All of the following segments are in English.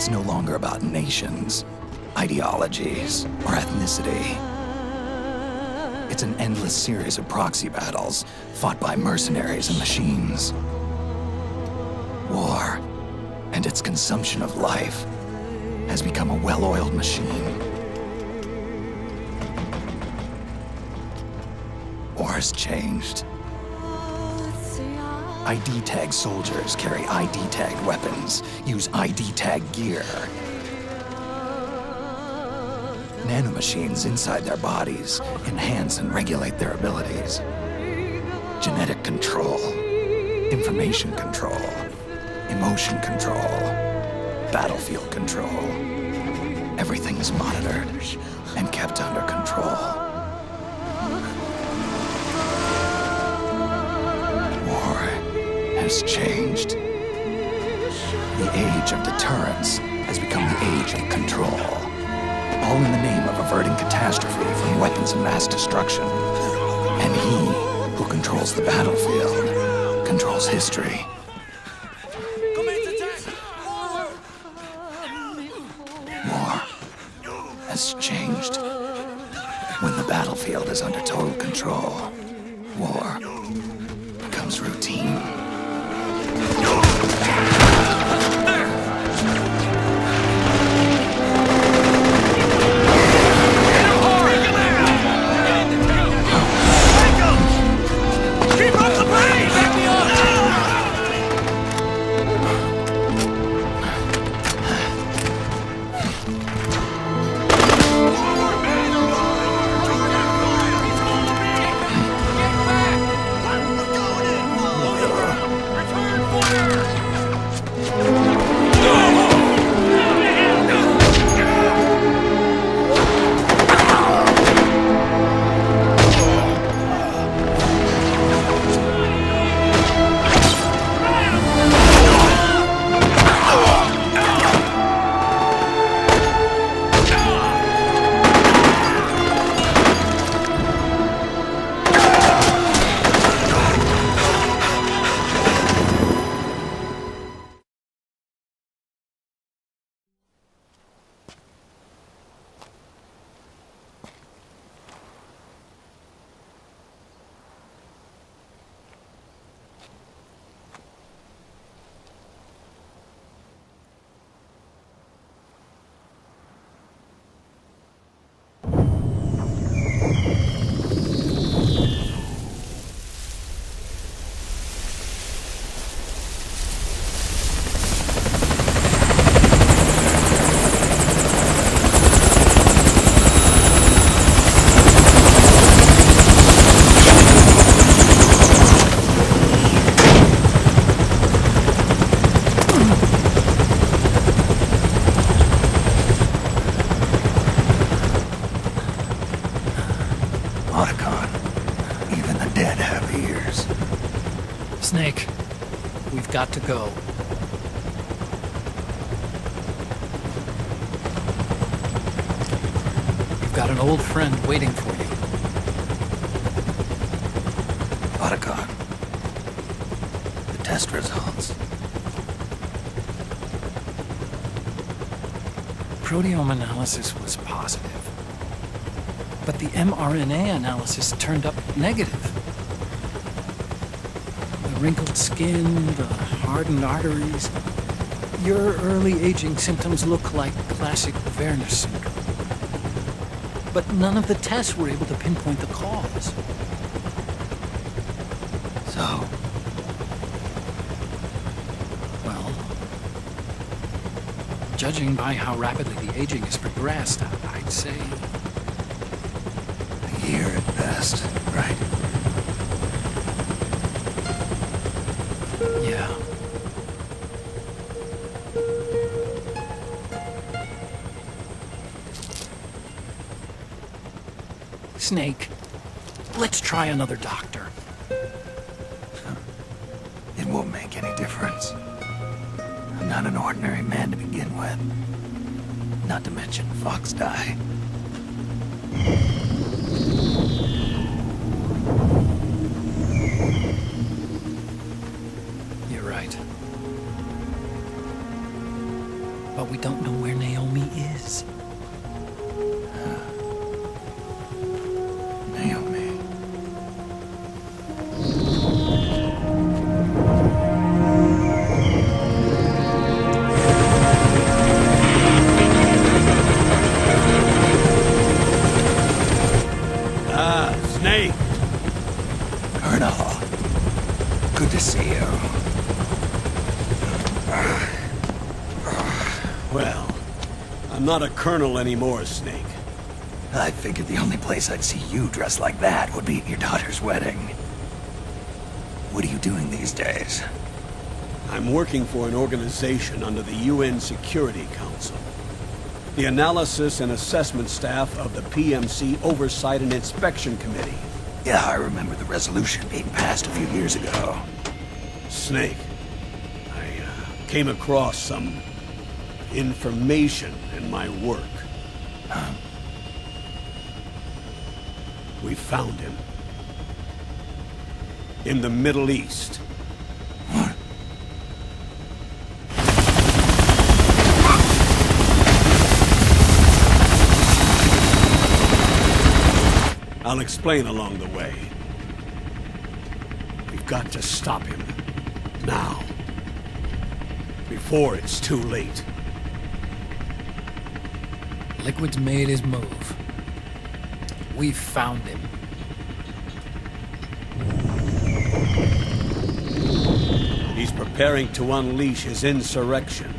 It's no longer about nations, ideologies, or ethnicity. It's an endless series of proxy battles fought by mercenaries and machines. War, and its consumption of life, has become a well-oiled machine. War has changed. ID-tagged soldiers carry ID-tagged weapons, use ID-tagged gear. Nanomachines inside their bodies enhance and regulate their abilities. Genetic control, information control, emotion control, battlefield control. Everything is monitored and kept under control. War has changed. The age of deterrence has become the age of control. All in the name of averting catastrophe from weapons of mass destruction. And he who controls the battlefield controls history. War has changed. When the battlefield is under total control, war becomes routine. Otacon. Even the dead have ears. Snake, we've got to go. We've got an old friend waiting for you. Otacon. The test results. Proteome analysis was positive. But the mRNA analysis turned up negative. The wrinkled skin, the hardened arteries. Your early aging symptoms look like classic Werner syndrome. But none of the tests were able to pinpoint the cause. So? Well, judging by how rapidly the aging has progressed, I'd say... a year at best, right? Yeah. Snake, let's try another doctor. It won't make any difference. I'm not an ordinary man to begin with. Not to mention Fox die. You're right. But we don't is. Naomi. Snake! Colonel. Good to see you. Well, I'm not a colonel anymore, Snake. I figured the only place I'd see you dressed like that would be at your daughter's wedding. What are you doing these days? I'm working for an organization under the UN Security Council. The Analysis and Assessment Staff of the PMC Oversight and Inspection Committee. Yeah, I remember the resolution being passed a few years ago. Snake, I came across some information in my work. Huh? We found him. In the Middle East. What? I'll explain along the way. We've got to stop him. Now. Before it's too late. Liquid's made his move. We found him. He's preparing to unleash his insurrection.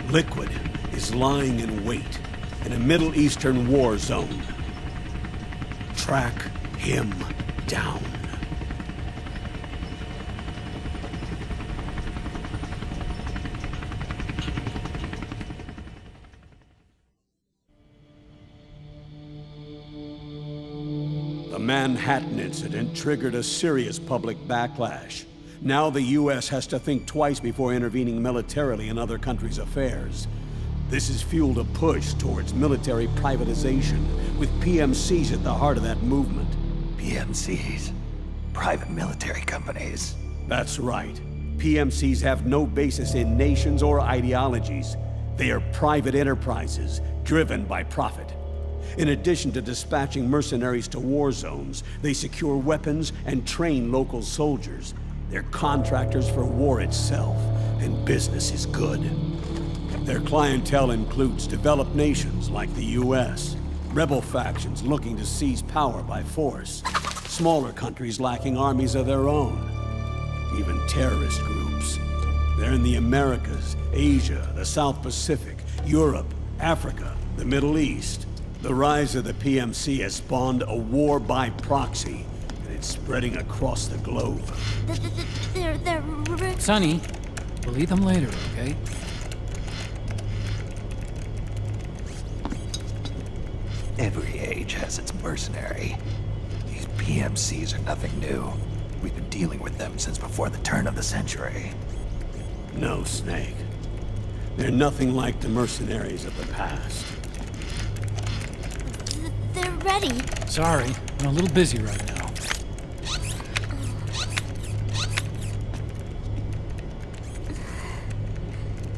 Liquid is lying in wait in a Middle Eastern war zone. Track him down. The Manhattan incident triggered a serious public backlash. Now the U.S. has to think twice before intervening militarily in other countries' affairs. This has fueled a push towards military privatization, with PMCs at the heart of that movement. PMCs? Private military companies? That's right. PMCs have no basis in nations or ideologies. They are private enterprises, driven by profit. In addition to dispatching mercenaries to war zones, they secure weapons and train local soldiers. They're contractors for war itself, and business is good. Their clientele includes developed nations like the U.S., rebel factions looking to seize power by force, smaller countries lacking armies of their own, even terrorist groups. They're in the Americas, Asia, the South Pacific, Europe, Africa, the Middle East. The rise of the PMC has spawned a war by proxy, and it's spreading across the globe. They're... Sonny, we'll eat them later, okay? Every age has its mercenary. These PMCs are nothing new. We've been dealing with them since before the turn of the century. No, Snake. They're nothing like the mercenaries of the past. They're ready. Sorry, I'm a little busy right now.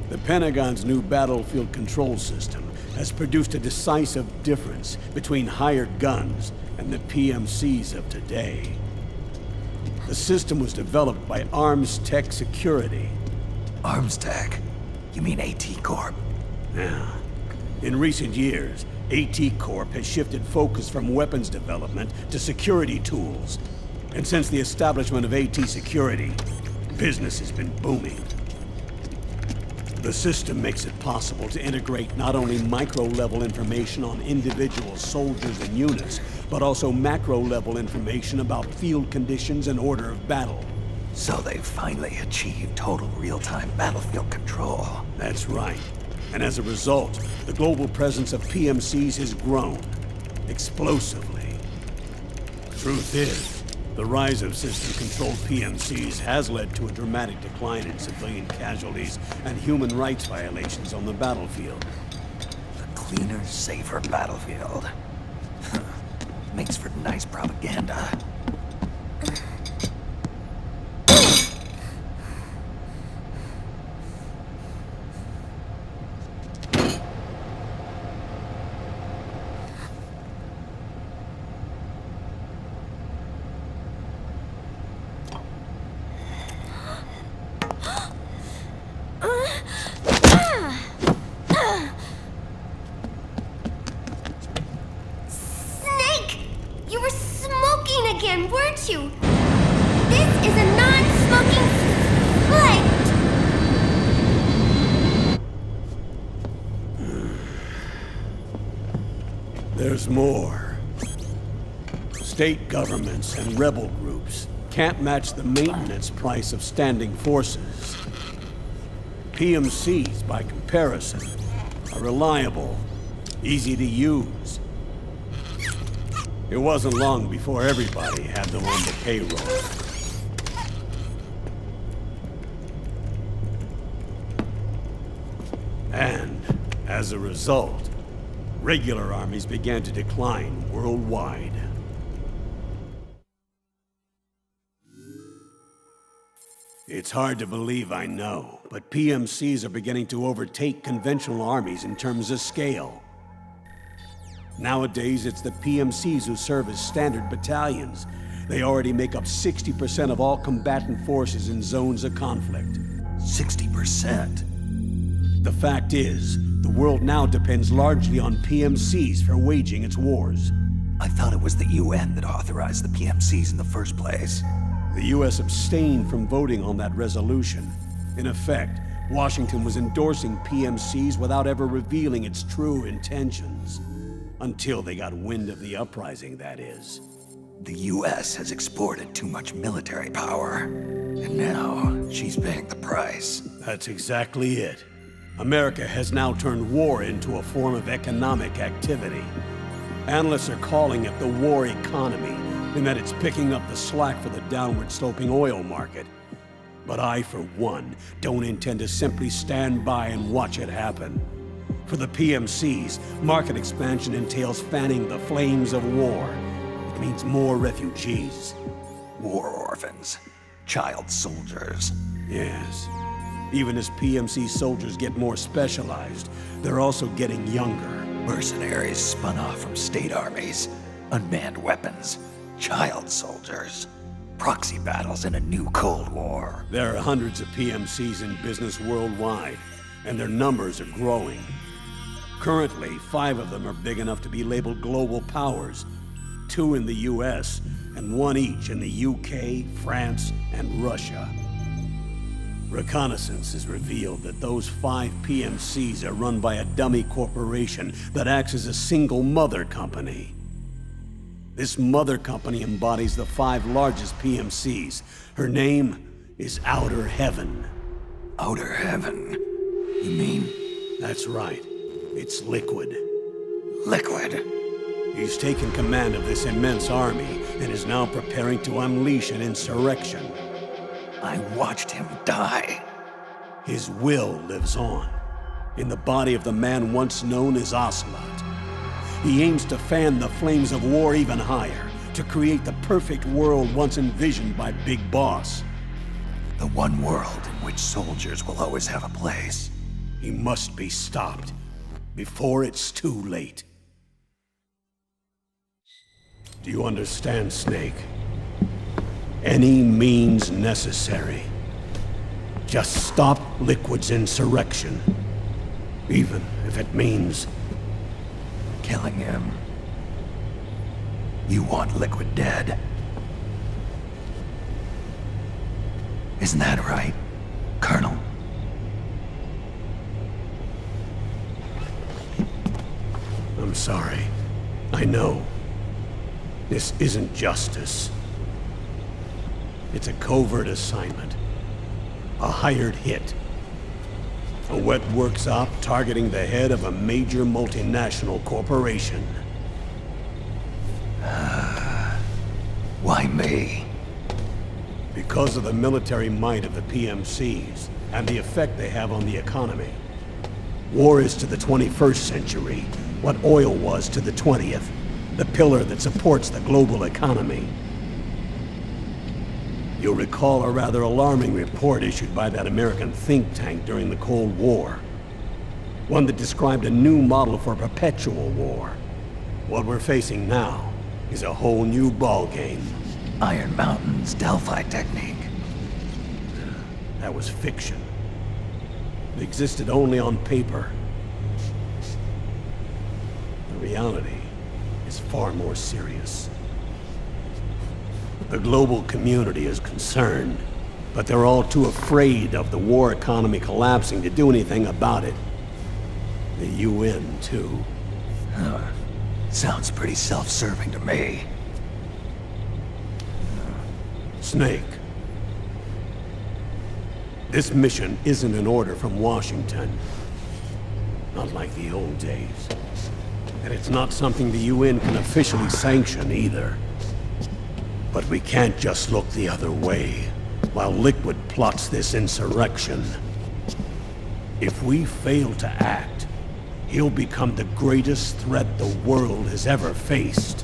The Pentagon's new battlefield control system has produced a decisive difference between hired guns and the PMCs of today. The system was developed by Arms Tech Security. Arms Tech? You mean AT Corp? Yeah. In recent years, AT Corp has shifted focus from weapons development to security tools. And since the establishment of AT Security, business has been booming. The system makes it possible to integrate not only micro-level information on individual soldiers and units, but also macro-level information about field conditions and order of battle. So they've finally achieved total real-time battlefield control. That's right. And as a result, the global presence of PMCs has grown explosively. Truth is, the rise of system-controlled PMCs has led to a dramatic decline in civilian casualties and human rights violations on the battlefield. A cleaner, safer battlefield. Makes for nice propaganda. hurt you. This is a non-smoking flight. There's more. State governments and rebel groups can't match the maintenance price of standing forces. PMCs, by comparison, are reliable, easy to use. It wasn't long before everybody had them on the payroll. And, as a result, regular armies began to decline worldwide. It's hard to believe, I know, but PMCs are beginning to overtake conventional armies in terms of scale. Nowadays, it's the PMCs who serve as standard battalions. They already make up 60% of all combatant forces in zones of conflict. 60%? The fact is, the world now depends largely on PMCs for waging its wars. I thought it was the UN that authorized the PMCs in the first place. The US abstained from voting on that resolution. In effect, Washington was endorsing PMCs without ever revealing its true intentions. Until they got wind of the uprising, that is. The US has exported too much military power, and now she's paying the price. That's exactly it. America has now turned war into a form of economic activity. Analysts are calling it the war economy, in that it's picking up the slack for the downward-sloping oil market. But I, for one, don't intend to simply stand by and watch it happen. For the PMCs, market expansion entails fanning the flames of war. It means more refugees. War orphans. Child soldiers. Yes. Even as PMC soldiers get more specialized, they're also getting younger. Mercenaries spun off from state armies. Unmanned weapons. Child soldiers. Proxy battles in a new Cold War. There are hundreds of PMCs in business worldwide, and their numbers are growing. Currently, 5 of them are big enough to be labeled global powers. 2 in the US, and 1 each in the UK, France, and Russia. Reconnaissance has revealed that those 5 PMCs are run by a dummy corporation that acts as a single mother company. This mother company embodies the 5 largest PMCs. Her name is Outer Heaven. Outer Heaven? You mean? That's right. It's Liquid. Liquid? He's taken command of this immense army and is now preparing to unleash an insurrection. I watched him die. His will lives on, in the body of the man once known as Ocelot. He aims to fan the flames of war even higher, to create the perfect world once envisioned by Big Boss. The one world in which soldiers will always have a place. He must be stopped, before it's too late. Do you understand, Snake? Any means necessary. Just stop Liquid's insurrection. Even if it means killing him. You want Liquid dead. Isn't that right, Colonel? I'm sorry. I know. This isn't justice. It's a covert assignment. A hired hit. A wet works op targeting the head of a major multinational corporation. Why me? Because of the military might of the PMCs and the effect they have on the economy. War is to the 21st century what oil was to the 20th, the pillar that supports the global economy. You'll recall a rather alarming report issued by that American think tank during the Cold War. One that described a new model for perpetual war. What we're facing now is a whole new ballgame. Iron Mountain's Delphi technique. That was fiction. It existed only on paper. The reality is far more serious. The global community is concerned, but they're all too afraid of the war economy collapsing to do anything about it. The UN, too. Sounds pretty self-serving to me. Snake. This mission isn't an order from Washington. Not like the old days. And it's not something the UN can officially sanction either. But we can't just look the other way while Liquid plots this insurrection. If we fail to act, he'll become the greatest threat the world has ever faced.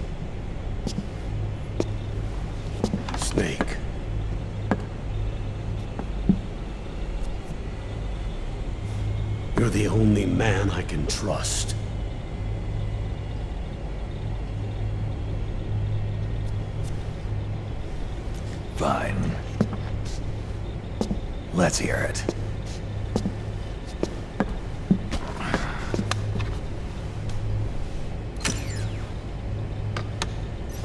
Snake. You're the only man I can trust. Fine. Let's hear it.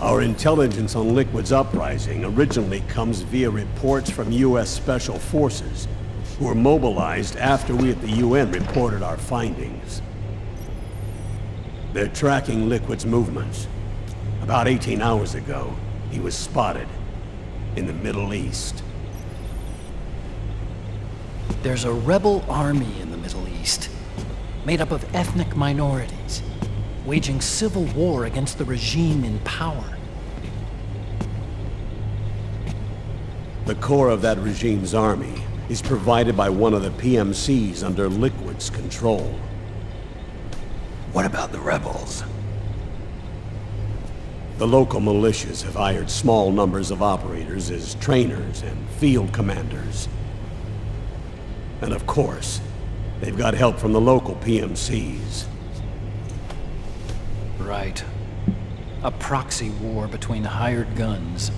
Our intelligence on Liquid's uprising originally comes via reports from U.S. Special Forces, who were mobilized after we at the UN reported our findings. They're tracking Liquid's movements. About 18 hours ago, he was spotted in the Middle East. There's a rebel army in the Middle East, made up of ethnic minorities, waging civil war against the regime in power. The core of that regime's army is provided by one of the PMCs under Liquid's control. What about the rebels? The local militias have hired small numbers of operators as trainers and field commanders. And of course, they've got help from the local PMCs. Right. A proxy war between hired guns.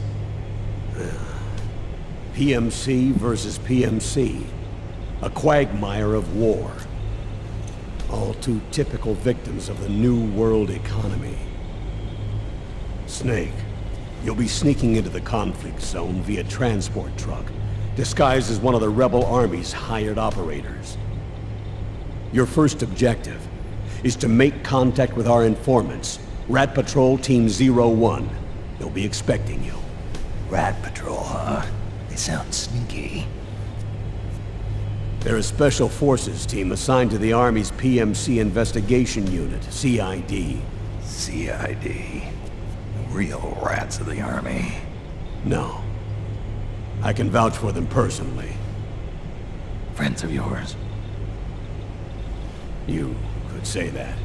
PMC versus PMC. A quagmire of war. All too typical victims of the new world economy. Snake, you'll be sneaking into the conflict zone via transport truck, disguised as one of the rebel army's hired operators. Your first objective is to make contact with our informants, Rat Patrol Team 01. They'll be expecting you. Rat Patrol, huh? They sound sneaky. They're a special forces team assigned to the Army's PMC Investigation Unit, CID. CID. Real rats of the Army. No. I can vouch for them personally. Friends of yours? You could say that.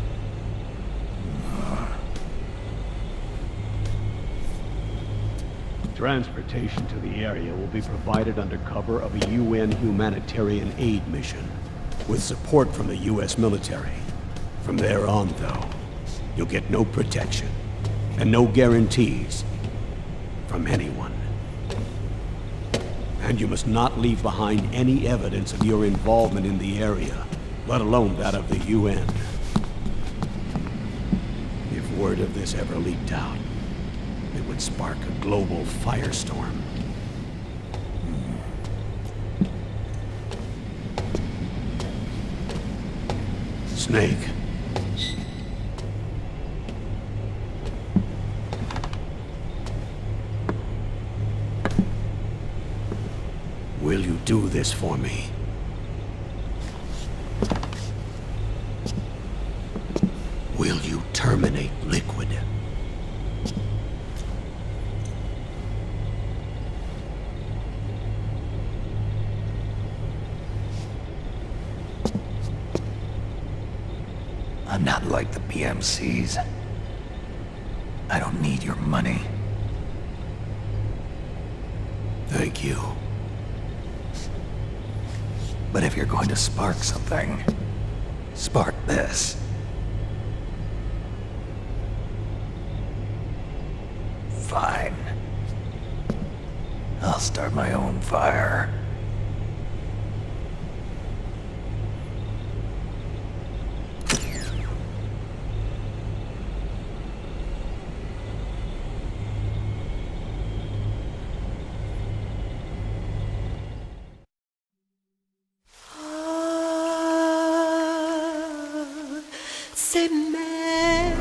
Transportation to the area will be provided under cover of a UN humanitarian aid mission, with support from the US military. From there on, though, you'll get no protection, and no guarantees from anyone. And you must not leave behind any evidence of your involvement in the area, let alone that of the UN. If word of this ever leaked out, it would spark a global firestorm. Snake. Will you do this for me? Will you terminate Liquid? I'm not like the PMCs. I don't need your money. Thank you. But if you're going to spark something, spark this. Fine. I'll start my own fire. c'est Mei.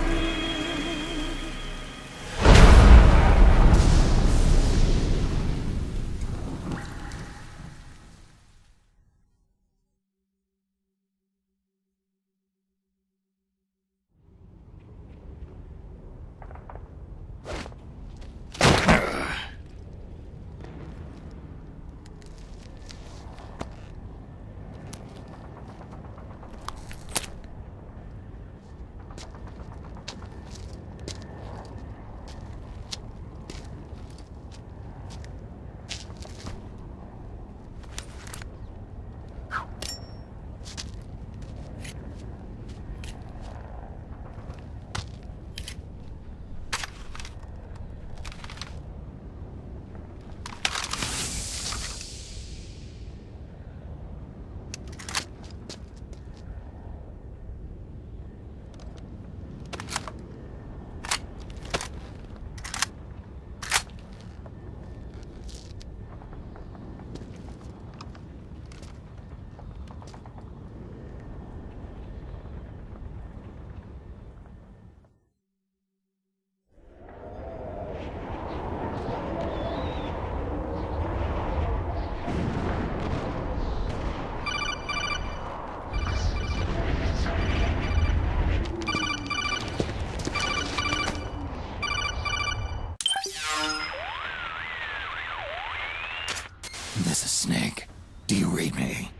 This is Snake. Do you read me?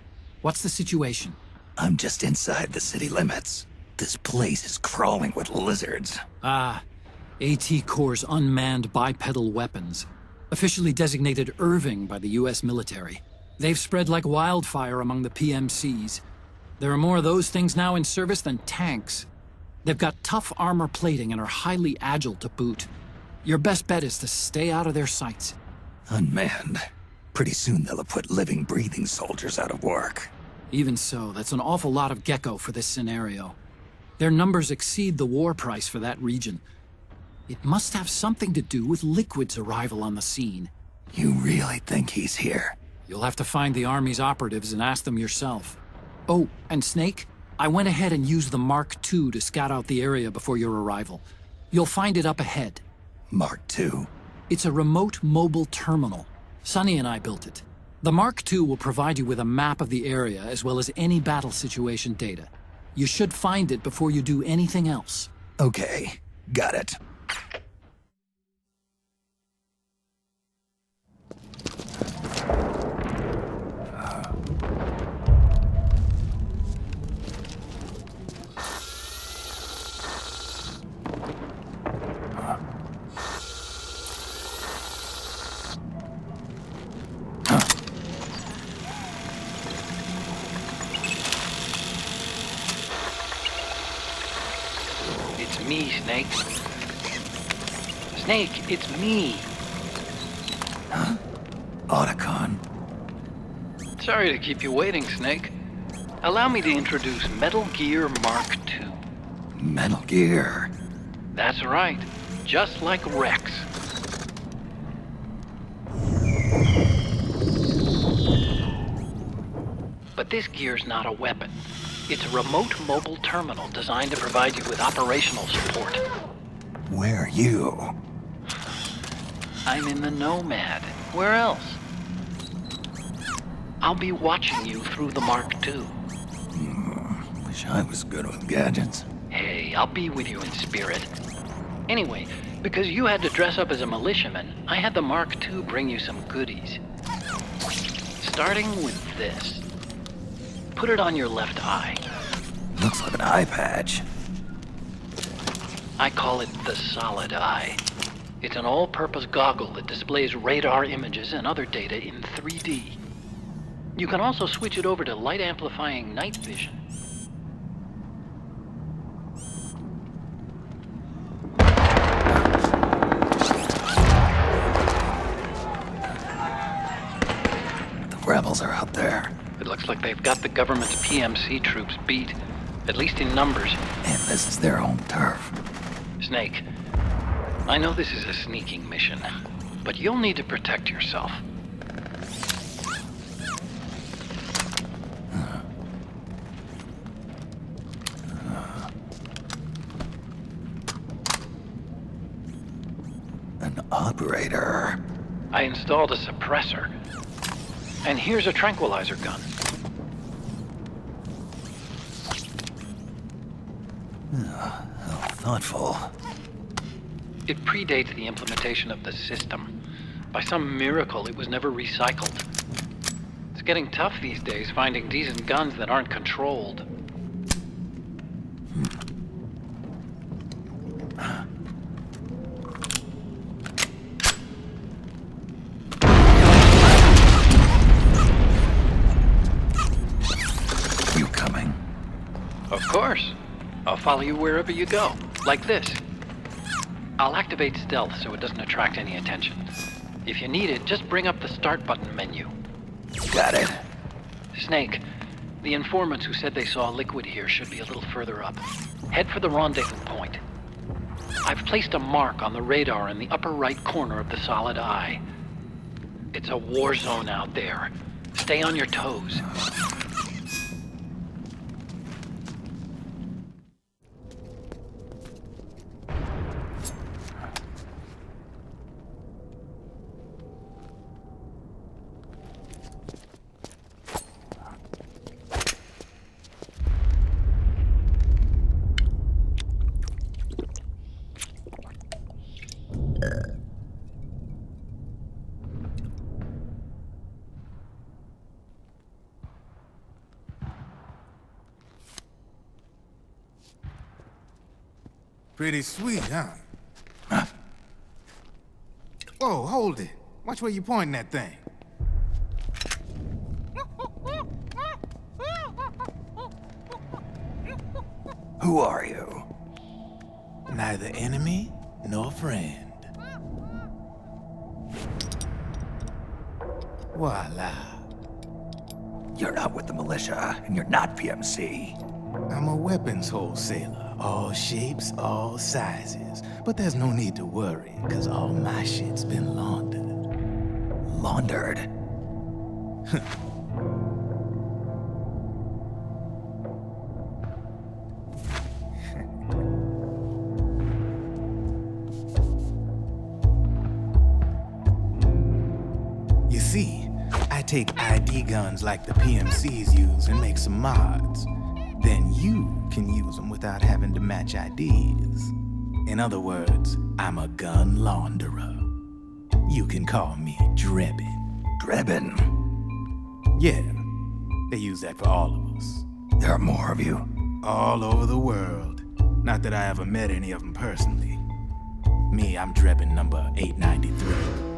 What's the situation? I'm just inside the city limits. This place is crawling with lizards. Ah, AT Corps' unmanned bipedal weapons. Officially designated Irving by the US military. They've spread like wildfire among the PMCs. There are more of those things now in service than tanks. They've got tough armor plating and are highly agile to boot. Your best bet is to stay out of their sights. Unmanned. Pretty soon they'll have put living, breathing soldiers out of work. Even so, that's an awful lot of gecko for this scenario. Their numbers exceed the war price for that region. It must have something to do with Liquid's arrival on the scene. You really think he's here? You'll have to find the Army's operatives and ask them yourself. Oh, and Snake, I went ahead and used the Mark II to scout out the area before your arrival. You'll find it up ahead. Mark II? It's a remote mobile terminal. Sonny and I built it. The Mark II will provide you with a map of the area as well as any battle situation data. You should find it before you do anything else. Okay, got it. It's me, Snake. Snake, it's me. Huh? Otacon. Sorry to keep you waiting, Snake. Allow me to introduce Metal Gear Mark II. Metal Gear. That's right. Just like Rex. But this gear's not a weapon. It's a remote mobile terminal designed to provide you with operational support. Where are you? I'm in the Nomad. Where else? I'll be watching you through the Mark II. Wish I was good with gadgets. Hey, I'll be with you in spirit. Anyway, because you had to dress up as a militiaman, I had the Mark II bring you some goodies. Starting with this. Put it on your left eye. Looks like an eye patch. I call it the Solid Eye. It's an all-purpose goggle that displays radar images and other data in 3D. You can also switch it over to light-amplifying night vision. The rebels are out there. It looks like they've got the government's PMC troops beat, at least in numbers. And this is their own turf. Snake, I know this is a sneaking mission, but you'll need to protect yourself. An operator. I installed a suppressor. And here's a tranquilizer gun. How thoughtful. It predates the implementation of the system. By some miracle, it was never recycled. It's getting tough these days finding decent guns that aren't controlled. You coming? Of course. I'll follow you wherever you go. Like this. I'll activate stealth so it doesn't attract any attention. If you need it, just bring up the start button menu. Got it. Snake, the informants who said they saw liquid here should be a little further up. Head for the rendezvous point. I've placed a mark on the radar in the upper right corner of the solid eye. It's a war zone out there. Stay on your toes. Pretty sweet, huh? Whoa, hold it. Watch where you pointing that thing. Who are you? Neither enemy nor friend. Voila. You're not with the militia, and you're not PMC. I'm a weapons wholesaler. All shapes, all sizes. But there's no need to worry, because all my shit's been laundered. Laundered? You see, I take ID guns like the PMCs use and make some mods. Then you can use them without having to match IDs. In other words, I'm a gun launderer. You can call me Drebin. Drebin? Yeah, they use that for all of us. There are more of you? All over the world. Not that I ever met any of them personally. Me, I'm Drebin number 893.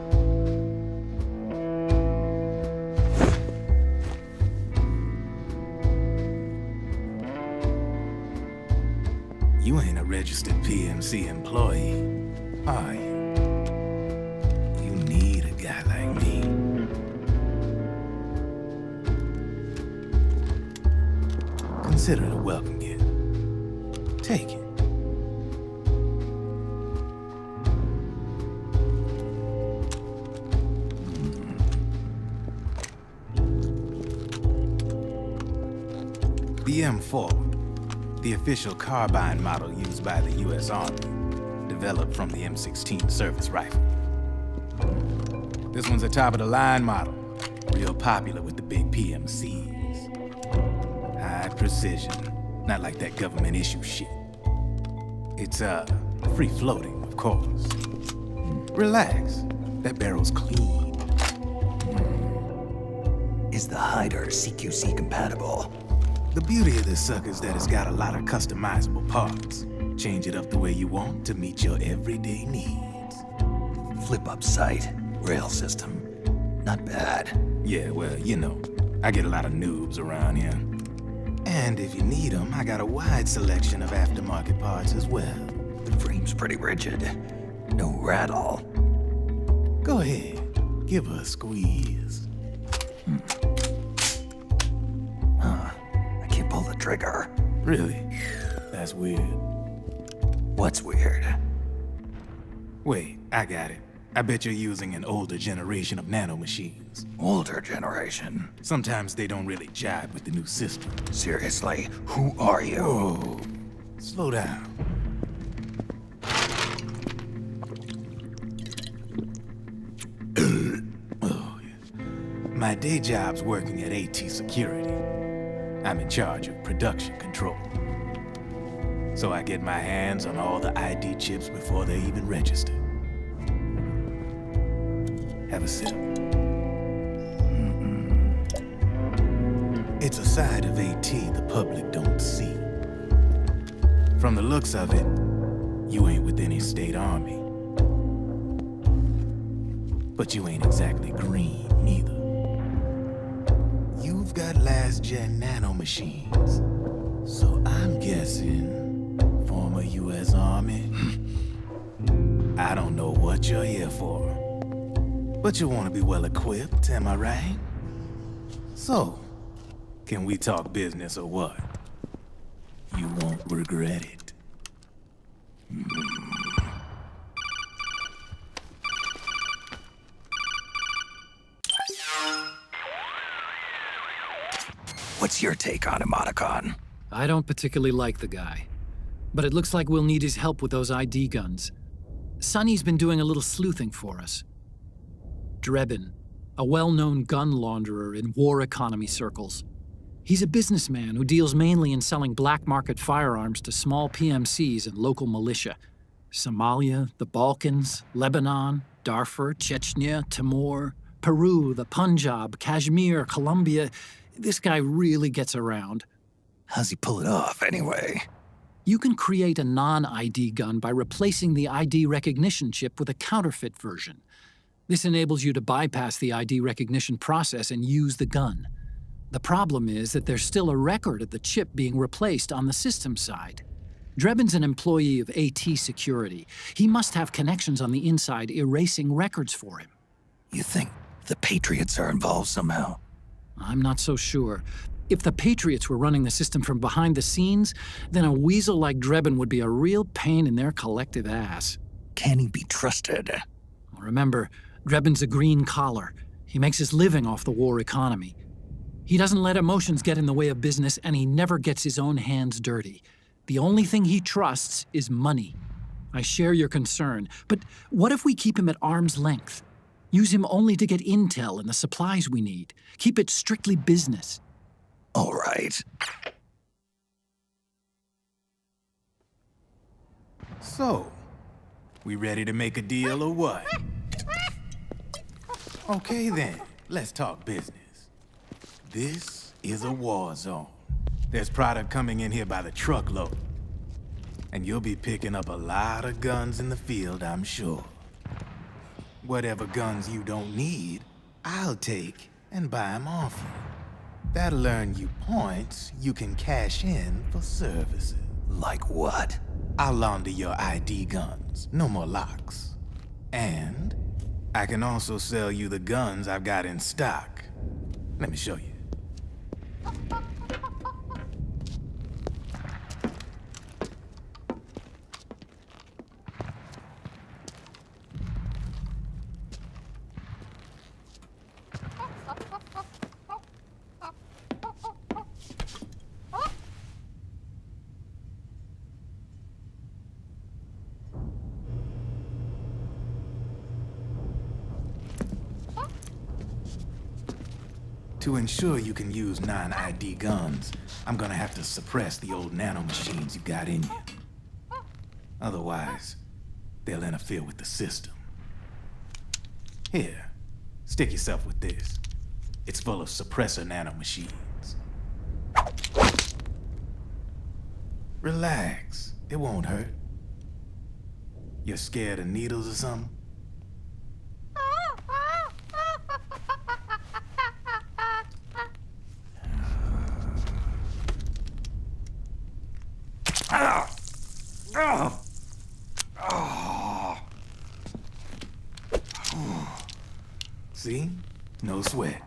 You ain't a registered PMC employee, are you? You need a guy like me. Consider it a welcome gift. Take it. The M4. The official carbine model used by the U.S. Army, developed from the M16 service rifle. This one's a top-of-the-line model, real popular with the big PMCs. High precision, not like that government-issue shit. It's, free-floating, of course. Relax, that barrel's clean. Is the Hayter CQC compatible? The beauty of this sucker is that it's got a lot of customizable parts. Change it up the way you want to meet your everyday needs. Flip-up sight, rail system. Not bad. Yeah, well, you know, I get a lot of noobs around here. And if you need them, I got a wide selection of aftermarket parts as well. The frame's pretty rigid. No rattle. Go ahead, give her a squeeze. Pull the trigger. Really? That's weird. What's weird? Wait, I got it. I bet you're using an older generation of nanomachines. Older generation? Sometimes they don't really jive with the new system. Seriously, who are you? Whoa. Slow down. My day job's working at AT Security. I'm in charge of production control. So I get my hands on all the ID chips before they even register. Have a sip. It's a side of AT the public don't see. From the looks of it, you ain't with any state army. But you ain't exactly green, neither. You've got last-gen nanomachines. So I'm guessing former U.S. Army. I don't know what you're here for. But you want to be well-equipped, am I right? So, can we talk business or what? You won't regret it. What's your take on him, Otacon? I don't particularly like the guy. But it looks like we'll need his help with those ID guns. Sonny's been doing a little sleuthing for us. Drebin, a well-known gun launderer in war economy circles. He's a businessman who deals mainly in selling black market firearms to small PMCs and local militia. Somalia, the Balkans, Lebanon, Darfur, Chechnya, Timor, Peru, the Punjab, Kashmir, Colombia. This guy really gets around. How's he pull it off, anyway? You can create a non-ID gun by replacing the ID recognition chip with a counterfeit version. This enables you to bypass the ID recognition process and use the gun. The problem is that there's still a record of the chip being replaced on the system side. Drebin's an employee of AT Security. He must have connections on the inside erasing records for him. You think the Patriots are involved somehow? I'm not so sure. If the Patriots were running the system from behind the scenes, then a weasel like Drebin would be a real pain in their collective ass. Can he be trusted? Remember, Drebin's a green collar. He makes his living off the war economy. He doesn't let emotions get in the way of business, and he never gets his own hands dirty. The only thing he trusts is money. I share your concern, but what if we keep him at arm's length? Use him only to get intel and the supplies we need. Keep it strictly business. All right. So, we ready to make a deal or what? Okay then, let's talk business. This is a war zone. There's product coming in here by the truckload. And you'll be picking up a lot of guns in the field, I'm sure. Whatever guns you don't need, I'll take and buy them off you. That'll earn you points you can cash in for services. Like what? I'll launder your ID guns, no more locks. And I can also sell you the guns I've got in stock. Let me show you. To ensure you can use non-ID guns, I'm gonna have to suppress the old nanomachines you got in you. Otherwise, they'll interfere with the system. Here, stick yourself with this. It's full of suppressor nanomachines. Relax, it won't hurt. You're scared of needles or something? See? No sweat.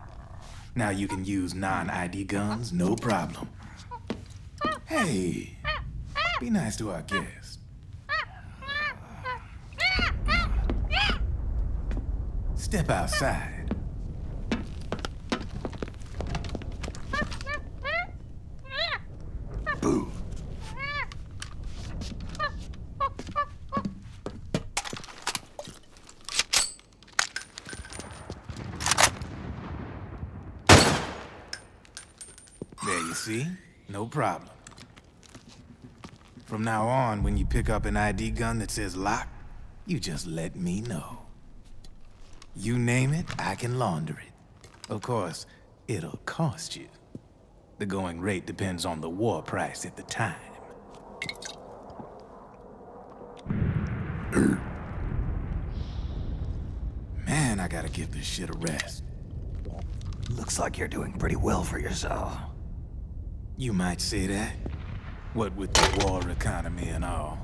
Now you can use non-ID guns, no problem. Hey, be nice to our guest. Step outside. Boo. see? No problem. From now on, when you pick up an ID gun that says lock, you just let me know. You name it, I can launder it. Of course, it'll cost you. The going rate depends on the war price at the time. Man, I gotta give this shit a rest. Looks like you're doing pretty well for yourself. You might say that. What with the war economy and all,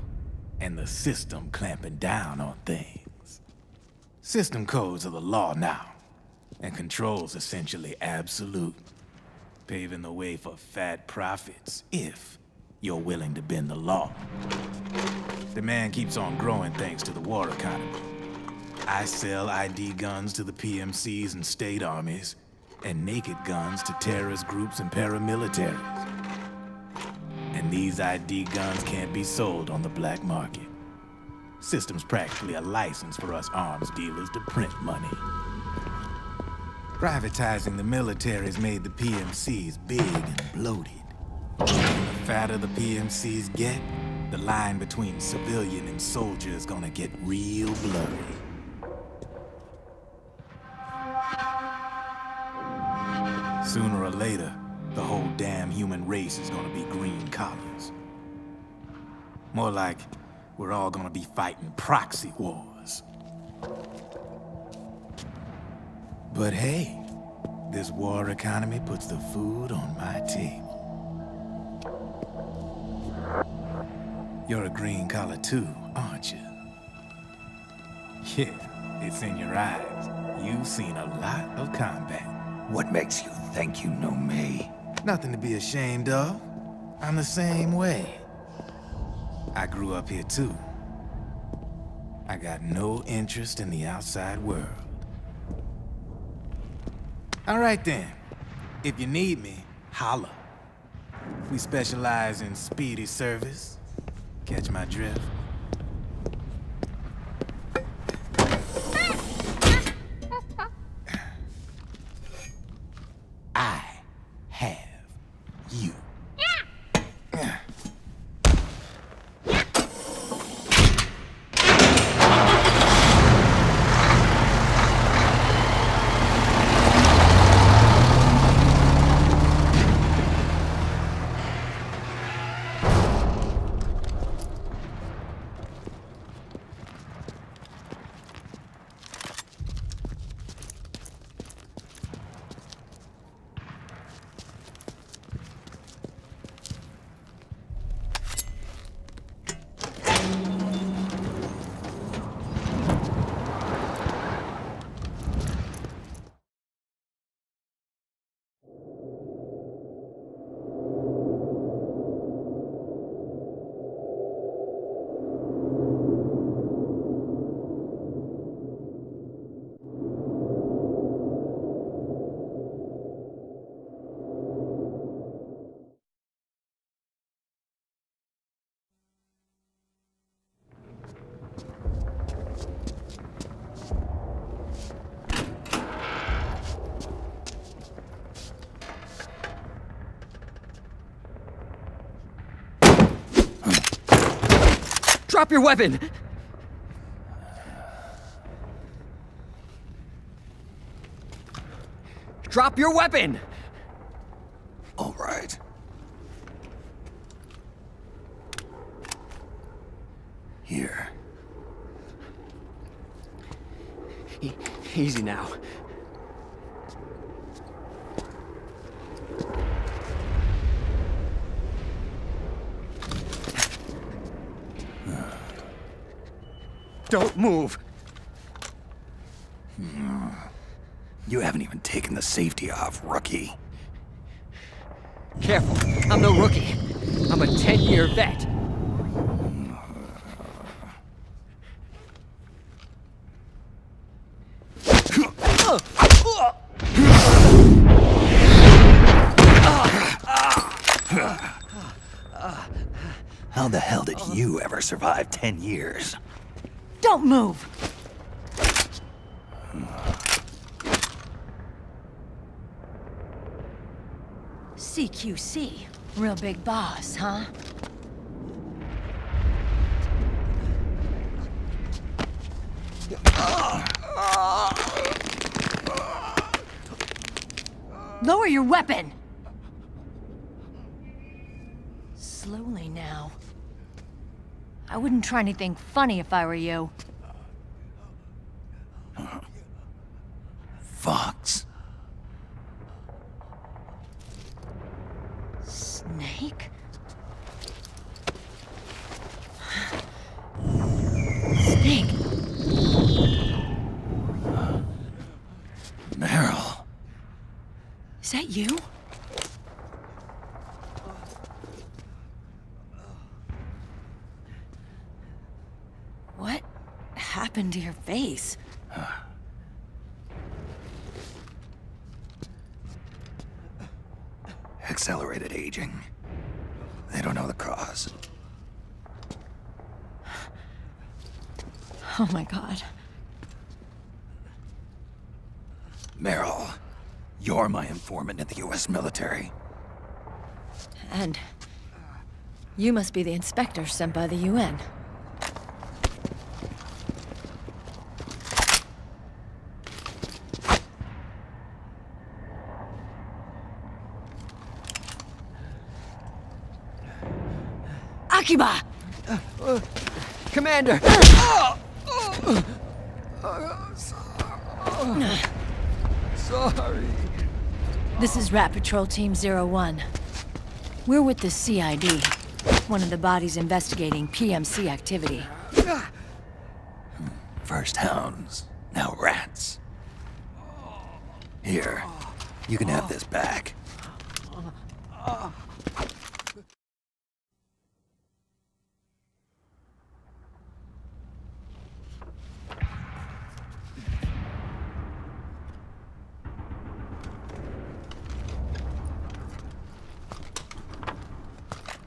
and the system clamping down on things. System codes are the law now, and control's essentially absolute, paving the way for fat profits if you're willing to bend the law. Demand keeps on growing thanks to the war economy. I sell ID guns to the PMCs and state armies, and naked guns to terrorist groups and paramilitaries. And these ID guns can't be sold on the black market. System's practically a license for us arms dealers to print money. Privatizing the military's made the PMCs big and bloated. And the fatter the PMCs get, the line between civilian and soldier is gonna get real blurry. Sooner or later, the whole damn human race is gonna be green collars. More like, we're all gonna be fighting proxy wars. But hey, this war economy puts the food on my table. You're a green collar too, aren't you? Yeah, it's in your eyes. You've seen a lot of combat. What makes you think you know me? Nothing to be ashamed of. I'm the same way. I grew up here too. I got no interest in the outside world. All right then. If you need me, holla. We specialize in speedy service. Catch my drift? I have you. Drop your weapon! Drop your weapon! All right. Here. Easy now. Don't move! You haven't even taken the safety off, rookie. Careful, I'm no rookie. I'm a 10-year vet. How the hell did you ever survive 10 years? Don't move! CQC. Real big boss, huh? Lower your weapon! Slowly now. I wouldn't try anything funny if I were you. Fox. Snake? Snake? Meryl. Is that you? What happened to your face? Accelerated aging. They don't know the cause. Oh my god. Meryl, you're my informant in the US military. And you must be the inspector sent by the UN. Akiba! Commander! Sorry. This is Rat Patrol Team 01. We're with the CID, one of the bodies investigating PMC activity. First hounds, now rats. Here, you can have this back.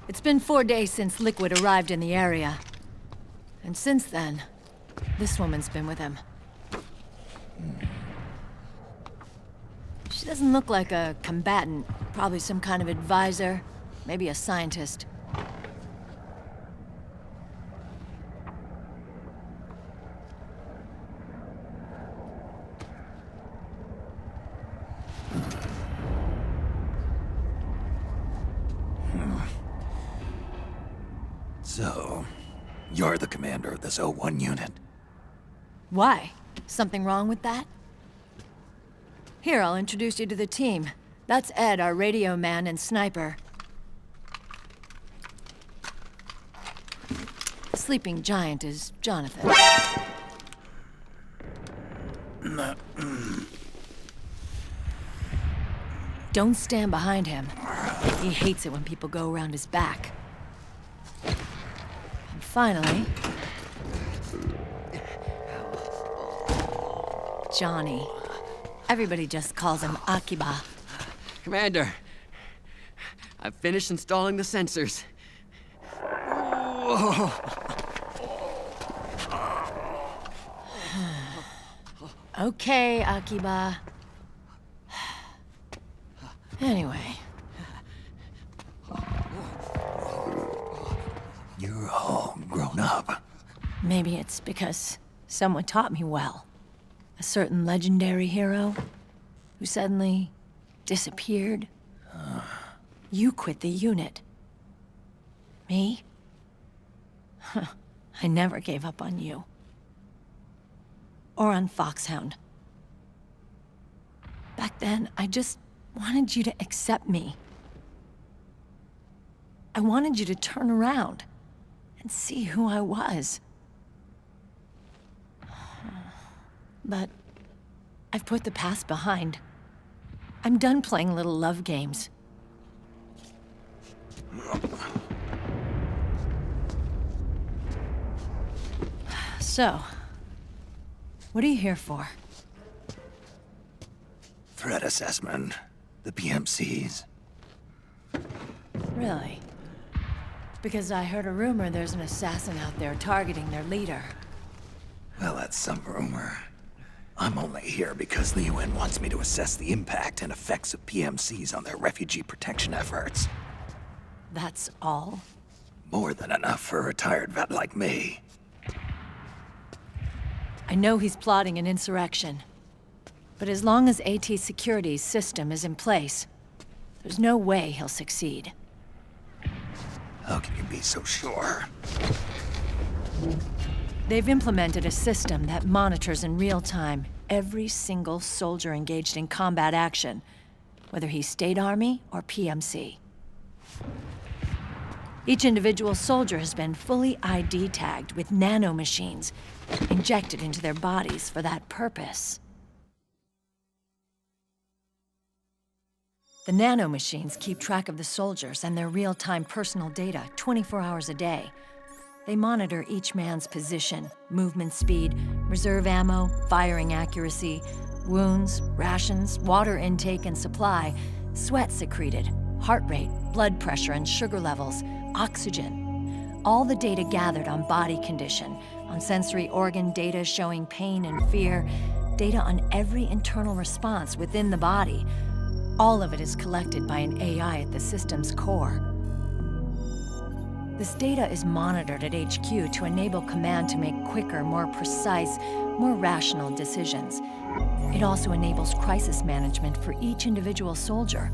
It's been 4 days since Liquid arrived in the area. And since then, this woman's been with him. She doesn't look like a combatant. Probably some kind of advisor, maybe a scientist. So, you're the commander of this O1 unit? Why? Something wrong with that? Here, I'll introduce you to the team. That's Ed, our radio man and sniper. The sleeping giant is Jonathan. Don't stand behind him. He hates it when people go around his back. And finally... Johnny. Everybody just calls him Akiba. Commander, I've finished installing the sensors. Okay, Akiba. Anyway. You're all grown up. Maybe it's because someone taught me well. A certain legendary hero who suddenly disappeared. You quit the unit. Me? I never gave up on you. Or on Foxhound. Back then, I just wanted you to accept me. I wanted you to turn around and see who I was. But I've put the past behind. I'm done playing little love games. So, what are you here for? Threat assessment. The PMCs. Really? Because I heard a rumor there's an assassin out there targeting their leader. Well, that's some rumor. I'm only here because the UN wants me to assess the impact and effects of PMCs on their refugee protection efforts. That's all? More than enough for a retired vet like me. I know he's plotting an insurrection. But as long as AT Security's system is in place, there's no way he'll succeed. How can you be so sure? They've implemented a system that monitors in real time every single soldier engaged in combat action, whether he's State Army or PMC. Each individual soldier has been fully ID tagged with nanomachines injected into their bodies for that purpose. The nanomachines keep track of the soldiers and their real-time personal data 24 hours a day. They monitor each man's position, movement speed, reserve ammo, firing accuracy, wounds, rations, water intake and supply, sweat secreted, heart rate, blood pressure and sugar levels, oxygen. All the data gathered on body condition, on sensory organ data showing pain and fear, data on every internal response within the body. All of it is collected by an AI at the system's core. This data is monitored at HQ to enable command to make quicker, more precise, more rational decisions. It also enables crisis management for each individual soldier.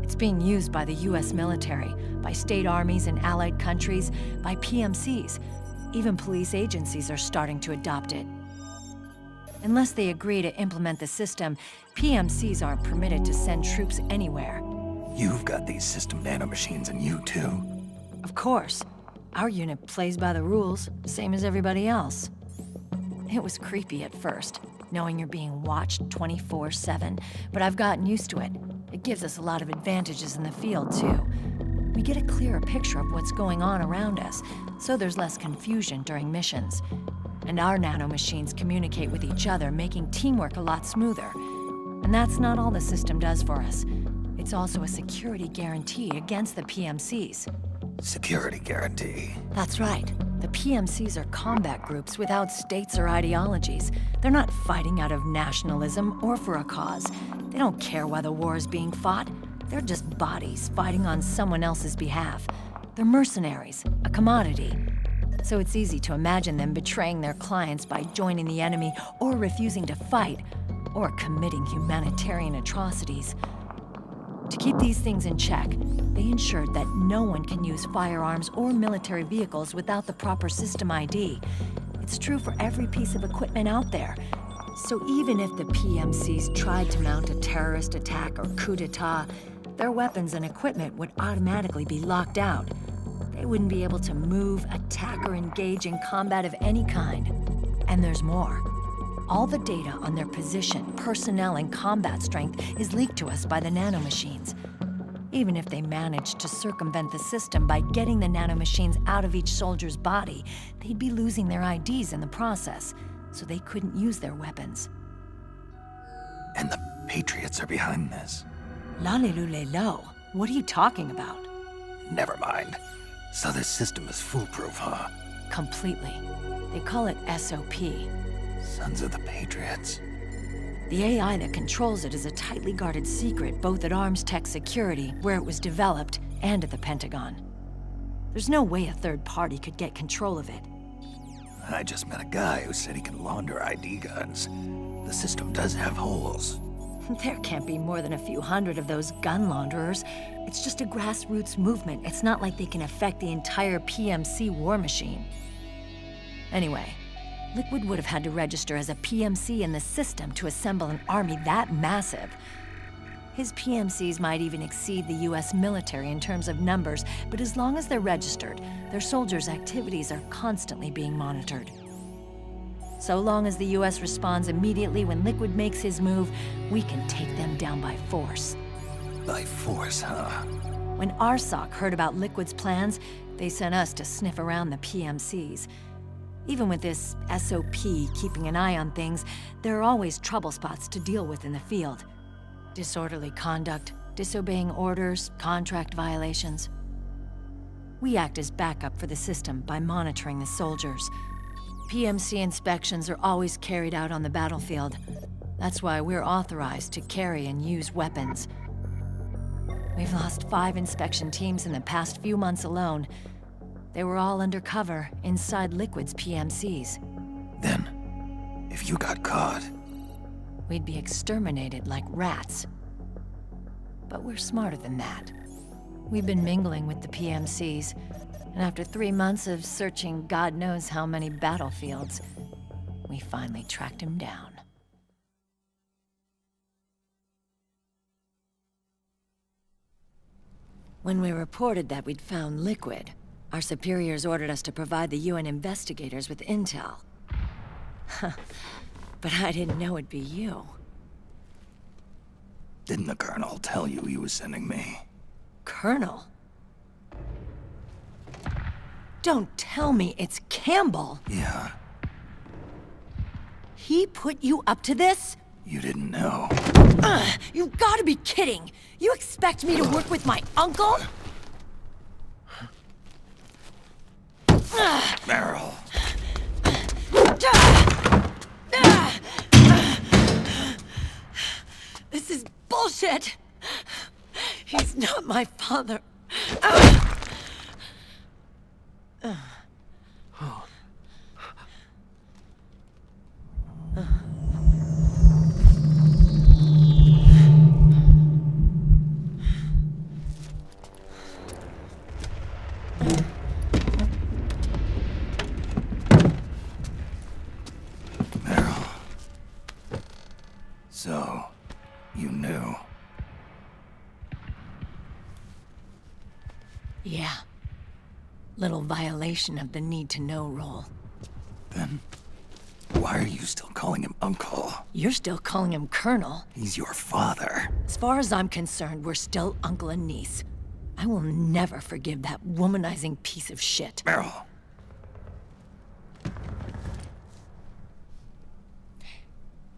It's being used by the US military, by state armies in allied countries, by PMCs. Even police agencies are starting to adopt it. Unless they agree to implement the system, PMCs aren't permitted to send troops anywhere. You've got these system nanomachines in you too. Of course. Our unit plays by the rules, same as everybody else. It was creepy at first, knowing you're being watched 24/7, but I've gotten used to it. It gives us a lot of advantages in the field, too. We get a clearer picture of what's going on around us, so there's less confusion during missions. And our nanomachines communicate with each other, making teamwork a lot smoother. And that's not all the system does for us. It's also a security guarantee against the PMCs. Security guarantee. That's right. The PMCs are combat groups without states or ideologies. They're not fighting out of nationalism or for a cause. They don't care why the war is being fought. They're just bodies fighting on someone else's behalf. They're mercenaries, a commodity. So it's easy to imagine them betraying their clients by joining the enemy or refusing to fight, or committing humanitarian atrocities. To keep these things in check, they ensured that no one can use firearms or military vehicles without the proper system ID. It's true for every piece of equipment out there. So even if the PMCs tried to mount a terrorist attack or coup d'etat, their weapons and equipment would automatically be locked out. They wouldn't be able to move, attack, or engage in combat of any kind. And there's more. All the data on their position, personnel, and combat strength is leaked to us by the nanomachines. Even if they managed to circumvent the system by getting the nanomachines out of each soldier's body, they'd be losing their IDs in the process, so they couldn't use their weapons. And the Patriots are behind this. Lalelulelo, what are you talking about? Never mind. So this system is foolproof, huh? Completely. They call it SOP. Sons of the Patriots. The AI that controls it is a tightly guarded secret, both at Arms Tech Security, where it was developed, and at the Pentagon. There's no way a third party could get control of it. I just met a guy who said he can launder ID guns. The system does have holes. There can't be more than a few hundred of those gun launderers. It's just a grassroots movement. It's not like they can affect the entire PMC war machine. Anyway, Liquid would have had to register as a PMC in the system to assemble an army that massive. His PMCs might even exceed the US military in terms of numbers, but as long as they're registered, their soldiers' activities are constantly being monitored. So long as the US responds immediately when Liquid makes his move, we can take them down by force. By force, huh? When RSOC heard about Liquid's plans, they sent us to sniff around the PMCs. Even with this SOP keeping an eye on things, there are always trouble spots to deal with in the field. Disorderly conduct, disobeying orders, contract violations. We act as backup for the system by monitoring the soldiers. PMC inspections are always carried out on the battlefield. That's why we're authorized to carry and use weapons. We've lost 5 inspection teams in the past few months alone. They were all undercover, inside Liquid's PMCs. Then, if you got caught... We'd be exterminated like rats. But we're smarter than that. We've been mingling with the PMCs, and after 3 months of searching God knows how many battlefields, we finally tracked him down. When we reported that we'd found Liquid, our superiors ordered us to provide the UN investigators with intel. But I didn't know it'd be you. Didn't the Colonel tell you he was sending me? Colonel? Don't tell me it's Campbell! Yeah. He put you up to this? You didn't know. You've gotta be kidding! You expect me to work with my uncle? Meryl. This is bullshit! He's not my father. Meryl. So, you knew. Yeah. Little violation of the need-to-know rule. Then, why are you still calling him Uncle? You're still calling him Colonel. He's your father. As far as I'm concerned, we're still uncle and niece. I will never forgive that womanizing piece of shit. Meryl.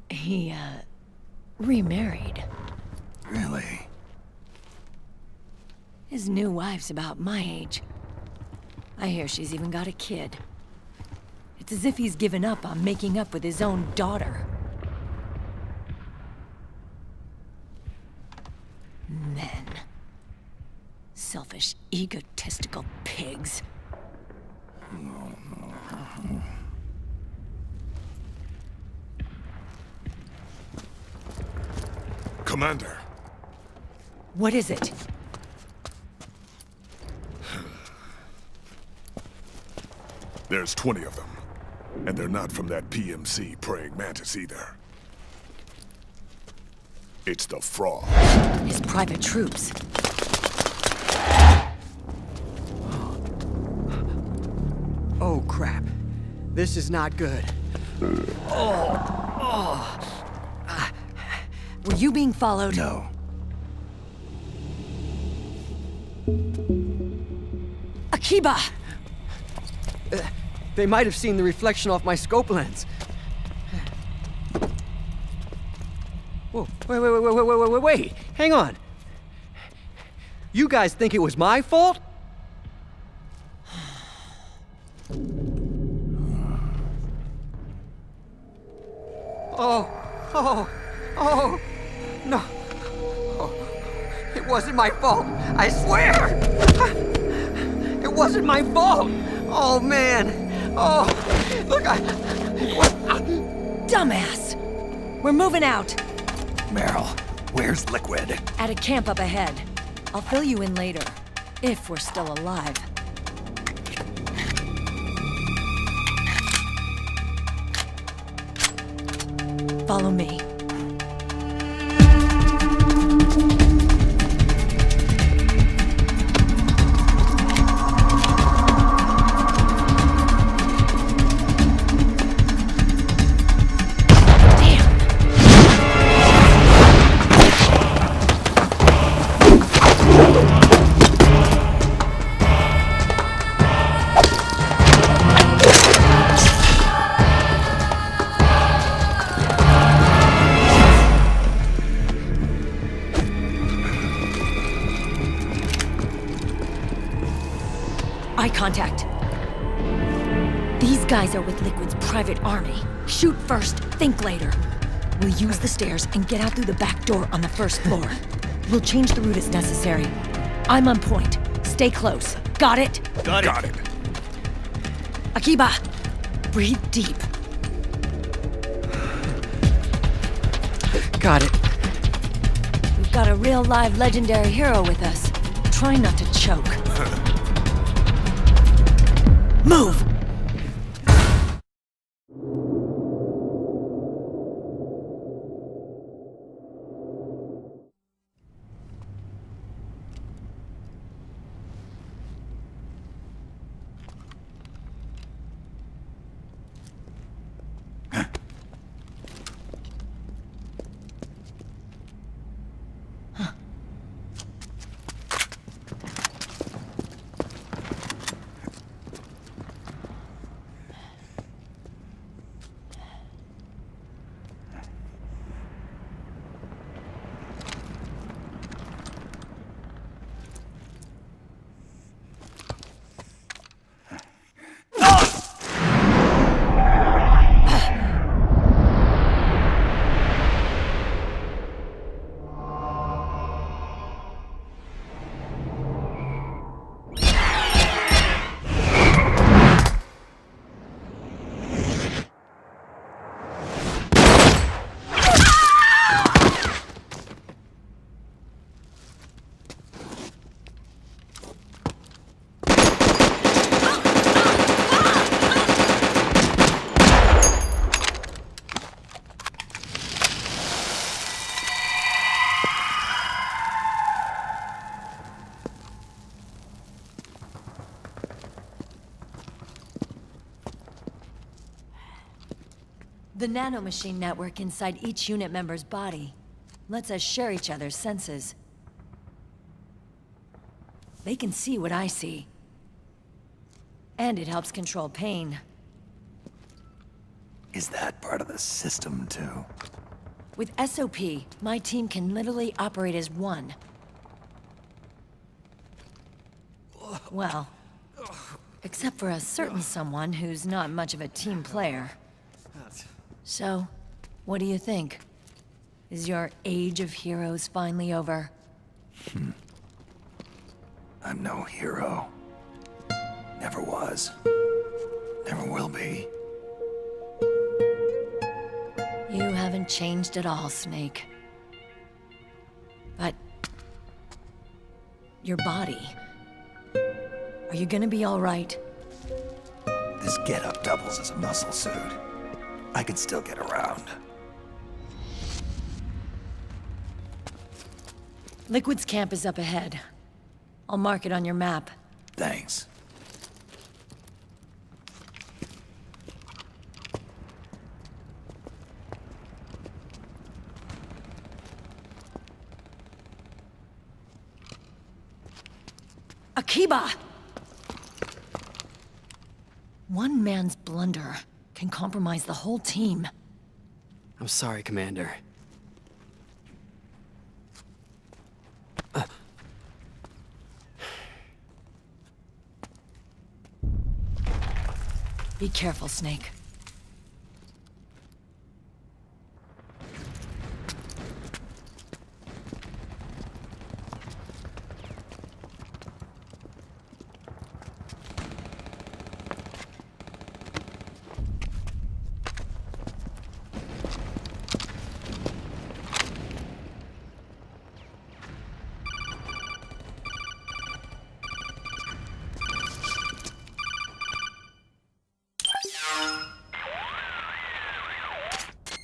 He, remarried. Really? His new wife's about my age. I hear she's even got a kid. It's as if he's given up on making up with his own daughter. Men. Selfish, egotistical pigs. Commander. What is it? There's 20 of them. And they're not from that PMC praying mantis either. It's the Frog. His private troops. Oh, crap. This is not good. Were you being followed? No. Akiba! They might have seen the reflection off my scope lens. Whoa, wait. Hang on. You guys think it was my fault? Oh, no. Oh, it wasn't my fault, I swear! It wasn't my fault! Oh, man. Oh, look, Dumbass! We're moving out. Meryl, where's Liquid? At a camp up ahead. I'll fill you in later. If we're still alive. Follow me. Eye contact. These guys are with Liquid's private army. Shoot first, think later. We'll use the stairs and get out through the back door on the first floor. We'll change the route as necessary. I'm on point. Stay close. Got it? Got it. Akiba, breathe deep. Got it. We've got a real live legendary hero with us. Try not to choke. Move! The nanomachine network inside each unit member's body lets us share each other's senses. They can see what I see. And it helps control pain. Is that part of the system, too? With SOP, my team can literally operate as one. Well, except for a certain someone who's not much of a team player. So, what do you think? Is your age of heroes finally over? I'm no hero. Never was. Never will be. You haven't changed at all, Snake. But... your body... are you gonna be all right? This getup doubles as a muscle suit. I can still get around. Liquid's camp is up ahead. I'll mark it on your map. Thanks. Akiba! One man's blunder can compromise the whole team. I'm sorry, Commander. Be careful, Snake.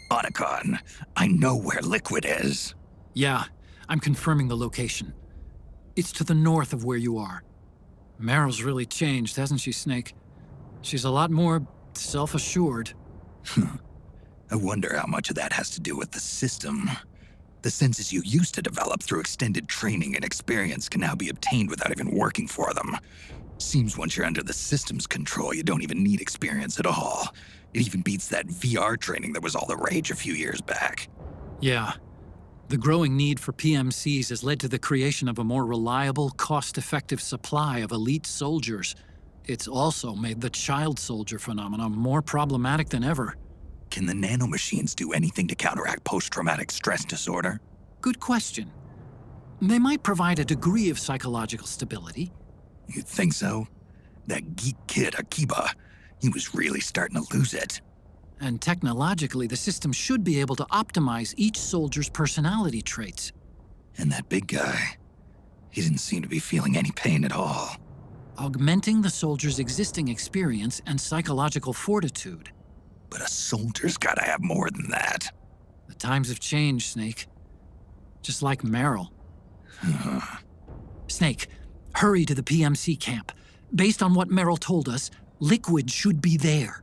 Otacon, I know where Liquid is. Yeah, I'm confirming the location. It's to the north of where you are. Meryl's really changed, hasn't she, Snake? She's a lot more self-assured. I wonder how much of that has to do with the system. The senses you used to develop through extended training and experience can now be obtained without even working for them. Seems once you're under the system's control, you don't even need experience at all. It even beats that VR training that was all the rage a few years back. Yeah. The growing need for PMCs has led to the creation of a more reliable, cost-effective supply of elite soldiers. It's also made the child soldier phenomenon more problematic than ever. Can the nanomachines do anything to counteract post-traumatic stress disorder? Good question. They might provide a degree of psychological stability. You'd think so. That geek kid, Akiba, he was really starting to lose it. And technologically, the system should be able to optimize each soldier's personality traits. And that big guy, he didn't seem to be feeling any pain at all. Augmenting the soldier's existing experience and psychological fortitude. But a soldier's gotta have more than that. The times have changed, Snake. Just like Meryl. Snake, hurry to the PMC camp. Based on what Meryl told us, Liquid should be there.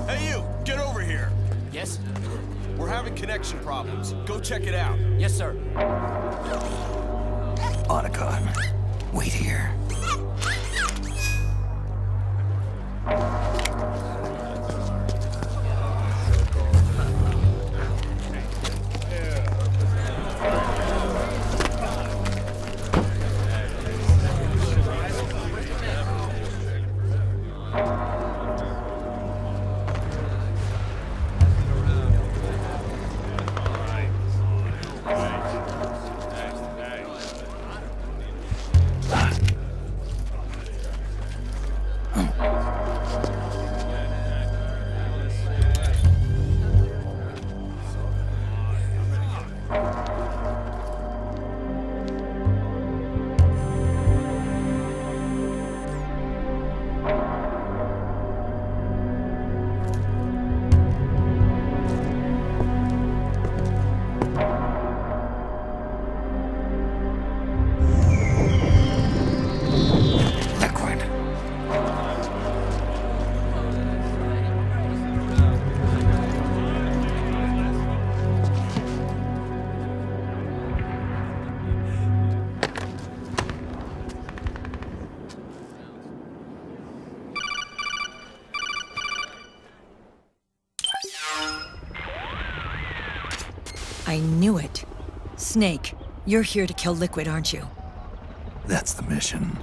Hey you, get over here. Yes? We're having connection problems. Go check it out. Yes, sir. Otacon, wait here. I knew it. Snake, you're here to kill Liquid, aren't you? That's the mission.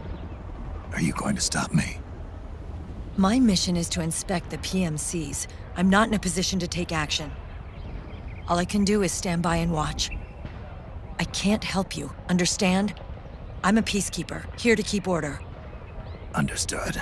Are you going to stop me? My mission is to inspect the PMCs. I'm not in a position to take action. All I can do is stand by and watch. I can't help you, understand? I'm a peacekeeper, here to keep order. Understood.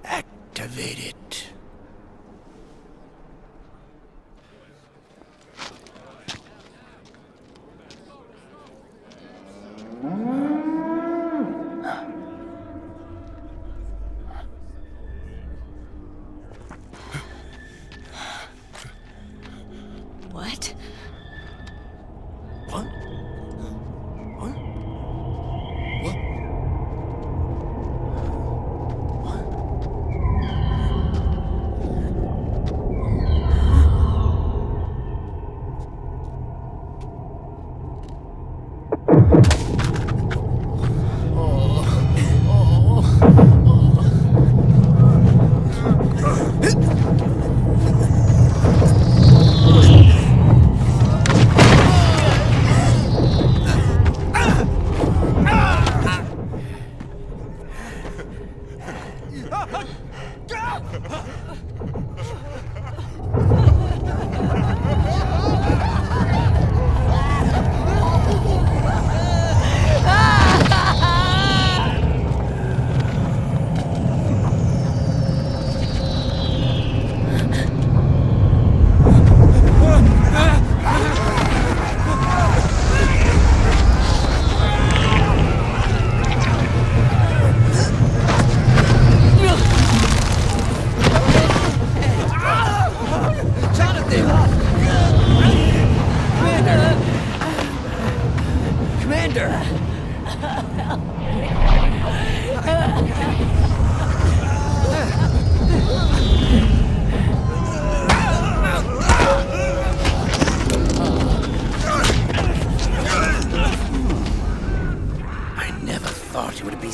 Activate it. What? What? What? What?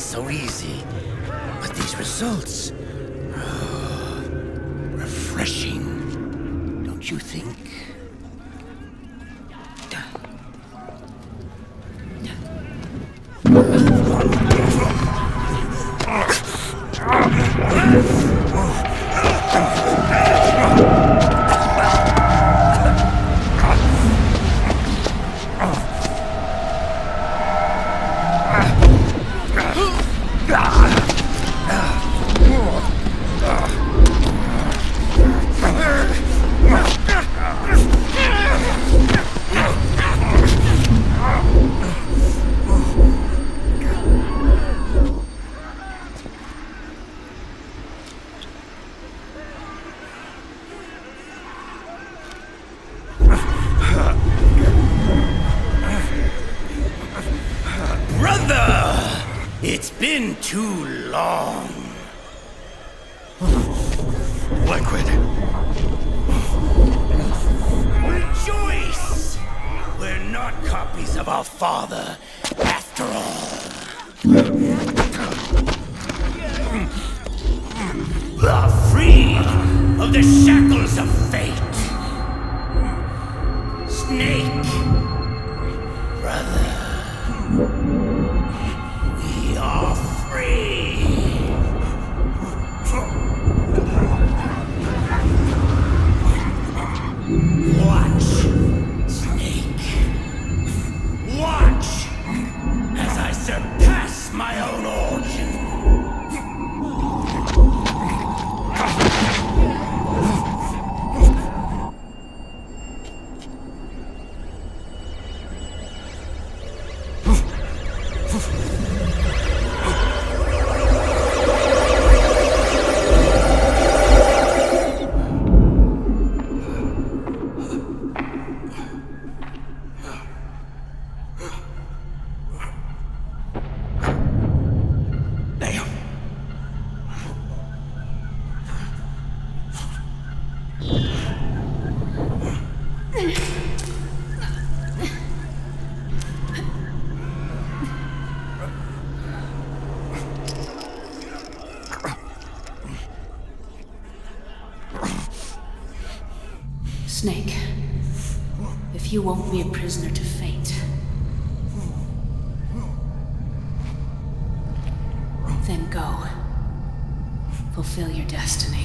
so easy. But these results... refreshing, don't you think? It's been too long. Liquid. Rejoice! We're not copies of our father, after all. Are freed of the shackles of fate. Snake, brother. We are free! Watch, Snake. Watch as I surpass my own origin. Snake, if you won't be a prisoner to fate, then go. Fulfill your destiny.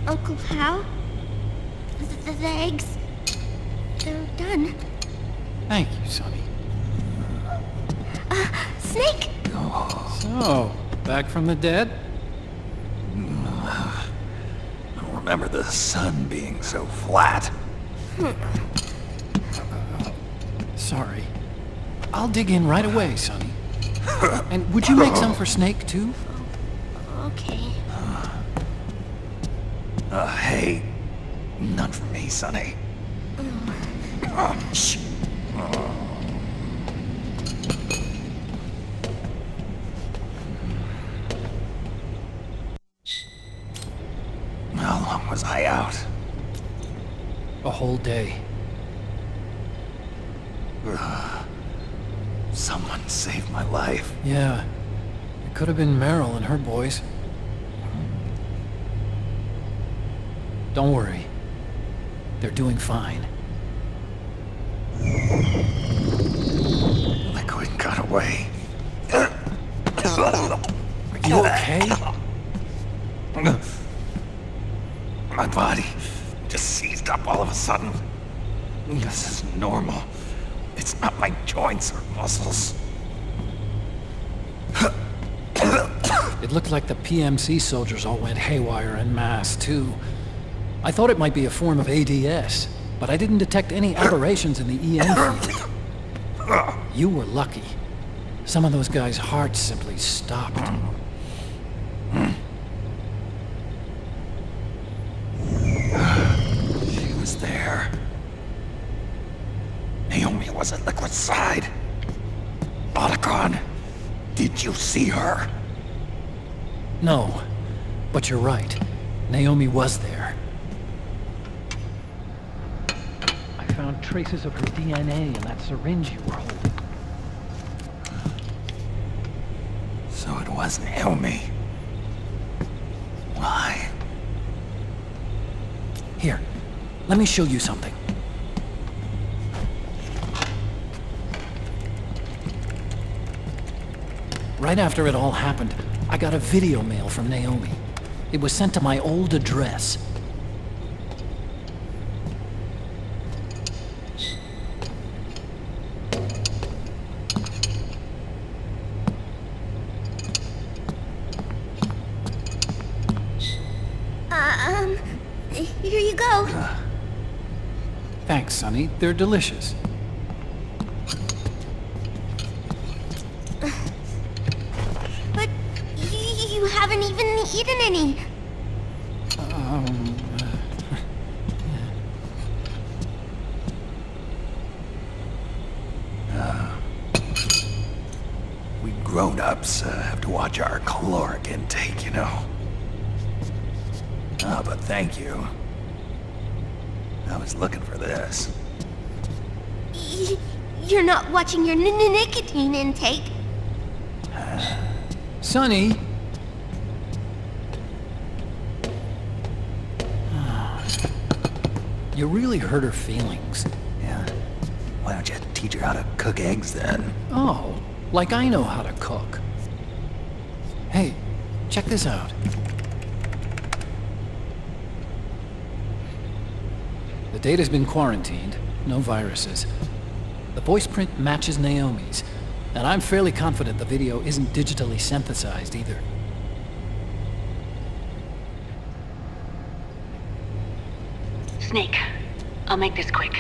Uncle Hal? The eggs, they're done. Thank you, Sonny. Snake? So, back from the dead? I don't remember the sun being so flat. Sorry. I'll dig in right away, Sonny. And would you make some for Snake, too? Okay. Hey, none for me, Sonny. How long was I out? A whole day. Someone saved my life. Yeah. It could have been Meryl and her boys. Don't worry. They're doing fine. Liquid got away. Are you okay? My body just seized up all of a sudden. This is normal. It's not my joints or muscles. It looked like the PMC soldiers all went haywire en masse, too. I thought it might be a form of ADS, but I didn't detect any aberrations in the EM field. You were lucky. Some of those guys' hearts simply stopped. She was there. Naomi was at Liquid's side. Otacon, did you see her? No, but you're right. Naomi was there. I found traces of her DNA in that syringe you were holding. So it was Naomi. Why? Here, let me show you something. Right after it all happened, I got a video mail from Naomi. It was sent to my old address. Here you go. Thanks, Sonny. They're delicious. But you haven't even eaten any. We grown-ups have to watch our caloric intake, you know. But thank you. I was looking for this. You're not watching your nicotine intake. Sonny! You really hurt her feelings. Yeah. Why don't you teach her how to cook eggs then? Oh, like I know how to cook. Hey, check this out. The data's been quarantined, no viruses. The voice print matches Naomi's, and I'm fairly confident the video isn't digitally synthesized either. Snake, I'll make this quick.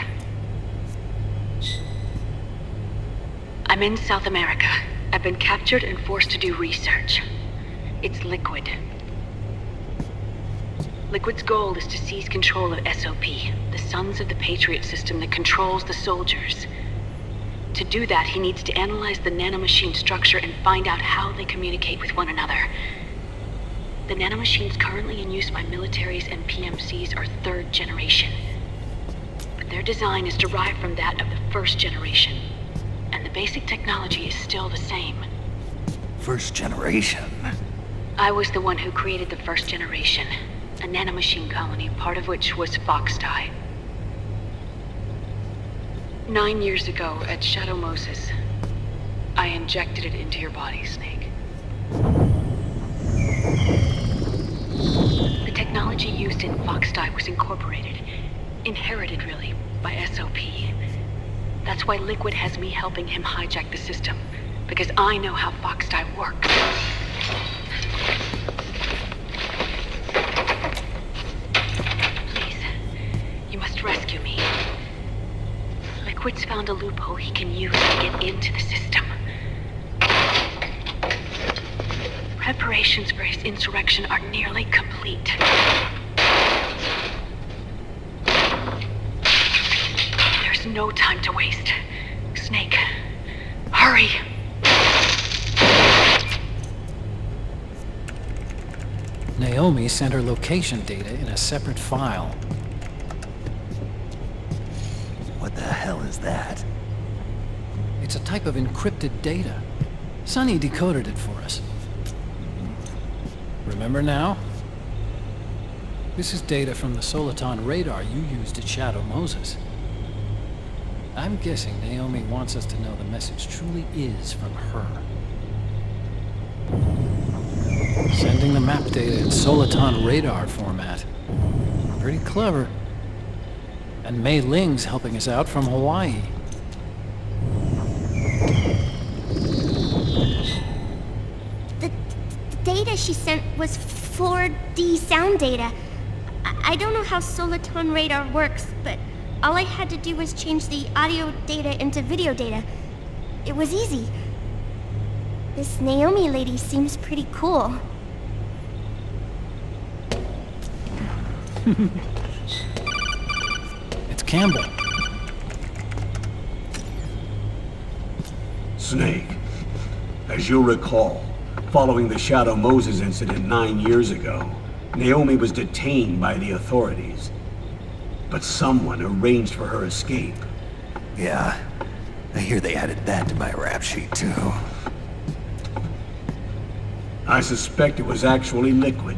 I'm in South America. I've been captured and forced to do research. It's Liquid. Liquid's goal is to seize control of SOP, the Sons of the Patriot system that controls the soldiers. To do that, he needs to analyze the nanomachine structure and find out how they communicate with one another. The nanomachines currently in use by militaries and PMCs are third generation. But their design is derived from that of the first generation, and the basic technology is still the same. First generation? I was the one who created the first generation. A nanomachine colony, part of which was Foxdie. 9 years ago at Shadow Moses, I injected it into your body, Snake. instant Foxdie was incorporated. Inherited, really, by SOP. That's why Liquid has me helping him hijack the system. Because I know how Foxdie works. Please, you must rescue me. Liquid's found a loophole he can use to get into the system. Preparations for his insurrection are nearly complete. There's no time to waste. Snake, hurry! Naomi sent her location data in a separate file. What the hell is that? It's a type of encrypted data. Sonny decoded it for us. Remember now? This is data from the Soliton radar you used at Shadow Moses. I'm guessing Naomi wants us to know the message truly is from her. Sending the map data in Soliton radar format. Pretty clever. And Mei Ling's helping us out from Hawaii. The data she sent was 4D sound data. I don't know how Soliton radar works, but all I had to do was change the audio data into video data. It was easy. This Naomi lady seems pretty cool. It's Campbell. Snake, as you'll recall, following the Shadow Moses incident 9 years ago, Naomi was detained by the authorities. But someone arranged for her escape. Yeah, I hear they added that to my rap sheet too. I suspect it was actually Liquid.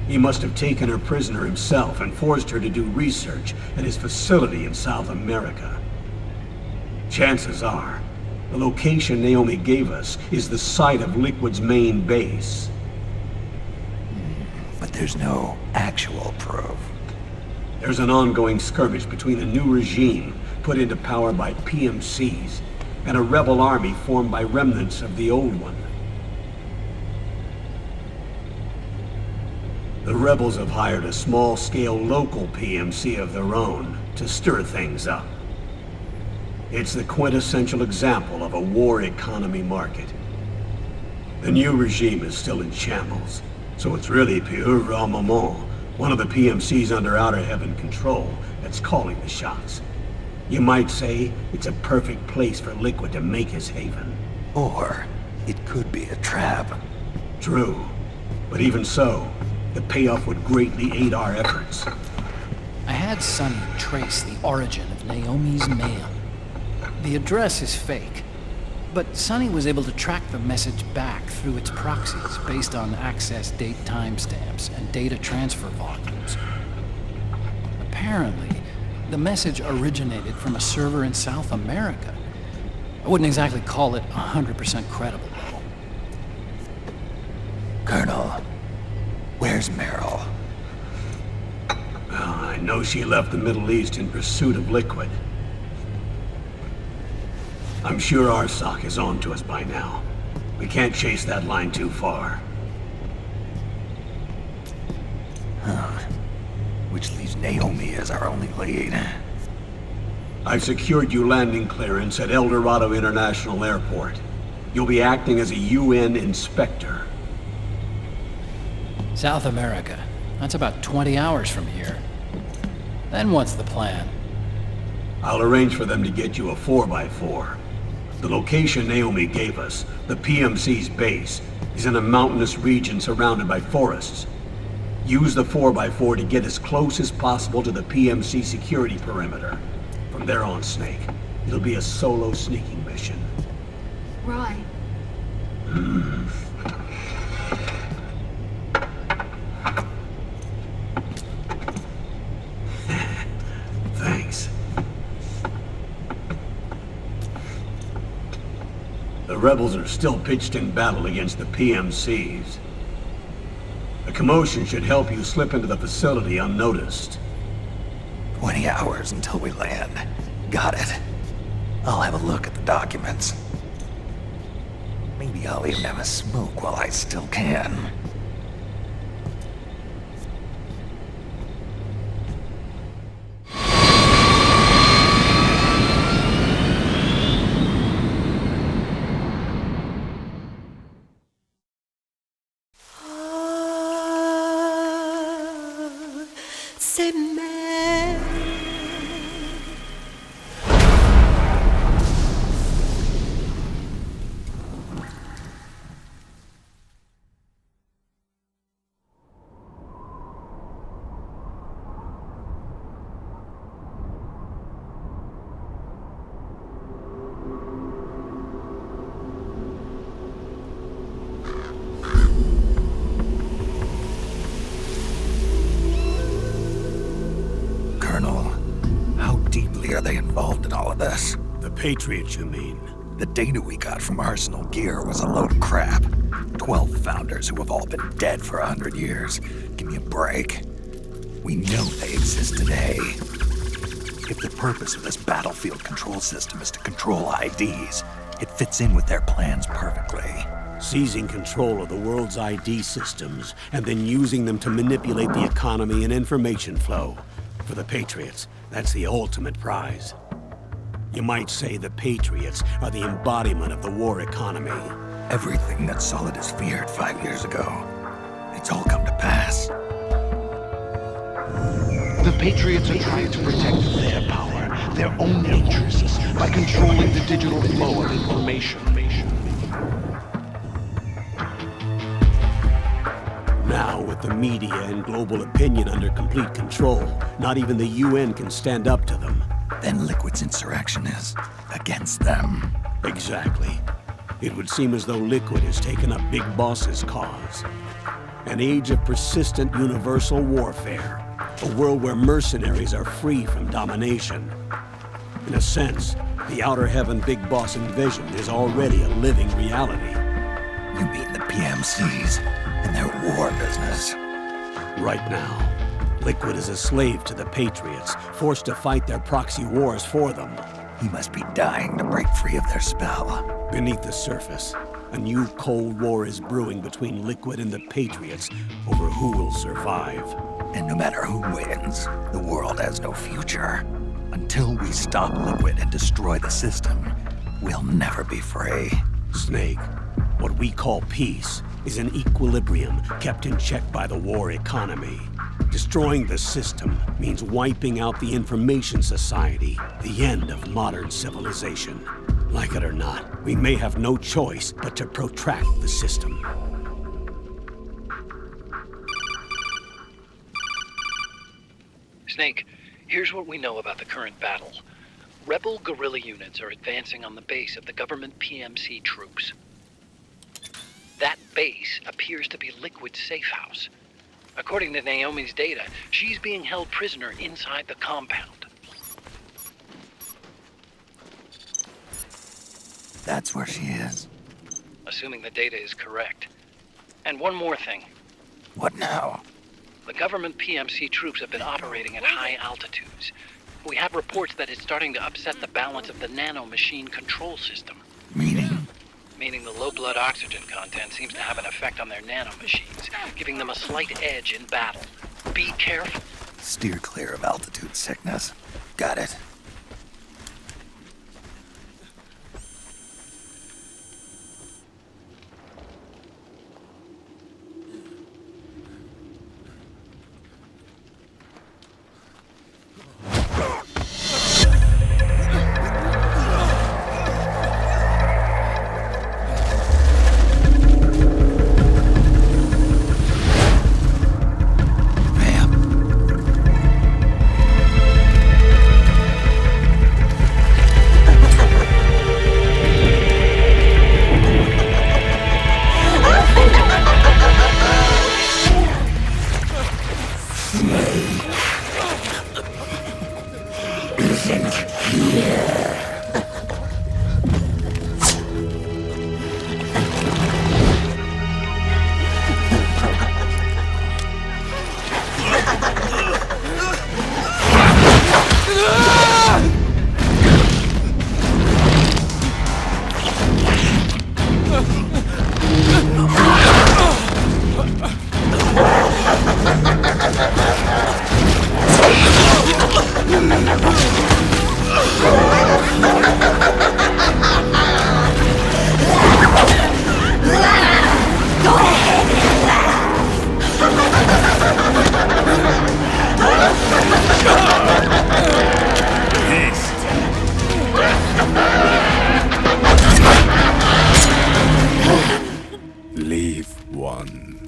He must have taken her prisoner himself and forced her to do research at his facility in South America. Chances are, the location Naomi gave us is the site of Liquid's main base. But there's no actual proof. There's an ongoing skirmish between a new regime put into power by PMCs and a rebel army formed by remnants of the old one. The rebels have hired a small-scale local PMC of their own to stir things up. It's the quintessential example of a war economy market. The new regime is still in shambles, so it's really pure moment, one of the PMCs under Outer Heaven control, that's calling the shots. You might say it's a perfect place for Liquid to make his haven. Or it could be a trap. True, but even so, the payoff would greatly aid our efforts. I had Sonny trace the origin of Naomi's mail. The address is fake, but Sonny was able to track the message back through its proxies based on access date timestamps and data transfer volumes. Apparently, the message originated from a server in South America. I wouldn't exactly call it 100% credible, though. Colonel, where's Meryl? Well, I know she left the Middle East in pursuit of Liquid. I'm sure our sock is on to us by now. We can't chase that line too far. Which leaves Naomi as our only lead. I've secured you landing clearance at El Dorado International Airport. You'll be acting as a UN inspector. South America. That's about 20 hours from here. Then what's the plan? I'll arrange for them to get you a 4x4. The location Naomi gave us, the PMC's base, is in a mountainous region surrounded by forests. Use the 4x4 to get as close as possible to the PMC security perimeter. From there on, Snake, it'll be a solo sneaking mission. Right. Thanks. The rebels are still pitched in battle against the PMCs. The The commotion should help you slip into the facility unnoticed. 20 hours until we land. Got it. I'll have a look at the documents. Maybe I'll even have a smoke while I still can. Are they involved in all of this? The Patriots, you mean? The data we got from Arsenal Gear was a load of crap. 12 founders who have all been dead for 100 years. Give me a break. We know they exist today. If the purpose of this battlefield control system is to control IDs, it fits in with their plans perfectly. Seizing control of the world's ID systems, and then using them to manipulate the economy and information flow. For the Patriots, that's the ultimate prize. You might say the Patriots are the embodiment of the war economy. Everything that Solidus feared 5 years ago, it's all come to pass. The Patriots are trying to protect their power, their own interests, by controlling the digital flow of information. Now, with the media and global opinion under complete control, not even the UN can stand up to them. Then Liquid's insurrection is against them. Exactly. It would seem as though Liquid has taken up Big Boss's cause. An age of persistent universal warfare. A world where mercenaries are free from domination. In a sense, the Outer Heaven Big Boss envision is already a living reality. You mean the PMCs and their war business? Right now, Liquid is a slave to the Patriots, forced to fight their proxy wars for them. He must be dying to break free of their spell. Beneath the surface, a new Cold War is brewing between Liquid and the Patriots over who will survive. And no matter who wins, the world has no future. Until we stop Liquid and destroy the system, we'll never be free. Snake, what we call peace is an equilibrium kept in check by the war economy. Destroying the system means wiping out the information society, the end of modern civilization. Like it or not, we may have no choice but to protract the system. Snake, here's what we know about the current battle. Rebel guerrilla units are advancing on the base of the government PMC troops. That base appears to be Liquid's safe house. According to Naomi's data, she's being held prisoner inside the compound. That's where she is. Assuming the data is correct. And one more thing. What now? The government PMC troops have been operating at high altitudes. We have reports that it's starting to upset the balance of the nano-machine control system. Meaning? Meaning the low blood oxygen content seems to have an effect on their nano-machines, giving them a slight edge in battle. Be careful. Steer clear of altitude sickness. Got it. Leave one.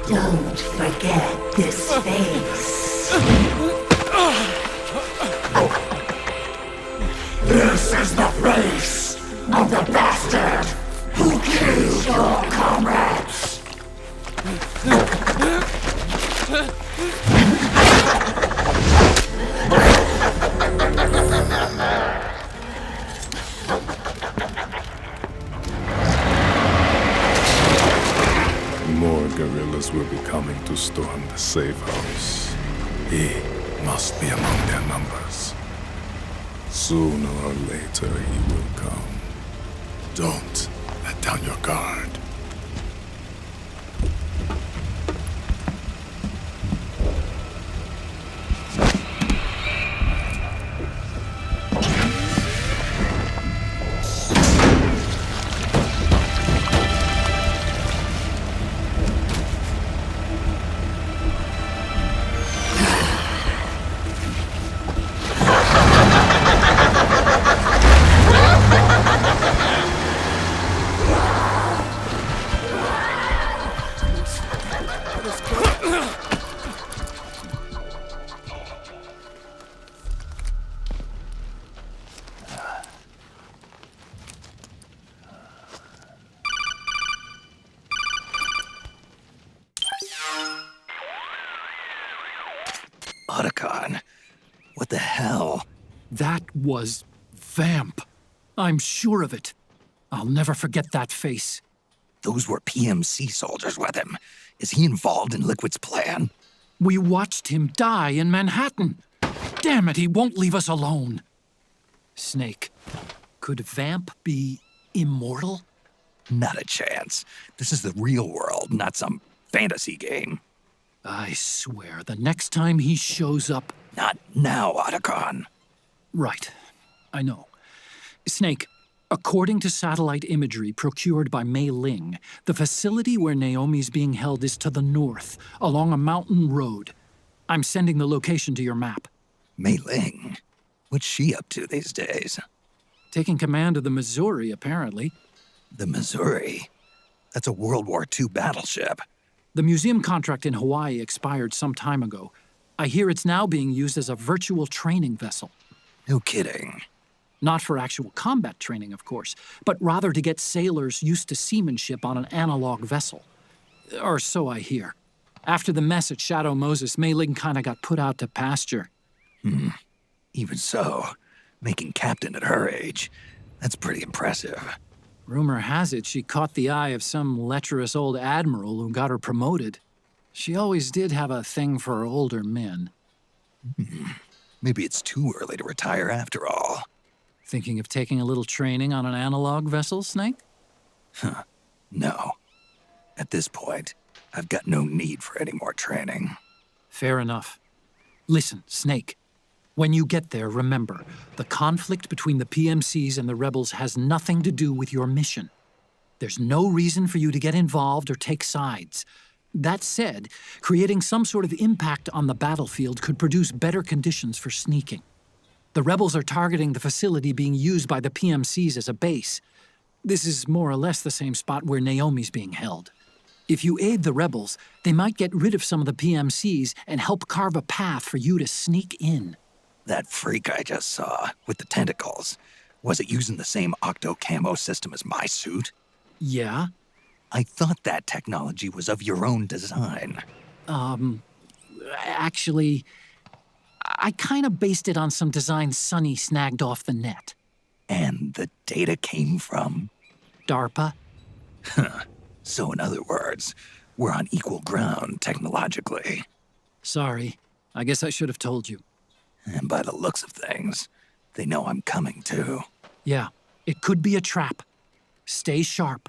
Don't forget this face. This is the face of the bastard who killed your comrades. More guerrillas will be coming to storm the safe house. He must be among their numbers. Sooner or later he will come. Don't let down your guard. Otacon. What the hell? That was Vamp. I'm sure of it. I'll never forget that face. Those were PMC soldiers with him. Is he involved in Liquid's plan? We watched him die in Manhattan. Damn it, he won't leave us alone. Snake, could Vamp be immortal? Not a chance. This is the real world, not some fantasy game. I swear, the next time he shows up... Not now, Otacon. Right. I know. Snake, according to satellite imagery procured by Mei Ling, the facility where Naomi's being held is to the north, along a mountain road. I'm sending the location to your map. Mei Ling? What's she up to these days? Taking command of the Missouri, apparently. The Missouri? That's a World War II battleship. The museum contract in Hawaii expired some time ago. I hear it's now being used as a virtual training vessel. No kidding. Not for actual combat training, of course, but rather to get sailors used to seamanship on an analog vessel. Or so I hear. After the mess at Shadow Moses, Mei Ling kinda got put out to pasture. Even so, making captain at her age, that's pretty impressive. Rumor has it she caught the eye of some lecherous old admiral who got her promoted. She always did have a thing for older men. Maybe it's too early to retire after all. Thinking of taking a little training on an analog vessel, Snake? No. At this point, I've got no need for any more training. Fair enough. Listen, Snake. When you get there, remember, the conflict between the PMCs and the rebels has nothing to do with your mission. There's no reason for you to get involved or take sides. That said, creating some sort of impact on the battlefield could produce better conditions for sneaking. The rebels are targeting the facility being used by the PMCs as a base. This is more or less the same spot where Naomi's being held. If you aid the rebels, they might get rid of some of the PMCs and help carve a path for you to sneak in. That freak I just saw, with the tentacles, was it using the same octo-camo system as my suit? Yeah? I thought that technology was of your own design. Actually, I kinda based it on some design Sonny snagged off the net. And the data came from? DARPA. So in other words, we're on equal ground technologically. Sorry. I guess I should have told you. And by the looks of things, they know I'm coming too. Yeah, It could be a trap. Stay sharp.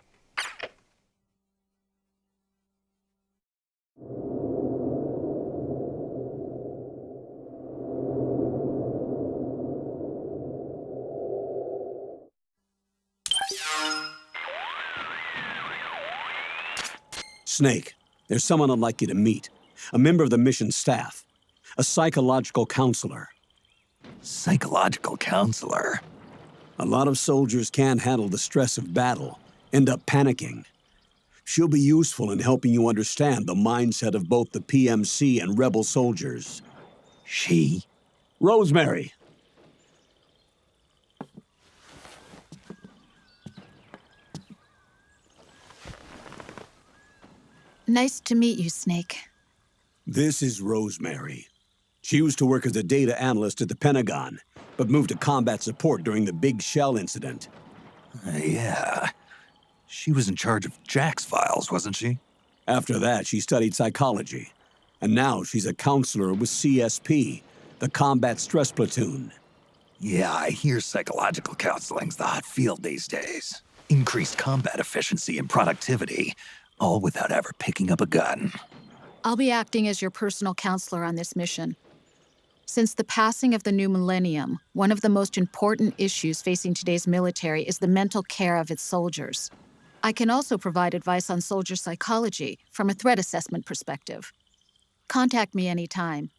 Snake, there's someone I'd like you to meet. A member of the mission staff. A psychological counselor. Psychological counselor? A lot of soldiers can't handle the stress of battle, end up panicking. She'll be useful in helping you understand the mindset of both the PMC and rebel soldiers. She? Rosemary. Nice to meet you, Snake. This is Rosemary. She used to work as a data analyst at the Pentagon, but moved to combat support during the Big Shell incident. Yeah. She was in charge of Jack's files, wasn't she? After that, she studied psychology. And now she's a counselor with CSP, the Combat Stress Platoon. Yeah, I hear psychological counseling's the hot field these days. Increased combat efficiency and productivity, all without ever picking up a gun. I'll be acting as your personal counselor on this mission. Since the passing of the new millennium, one of the most important issues facing today's military is the mental care of its soldiers. I can also provide advice on soldier psychology from a threat assessment perspective. Contact me anytime.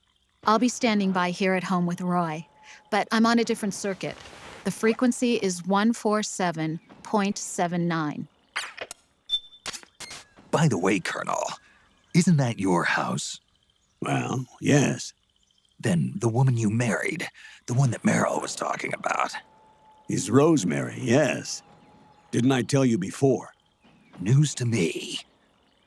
I'll be standing by here at home with Roy, but I'm on a different circuit. The frequency is 147.79. By the way, Colonel, isn't that your house? Well, yes. Then the woman you married, the one that Meryl was talking about. Is Rosemary, yes. Didn't I tell you before? News to me.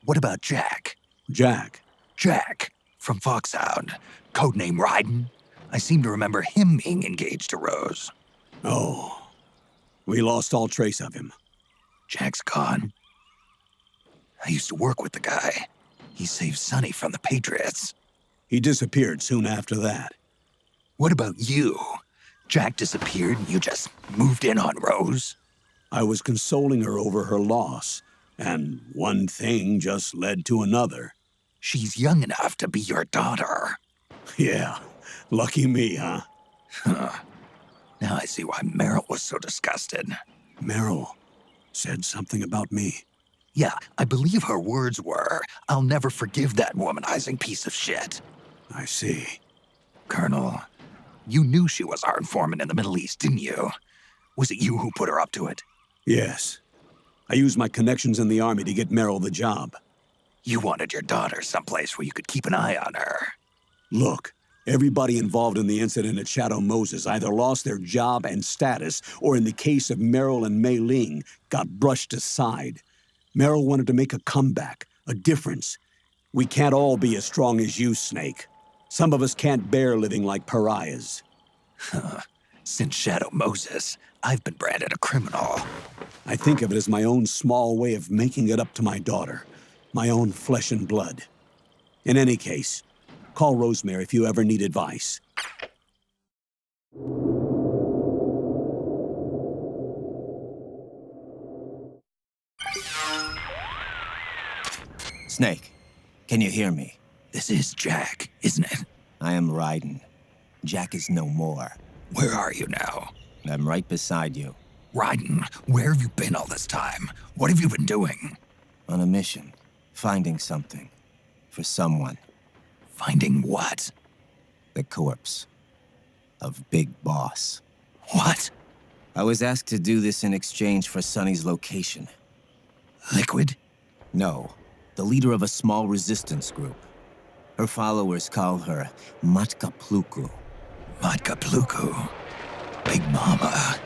What about Jack? Jack? Jack, from Foxhound. Codename Raiden. I seem to remember him being engaged to Rose. Oh. We lost all trace of him. Jack's gone. I used to work with the guy. He saved Sonny from the Patriots. He disappeared soon after that. What about you? Jack disappeared and you just moved in on Rose? I was consoling her over her loss, and one thing just led to another. She's young enough to be your daughter. Yeah, lucky me, huh? Now I see why Meryl was so disgusted. Meryl said something about me. Yeah, I believe her words were, "I'll never forgive that womanizing piece of shit." I see. Colonel, you knew she was our informant in the Middle East, didn't you? Was it you who put her up to it? Yes. I used my connections in the Army to get Meryl the job. You wanted your daughter someplace where you could keep an eye on her. Look, everybody involved in the incident at Shadow Moses either lost their job and status, or in the case of Meryl and Mei Ling, got brushed aside. Meryl wanted to make a comeback, a difference. We can't all be as strong as you, Snake. Some of us can't bear living like pariahs. Since Shadow Moses, I've been branded a criminal. I think of it as my own small way of making it up to my daughter, my own flesh and blood. In any case, call Rosemary if you ever need advice. Snake, can you hear me? This is Jack, isn't it? I am Raiden. Jack is no more. Where are you now? I'm right beside you. Raiden, where have you been all this time? What have you been doing? On a mission. Finding something. For someone. Finding what? The corpse. Of Big Boss. What? I was asked to do this in exchange for Sonny's location. Liquid? No. The leader of a small resistance group. Her followers call her Matka Pluku. Matka Pluku? Big Mama.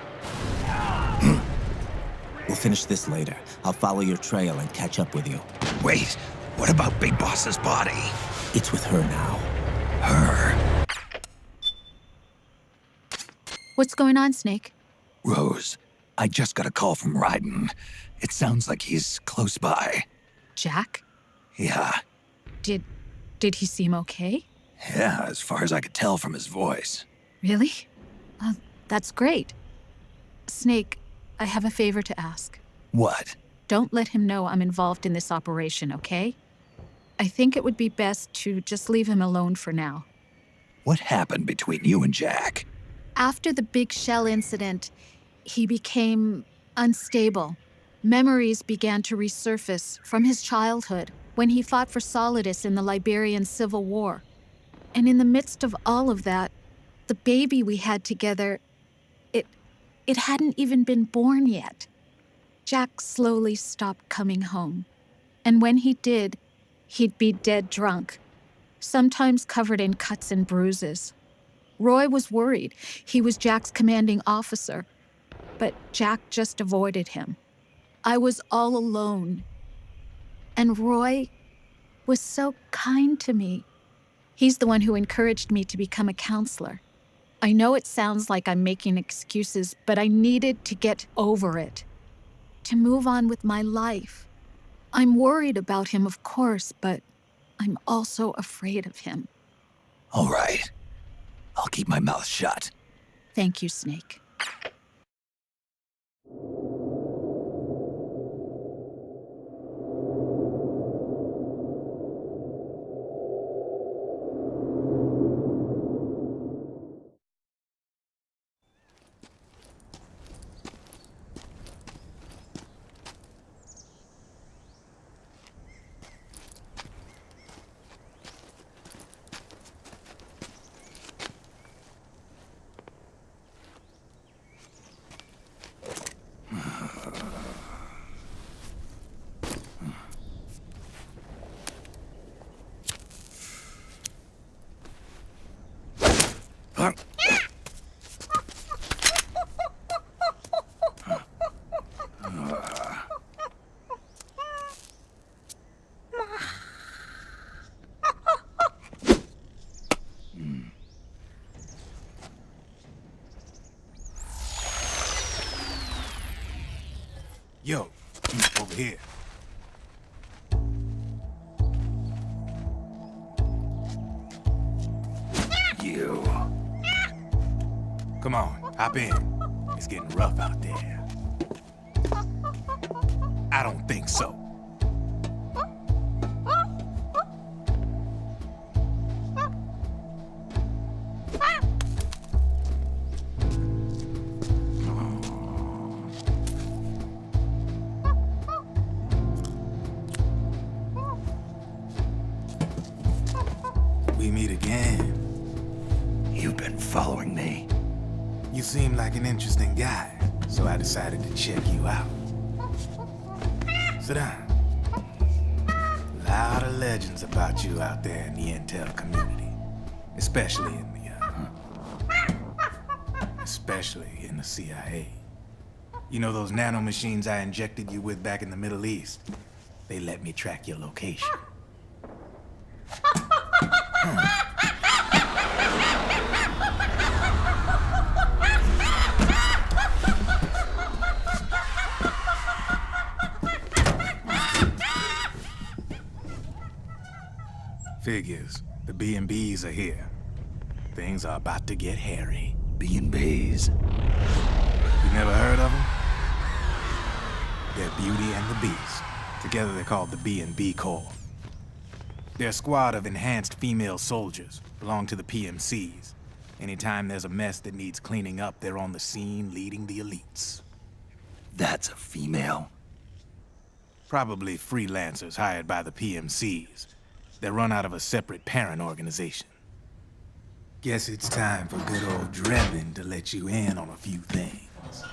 We'll finish this later. I'll follow your trail and catch up with you. Wait, what about Big Boss's body? It's with her now. Her? What's going on, Snake? Rose, I just got a call from Raiden. It sounds like he's close by. Jack? Yeah. Did he seem okay? Yeah, as far as I could tell from his voice. Really? That's great. Snake, I have a favor to ask. What? Don't let him know I'm involved in this operation, okay? I think it would be best to just leave him alone for now. What happened between you and Jack? After the big shell incident, he became unstable. Memories began to resurface from his childhood when he fought for Solidus in the Liberian Civil War. And in the midst of all of that, the baby we had together, it hadn't even been born yet. Jack slowly stopped coming home. And when he did, he'd be dead drunk, sometimes covered in cuts and bruises. Roy was worried. He was Jack's commanding officer. But Jack just avoided him. I was all alone. And Roy was so kind to me. He's the one who encouraged me to become a counselor. I know it sounds like I'm making excuses, but I needed to get over it, to move on with my life. I'm worried about him, of course, but I'm also afraid of him. All right. I'll keep my mouth shut. Thank you, Snake. Yo, over here. You. Come on, hop in. It's getting rough out there. I don't think so. We meet again. You've been following me. You seem like an interesting guy, so I decided to check you out. Sit down. A lot of legends about you out there in the intel community, especially in the CIA. You know those nanomachines I injected you with back in the Middle East? They let me track your location. Figures. The B&Bs are here. Things are about to get hairy. B&Bs? You never heard of them? They're Beauty and the Beast. Together they're called the B&B Corps. They're a squad of enhanced female soldiers, belong to the PMCs. Anytime there's a mess that needs cleaning up, they're on the scene leading the elites. That's a female? Probably freelancers hired by the PMCs. They're run out of a separate parent organization. Guess it's time for good old Drebin to let you in on a few things.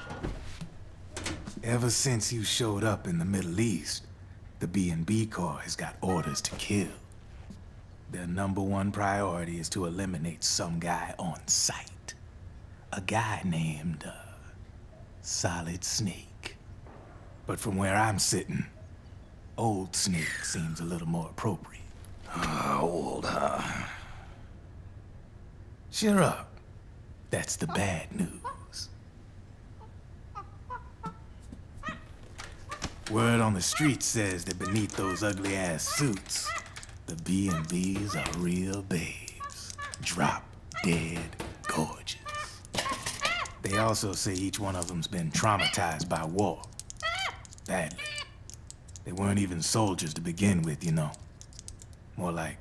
Ever since you showed up in the Middle East, the B&B Corps has got orders to kill. Their #1 priority is to eliminate some guy on sight. A guy named, Solid Snake. But from where I'm sitting, Old Snake seems a little more appropriate. Old, huh? Cheer up. That's the bad news. Word on the street says that beneath those ugly-ass suits, the B&Bs are real babes. Drop dead gorgeous. They also say each one of them's been traumatized by war. Badly. They weren't even soldiers to begin with, you know. More like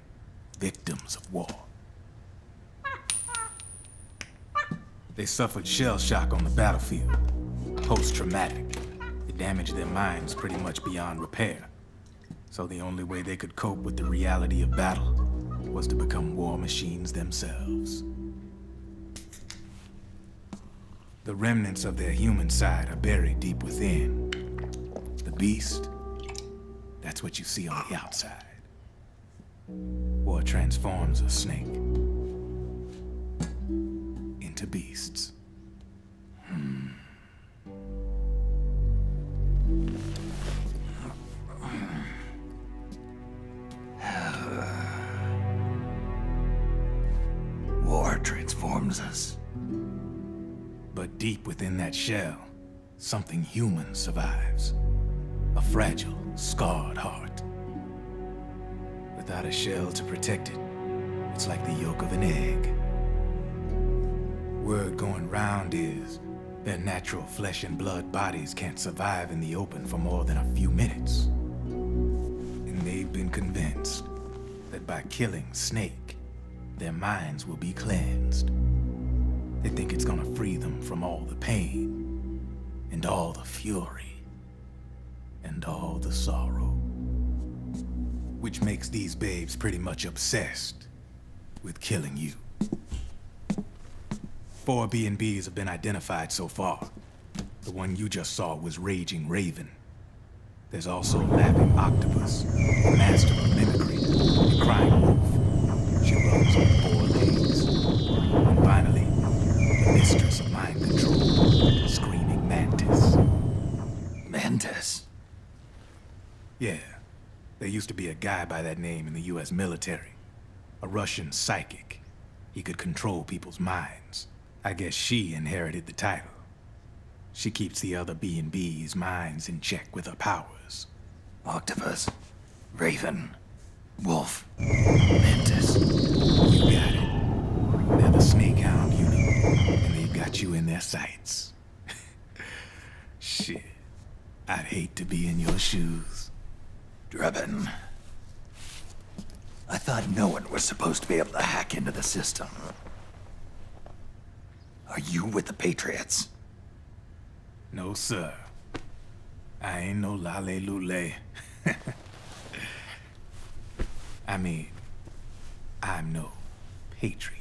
victims of war. They suffered shell shock on the battlefield. Post-traumatic. It damaged their minds pretty much beyond repair. So the only way they could cope with the reality of battle was to become war machines themselves. The remnants of their human side are buried deep within. The beast, that's what you see on the outside. War transforms a snake into beasts. War transforms us. But deep within that shell, something human survives. A fragile, scarred heart. Without a shell to protect it, it's like the yolk of an egg. Word going round is their natural flesh and blood bodies can't survive in the open for more than a few minutes. And they've been convinced that by killing Snake, their minds will be cleansed. They think it's gonna free them from all the pain, and all the fury, and all the sorrow. Which makes these babes pretty much obsessed with killing you. 4 B&Bs have been identified so far. The one you just saw was Raging Raven. There's also Laughing Octopus, the master of mimicry, and Crying Wolf. She runs on 4 legs. And finally, the mistress of mind control, Screaming Mantis. Mantis? Yeah. There used to be a guy by that name in the US military. A Russian psychic. He could control people's minds. I guess she inherited the title. She keeps the other B&B's minds in check with her powers. Octopus, Raven, Wolf, Mantis. You got it. They're the Snake Hound unit, and they've got you in their sights. Shit. I'd hate to be in your shoes. Drebin. I thought no one was supposed to be able to hack into the system. Are you with the Patriots? No, sir. I ain't no lale-lule. I mean, I'm no patriot.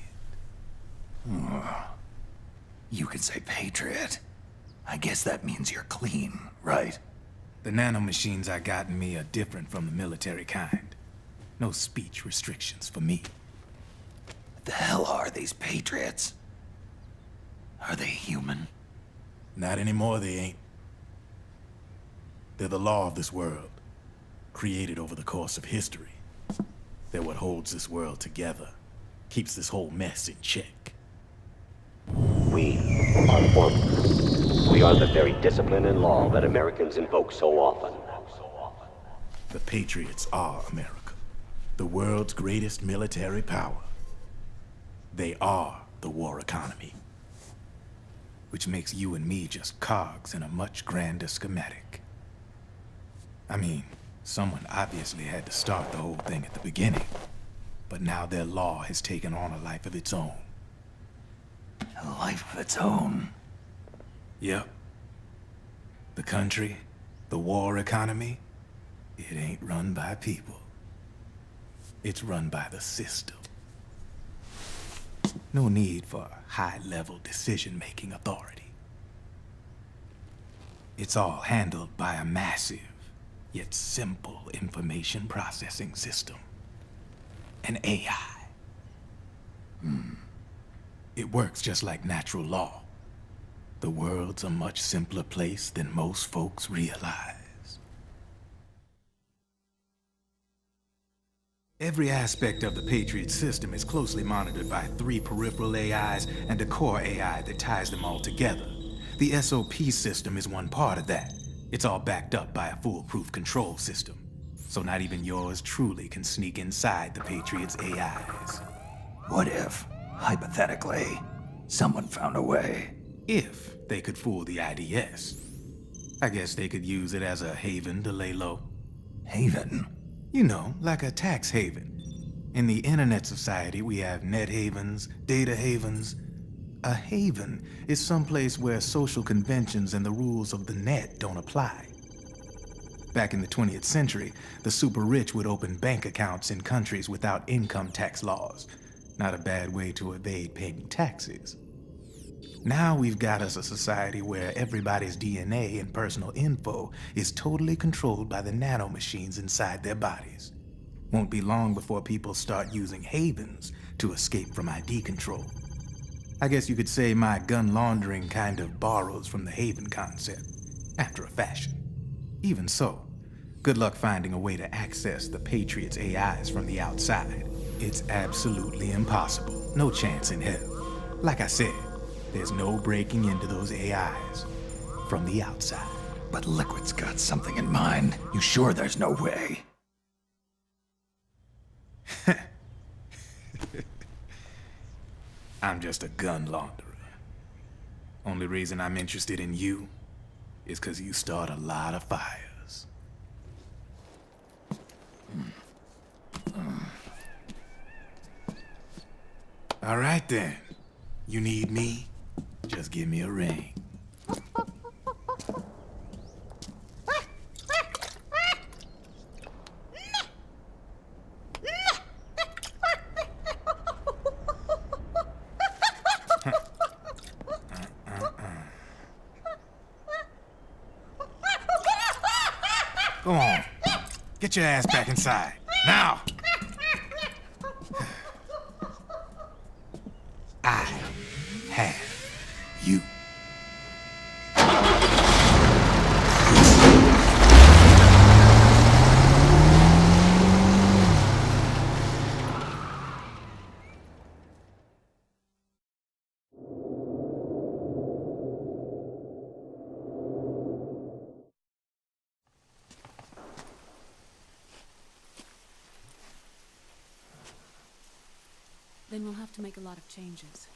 You can say patriot. I guess that means you're clean, right? The nanomachines I got in me are different from the military kind. No speech restrictions for me. What the hell are these Patriots? Are they human? Not anymore, they ain't. They're the law of this world, created over the course of history. They're what holds this world together, keeps this whole mess in check. We are one. We are the very discipline and law that Americans invoke so often. The Patriots are America, the world's greatest military power. They are the war economy. Which makes you and me just cogs in a much grander schematic. I mean, someone obviously had to start the whole thing at the beginning, but now their law has taken on a life of its own. A life of its own? Yep. The country, the war economy, it ain't run by people. It's run by the system. No need for high-level decision-making authority. It's all handled by a massive, yet simple information processing system. An AI. It works just like natural law. The world's a much simpler place than most folks realize. Every aspect of the Patriot system is closely monitored by 3 peripheral AIs and a core AI that ties them all together. The SOP system is one part of that. It's all backed up by a foolproof control system. So not even yours truly can sneak inside the Patriots' AIs. What if, hypothetically, someone found a way? If they could fool the IDS. I guess they could use it as a haven to lay low. Haven? You know, like a tax haven. In the internet society, we have net havens, data havens. A haven is someplace where social conventions and the rules of the net don't apply. Back in the 20th century, the super rich would open bank accounts in countries without income tax laws. Not a bad way to evade paying taxes. Now we've got us a society where everybody's DNA and personal info is totally controlled by the nanomachines inside their bodies. Won't be long before people start using havens to escape from ID control. I guess you could say my gun laundering kind of borrows from the haven concept, after a fashion. Even so, good luck finding a way to access the Patriots' AIs from the outside. It's absolutely impossible. No chance in hell. Like I said, there's no breaking into those AIs from the outside. But Liquid's got something in mind. You sure there's no way? I'm just a gun launderer. Only reason I'm interested in you is because you start a lot of fires. All right then. You need me? Just give me a ring. Go on. Get your ass back inside. Now! I have you. Then we'll have to make a lot of changes.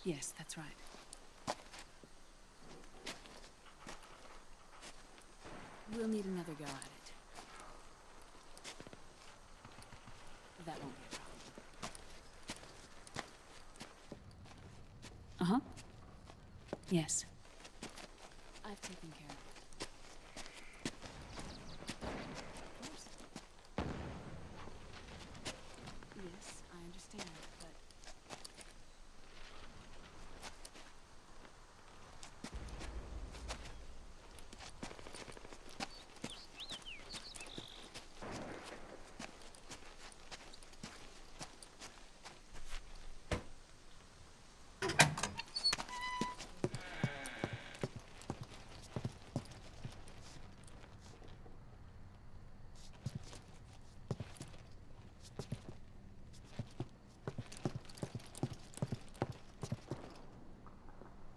Yes, that's right. We'll need another go at it. That won't be a problem. Uh-huh. Yes. I've taken care of it. Yes, I understand, but...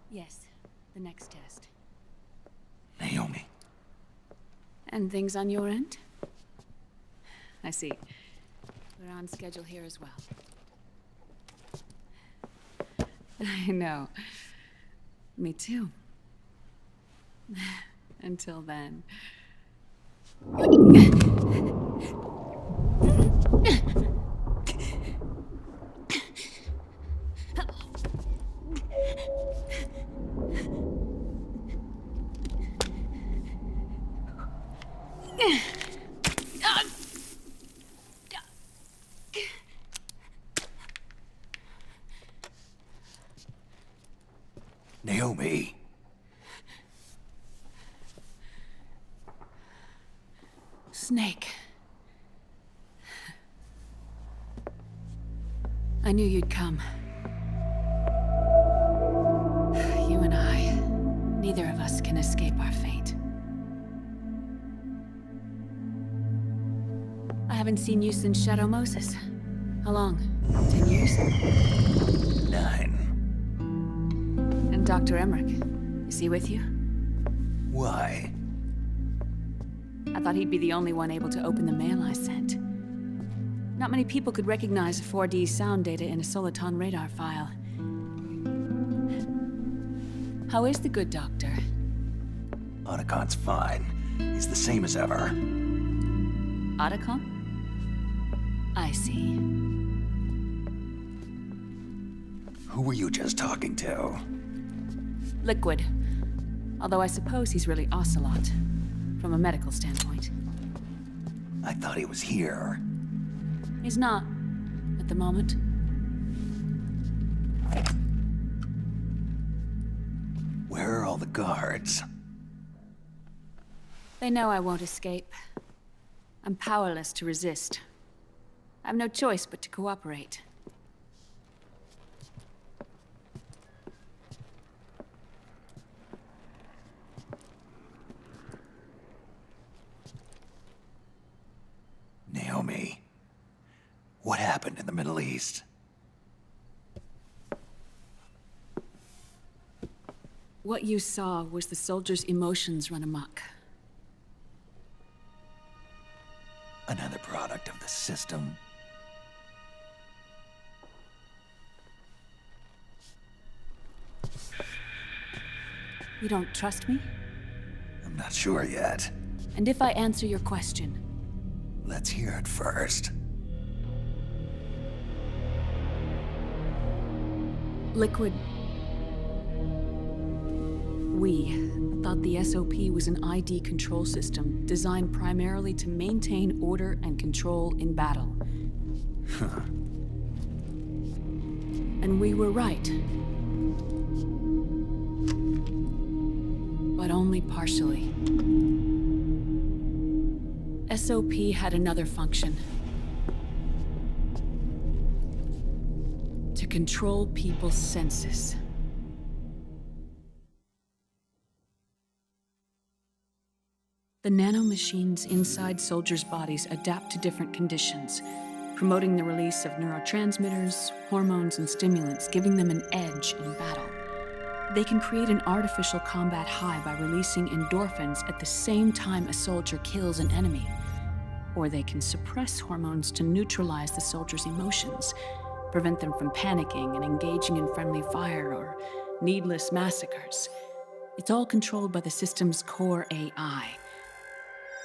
Yes, the next test. Naomi. And things on your end? I see. We're on schedule here as well. I know. Me too. Until then. Naomi. Snake. I knew you'd come. You and I, neither of us can escape our fate. I haven't seen you since Shadow Moses. How long? 10 years? 9. And Dr. Emmerich, is he with you? Why? I thought he'd be the only one able to open the mail I sent. Not many people could recognize 4D sound data in a Soliton radar file. How is the good doctor? Otacon's fine. He's the same as ever. Otacon? I see. Who were you just talking to? Liquid. Although I suppose he's really Ocelot, from a medical standpoint. I thought he was here. He's not, at the moment. Where are all the guards? They know I won't escape. I'm powerless to resist. I have no choice but to cooperate. Naomi, what happened in the Middle East? What you saw was the soldiers' emotions run amok. Another product of the system. You don't trust me? I'm not sure yet. And if I answer your question? Let's hear it first. Liquid. We thought the SOP was an ID control system designed primarily to maintain order and control in battle. Huh. And we were right. But only partially. SOP had another function. To control people's senses. The nanomachines inside soldiers' bodies adapt to different conditions, promoting the release of neurotransmitters, hormones, and stimulants, giving them an edge in battle. They can create an artificial combat high by releasing endorphins at the same time a soldier kills an enemy. Or they can suppress hormones to neutralize the soldier's emotions, prevent them from panicking and engaging in friendly fire or needless massacres. It's all controlled by the system's core AI.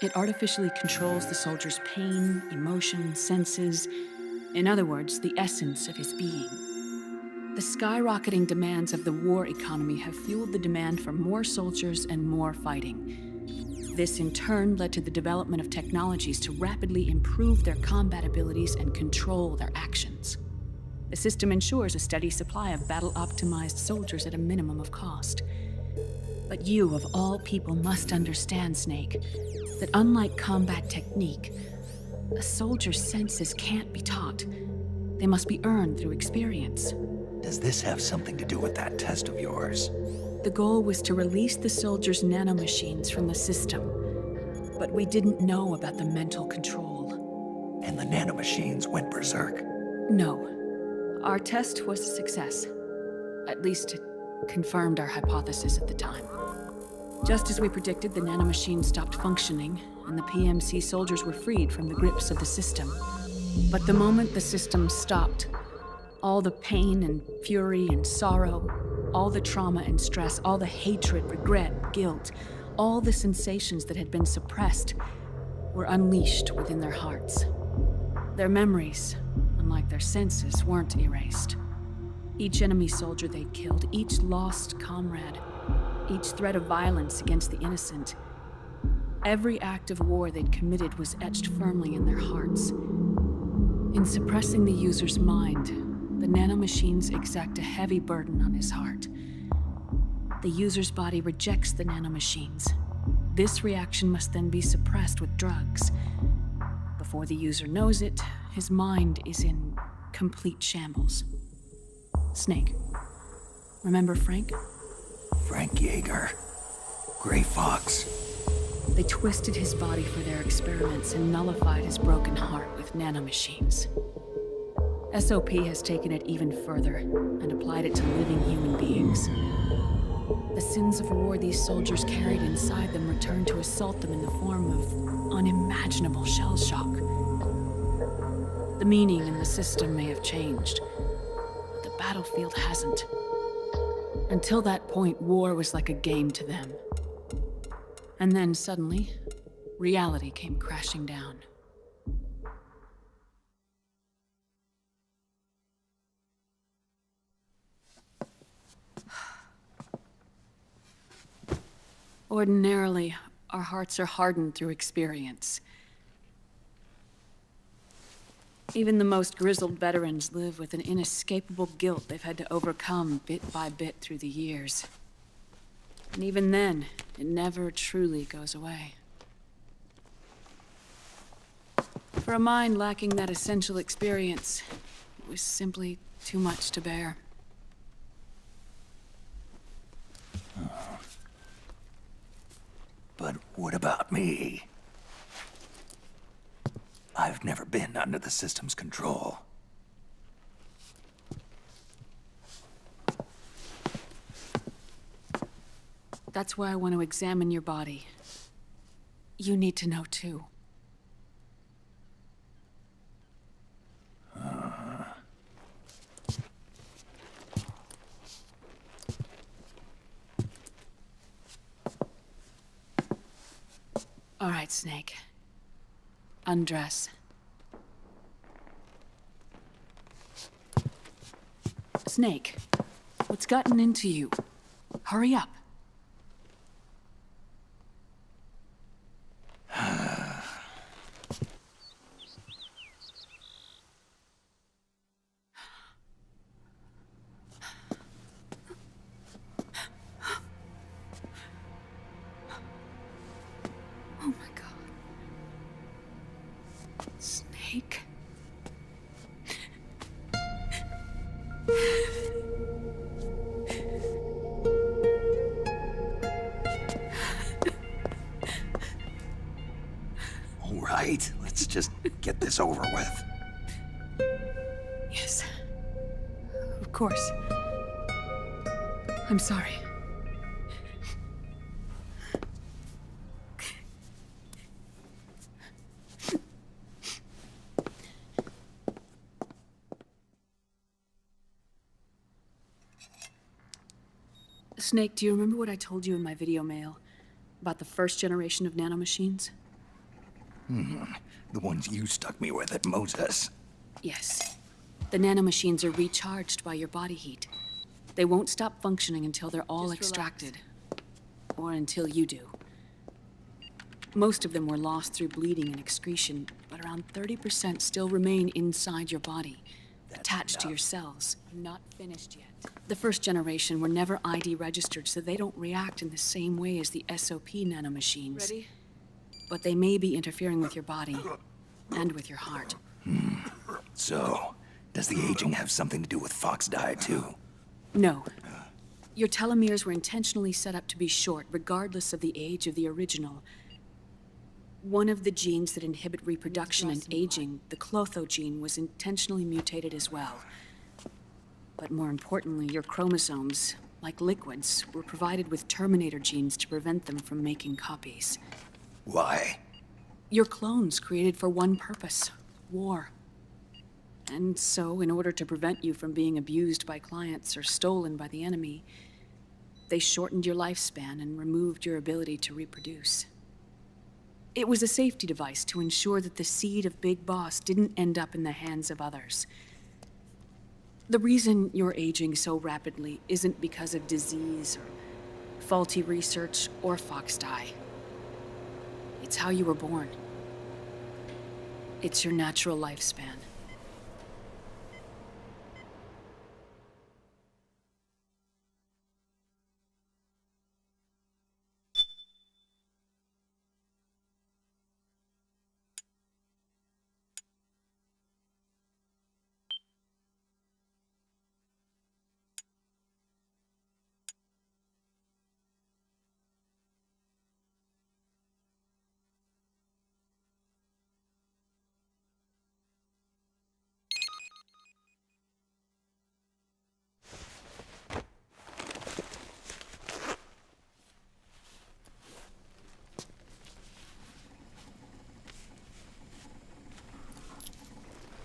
It artificially controls the soldier's pain, emotion, senses, in other words, the essence of his being. The skyrocketing demands of the war economy have fueled the demand for more soldiers and more fighting. This in turn led to the development of technologies to rapidly improve their combat abilities and control their actions. The system ensures a steady supply of battle-optimized soldiers at a minimum of cost. But you, of all people, must understand, Snake, that unlike combat technique, a soldier's senses can't be taught. They must be earned through experience. Does this have something to do with that test of yours? The goal was to release the soldiers' nanomachines from the system, but we didn't know about the mental control. And the nanomachines went berserk? No. Our test was a success. At least it confirmed our hypothesis at the time. Just as we predicted, the nanomachines stopped functioning, and the PMC soldiers were freed from the grips of the system. But the moment the system stopped, all the pain and fury and sorrow, all the trauma and stress, all the hatred, regret, guilt, all the sensations that had been suppressed were unleashed within their hearts. Their memories, unlike their senses, weren't erased. Each enemy soldier they'd killed, each lost comrade, each threat of violence against the innocent, every act of war they'd committed was etched firmly in their hearts. In suppressing the user's mind, the nanomachines exact a heavy burden on his heart. The user's body rejects the nanomachines. This reaction must then be suppressed with drugs. Before the user knows it, his mind is in complete shambles. Snake. Remember Frank? Frank Yeager. Gray Fox. They twisted his body for their experiments and nullified his broken heart with nanomachines. SOP has taken it even further and applied it to living human beings. The sins of war these soldiers carried inside them returned to assault them in the form of unimaginable shell shock. The meaning in the system may have changed, but the battlefield hasn't. Until that point, war was like a game to them. And then suddenly, reality came crashing down. Ordinarily, our hearts are hardened through experience. Even the most grizzled veterans live with an inescapable guilt they've had to overcome bit by bit through the years. And even then, it never truly goes away. For a mind lacking that essential experience, it was simply too much to bear. But what about me? I've never been under the system's control. That's why I want to examine your body. You need to know too. All right, Snake. Undress. Snake, what's gotten into you? Hurry up. Let's just get this over with. Yes. Of course. I'm sorry. Snake, do you remember what I told you in my video mail about the first generation of nanomachines? The ones you stuck me with at Moses. Yes. The nanomachines are recharged by your body heat. They won't stop functioning until they're all extracted. Or until you do. Most of them were lost through bleeding and excretion, but around 30% still remain inside your body, attached to your cells. Not finished yet. The first generation were never ID registered, so they don't react in the same way as the SOP nanomachines. Ready? But they may be interfering with your body, and with your heart. So, does the aging have something to do with Fox diet too? No. Your telomeres were intentionally set up to be short, regardless of the age of the original. One of the genes that inhibit reproduction and aging, the Clotho gene, was intentionally mutated as well. But more importantly, your chromosomes, like liquids, were provided with terminator genes to prevent them from making copies. Why? Your clones created for one purpose: war. And so, in order to prevent you from being abused by clients or stolen by the enemy, they shortened your lifespan and removed your ability to reproduce. It was a safety device to ensure that the seed of Big Boss didn't end up in the hands of others. The reason you're aging so rapidly isn't because of disease or faulty research or Fox die. It's how you were born. It's your natural lifespan.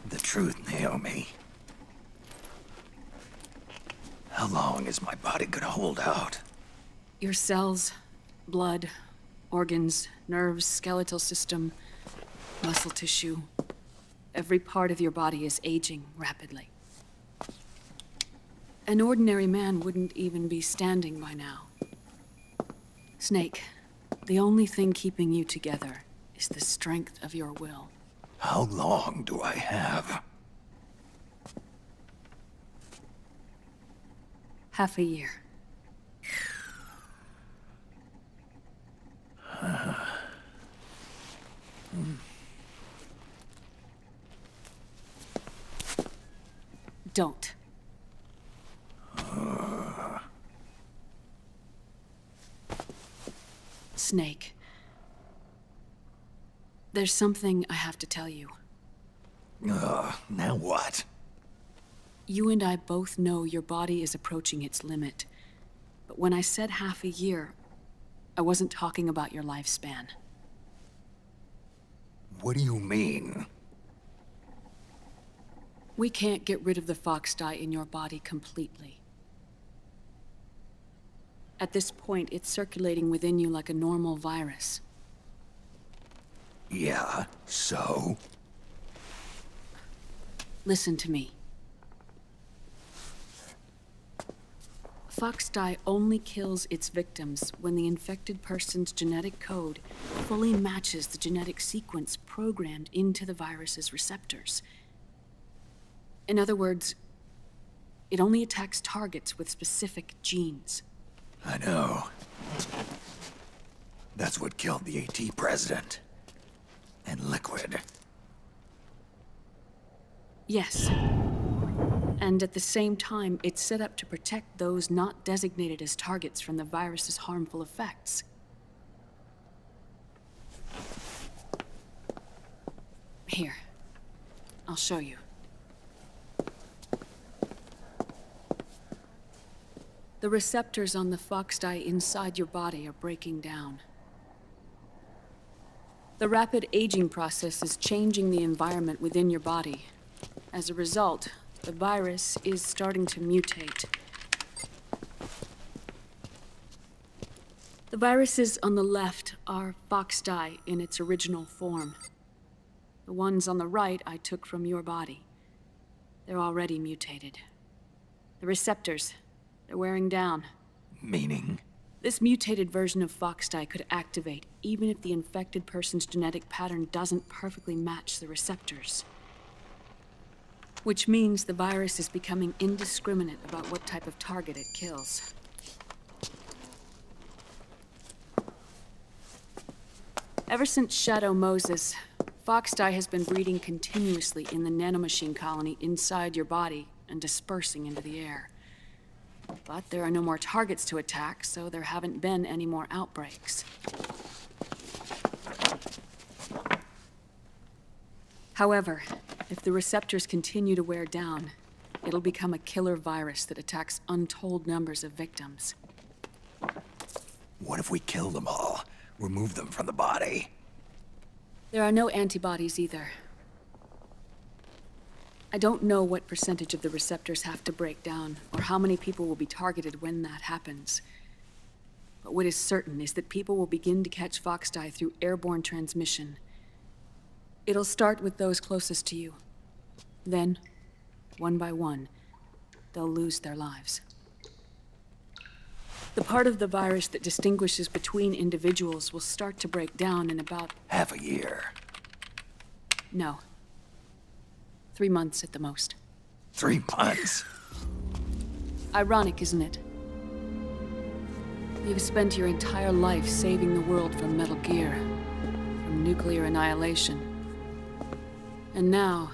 The truth, Naomi. How long long is my body gonna hold out? Your cells, blood, organs, nerves, skeletal system, muscle tissue. Every part of your body is aging rapidly. An ordinary man wouldn't even be standing by now. Snake, the only thing keeping you together is the strength of your will. How long do I have? Half a year. Don't. Snake. There's something I have to tell you. Now what? You and I both know your body is approaching its limit. But when I said half a year, I wasn't talking about your lifespan. What do you mean? We can't get rid of the fox dye in your body completely. At this point, it's circulating within you like a normal virus. Yeah, so? Listen to me. Fox dye only kills its victims when the infected person's genetic code fully matches the genetic sequence programmed into the virus's receptors. In other words, it only attacks targets with specific genes. I know. That's what killed the AT president. And Liquid. Yes. And at the same time, it's set up to protect those not designated as targets from the virus's harmful effects. Here. I'll show you. The receptors on the fox dye inside your body are breaking down. The rapid aging process is changing the environment within your body. As a result, the virus is starting to mutate. The viruses on the left are fox dye in its original form. The ones on the right I took from your body. They're already mutated. The receptors, they're wearing down. Meaning? This mutated version of fox dye could activate even if the infected person's genetic pattern doesn't perfectly match the receptors. Which means the virus is becoming indiscriminate about what type of target it kills. Ever since Shadow Moses, fox dye has been breeding continuously in the nanomachine colony inside your body and dispersing into the air. But there are no more targets to attack, so there haven't been any more outbreaks. However, if the receptors continue to wear down, it'll become a killer virus that attacks untold numbers of victims. What if we kill them all? Remove them from the body? There are no antibodies either. I don't know what percentage of the receptors have to break down, or how many people will be targeted when that happens. But what is certain is that people will begin to catch fox dye through airborne transmission. It'll start with those closest to you. Then, one by one, they'll lose their lives. The part of the virus that distinguishes between individuals will start to break down in about... half a year. No. 3 months at the most. 3 months? Ironic, isn't it? You've spent your entire life saving the world from Metal Gear, from nuclear annihilation. And now,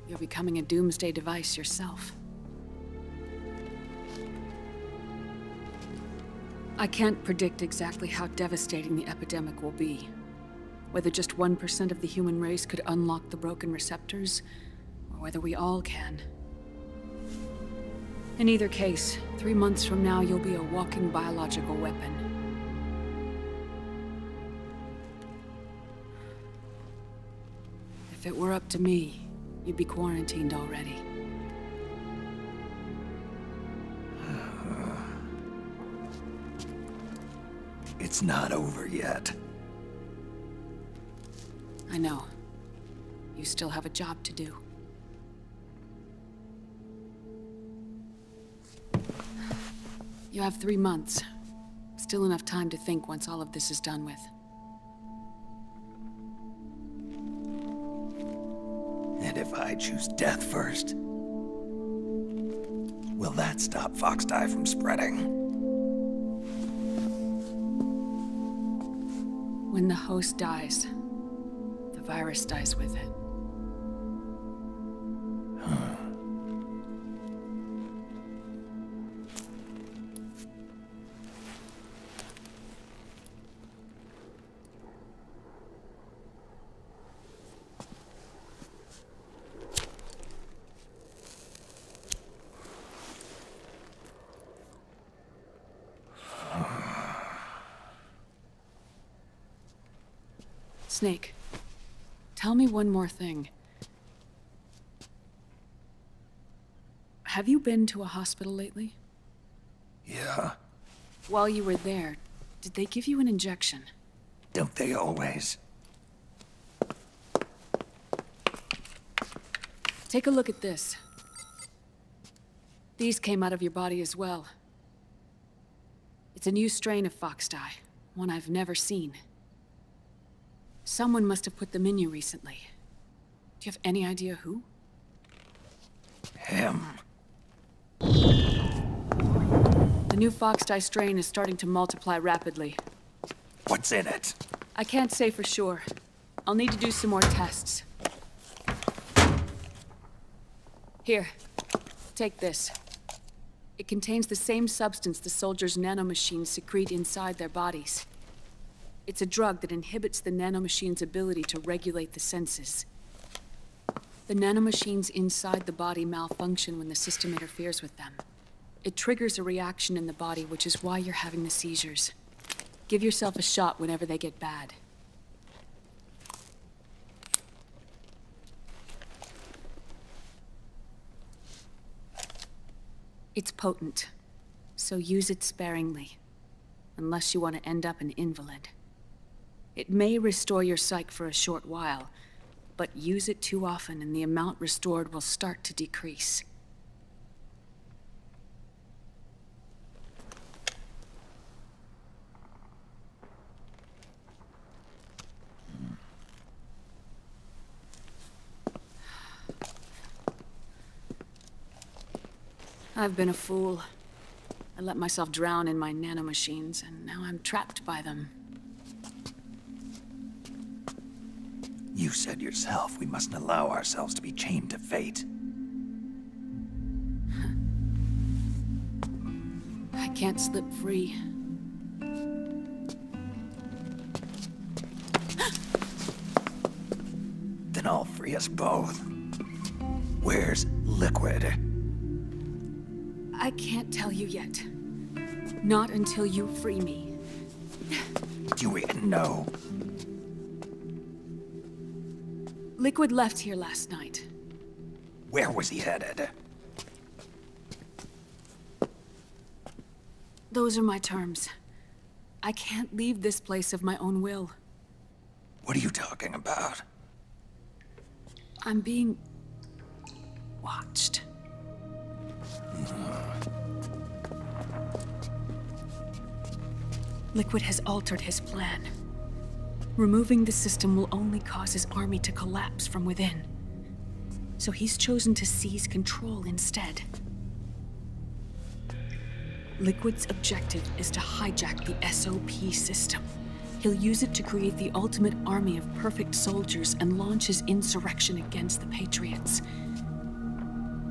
you're becoming a doomsday device yourself. I can't predict exactly how devastating the epidemic will be. Whether just 1% of the human race could unlock the broken receptors, or whether we all can. In either case, 3 months from now, you'll be a walking biological weapon. If it were up to me, you'd be quarantined already. It's not over yet. I know. You still have a job to do. You have 3 months. Still enough time to think once all of this is done with. And if I choose death first, will that stop Foxdie from spreading? When the host dies, the virus dies with it. Snake, tell me one more thing. Have you been to a hospital lately? Yeah. While you were there, did they give you an injection? Don't they always? Take a look at this. These came out of your body as well. It's a new strain of Foxdie, one I've never seen. Someone must have put them in you recently. Do you have any idea who? Him. The new Foxdie strain is starting to multiply rapidly. What's in it? I can't say for sure. I'll need to do some more tests. Here, take this. It contains the same substance the soldiers' nanomachines secrete inside their bodies. It's a drug that inhibits the nanomachine's ability to regulate the senses. The nanomachines inside the body malfunction when the system interferes with them. It triggers a reaction in the body, which is why you're having the seizures. Give yourself a shot whenever they get bad. It's potent, so use it sparingly, unless you want to end up an invalid. It may restore your psyche for a short while, but use it too often and the amount restored will start to decrease. I've been a fool. I let myself drown in my nanomachines, and now I'm trapped by them. You said yourself we mustn't allow ourselves to be chained to fate. I can't slip free. Then I'll free us both. Where's Liquid? I can't tell you yet. Not until you free me. Do we know? Liquid left here last night. Where was he headed? Those are my terms. I can't leave this place of my own will. What are you talking about? I'm being watched. Liquid has altered his plan. Removing the system will only cause his army to collapse from within. So he's chosen to seize control instead. Liquid's objective is to hijack the SOP system. He'll use it to create the ultimate army of perfect soldiers and launch his insurrection against the Patriots.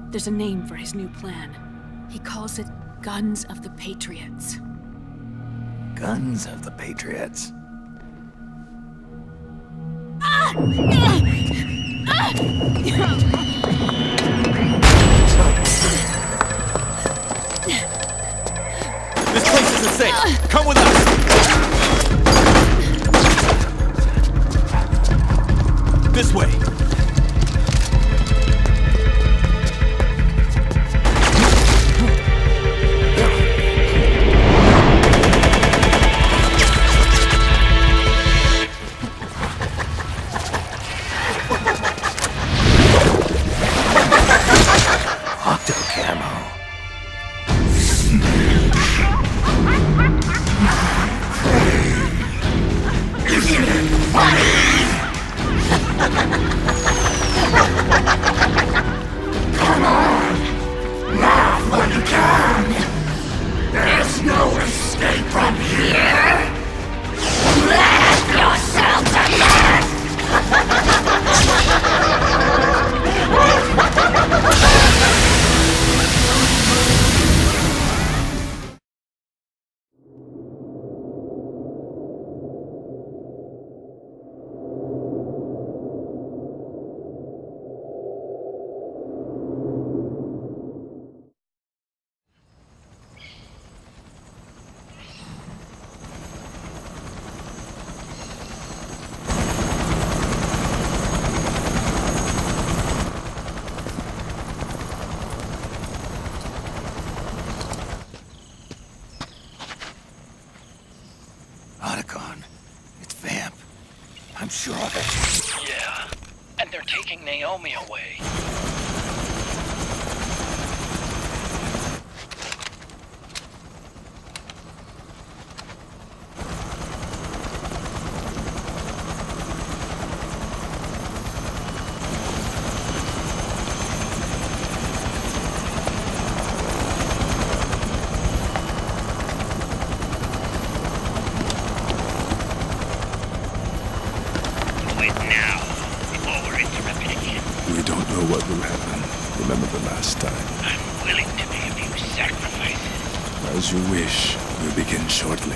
There's a name for his new plan. He calls it Guns of the Patriots. Guns of the Patriots? This place isn't safe. Come with us. This way. I'm sure of it. Yeah. And they're taking Naomi away. What will happen? Remember the last time. I'm willing to make a few sacrifices. As you wish. We'll begin shortly.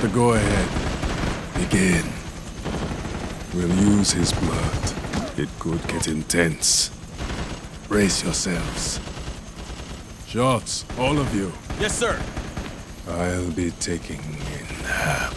The go-ahead. Begin. We'll use his blood. It could get intense. Brace yourselves. Shots, all of you. Yes, sir. I'll be taking in half.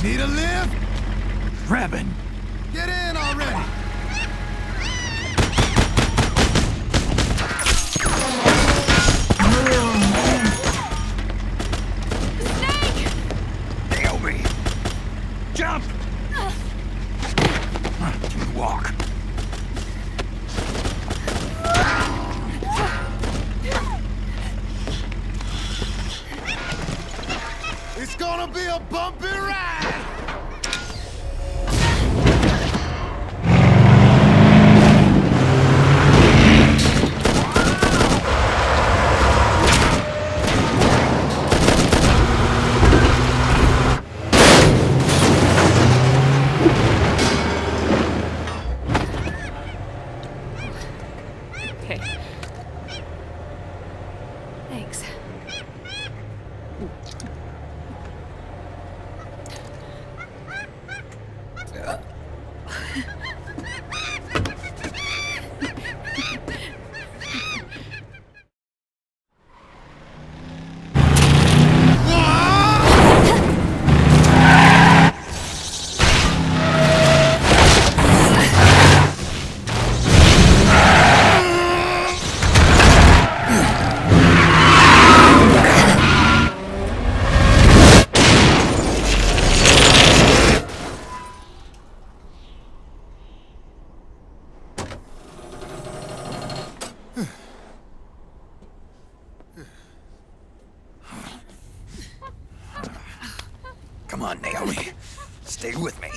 Need a lift? Drebin! Get in already! Naomi! Jump! Walk. It's gonna be a bumpy ride! Thanks. Come on, Naomi. Stay with me.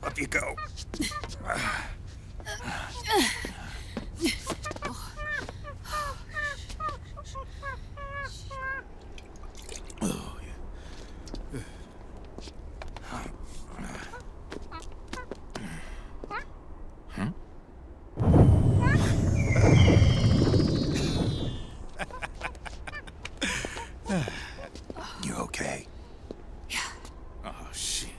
Up you go. You okay? Yeah. Oh, shit.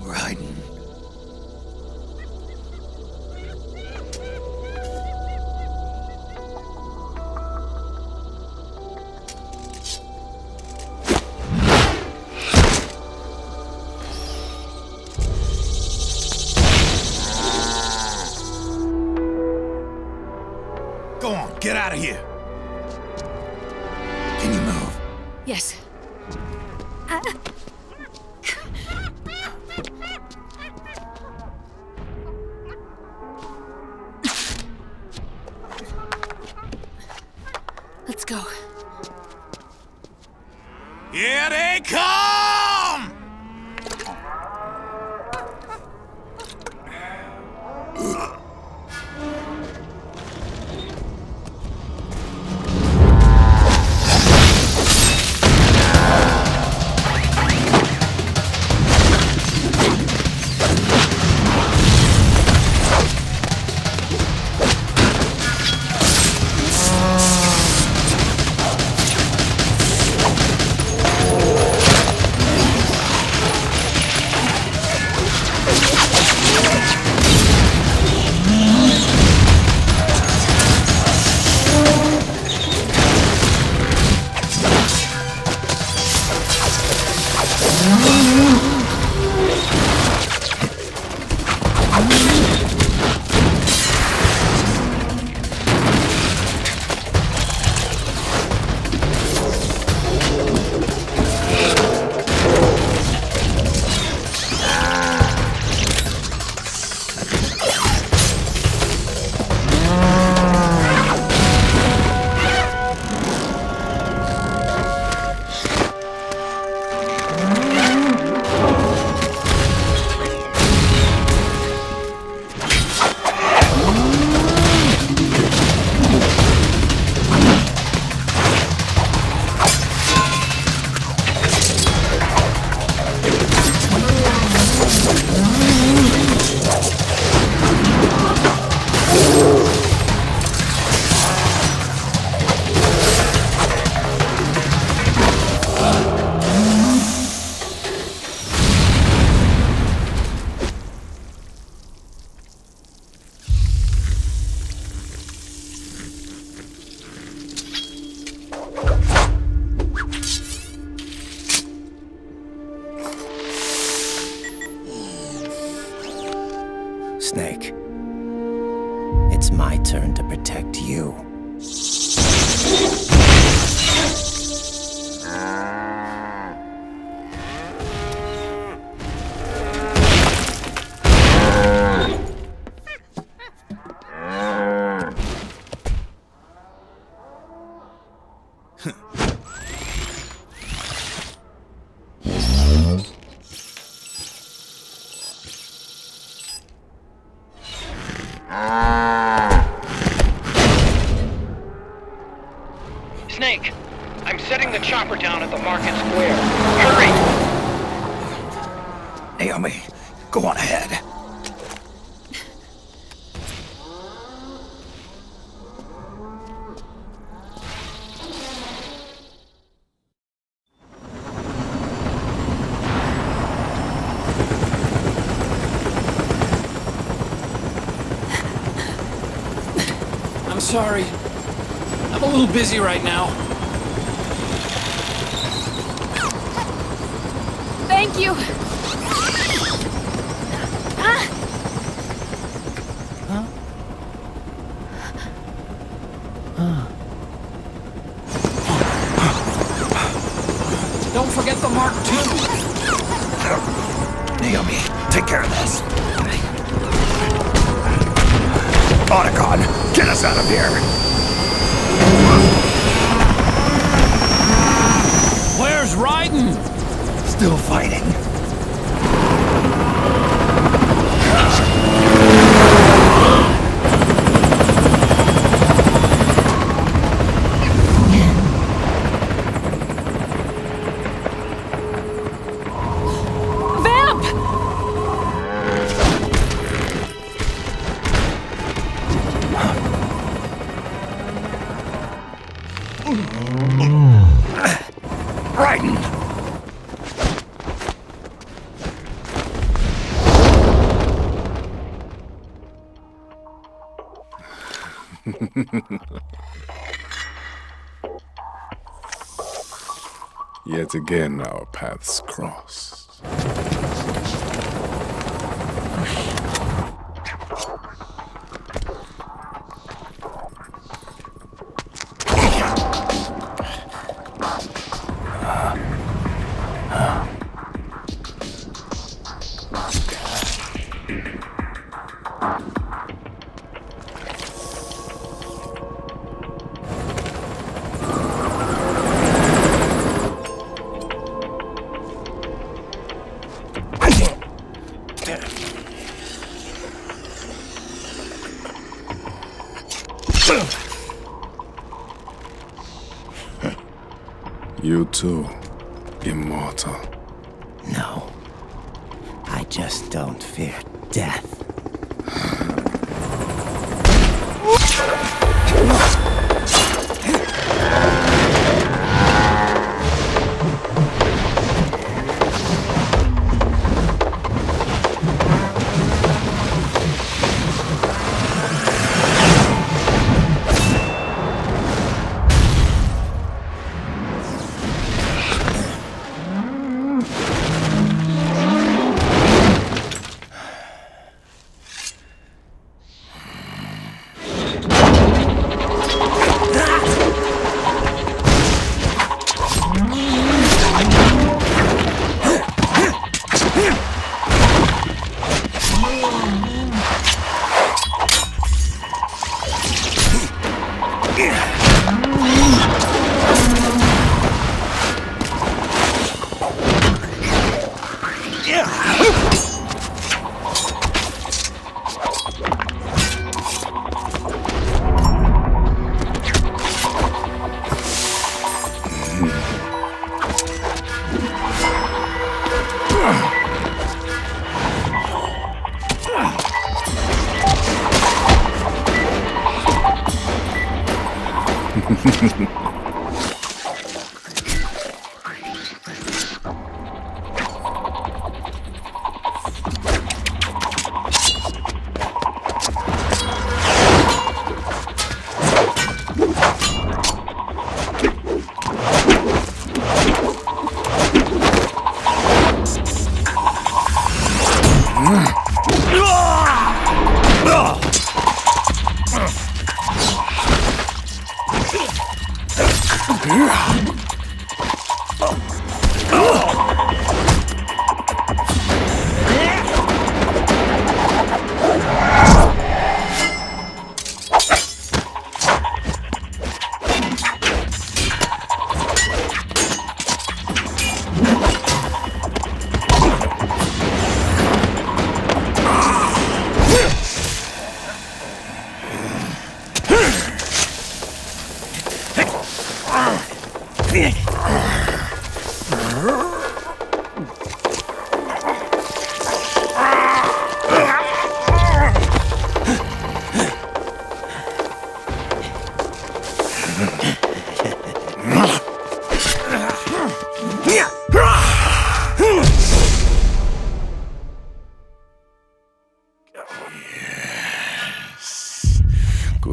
We're hiding. Go on, get out of here. Can you move? Yes. Let's go. Here they come! Snake. It's my turn to protect you. sniper down at the market square. Hurry! Naomi, go on ahead. I'm sorry. I'm a little busy right now. Thank you. Don't forget the Mark II. Naomi, take care of this. Otacon, get us out of here. Where's Raiden? Still fighting. Vamp! Raiden! Yet again our paths crossed. You too, immortal. No. I just don't fear death.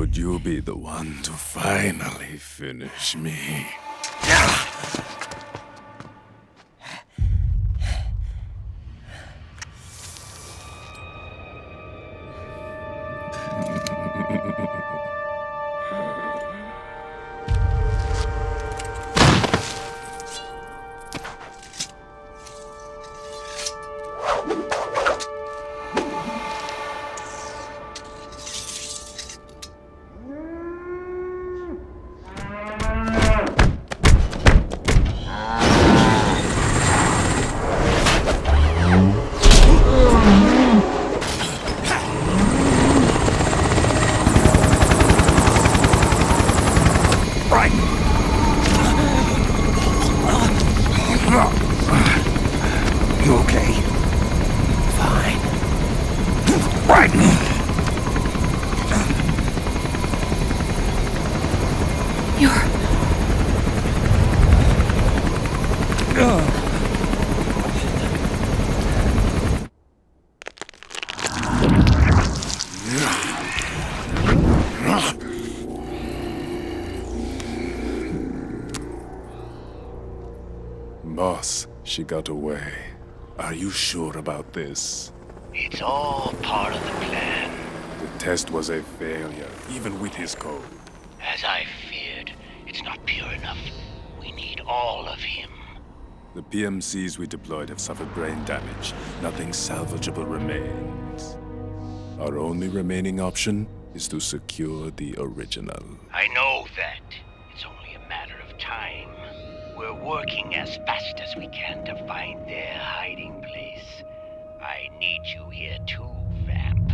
Would you be the one to finally finish me? You okay? Fine. Raiden! Boss, she got away. Are you sure about this? It's all part of the plan. The test was a failure, even with his code. As I feared, it's not pure enough. We need all of him. The PMCs we deployed have suffered brain damage. Nothing salvageable remains. Our only remaining option is to secure the original. I know that. It's only a matter of time. We're working as fast as we can to find their hiding place. I need you here too, Vamp.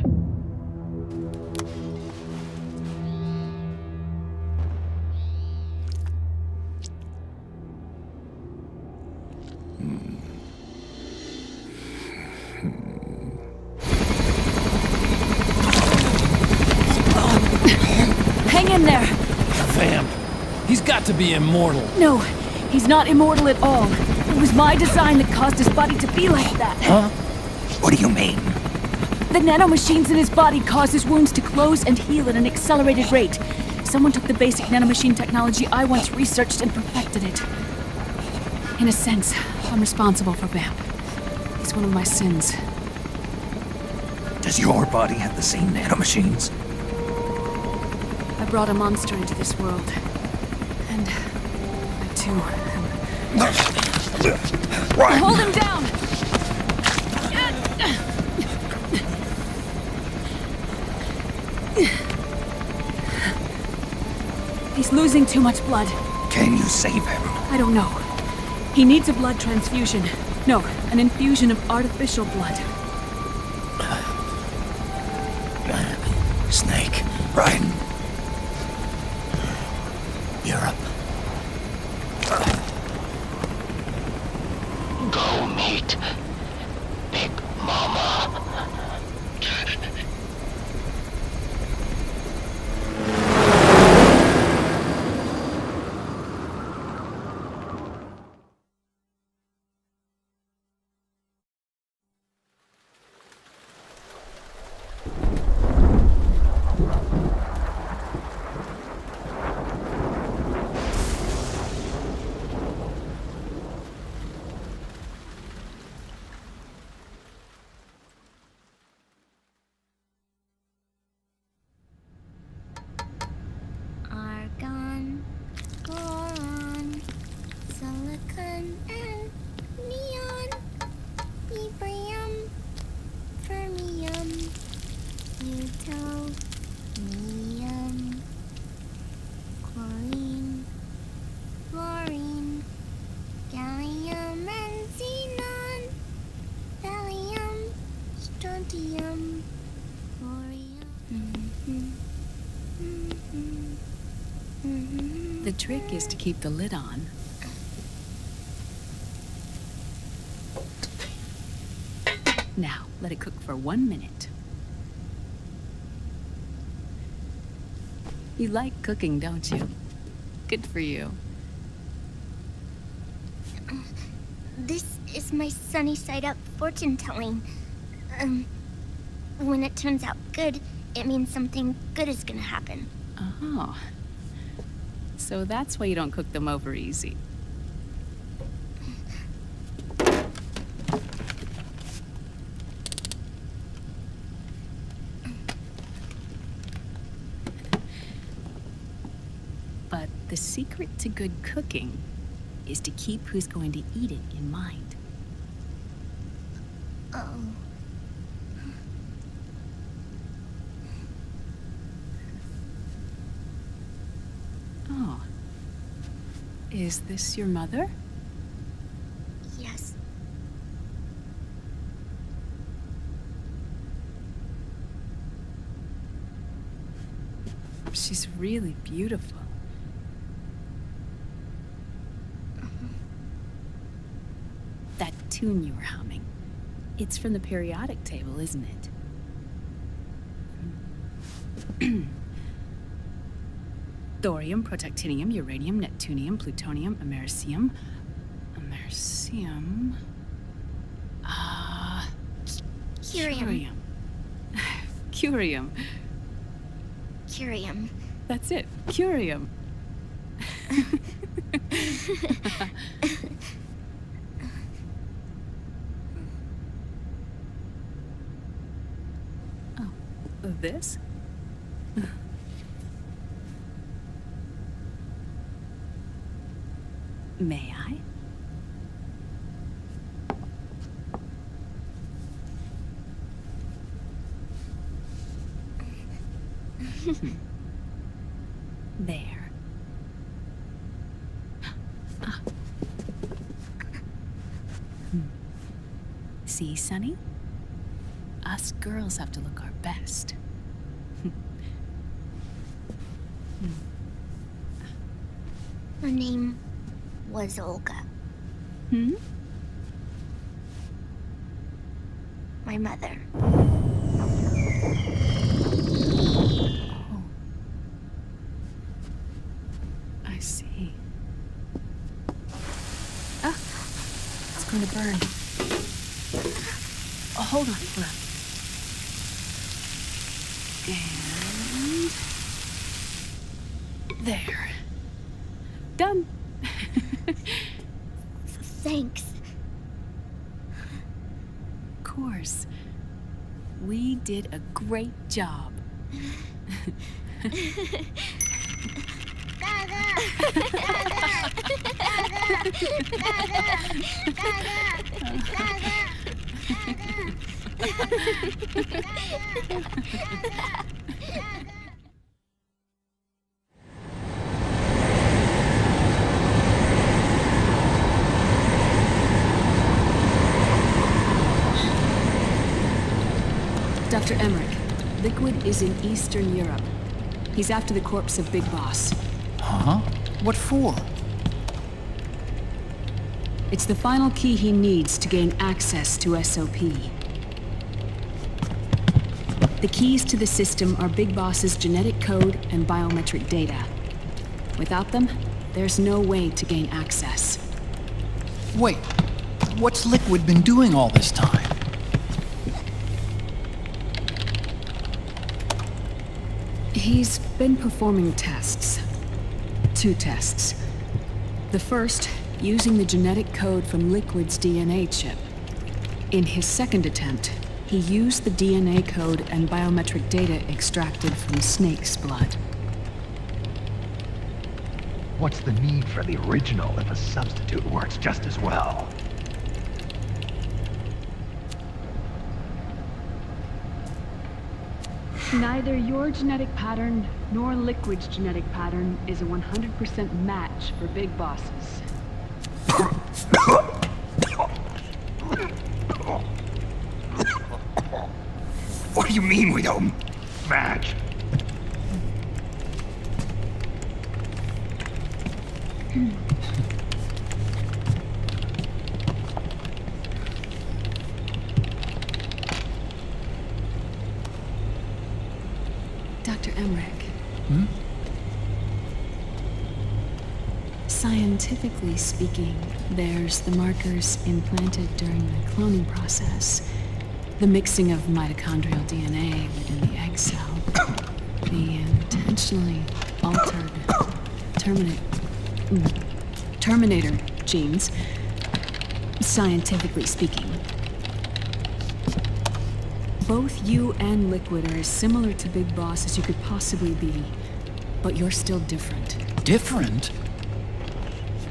Hang in there! Vamp. He's got to be immortal. No, he's not immortal at all. It was my design that caused his body to be like that. Huh? What do you mean? The nanomachines in his body cause his wounds to close and heal at an accelerated rate. Someone took the basic nanomachine technology I once researched and perfected it. In a sense, I'm responsible for Vamp. It's one of my sins. Does your body have the same nanomachines? I brought a monster into this world. And I too Right. Hold him down! He's losing too much blood. Can you save him? I don't know. He needs a blood transfusion. No, an infusion of artificial blood. Snake. Raiden. You're up. Go meet Big Mama. Argon, boron, silicon, and neon, yttrium, fermium, plutonium, chlorine, fluorine, gallium, and xenon, thallium, strontium, thorium. The trick is to keep the lid on. Now, let it cook for 1 minute. You like cooking, don't you? Good for you. This is my sunny side up fortune telling. When it turns out good, it means something good is gonna happen. Oh. So that's why you don't cook them over easy. But the secret to good cooking is to keep who's going to eat it in mind. Oh. Oh. Is this your mother? Yes. She's really beautiful. That tune you were humming, it's from the periodic table, isn't it? Thorium, protactinium, uranium, neptunium, plutonium, americium. Curium. Curium. Curium. That's it, curium. Oh, this? May I? There. See, Sonny? Us girls have to look our best. Her name was Olga. My mother. Oh. I see. Ah! It's going to burn. Oh, hold on. And... there. Done. Thanks. Of course. We did a great job. Dr. Emmerich, Liquid is in Eastern Europe. He's after the corpse of Big Boss. Huh? What for? It's the final key he needs to gain access to SOP. The keys to the system are Big Boss's genetic code and biometric data. Without them, there's no way to gain access. Wait, what's Liquid been doing all this time? He's been performing tests. 2 tests. The first, using the genetic code from Liquid's DNA chip. In his second attempt, he used the DNA code and biometric data extracted from Snake's blood. What's the need for the original if a substitute works just as well? Neither your genetic pattern nor Liquid's genetic pattern is a 100% match for Big Bosses. What do you mean we don't match? Dr. Emmerich. Scientifically speaking, there's the markers implanted during the cloning process. The mixing of mitochondrial DNA within the egg cell. The intentionally altered Terminator genes, scientifically speaking. Both you and Liquid are as similar to Big Boss as you could possibly be, but you're still different. Different?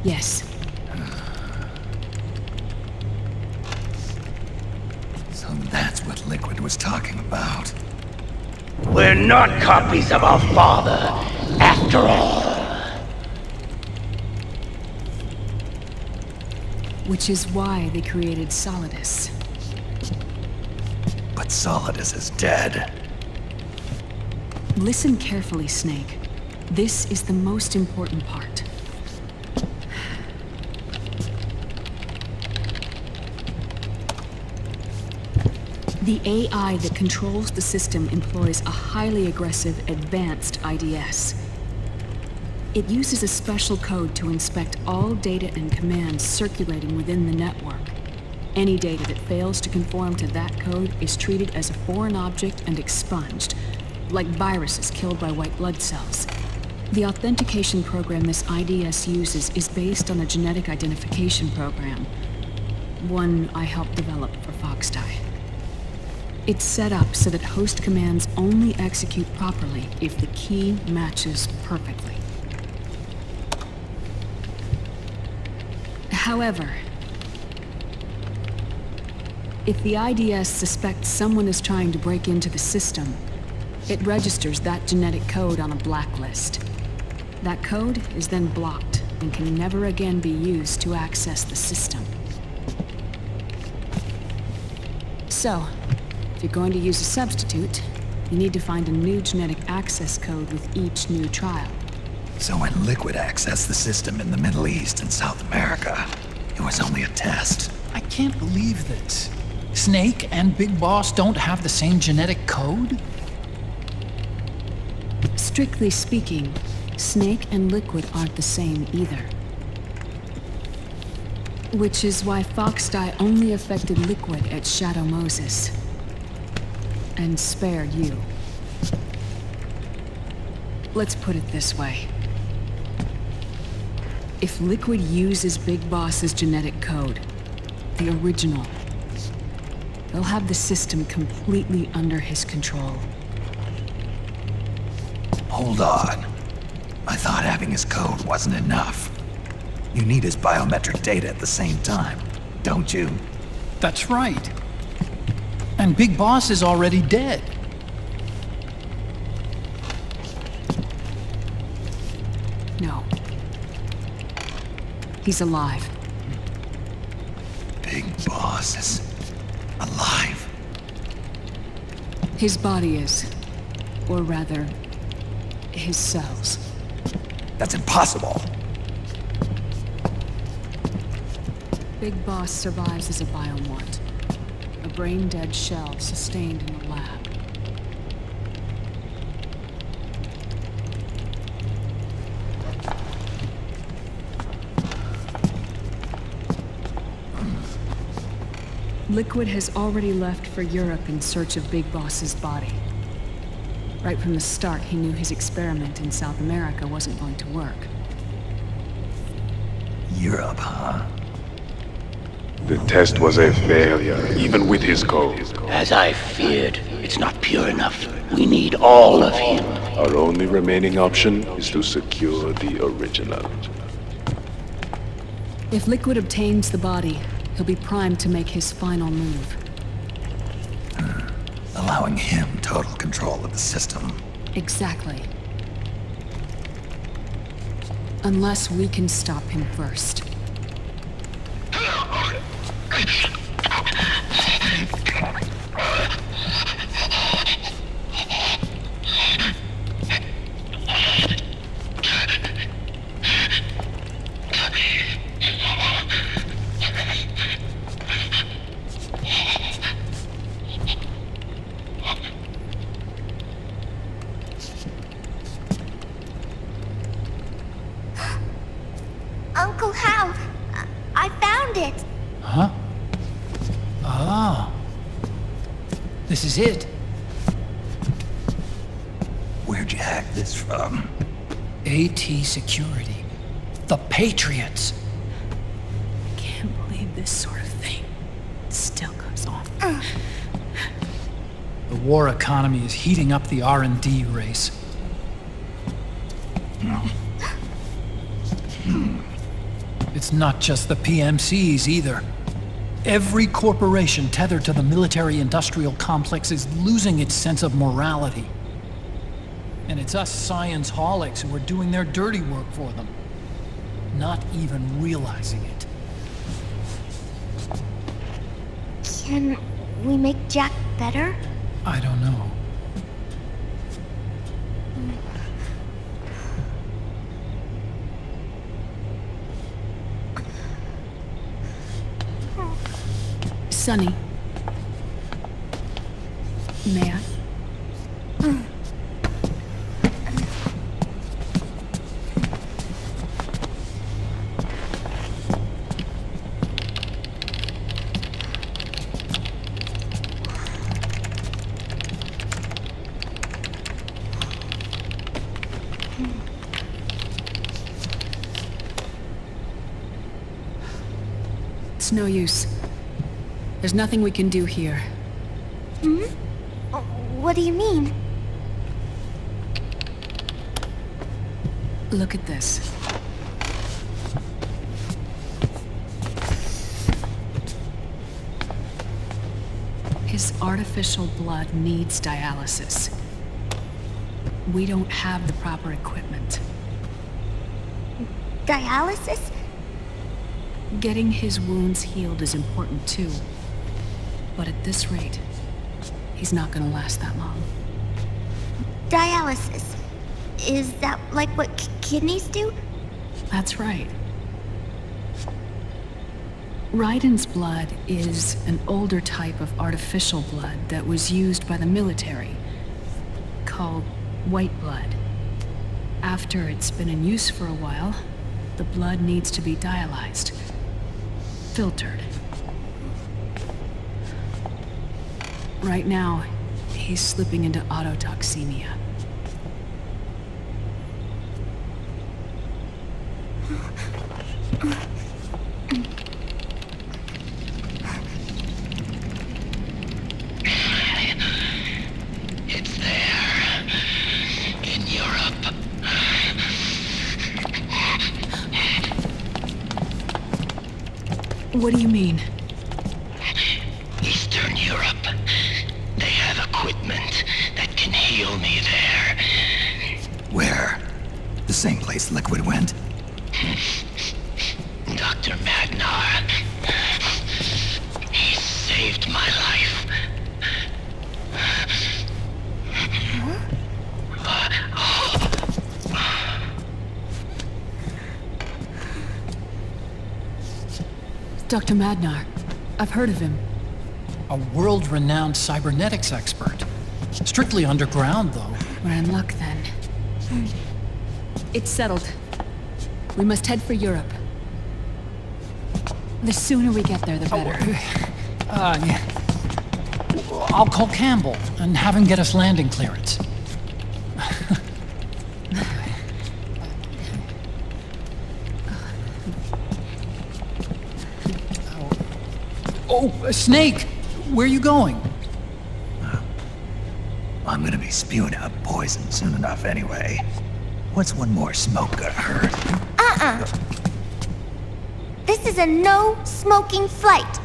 Yes. So that's what Liquid was talking about. We're not copies of our father, after all. Which is why they created Solidus. But Solidus is dead. Listen carefully, Snake. This is the most important part. The AI that controls the system employs a highly aggressive, advanced IDS. It uses a special code to inspect all data and commands circulating within the network. Any data that fails to conform to that code is treated as a foreign object and expunged, like viruses killed by white blood cells. The authentication program this IDS uses is based on a genetic identification program, one I helped develop for Foxdie. It's set up so that host commands only execute properly if the key matches perfectly. However, if the IDS suspects someone is trying to break into the system, it registers that genetic code on a blacklist. That code is then blocked and can never again be used to access the system. So, if you're going to use a substitute, you need to find a new genetic access code with each new trial. So when Liquid accessed the system in the Middle East and South America, it was only a test. I can't believe this. Snake and Big Boss don't have the same genetic code? Strictly speaking, Snake and Liquid aren't the same either. Which is why Foxdie only affected Liquid at Shadow Moses. And spared you. Let's put it this way. If Liquid uses Big Boss's genetic code, the original, they'll have the system completely under his control. Hold on. I thought having his code wasn't enough. You need his biometric data at the same time, don't you? That's right. And Big Boss is already dead. No. He's alive. Big Boss is alive. His body is. Or rather, his cells. That's impossible. Big Boss survives as a biomort. A brain-dead shell sustained in the lab. Liquid has already left for Europe in search of Big Boss's body. Right from the start, he knew his experiment in South America wasn't going to work. Europe, huh? The test was a failure, even with his code. As I feared, it's not pure enough. We need all of him. Our only remaining option is to secure the original. If Liquid obtains the body, he'll be primed to make his final move. Allowing him total control of the system. Exactly. Unless we can stop him first. Uncle Hal, I found it. Huh? Ah. This is it. Where'd you hack this from? AT Security. The Patriots. Can't believe this sort of thing still goes on. The war economy is heating up the R&D race. It's not just the PMCs either. Every corporation tethered to the military-industrial complex is losing its sense of morality. And it's us science-holics who are doing their dirty work for them, not even realizing it. Can we make Jack better? I don't know. Sonny. May I? It's no use. There's nothing we can do here. Hmm? What do you mean? Look at this. His artificial blood needs dialysis. We don't have the proper equipment. Dialysis? Getting his wounds healed is important too. But at this rate, he's not gonna last that long. Dialysis. Is that like what kidneys do? That's right. Raiden's blood is an older type of artificial blood that was used by the military, called white blood. After it's been in use for a while, the blood needs to be dialyzed, filtered. Right now, he's slipping into autotoxemia. It's there. In Europe. What do you mean? Eastern Europe. They have equipment that can heal me there. Where? The same place Liquid went? Dr. Magnar. He saved my life. Dr. Magnar. I've heard of him. A world-renowned cybernetics expert. Strictly underground, though. We're in luck, then. It's settled. We must head for Europe. The sooner we get there, the better. Yeah. I'll call Campbell and have him get us landing clearance. Oh, Snake! Where are you going? I'm gonna be spewing out poison soon enough anyway. What's one more smoke gonna hurt? This is a no-smoking flight.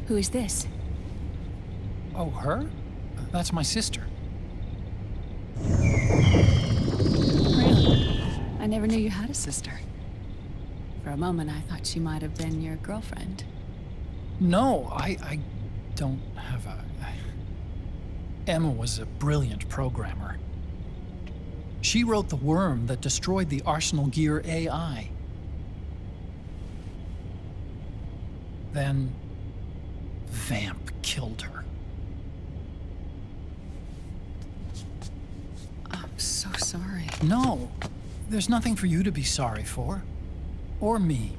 Who is this? Oh, her? That's my sister. Really? I never knew you had a sister. For a moment, I thought she might have been your girlfriend. No, I don't have a... Emma was a brilliant programmer. She wrote the worm that destroyed the Arsenal Gear AI. Then, Vamp killed her. I'm so sorry. No, there's nothing for you to be sorry for. Or me.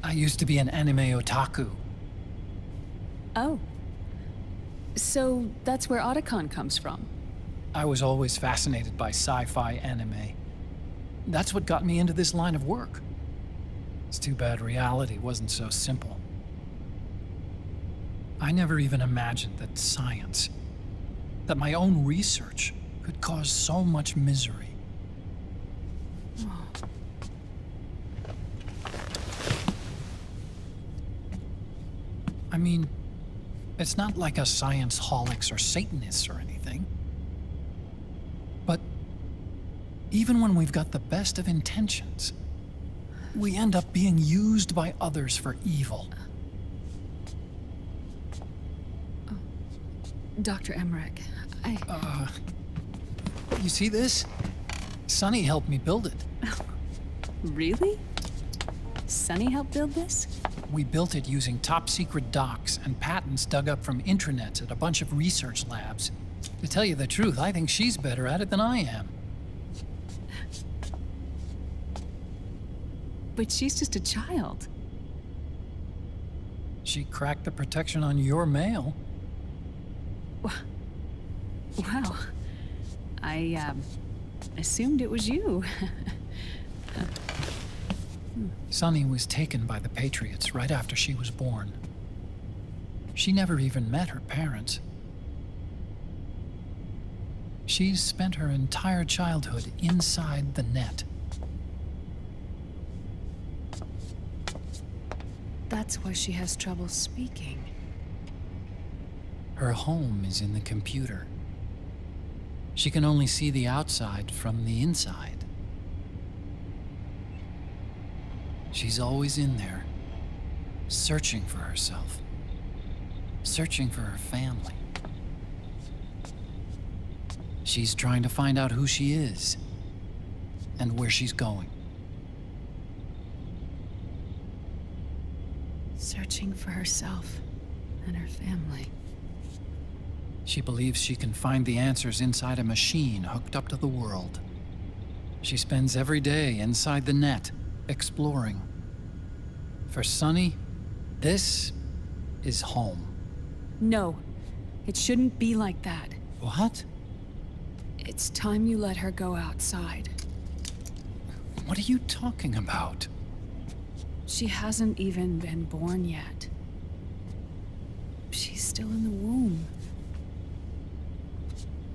I used to be an anime otaku. Oh. So that's where Otacon comes from? I was always fascinated by sci-fi anime. That's what got me into this line of work. It's too bad reality wasn't so simple. I never even imagined that science, that my own research, could cause so much misery. I mean, it's not like us science holics or Satanists or anything. But even when we've got the best of intentions, we end up being used by others for evil. Dr. Emmerich, You see this? Sonny helped me build it. Really? Sonny helped build this? We built it using top-secret docs and patents dug up from intranets at a bunch of research labs. To tell you the truth, I think she's better at it than I am. But she's just a child. She cracked the protection on your mail. Wow. I, assumed it was you. Sonny was taken by the Patriots right after she was born. She never even met her parents. She's spent her entire childhood inside the net. That's why she has trouble speaking. Her home is in the computer. She can only see the outside from the inside. She's always in there, searching for herself, searching for her family. She's trying to find out who she is and where she's going. Searching for herself and her family. She believes she can find the answers inside a machine hooked up to the world. She spends every day inside the net, exploring. For Sonny, this is home. No, it shouldn't be like that. What? It's time you let her go outside. What are you talking about? She hasn't even been born yet. She's still in the womb.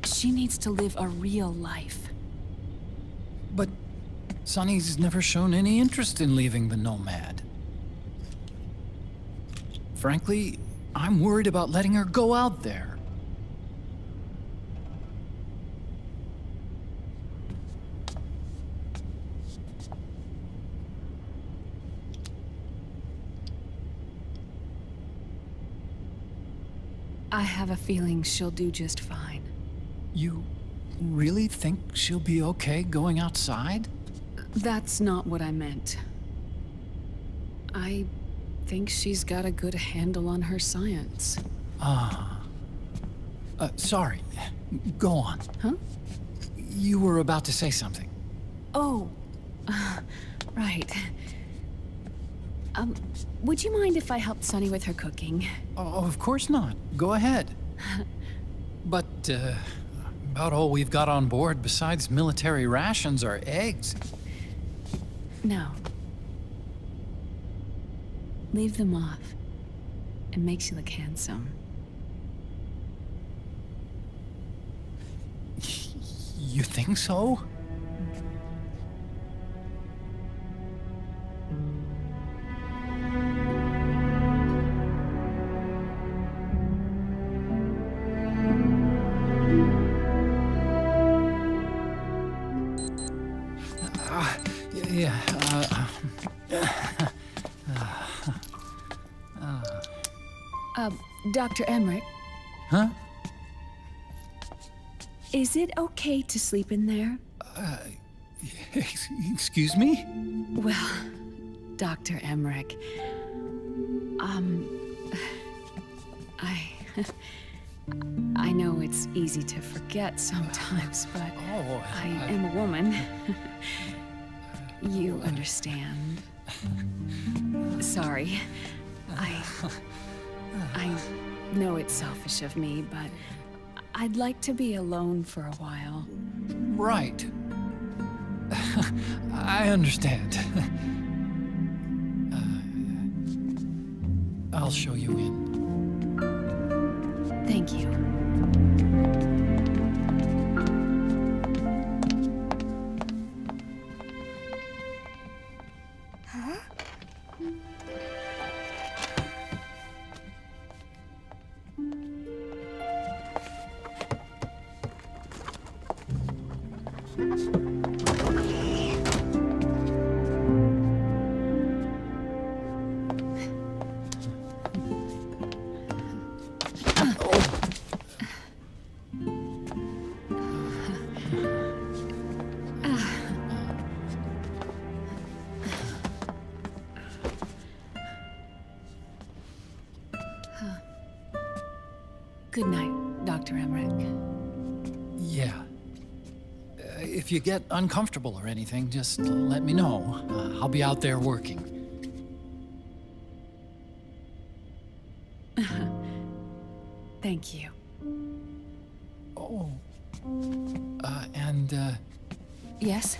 She needs to live a real life. But Sonny's never shown any interest in leaving the Nomad. Frankly, I'm worried about letting her go out there. I have a feeling she'll do just fine. You really think she'll be okay going outside? That's not what I meant. I think she's got a good handle on her science. Sorry. Go on. Huh? You were about to say something. Oh, right. Would you mind if I helped Sonny with her cooking? Oh, of course not. Go ahead. But, about all we've got on board besides military rations are eggs. No. Leave them off. It makes you look handsome. You think so? Dr. Emmerich, Huh? is it okay to sleep in there? Excuse me? Well, Dr. Emmerich, I know it's easy to forget sometimes, but I am a woman. You understand. Sorry. I know it's selfish of me, but I'd like to be alone for a while. Right. I understand. I'll show you in. Thank you. Good night, Dr. Emmerich. Yeah. If you get uncomfortable or anything, just let me know. I'll be out there working. Thank you. Oh. And, Yes?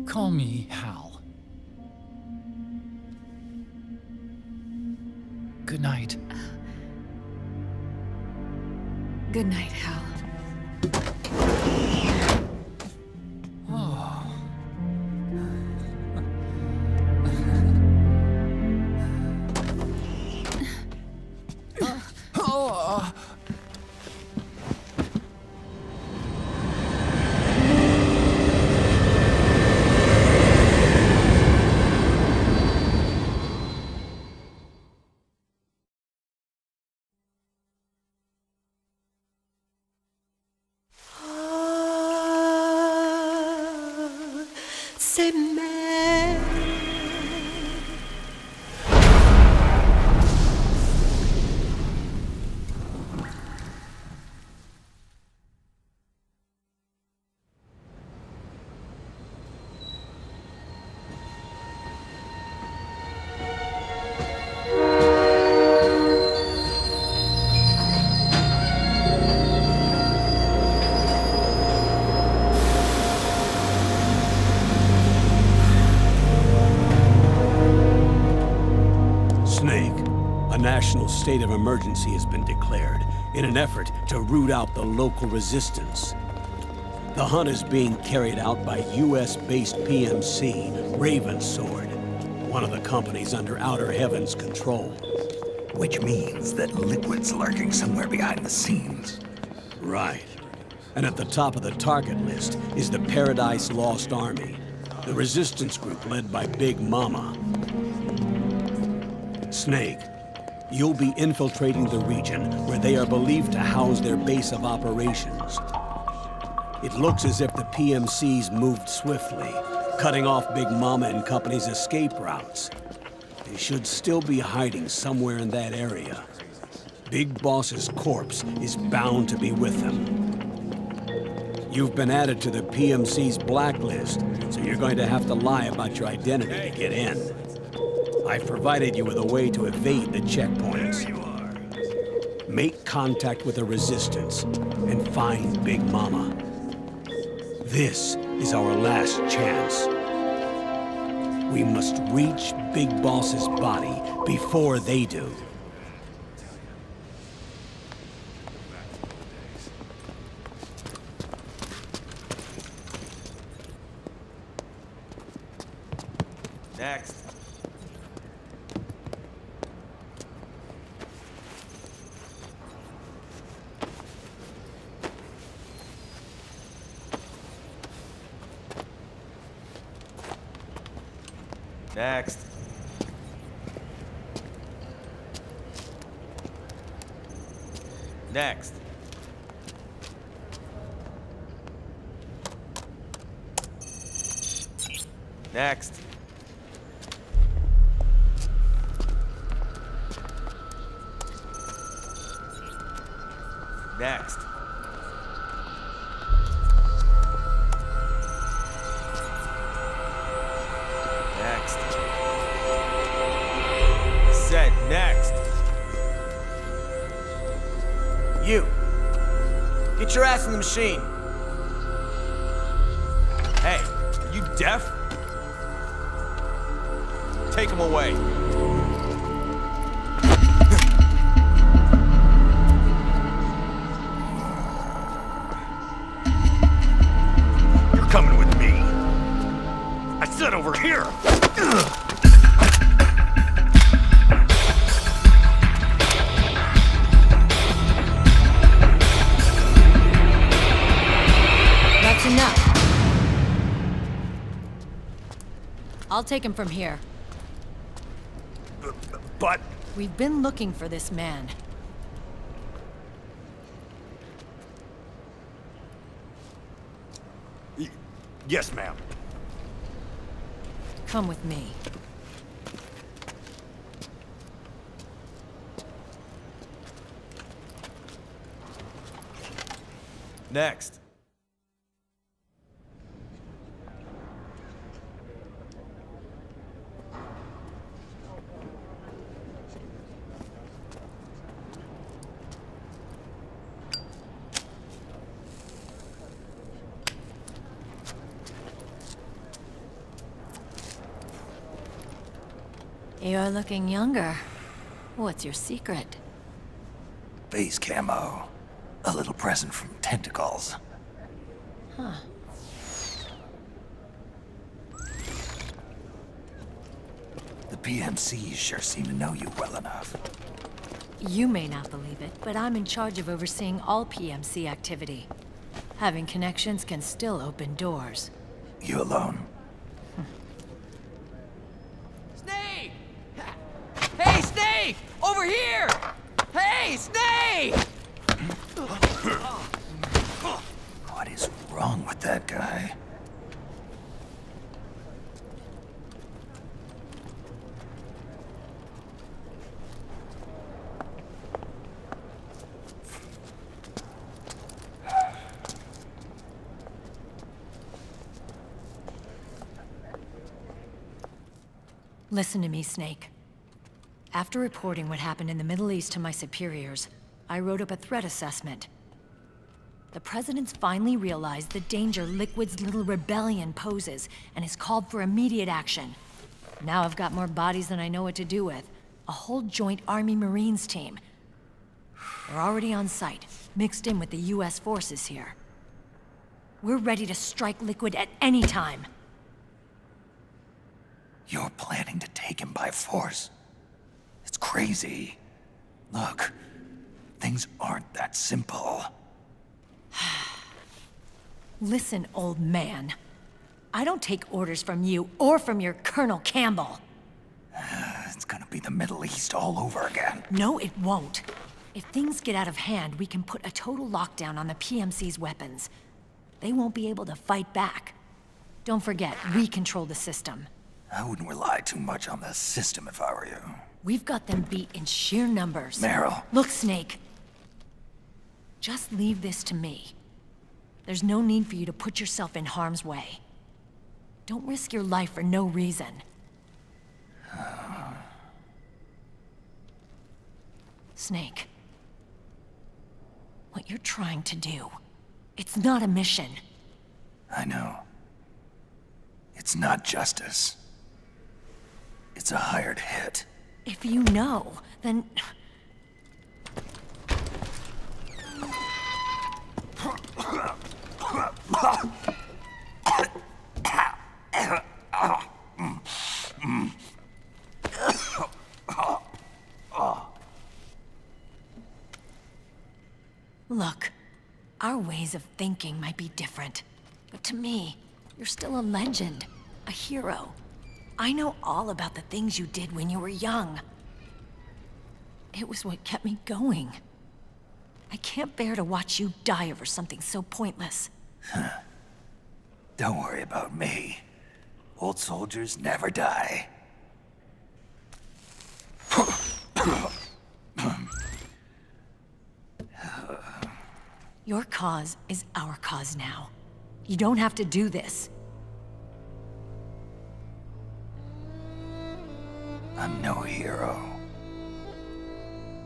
call me Hal. Good night. Good night, Hal. National state of emergency has been declared in an effort to root out the local resistance. The hunt is being carried out by US-based PMC, Ravensword, one of the companies under Outer Heaven's control. Which means that Liquid's lurking somewhere behind the scenes. Right. And at the top of the target list is the Paradise Lost Army, the resistance group led by Big Mama. Snake, you'll be infiltrating the region where they are believed to house their base of operations. It looks as if the PMCs moved swiftly, cutting off Big Mama and company's escape routes. They should still be hiding somewhere in that area. Big Boss's corpse is bound to be with them. You've been added to the PMC's blacklist, so you're going to have to lie about your identity to get in. I've provided you with a way to evade the checkpoints. Make contact with the Resistance and find Big Mama. This is our last chance. We must reach Big Boss's body before they do. Next. Next. Next. Next. Next. Next. Said next. You. Get your ass in the machine. Hey, are you deaf? Take him away. You're coming with me. I said over here. That's enough. I'll take him from here. But... We've been looking for this man. Yes, ma'am. Come with me. Next. You're looking younger. What's your secret? Base camo. A little present from tentacles. Huh. The PMCs sure seem to know you well enough. You may not believe it, but I'm in charge of overseeing all PMC activity. Having connections can still open doors. You alone? Snake! Hey, Snake! Over here! Hey, Snake! What is wrong with that guy? Listen to me, Snake. After reporting what happened in the Middle East to my superiors, I wrote up a threat assessment. The President's finally realized the danger Liquid's little rebellion poses and has called for immediate action. Now I've got more bodies than I know what to do with. A whole joint Army Marines team. They're already on site, mixed in with the US forces here. We're ready to strike Liquid at any time. You're planning to take him by force? It's crazy. Look, things aren't that simple. Listen, old man. I don't take orders from you or from your Colonel Campbell. It's gonna be the Middle East all over again. No, it won't. If things get out of hand, we can put a total lockdown on the PMC's weapons. They won't be able to fight back. Don't forget, we control the system. I wouldn't rely too much on the system if I were you. We've got them beat in sheer numbers. Meryl. Look, Snake. Just leave this to me. There's no need for you to put yourself in harm's way. Don't risk your life for no reason. Snake. What you're trying to do, it's not a mission. I know. It's not justice. It's a hired hit. If you know, then... Look, our ways of thinking might be different, but to me, you're still a legend, a hero. I know all about the things you did when you were young. It was what kept me going. I can't bear to watch you die over something so pointless. Don't worry about me. Old soldiers never die. Your cause is our cause now. You don't have to do this. I'm no hero.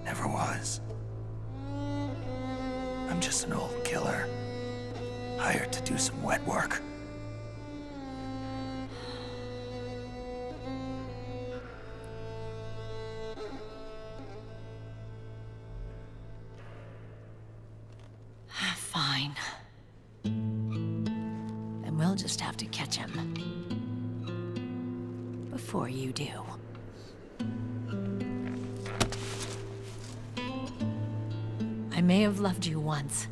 Never was. I'm just an old killer, hired to do some wet work. Fine. Then we'll just have to catch him. Before you do. I may have loved you once.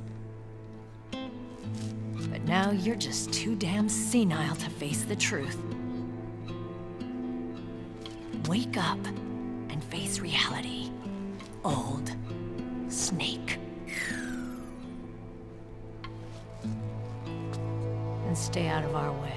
But now you're just too damn senile to face the truth. Wake up and face reality. Old snake. And stay out of our way.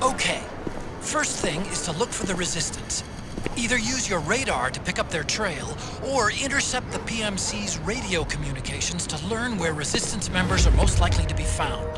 Okay. First thing is to look for the Resistance. Either use your radar to pick up their trail, or intercept the PMC's radio communications to learn where Resistance members are most likely to be found.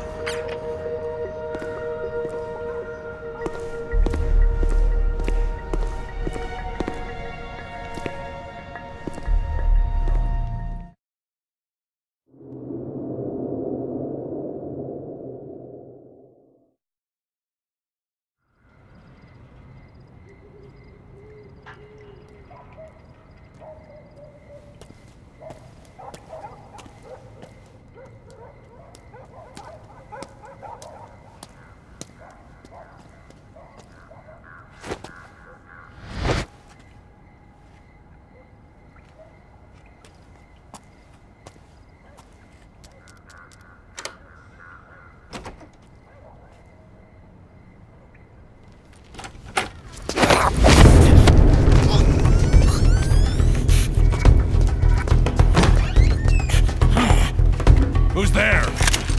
Who's there?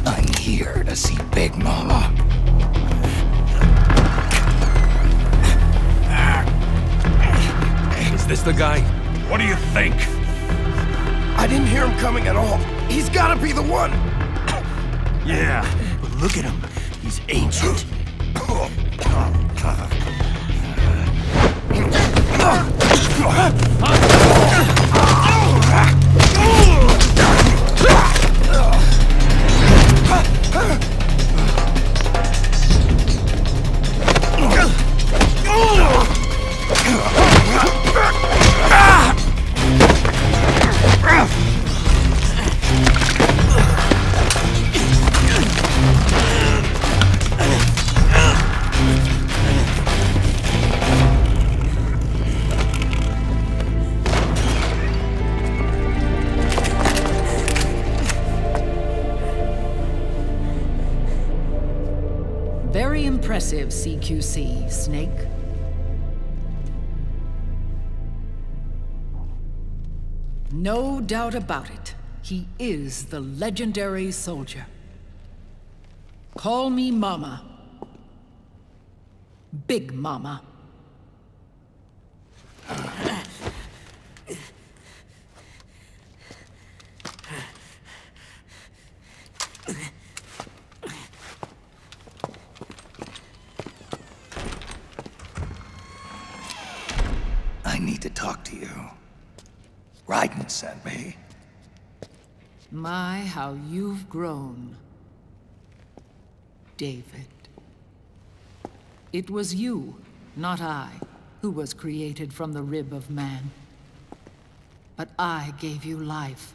I'm here to see Big Mama. Is this the guy? What do you think? I didn't hear him coming at all. He's gotta be the one. Yeah, but look at him. He's ancient. Very impressive, CQC, Snake. No doubt about it. He is the legendary soldier. Call me Mama. Big Mama. talk to you. Raiden sent me. My, how you've grown. David. It was you, not I, who was created from the rib of man. But I gave you life.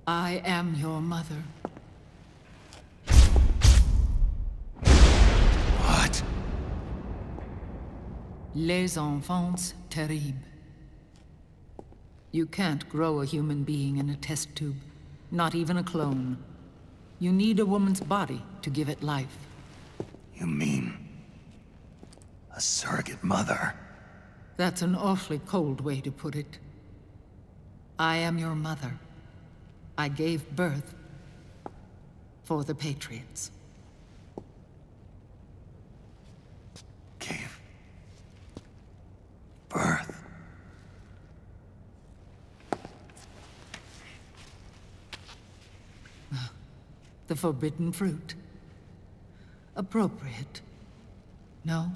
I am your mother. What? Les enfants terribles. You can't grow a human being in a test tube, not even a clone. You need a woman's body to give it life. You mean a surrogate mother? That's an awfully cold way to put it. I am your mother. I gave birth for the Patriots. Gave birth? The forbidden fruit. Appropriate. No?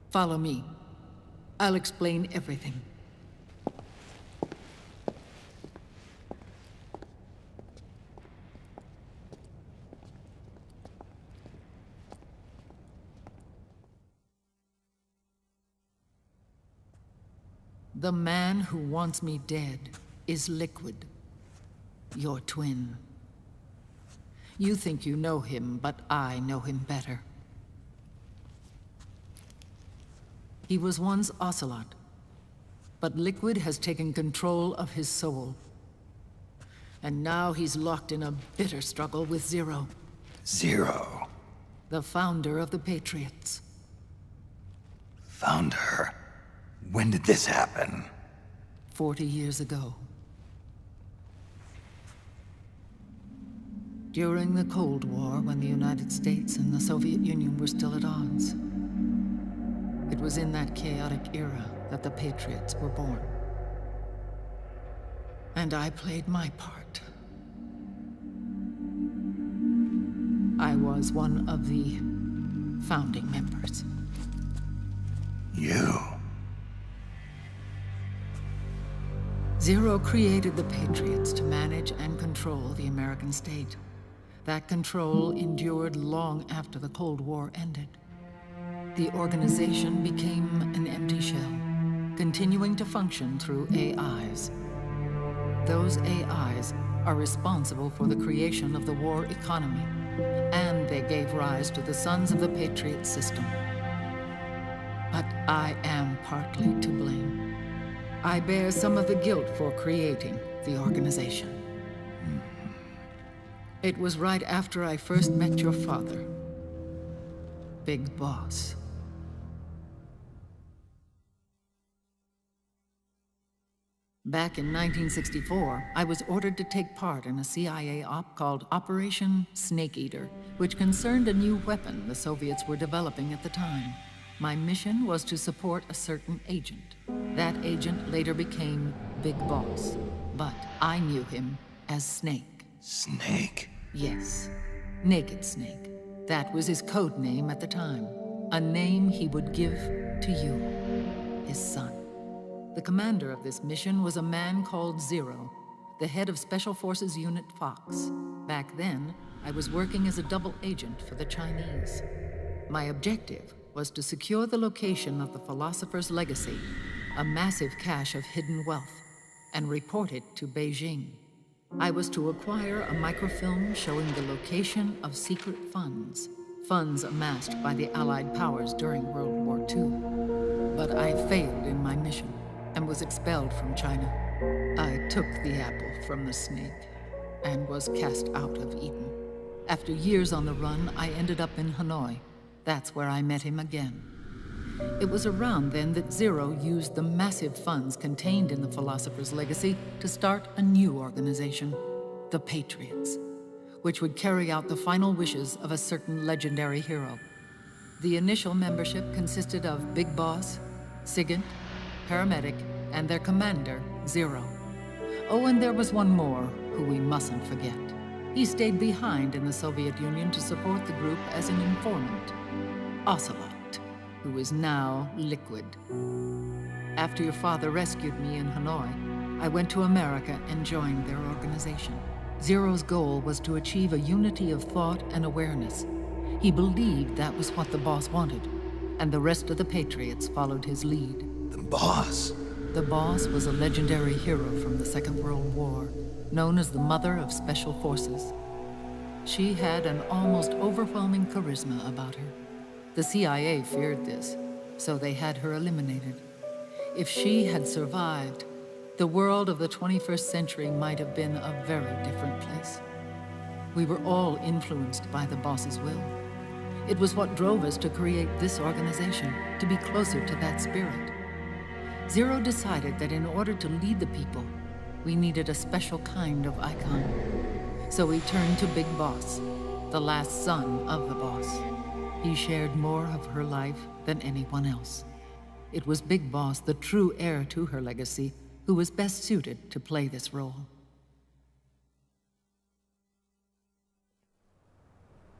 Follow me. I'll explain everything. The man who wants me dead is Liquid, your twin. You think you know him, but I know him better. He was once Ocelot, but Liquid has taken control of his soul. And now he's locked in a bitter struggle with Zero. Zero? The founder of the Patriots. Founder? When did this happen? 40 years ago. During the Cold War, when the United States and the Soviet Union were still at odds. It was in that chaotic era that the Patriots were born. And I played my part. I was one of the founding members. You? Zero created the Patriots to manage and control the American state. That control endured long after the Cold War ended. The organization became an empty shell, continuing to function through AIs. Those AIs are responsible for the creation of the war economy, and they gave rise to the Sons of the Patriot system. But I am partly to blame. I bear some of the guilt for creating the organization. It was right after I first met your father, Big Boss. Back in 1964, I was ordered to take part in a CIA op called Operation Snake Eater, which concerned a new weapon the Soviets were developing at the time. My mission was to support a certain agent. That agent later became Big Boss, but I knew him as Snake. Snake? Yes, Naked Snake. That was his code name at the time. A name he would give to you, his son. The commander of this mission was a man called Zero, the head of Special Forces Unit Fox. Back then, I was working as a double agent for the Chinese. My objective was to secure the location of the Philosopher's Legacy, a massive cache of hidden wealth, and report it to Beijing. I was to acquire a microfilm showing the location of secret funds amassed by the Allied powers during World War II. But I failed in my mission and was expelled from China. I took the apple from the snake and was cast out of Eden. After years on the run, I ended up in Hanoi. That's where I met him again. It was around then that Zero used the massive funds contained in the Philosopher's Legacy to start a new organization, the Patriots, which would carry out the final wishes of a certain legendary hero. The initial membership consisted of Big Boss, Sigint, Paramedic, and their commander, Zero. Oh, and there was one more who we mustn't forget. He stayed behind in the Soviet Union to support the group as an informant. Ocelot, who is now Liquid. After your father rescued me in Hanoi, I went to America and joined their organization. Zero's goal was to achieve a unity of thought and awareness. He believed that was what the boss wanted, and the rest of the Patriots followed his lead. The boss? The boss was a legendary hero from the Second World War, known as the Mother of Special Forces. She had an almost overwhelming charisma about her. The CIA feared this, so they had her eliminated. If she had survived, the world of the 21st century might have been a very different place. We were all influenced by the boss's will. It was what drove us to create this organization, to be closer to that spirit. Zero decided that in order to lead the people, we needed a special kind of icon. So he turned to Big Boss, the last son of the boss. He shared more of her life than anyone else. It was Big Boss, the true heir to her legacy, who was best suited to play this role.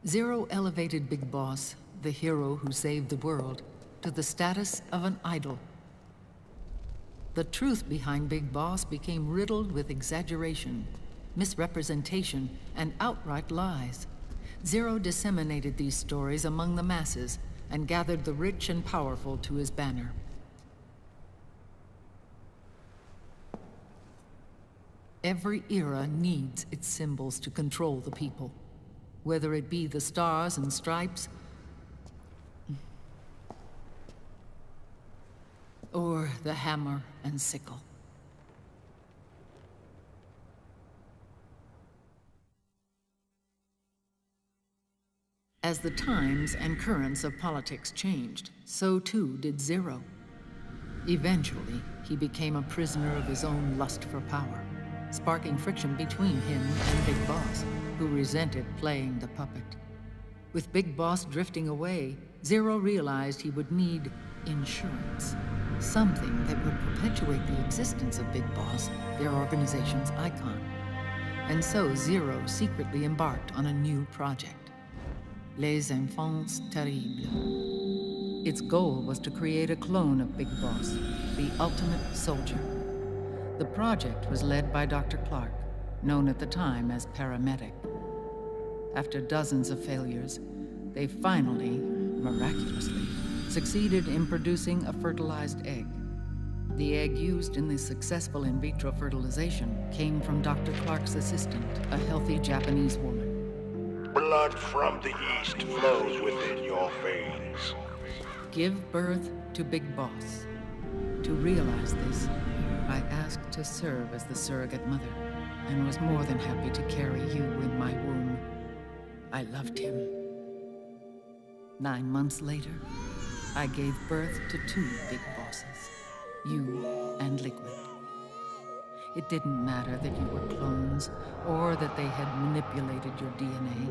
Zero elevated Big Boss, the hero who saved the world, to the status of an idol. The truth behind Big Boss became riddled with exaggeration, misrepresentation, and outright lies. Zero disseminated these stories among the masses and gathered the rich and powerful to his banner. Every era needs its symbols to control the people, whether it be the stars and stripes, or the hammer and sickle. As the times and currents of politics changed, so too did Zero. Eventually, he became a prisoner of his own lust for power, sparking friction between him and Big Boss, who resented playing the puppet. With Big Boss drifting away, Zero realized he would need insurance. Something that would perpetuate the existence of Big Boss, their organization's icon. And so Zero secretly embarked on a new project. Les Enfants Terribles. Its goal was to create a clone of Big Boss, the ultimate soldier. The project was led by Dr. Clark, known at the time as Paramedic. After dozens of failures, they finally, miraculously, succeeded in producing a fertilized egg. The egg used in the successful in vitro fertilization came from Dr. Clark's assistant, a healthy Japanese woman. Blood from the east flows within your veins. Give birth to Big Boss. To realize this, I asked to serve as the surrogate mother, and was more than happy to carry you in my womb. I loved him. 9 months later, I gave birth to 2 Big Bosses, you and Liquid. It didn't matter that you were clones, or that they had manipulated your DNA.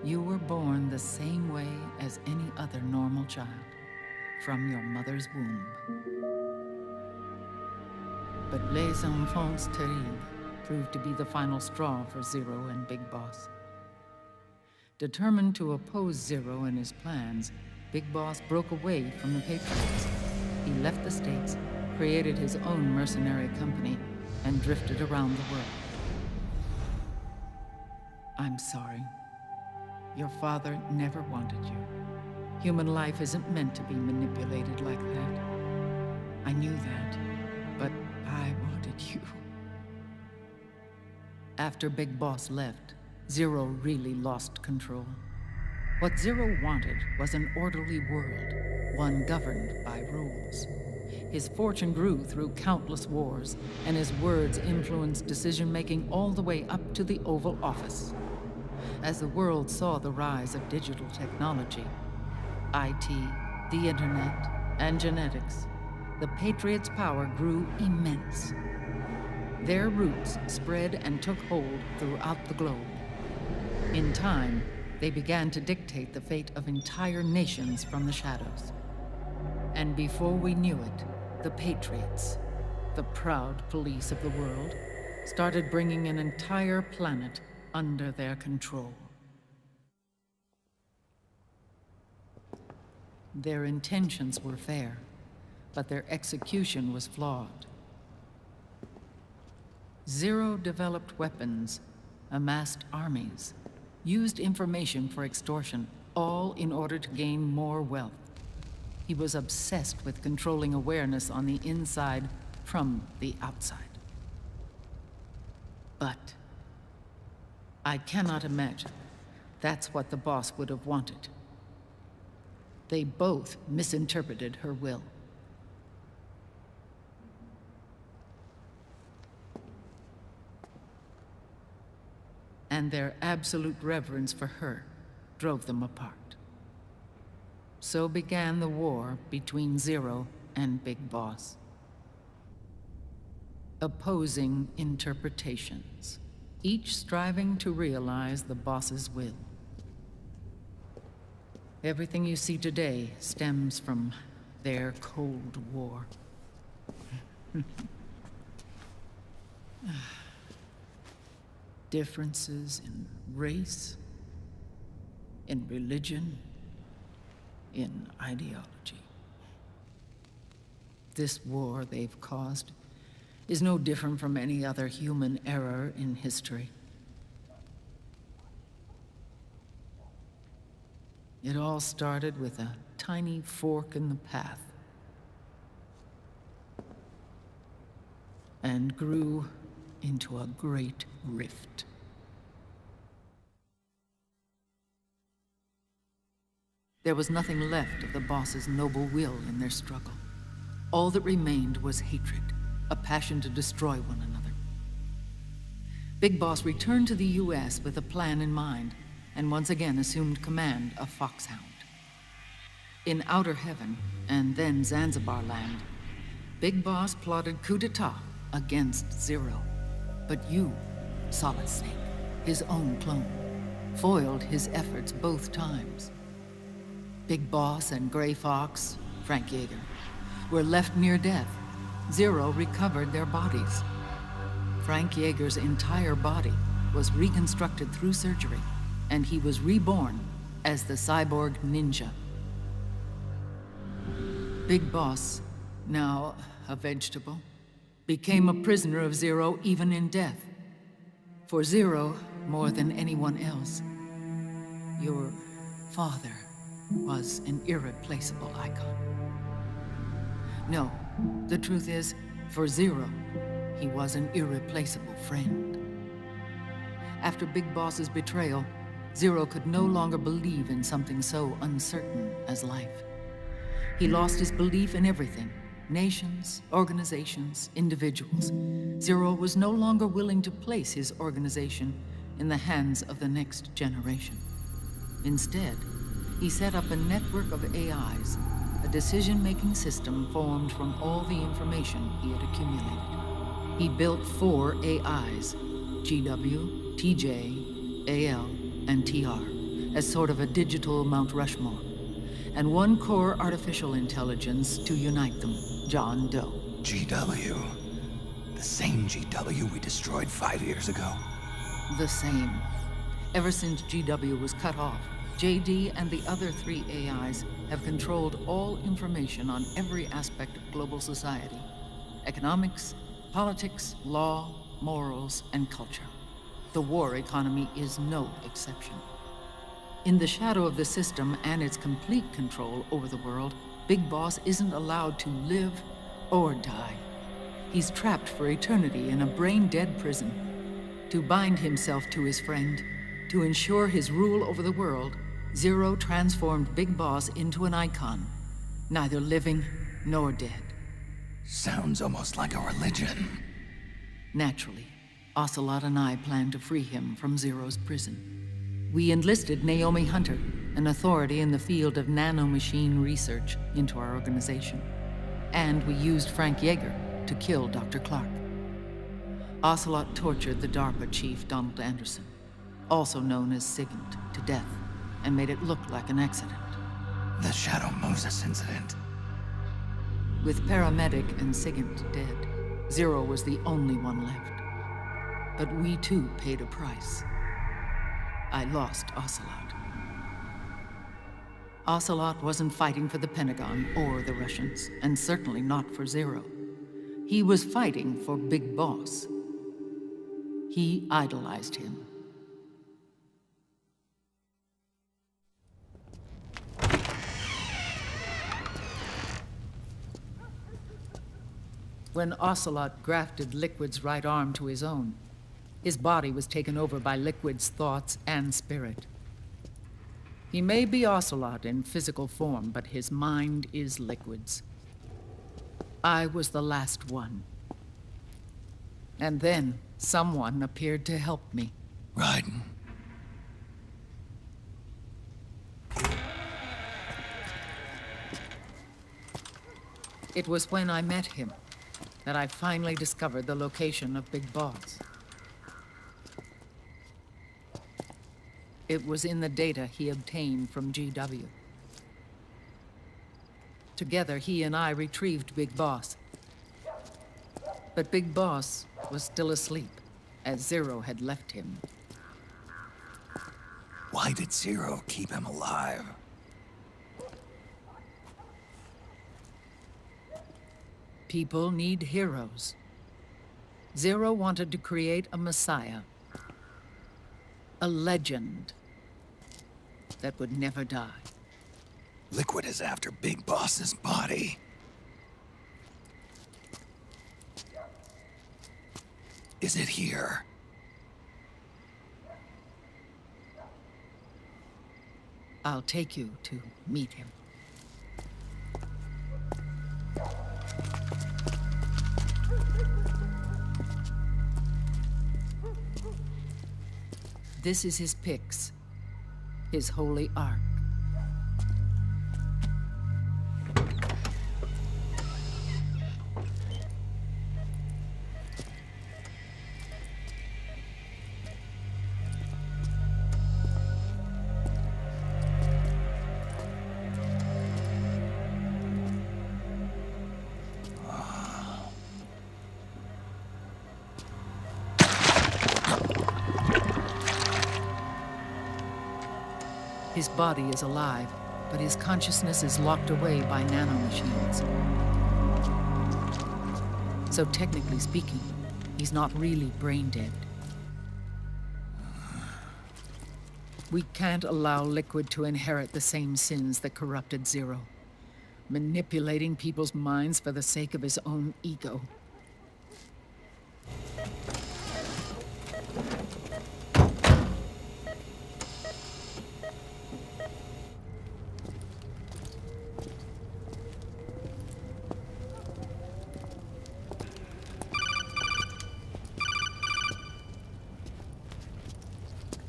You were born the same way as any other normal child, from your mother's womb. But Les Enfants Terribles proved to be the final straw for Zero and Big Boss. Determined to oppose Zero and his plans, Big Boss broke away from the Patriots. He left the States, created his own mercenary company, and drifted around the world. I'm sorry. Your father never wanted you. Human life isn't meant to be manipulated like that. I knew that, but I wanted you. After Big Boss left, Zero really lost control. What Zero wanted was an orderly world, one governed by rules. His fortune grew through countless wars, and his words influenced decision-making all the way up to the Oval Office. As the world saw the rise of digital technology, IT, the internet, and genetics, the Patriots' power grew immense. Their roots spread and took hold throughout the globe. In time, they began to dictate the fate of entire nations from the shadows. And before we knew it, the Patriots, the proud police of the world, started bringing an entire planet under their control. Their intentions were fair, but their execution was flawed. Zero developed weapons, amassed armies, used information for extortion, all in order to gain more wealth. He was obsessed with controlling awareness on the inside from the outside. But I cannot imagine that's what the boss would have wanted. They both misinterpreted her will. And their absolute reverence for her drove them apart. So began the war between Zero and Big Boss. Opposing interpretations, each striving to realize the boss's will. Everything you see today stems from their Cold War. Differences in race, in religion, in ideology. This war they've caused is no different from any other human error in history. It all started with a tiny fork in the path and grew into a great rift. There was nothing left of the boss's noble will in their struggle. All that remained was hatred, a passion to destroy one another. Big Boss returned to the US with a plan in mind, and once again assumed command of Foxhound. In Outer Heaven, and then Zanzibar Land, Big Boss plotted coup d'etat against Zero. But you, Solid Snake, his own clone, foiled his efforts both times. Big Boss and Gray Fox, Frank Yeager, were left near death. Zero recovered their bodies. Frank Yeager's entire body was reconstructed through surgery, and he was reborn as the cyborg ninja. Big Boss, now a vegetable, became a prisoner of Zero even in death. For Zero, more than anyone else, your father was an irreplaceable icon. No, the truth is, for Zero, he was an irreplaceable friend. After Big Boss's betrayal, Zero could no longer believe in something so uncertain as life. He lost his belief in everything. Nations, organizations, individuals. Zero was no longer willing to place his organization in the hands of the next generation. Instead, he set up a network of AIs, a decision-making system formed from all the information he had accumulated. He built 4 AIs, GW, TJ, AL, and TR, as sort of a digital Mount Rushmore, and 1 core artificial intelligence to unite them, John Doe. GW. The same GW we destroyed 5 years ago. The same. Ever since GW was cut off, JD and the other 3 AIs have controlled all information on every aspect of global society. Economics, politics, law, morals, and culture. The war economy is no exception. In the shadow of the system and its complete control over the world, Big Boss isn't allowed to live or die. He's trapped for eternity in a brain-dead prison. To bind himself to his friend, to ensure his rule over the world, Zero transformed Big Boss into an icon, neither living nor dead. Sounds almost like a religion. Naturally, Ocelot and I plan to free him from Zero's prison. We enlisted Naomi Hunter, an authority in the field of nanomachine research, into our organization. And we used Frank Yeager to kill Dr. Clark. Ocelot tortured the DARPA chief, Donald Anderson, also known as Sigint, to death, and made it look like an accident. The Shadow Moses incident. With Paramedic and Sigint dead, Zero was the only one left. But we too paid a price. I lost Ocelot. Ocelot wasn't fighting for the Pentagon or the Russians, and certainly not for Zero. He was fighting for Big Boss. He idolized him. When Ocelot grafted Liquid's right arm to his own, his body was taken over by Liquid's thoughts and spirit. He may be Ocelot in physical form, but his mind is Liquid's. I was the last one. And then someone appeared to help me. Raiden. It was when I met him that I finally discovered the location of Big Boss. It was in the data he obtained from GW. Together, he and I retrieved Big Boss. But Big Boss was still asleep, as Zero had left him. Why did Zero keep him alive? People need heroes. Zero wanted to create a messiah. A legend that would never die. Liquid is after Big Boss's body. Is it here? I'll take you to meet him. This is his pyx, his holy ark. His body is alive, but his consciousness is locked away by nanomachines. So technically speaking, he's not really brain dead. We can't allow Liquid to inherit the same sins that corrupted Zero, manipulating people's minds for the sake of his own ego.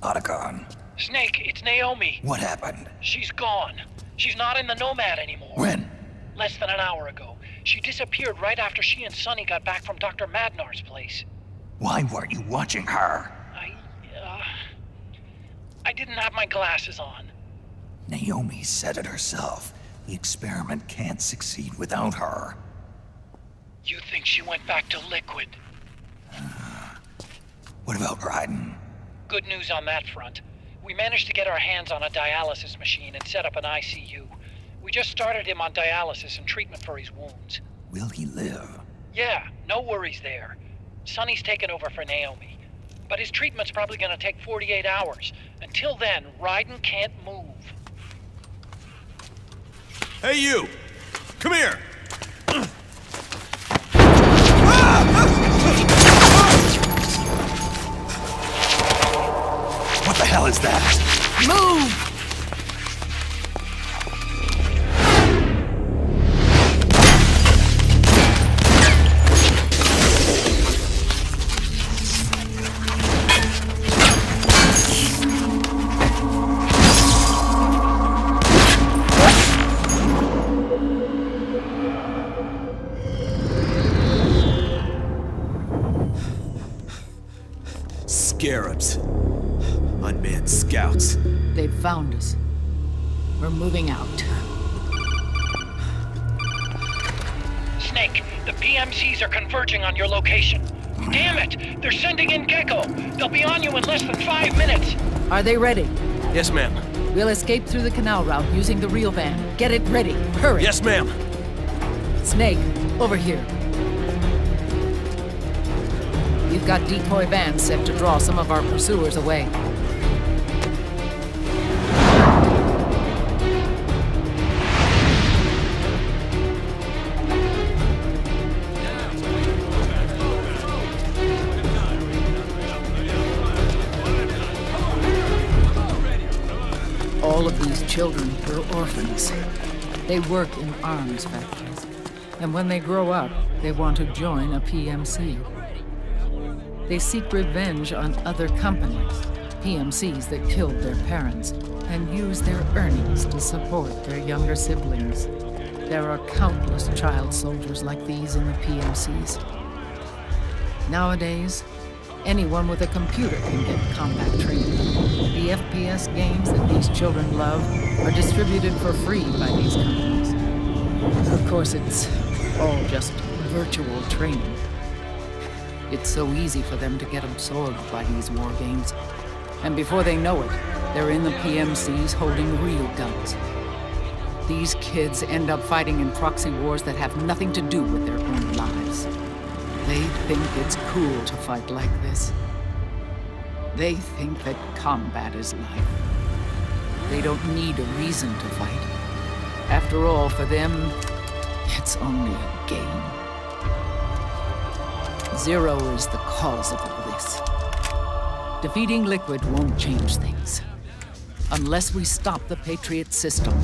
Otacon. Snake, it's Naomi. What happened? She's gone. She's not in the Nomad anymore. When? Less than an hour ago. She disappeared right after she and Sonny got back from Dr. Madnar's place. Why weren't you watching her? I didn't have my glasses on. Naomi said it herself. The experiment can't succeed without her. You think she went back to Liquid? What about Raiden? Good news on that front. We managed to get our hands on a dialysis machine and set up an ICU. We just started him on dialysis and treatment for his wounds. Will he live? Yeah, no worries there. Sonny's taken over for Naomi. But his treatment's probably gonna take 48 hours. Until then, Raiden can't move. Hey, you! Come here! What the hell is that? Move! Scarabs. Unmanned scouts. They've found us. We're moving out. Snake, the PMCs are converging on your location. Damn it! They're sending in Gecko! They'll be on you in less than 5 minutes! Are they ready? Yes, ma'am. We'll escape through the canal route using the real van. Get it ready. Hurry. Yes, ma'am. Snake, over here. We've got decoy vans set to draw some of our pursuers away. All of these children were orphans. They work in arms factories. And when they grow up, they want to join a PMC. They seek revenge on other companies, PMCs that killed their parents, and use their earnings to support their younger siblings. There are countless child soldiers like these in the PMCs. Nowadays, anyone with a computer can get combat training. The FPS games that these children love are distributed for free by these companies. Of course, it's all just virtual training. It's so easy for them to get absorbed by these war games. And before they know it, they're in the PMCs holding real guns. These kids end up fighting in proxy wars that have nothing to do with their own lives. They think it's cool to fight like this. They think that combat is life. They don't need a reason to fight. After all, for them, it's only a game. Zero is the cause of all this. Defeating Liquid won't change things. Unless we stop the Patriot system,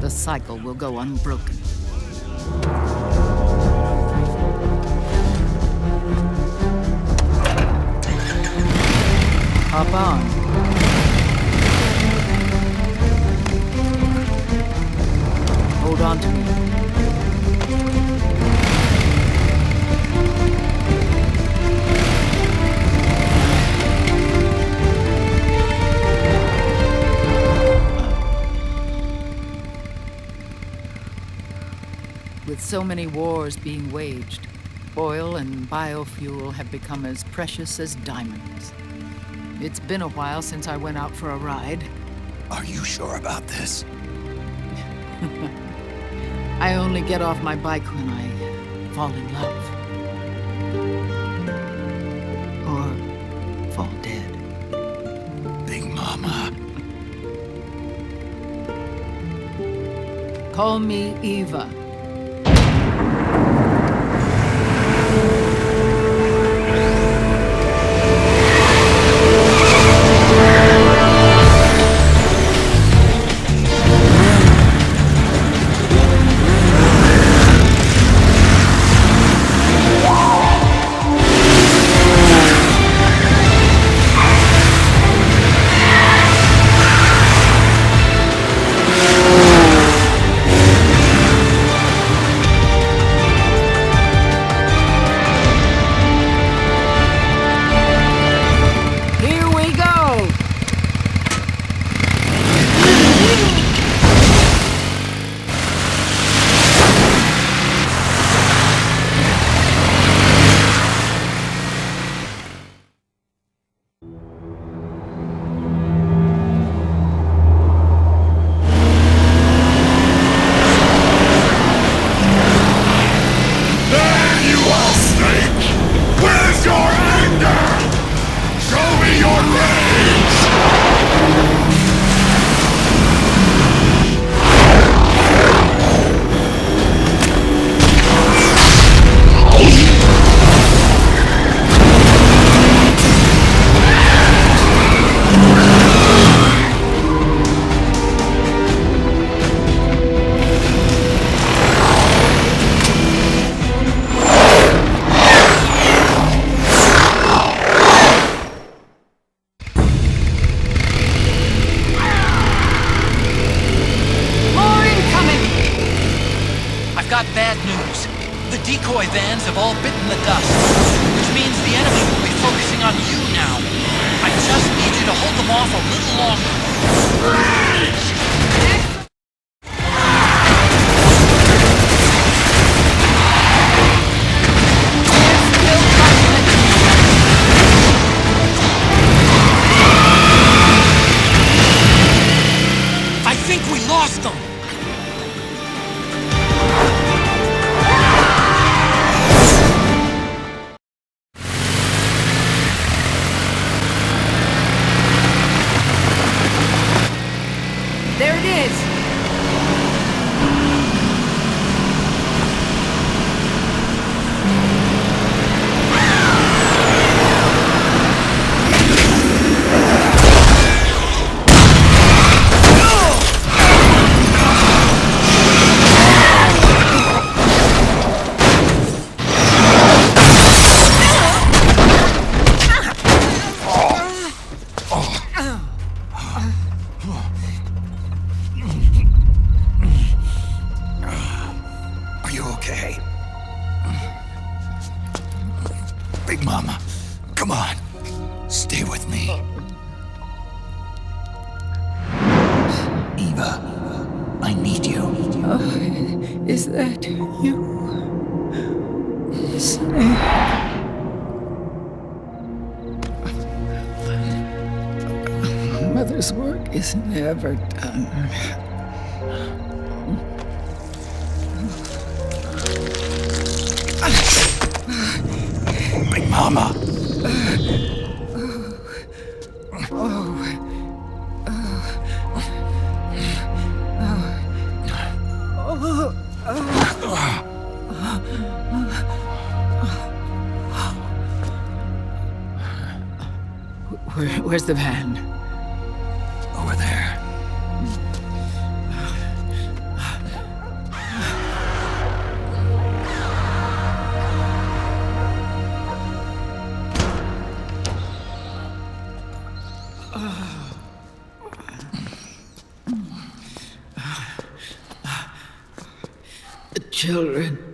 the cycle will go unbroken. Hop on. Hold on to me. With so many wars being waged, oil and biofuel have become as precious as diamonds. It's been a while since I went out for a ride. Are you sure about this? I only get off my bike when I fall in love. Or fall dead. Big Mama. Call me Eva. decoy vans have all bitten the dust, which means the enemy will be focusing on you now. I just need you to hold them off a little longer. lost them! There it is! Is that you? Snake. Mother's work is never done. Big Mama. Where's the van? Over there. The children.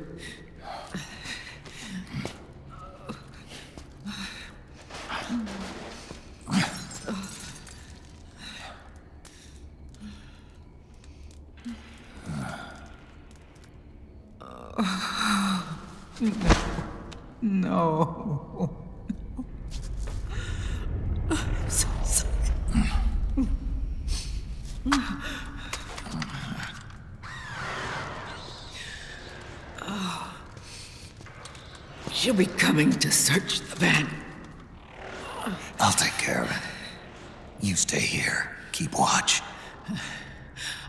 No. I'm so sorry. She'll be coming to search the van. I'll take care of it. You stay here. Keep watch.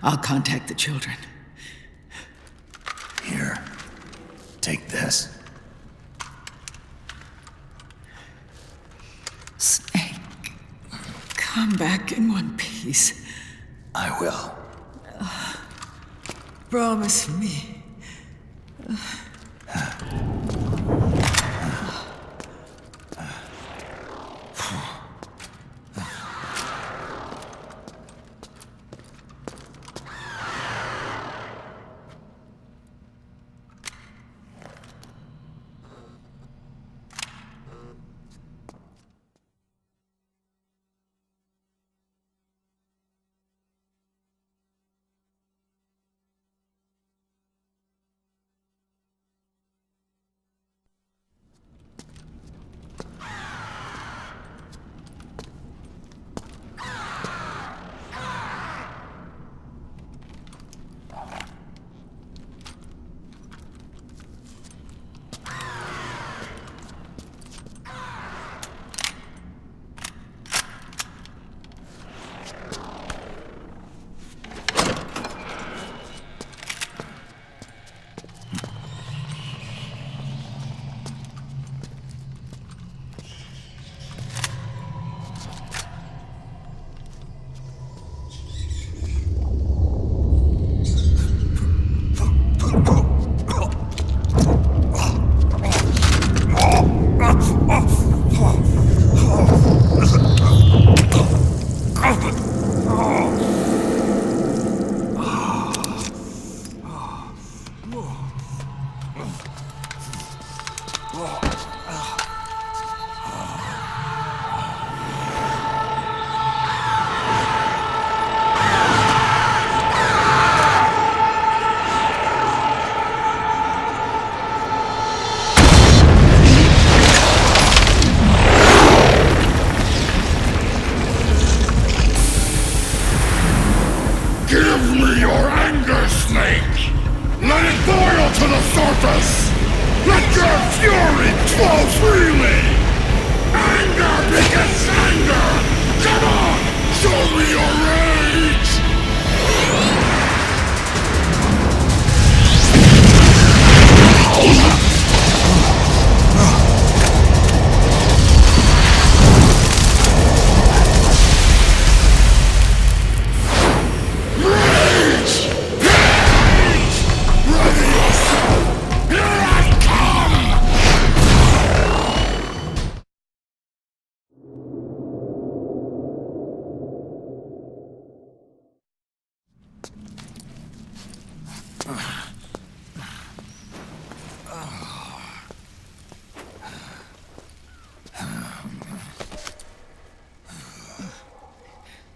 I'll contact the children. Here. Take this. Snake, come back in one piece. I will. Promise me. Snake! Let it boil to the surface! Let your fury flow freely! Anger begets anger! Come on! Show me your rage!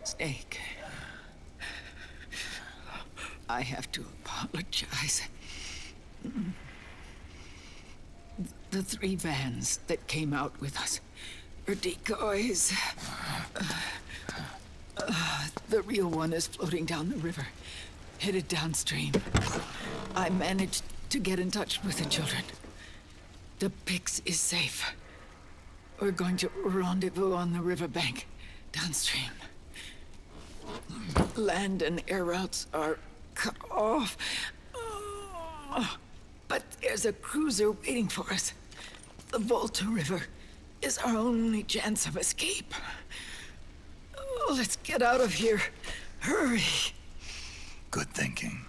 Snake. I have to apologize. The 3 vans that came out with us are decoys. The real one is floating down the river, headed downstream. I managed to get in touch with the children. The Pix is safe. We're going to rendezvous on the riverbank, downstream. Land and air routes are cut off. But there's a cruiser waiting for us. The Volta River is our only chance of escape. Let's get out of here. Hurry. Good thinking.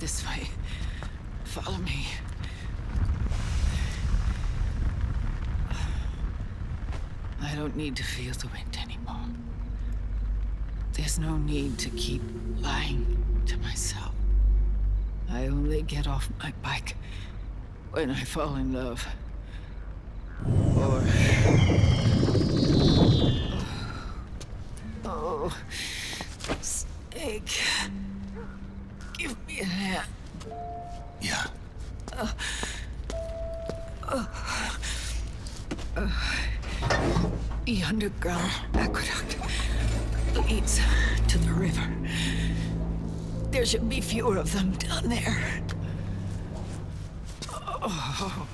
This way. Follow me. I don't need to feel the wind anymore. There's no need to keep lying to myself. I only get off my bike when I fall in love. Or... Oh, Snake. Give me a hand. Yeah. The underground aqueduct leads to the river. There should be fewer of them down there. Oh.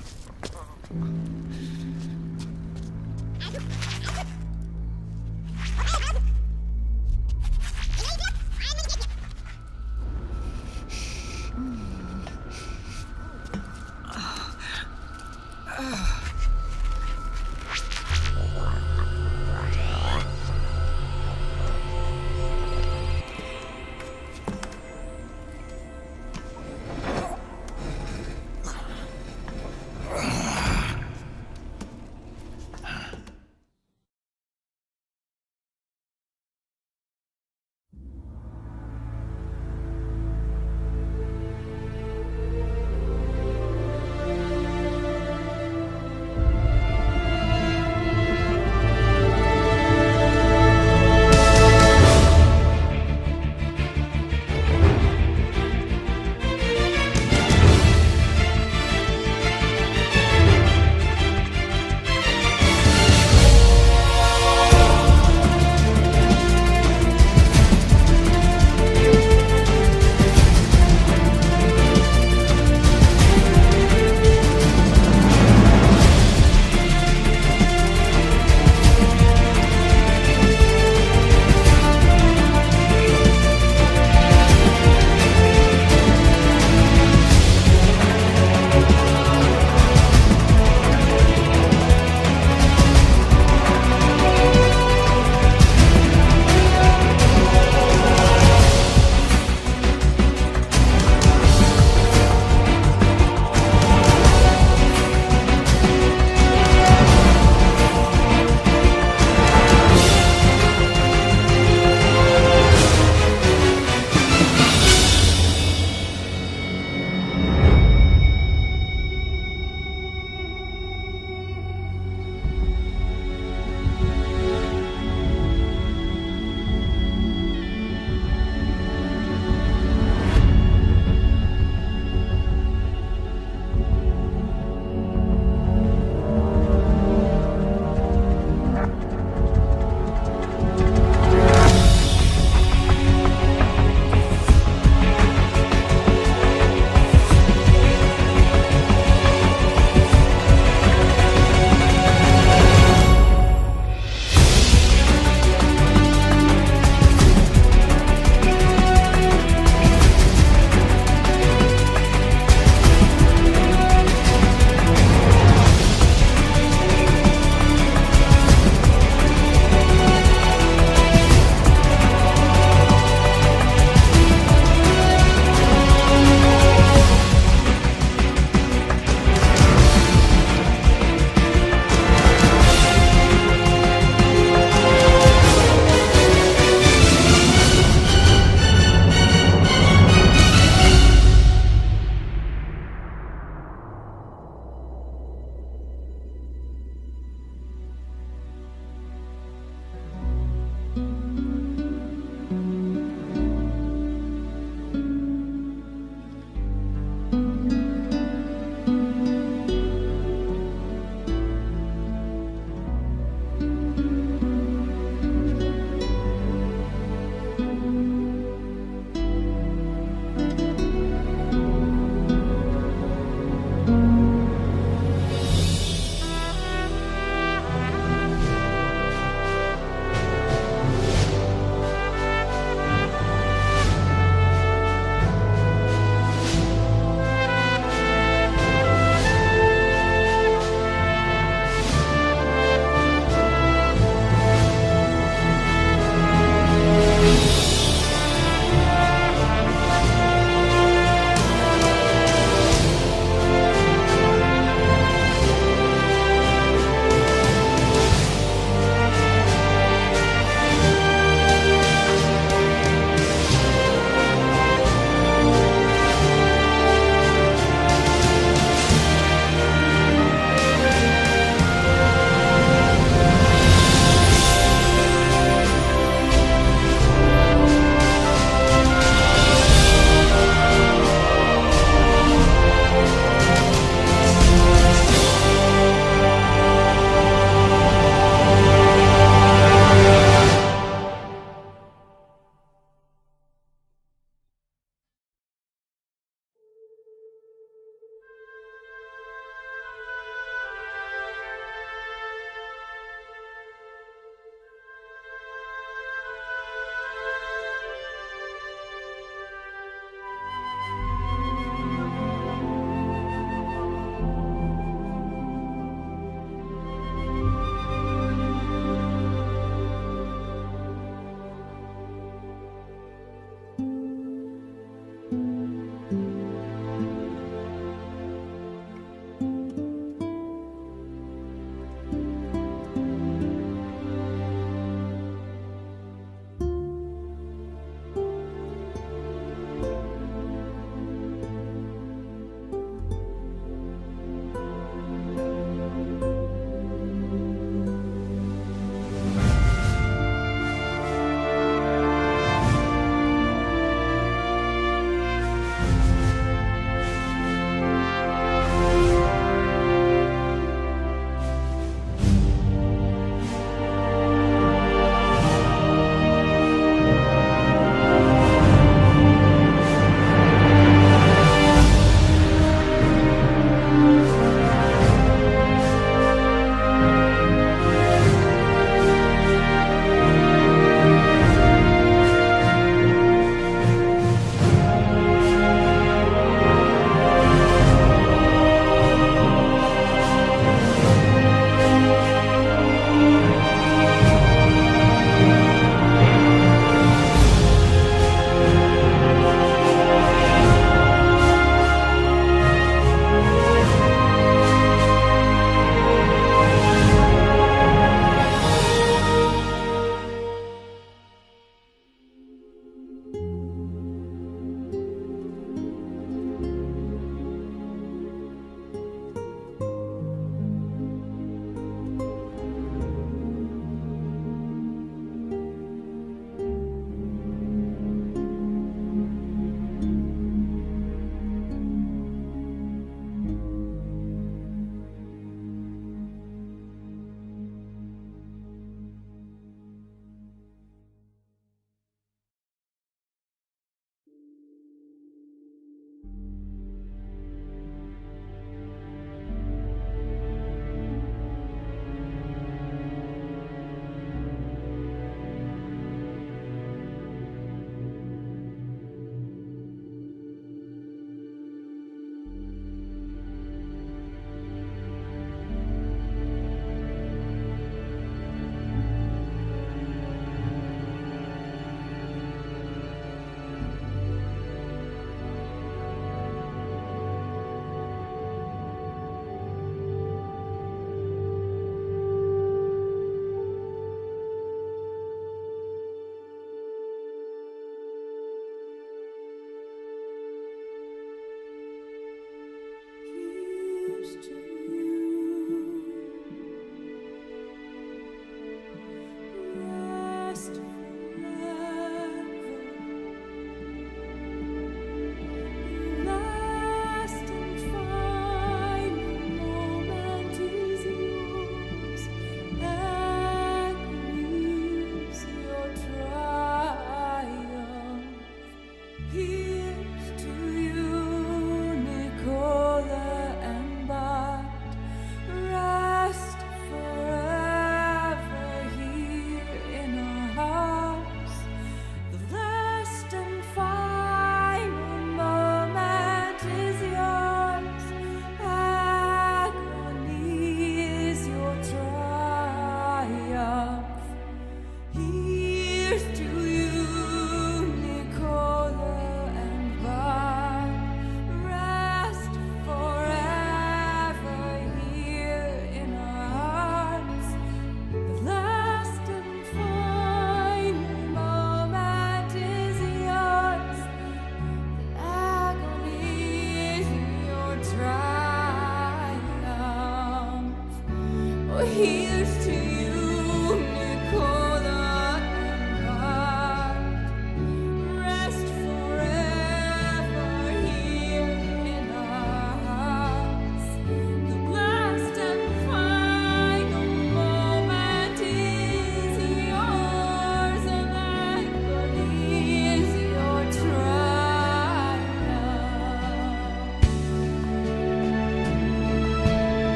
Here's to you, Nicola and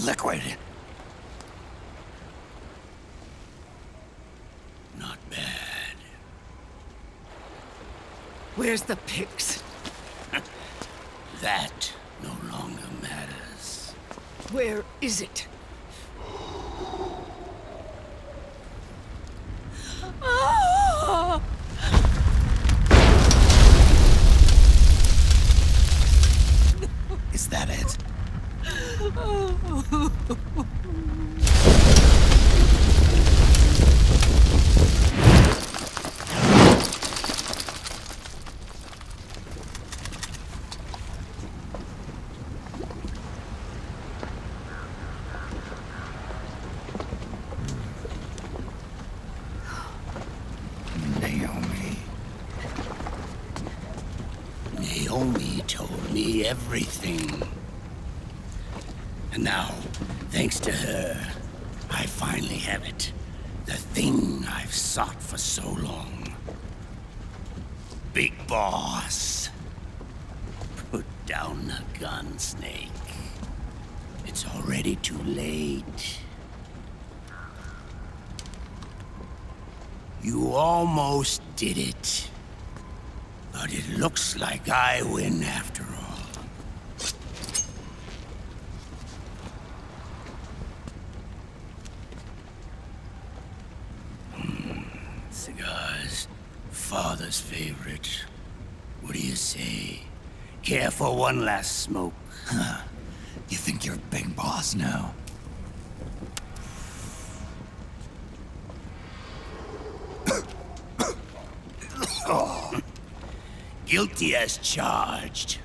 Liquid. Not bad. Where's the pigs? That no longer matters. Where is it? Is that it? Naomi told me everything. And now, thanks to her, I finally have it. The thing I've sought for so long. Big Boss. Put down the gun, Snake. It's already too late. You almost did it. But it looks like I win after all. Cigars. Father's favorite. What do you say? Care for one last smoke? Huh. You think you're Big Boss now? Guilty as charged.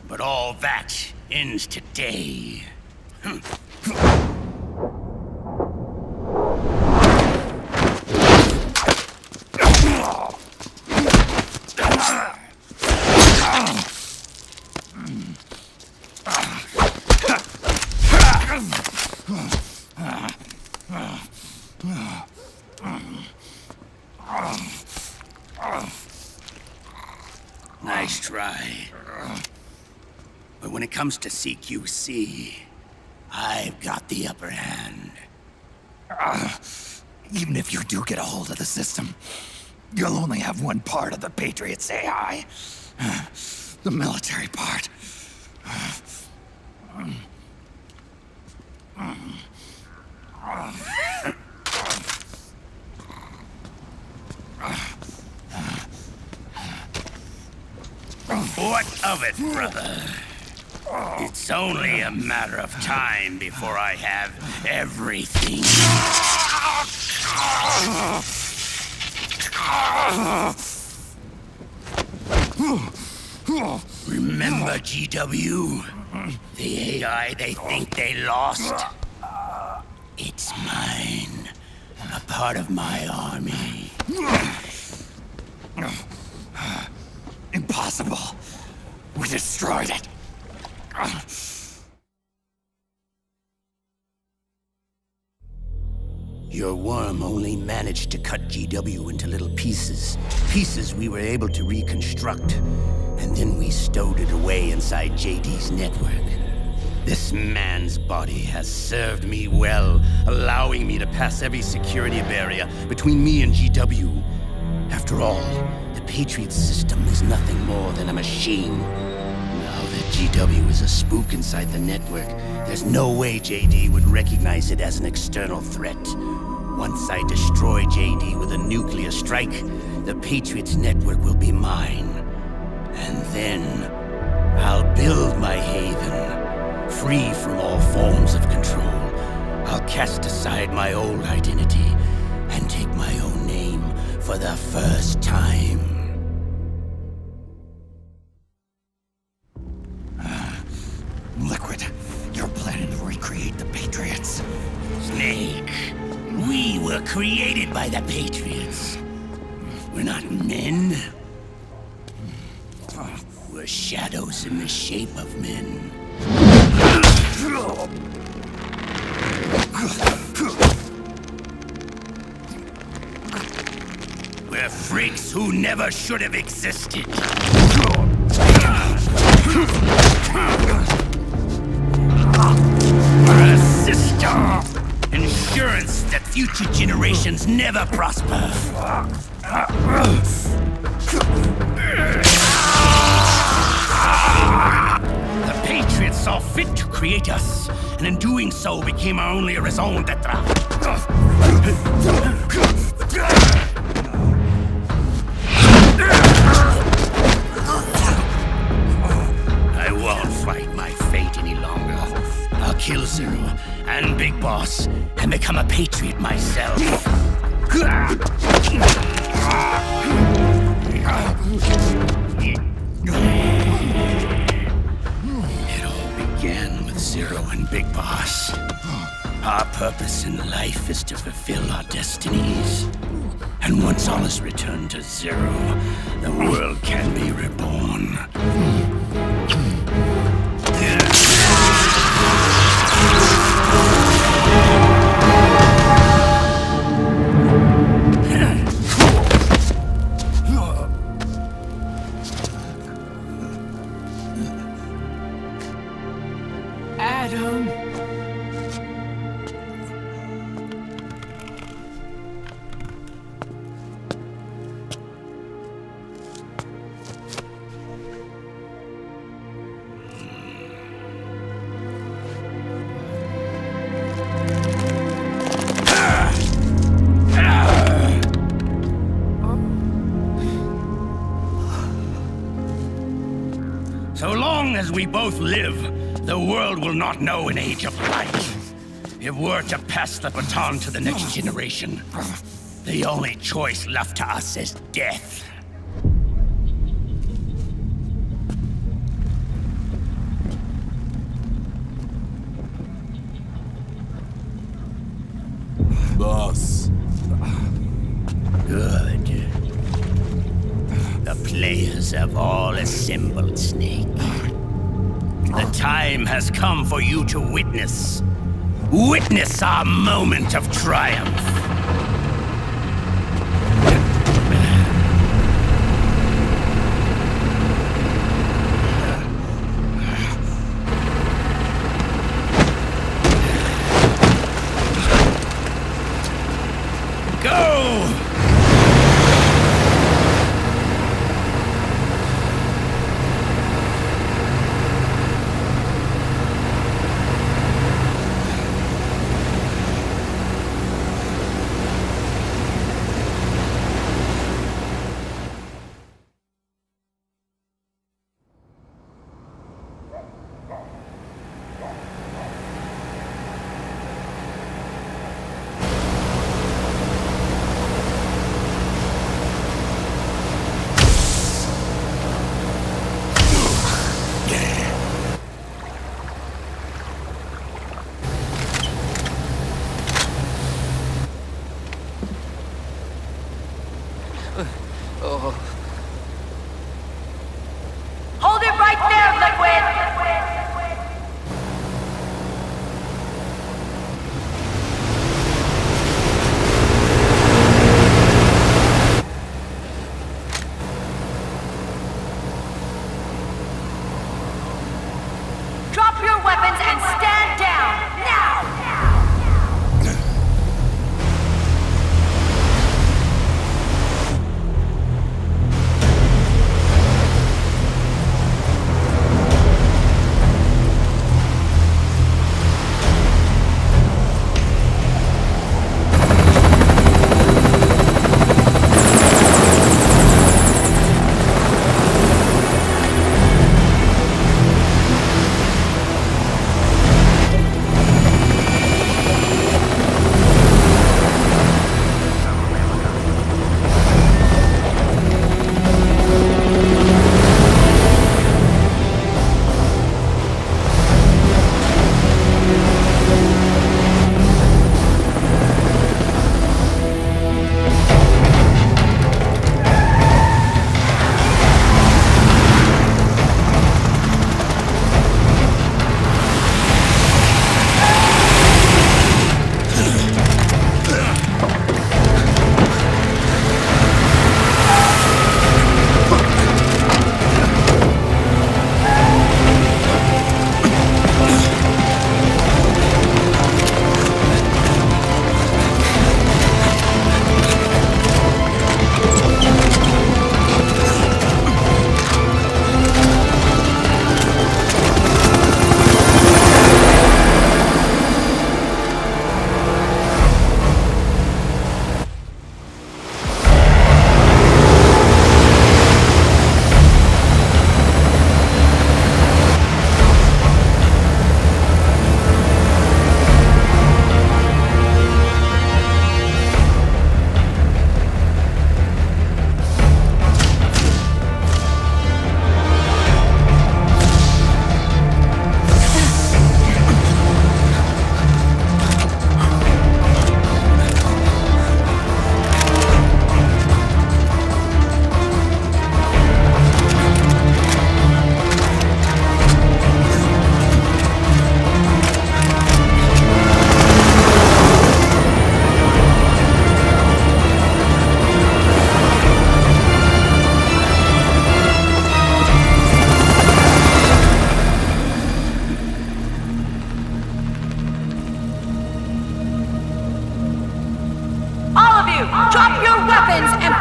But all that ends today. Nice try. But when it comes to CQC, I've got the upper hand. Even if you do get a hold of the system, you'll only have one part of the Patriots AI. The military part. What of it, brother? It's only a matter of time before I have everything. Remember GW? The AI they think they lost? It's mine. A part of my army. Impossible. We destroyed it. Your worm only managed to cut GW into little pieces. Pieces we were able to reconstruct. And then we stowed it away inside JD's network. This man's body has served me well, allowing me to pass every security barrier between me and GW. After all, the Patriots system is nothing more than a machine. Now that GW is a spook inside the network, there's no way JD would recognize it as an external threat. Once I destroy JD with a nuclear strike, the Patriots network will be mine. And then, I'll build my haven, free from all forms of control. I'll cast aside my old identity and take my own name for the first time. Liquid, you're planning to recreate the Patriots. Snake, we were created by the Patriots. We're not men. We're shadows in the shape of men. We're freaks who never should have existed. We're a system. Insurance that future generations never prosper. The Patriots saw fit to create us, and in doing so became our only raison d'etre. I won't fight my fate any longer. I'll kill Zero and Big Boss and become a Patriot myself. It all began with Zero and Big Boss. Our purpose in life is to fulfill our destinies. And once all is returned to zero, the world can be reborn. Adam. So long as we both live, the world will not know an age of light. If we're to pass the baton to the next generation, the only choice left to us is death. Boss. Good. The players have all assembled, Snake. The time has come for you to witness our moment of triumph. Go! Hold it right there, Liquid! Drop your weapons and stand down, now!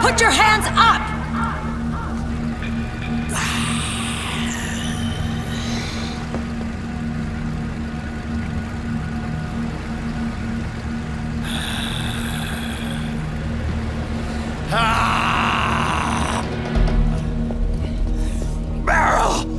Put your hands up! Meryl!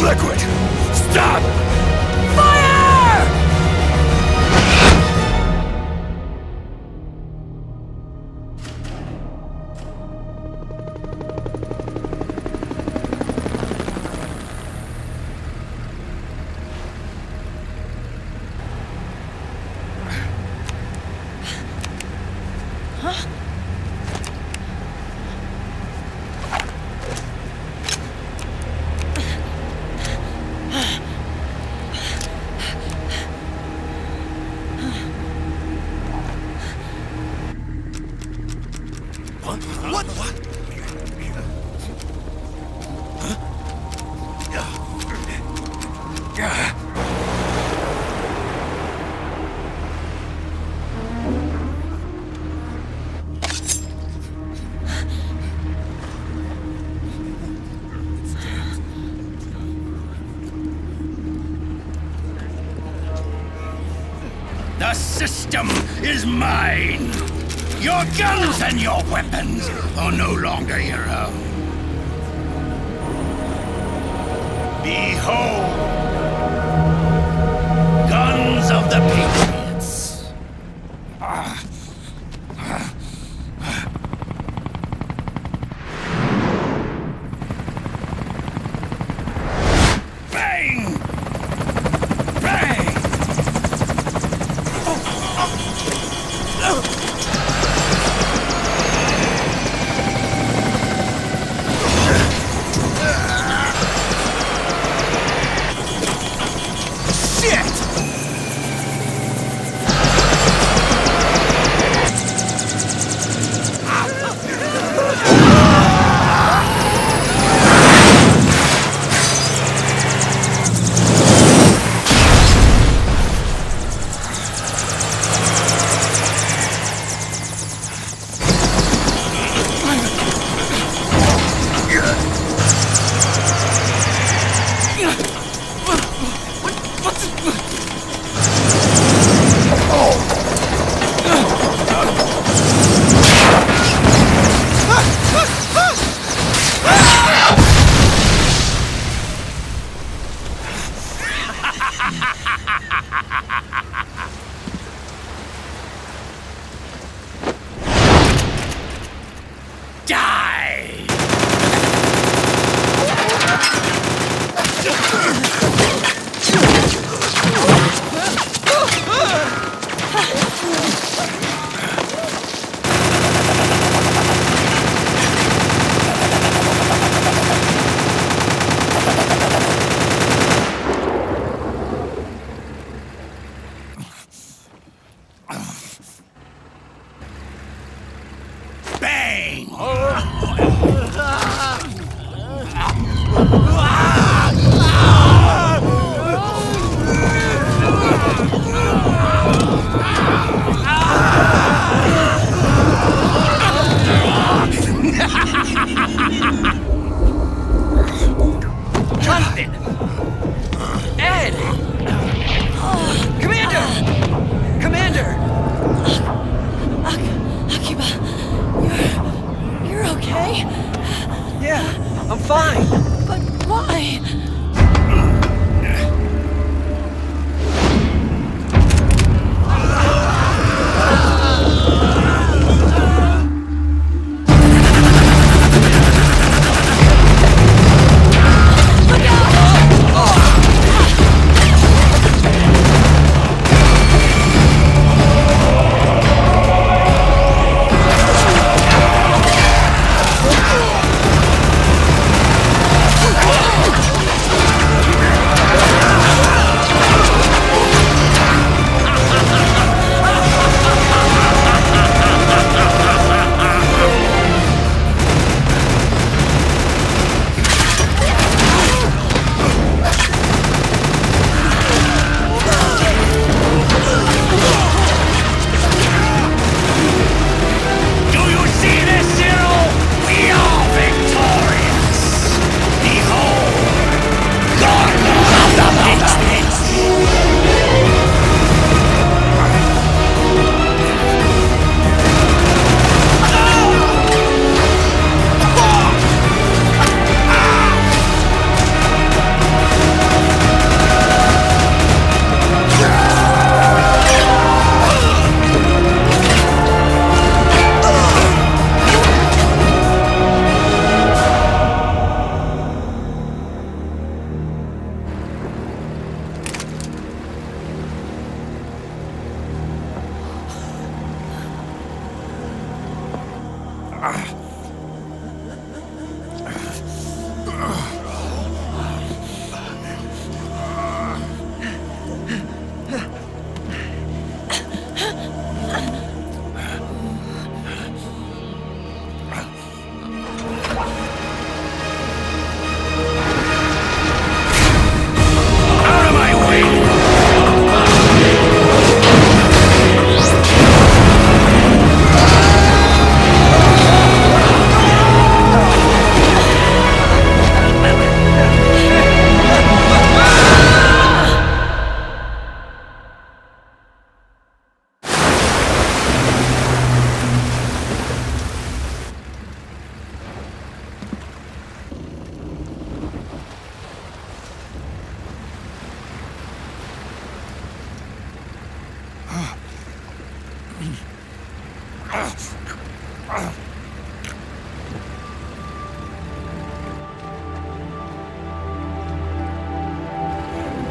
Liquid! Stop! Fire! Huh? The system is mine! Your guns and your weapons are no longer your own. Behold! Guns of the Patriots! Bang! Bang!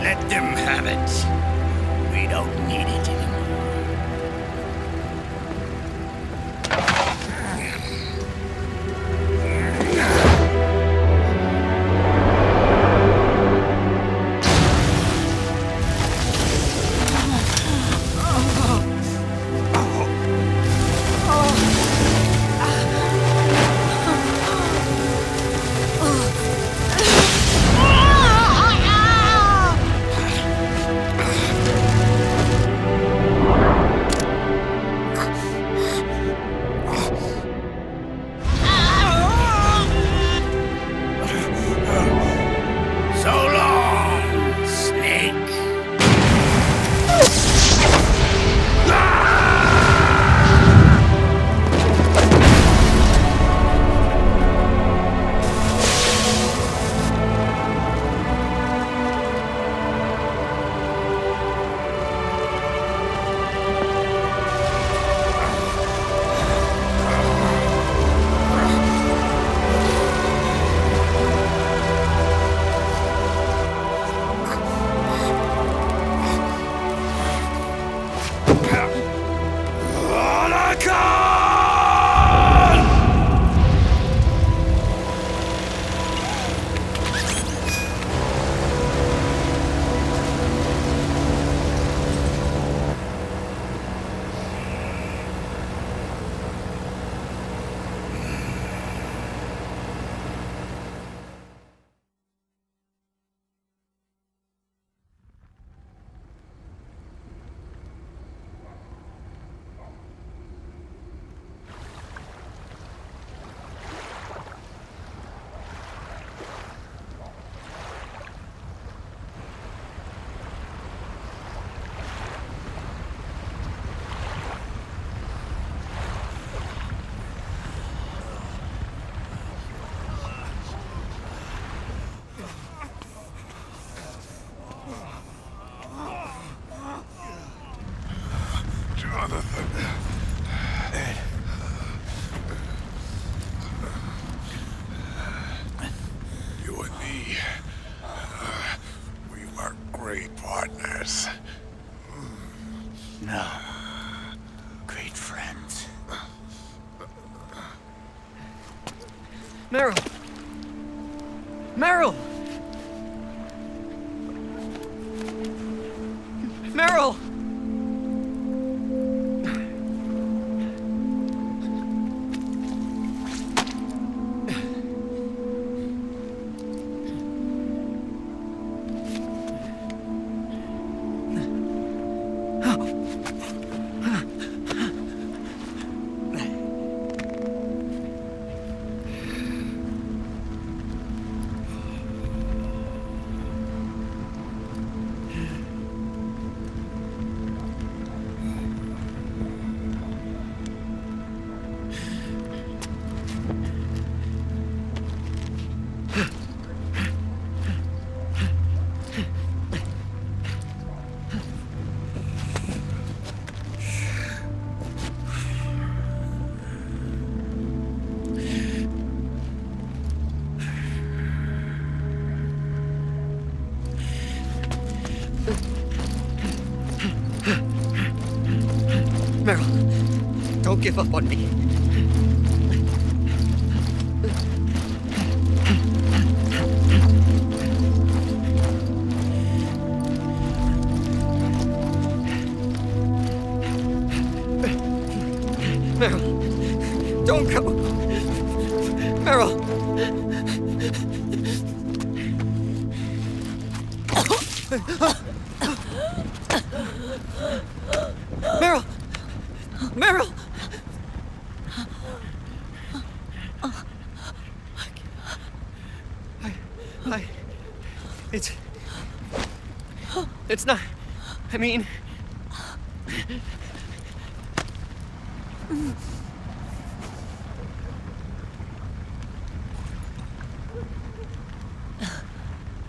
Let them have it. We don't need it anymore. No. Great friends. Meryl! Meryl! Meryl! Meryl, don't give up on me. Meryl, don't go. Meryl. Meryl! Meryl! It's not... I mean...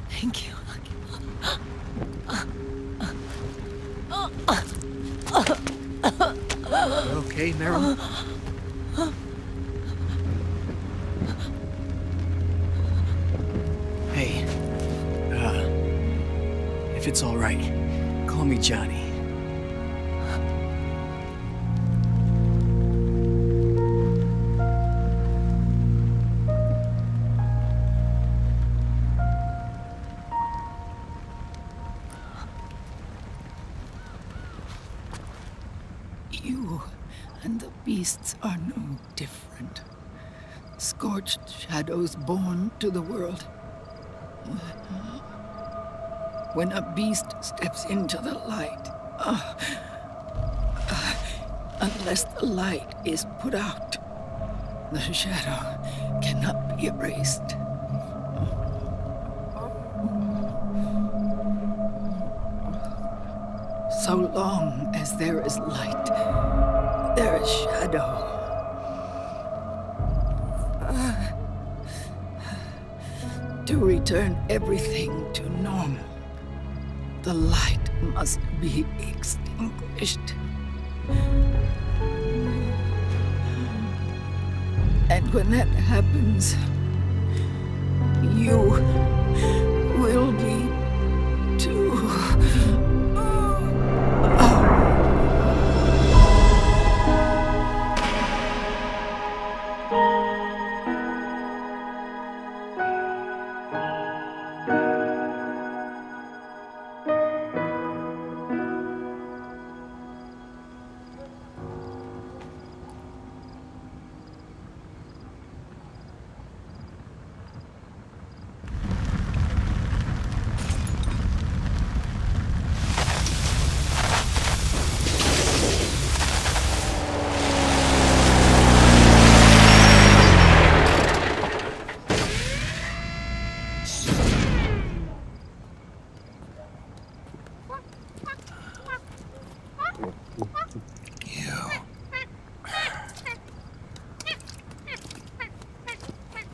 Thank you. Okay. okay, Meryl? Hey, if it's all right, call me Johnny. You and the beasts are no different. Scorched shadows born to the world. When a beast steps into the light, unless the light is put out, the shadow cannot be erased. So long as there is light, there is shadow. To return everything to normal, the light must be extinguished. And when that happens, you will be too.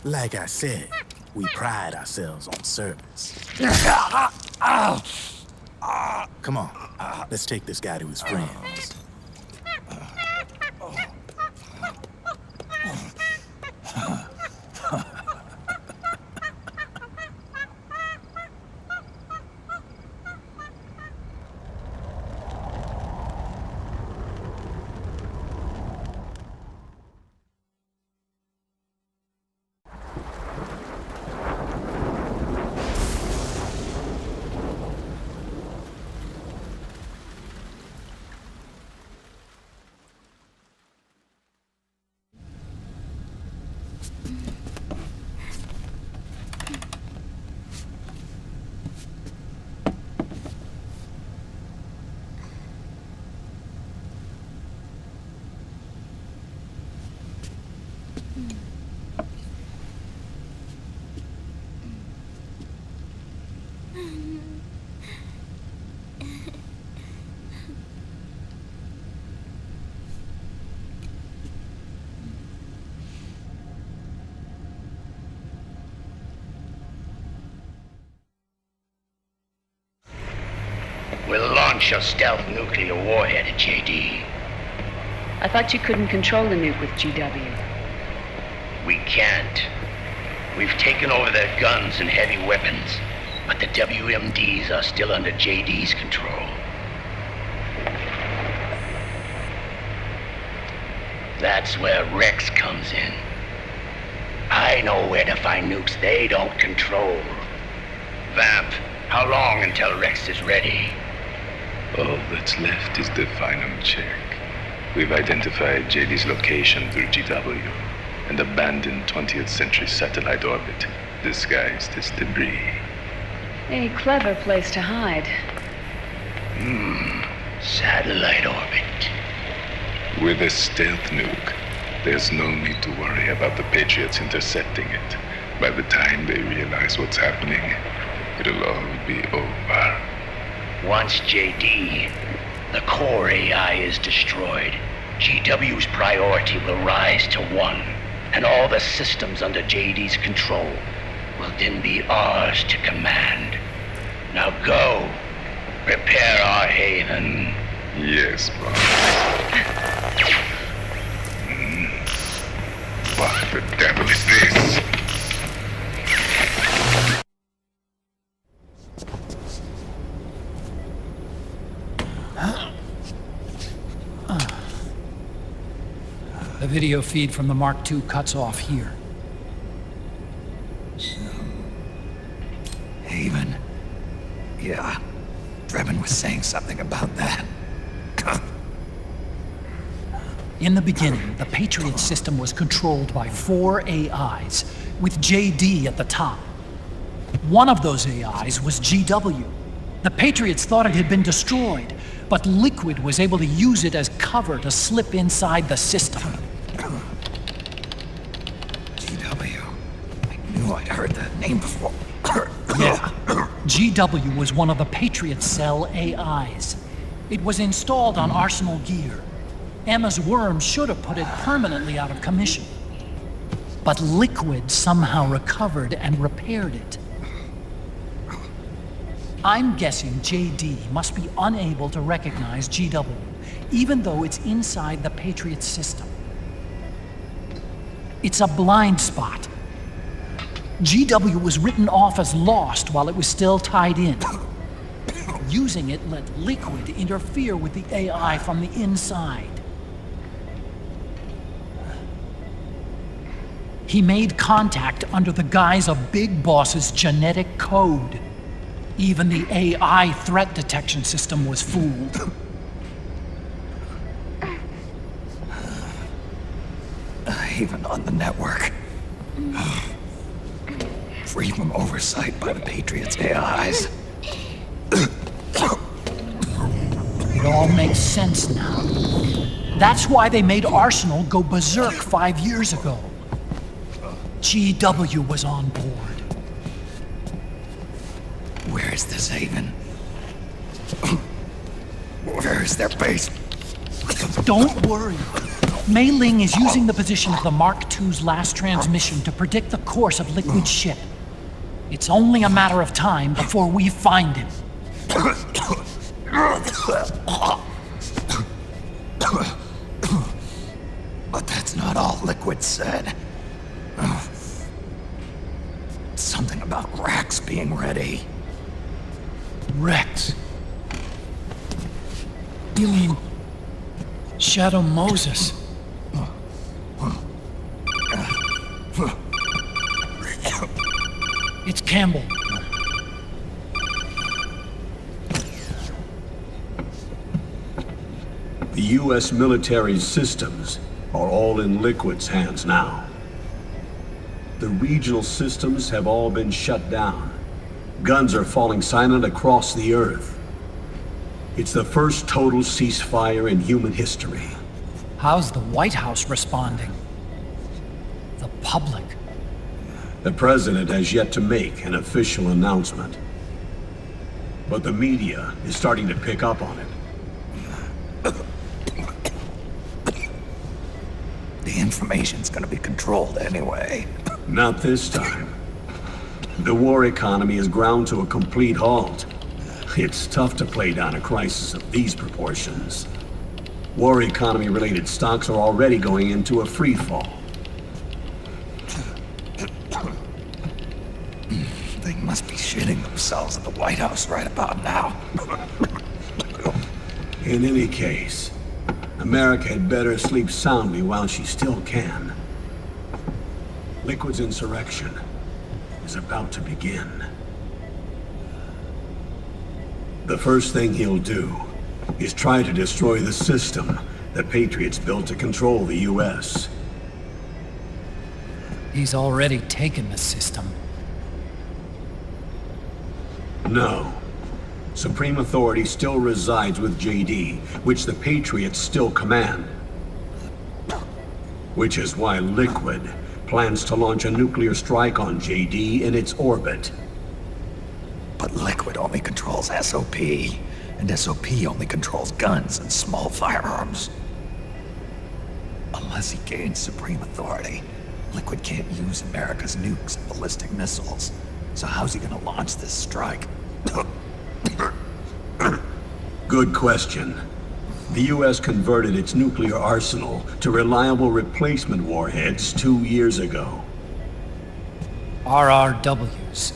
Like I said, we pride ourselves on service. Come on, let's take this guy to his friends. We'll launch a stealth nuclear warhead at JD. I thought you couldn't control the nuke with GW. We can't. We've taken over their guns and heavy weapons, but the WMDs are still under JD's control. That's where Rex comes in. I know where to find nukes they don't control. Vamp, how long until Rex is ready? All that's left is the final check. We've identified JD's location through GW, an abandoned 20th century satellite orbit disguised as debris. A clever place to hide. Satellite orbit. With a stealth nuke, there's no need to worry about the Patriots intercepting it. By the time they realize what's happening, it'll all be over. Once JD, the core AI is destroyed, GW's priority will rise to 1, and all the systems under JD's control will then be ours to command. Now go, prepare our haven. Yes, boss. The video feed from the Mark II cuts off here. Haven. Yeah. Drebin was saying something about that. In the beginning, the Patriot system was controlled by 4 AIs, with JD at the top. One of those AIs was GW. The Patriots thought it had been destroyed, but Liquid was able to use it as cover to slip inside the system. GW. I knew I'd heard that name before. Yeah. GW was one of the Patriot Cell AIs. It was installed on Arsenal gear. Emma's worm should have put it permanently out of commission. But Liquid somehow recovered and repaired it. I'm guessing JD must be unable to recognize GW, even though it's inside the Patriot system. It's a blind spot. GW was written off as lost while it was still tied in. Using it let Liquid interfere with the AI from the inside. He made contact under the guise of Big Boss's genetic code. Even the AI threat detection system was fooled. Even on the network. Free from oversight by the Patriots' AIs. It all makes sense now. That's why they made Arsenal go berserk 5 years ago. GW was on board. Where is this Haven? Where is their base? Don't worry. Mei Ling is using the position of the Mark II's last transmission to predict the course of Liquid's ship. It's only a matter of time before we find him. But that's not all Liquid said. Something about Rex being ready. Rex? You mean Shadow Moses? It's Campbell. The U.S. military's systems are all in Liquid's hands now. The regional systems have all been shut down. Guns are falling silent across the Earth. It's the first total ceasefire in human history. How's the White House responding? The public? The president has yet to make an official announcement. But the media is starting to pick up on it. The information's gonna be controlled anyway. Not this time. The war economy is ground to a complete halt. It's tough to play down a crisis of these proportions. War economy-related stocks are already going into a free fall. They must be shitting themselves at the White House right about now. In any case, America had better sleep soundly while she still can. Liquid's insurrection is about to begin. The first thing he'll do is try to destroy the system the Patriots built to control the U.S. He's already taken the system. No. Supreme authority still resides with JD, which the Patriots still command. Which is why Liquid plans to launch a nuclear strike on JD in its orbit. But Liquid only controls SOP, and SOP only controls guns and small firearms. Unless he gains supreme authority, Liquid can't use America's nukes and ballistic missiles. So how's he gonna launch this strike? Good question. The U.S. converted its nuclear arsenal to reliable replacement warheads 2 years ago. RRWs.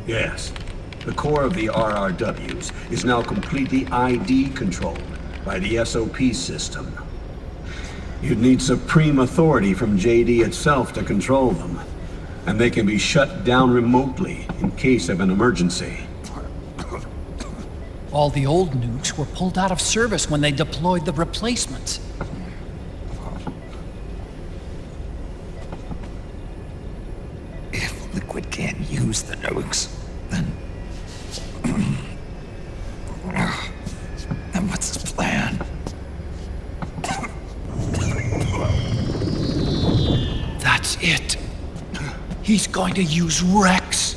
Yes. The core of the RRWs is now completely ID controlled by the SOP system. You'd need supreme authority from JD itself to control them, and they can be shut down remotely in case of an emergency. All the old nukes were pulled out of service when they deployed the replacements. If Liquid can't use the nukes, then what's his plan? That's it. He's going to use Rex.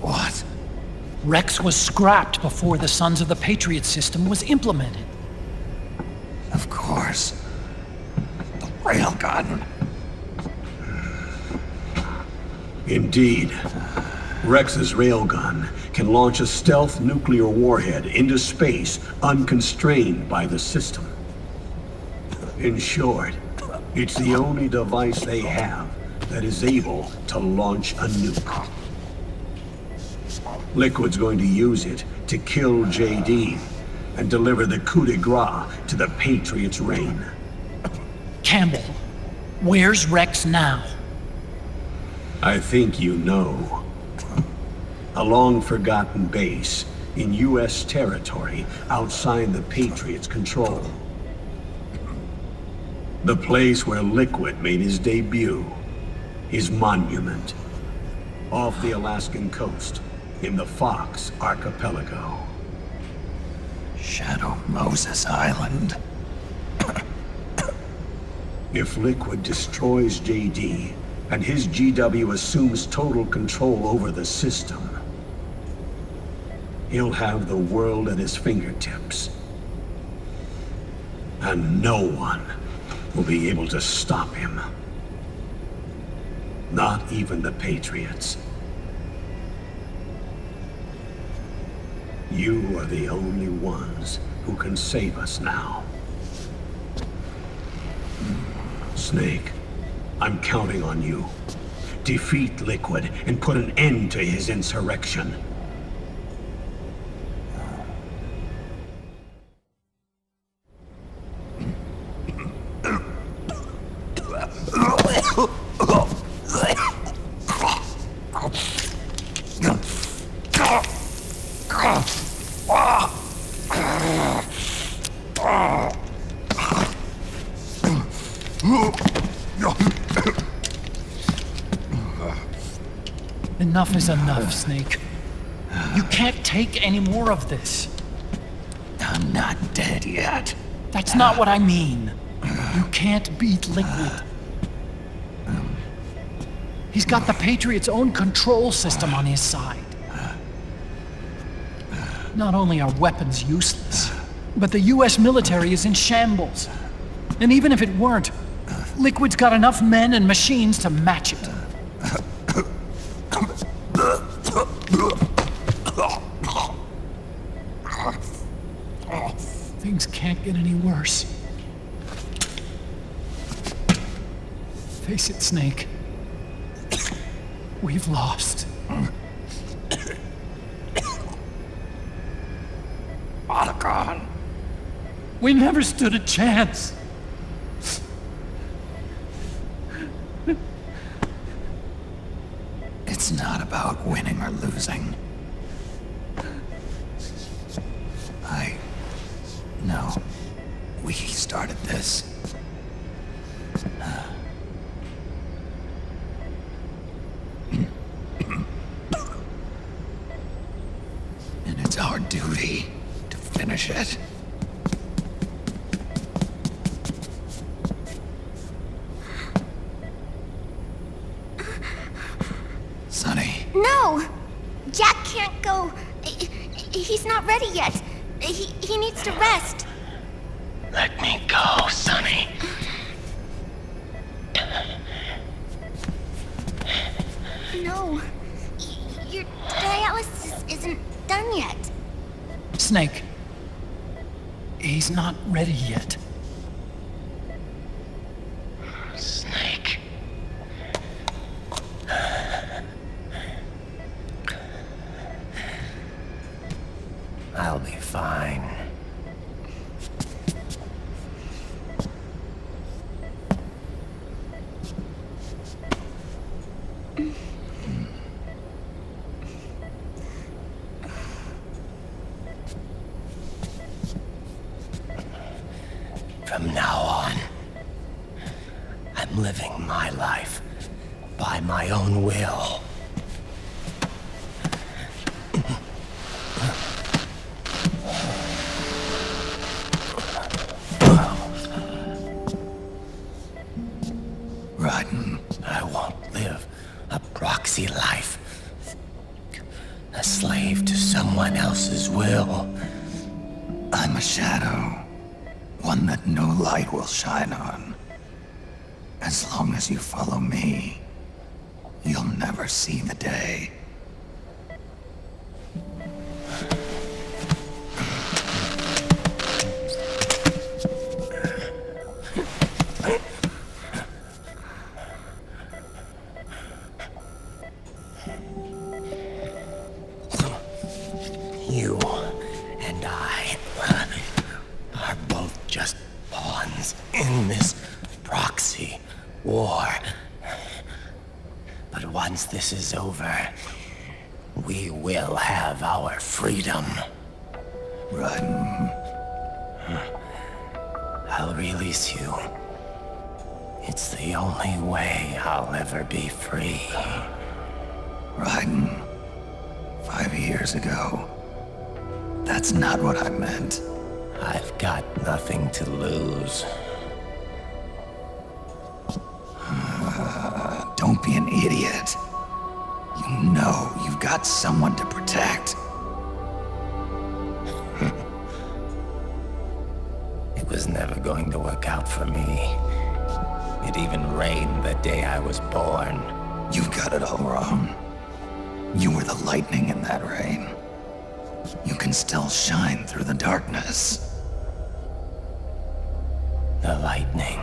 What? Rex was scrapped before the Sons of the Patriots system was implemented. Of course. The railgun. Indeed. Rex's railgun can launch a stealth nuclear warhead into space unconstrained by the system. In short, it's the only device they have that is able to launch a nuke. Liquid's going to use it to kill JD and deliver the coup de grace to the Patriots' reign. Campbell, where's Rex now? I think you know. A long-forgotten base in U.S. territory outside the Patriots' control. The place where Liquid made his debut, his monument, off the Alaskan coast in the Fox Archipelago. Shadow Moses Island. If Liquid destroys JD, and his GW assumes total control over the system, he'll have the world at his fingertips. And no one will be able to stop him. Not even the Patriots. You are the only ones who can save us now. Snake, I'm counting on you. Defeat Liquid and put an end to his insurrection. Enough is enough, Snake. You can't take any more of this. I'm not dead yet. That's not what I mean. You can't beat Liquid. He's got the Patriots' own control system on his side. Not only are weapons useless, but the US military is in shambles. And even if it weren't, Liquid's got enough men and machines to match it. Things can't get any worse. Face it, Snake. We've lost. Otacon. We never stood a chance. It's not about winning or losing. No. We started this. And it's our duty to finish it. Sonny. No! Jack can't go. He's not ready yet. He needs to rest. Let me go, Sonny. No. Your dialysis isn't done yet. Snake. He's not ready yet. Snake. I'll be fine. From now on, I'm living my life by my own will. Raiden. I won't live a proxy life. A slave to someone else's will. I'm a shadow. One that no light will shine on. As long as you follow me, you'll never see the day. You and I are both just pawns in this proxy war. But once this is over, we will have our freedom. Raiden. I'll release you. It's the only way I'll ever be free. Raiden. 5 years ago. That's not what I meant. I've got nothing to lose. Don't be an idiot. You know you've got someone to protect. It was never going to work out for me. It even rained the day I was born. You've got it all wrong. You were the lightning in that rain. You can still shine through the darkness. The lightning.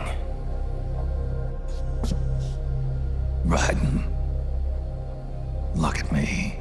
Raiden. Look at me.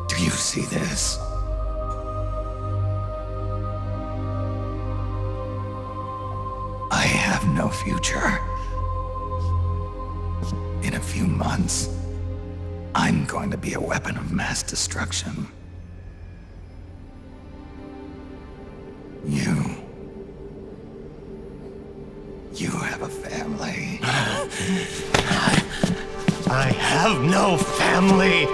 Do you see this? I have no future. In a few months, I'm going to be a weapon of mass destruction. You have a family. I have no family.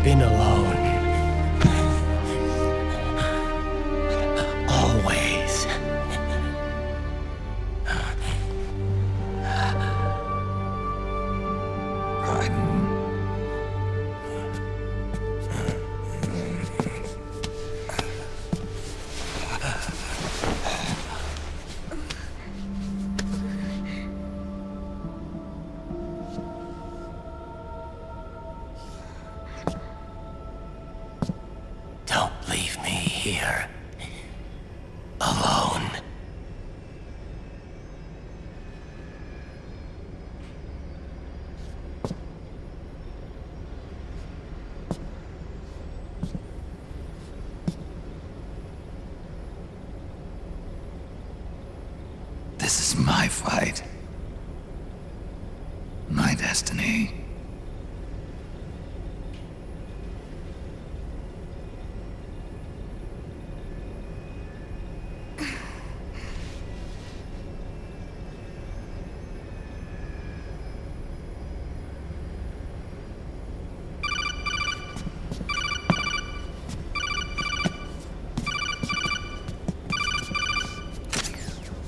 Been alone. Always. Raiden. Don't leave me here. Alone. This is my fight. My destiny.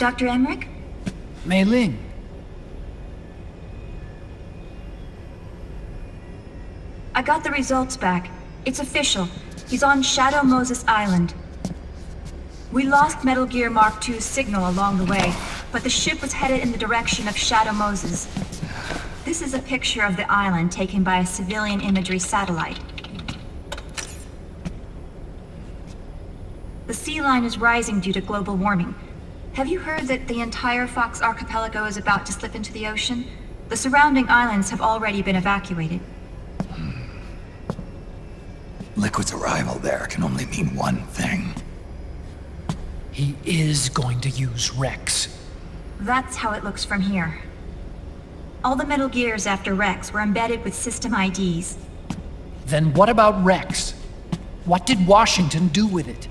Dr. Emmerich? Mei Ling. I got the results back. It's official. He's on Shadow Moses Island. We lost Metal Gear Mark II's signal along the way, but the ship was headed in the direction of Shadow Moses. This is a picture of the island taken by a civilian imagery satellite. The sea line is rising due to global warming. Have you heard that the entire Fox archipelago is about to slip into the ocean? The surrounding islands have already been evacuated. Liquid's arrival there can only mean one thing. He is going to use Rex. That's how it looks from here. All the Metal Gears after Rex were embedded with system IDs. Then what about Rex? What did Washington do with it?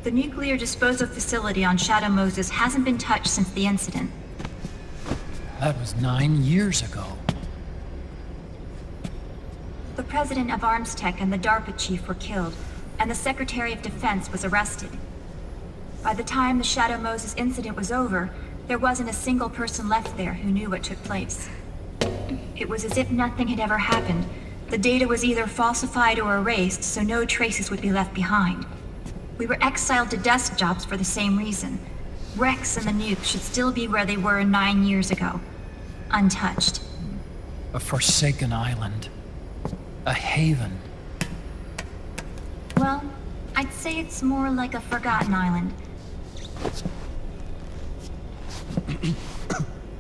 The nuclear disposal facility on Shadow Moses hasn't been touched since the incident. That was 9 years ago. The president of Armstech and the DARPA chief were killed, and the Secretary of Defense was arrested. By the time the Shadow Moses incident was over, there wasn't a single person left there who knew what took place. It was as if nothing had ever happened. The data was either falsified or erased, so no traces would be left behind. We were exiled to desk jobs for the same reason. Rex and the nuke should still be where they were 9 years ago. Untouched. A forsaken island. A haven. Well, I'd say it's more like a forgotten island.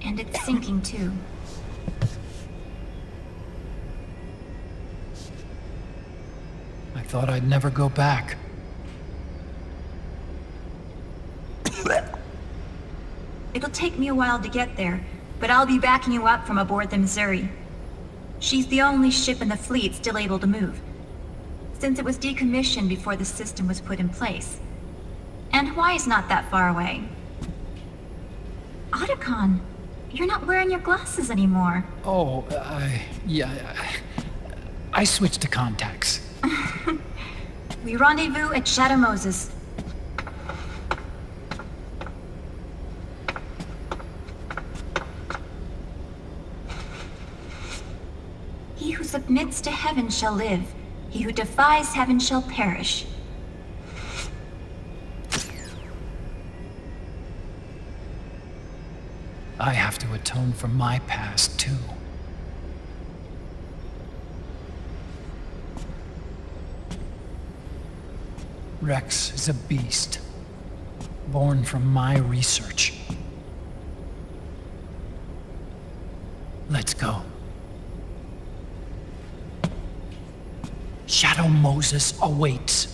And it's sinking too. I thought I'd never go back. It'll take me a while to get there, but I'll be backing you up from aboard the Missouri. She's the only ship in the fleet still able to move, since it was decommissioned before the system was put in place. And Hawaii's not that far away. Otacon, you're not wearing your glasses anymore. Oh, I switched to contacts. We rendezvous at Shadow Moses. He who submits to heaven shall live. He who defies heaven shall perish. I have to atone for my past, too. Rex is a beast, born from my research. Let's go. Shadow Moses awaits.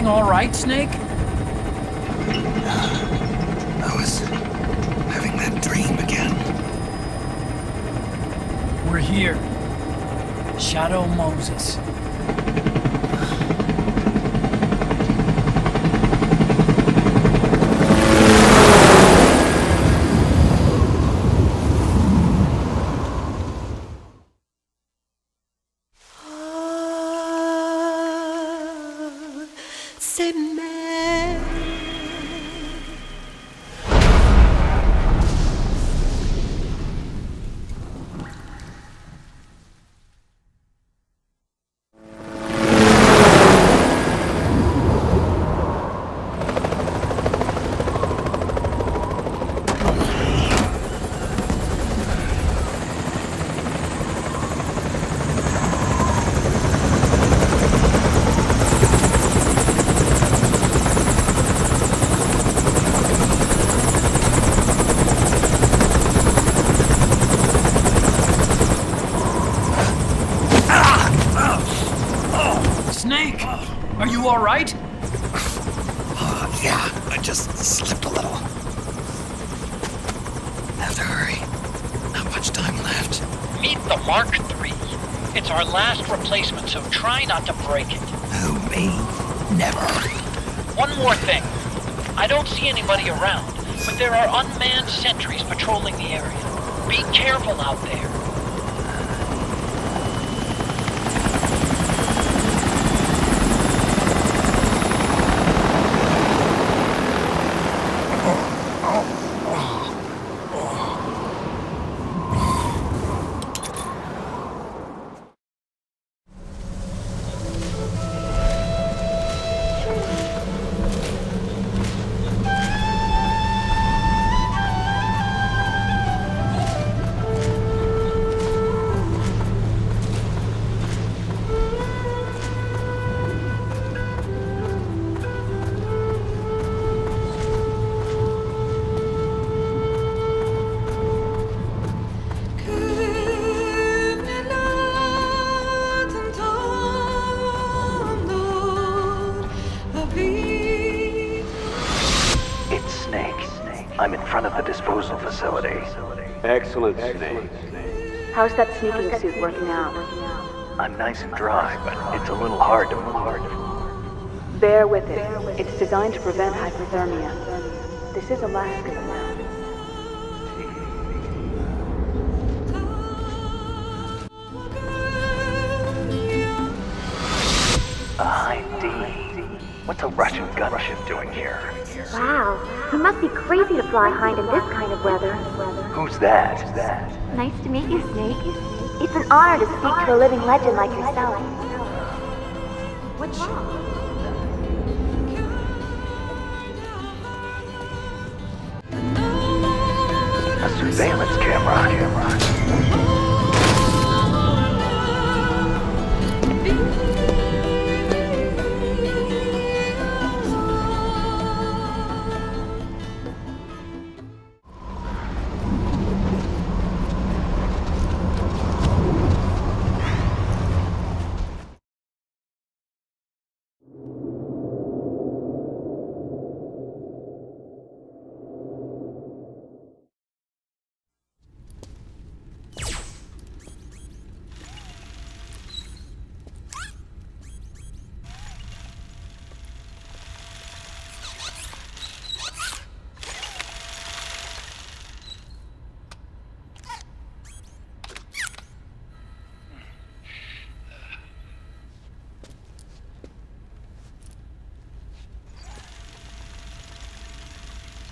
all right, Snake? I was having that dream again. We're here. Shadow Moses. Yeah, I just slipped a little. Have to hurry. Not much time left. Meet the Mark III. It's our last replacement, so try not to break it. Who, me? Never. One more thing. I don't see anybody around, but there are unmanned sentries patrolling the area. Be careful out there. I'm in front of the disposal facility. Excellent, Snake. How's that sneaking suit working out? I'm nice and dry, but it's a little hard to move. Bear with it. It's designed to prevent hypothermia. This is Alaska now. Eiding. What's a Russian gunship doing here? Wow, he must be crazy to fly Hind in this kind of weather. Who's that? Nice to meet you, Snake. It's an honor to speak to a living legend like yourself. What's wrong? A surveillance camera.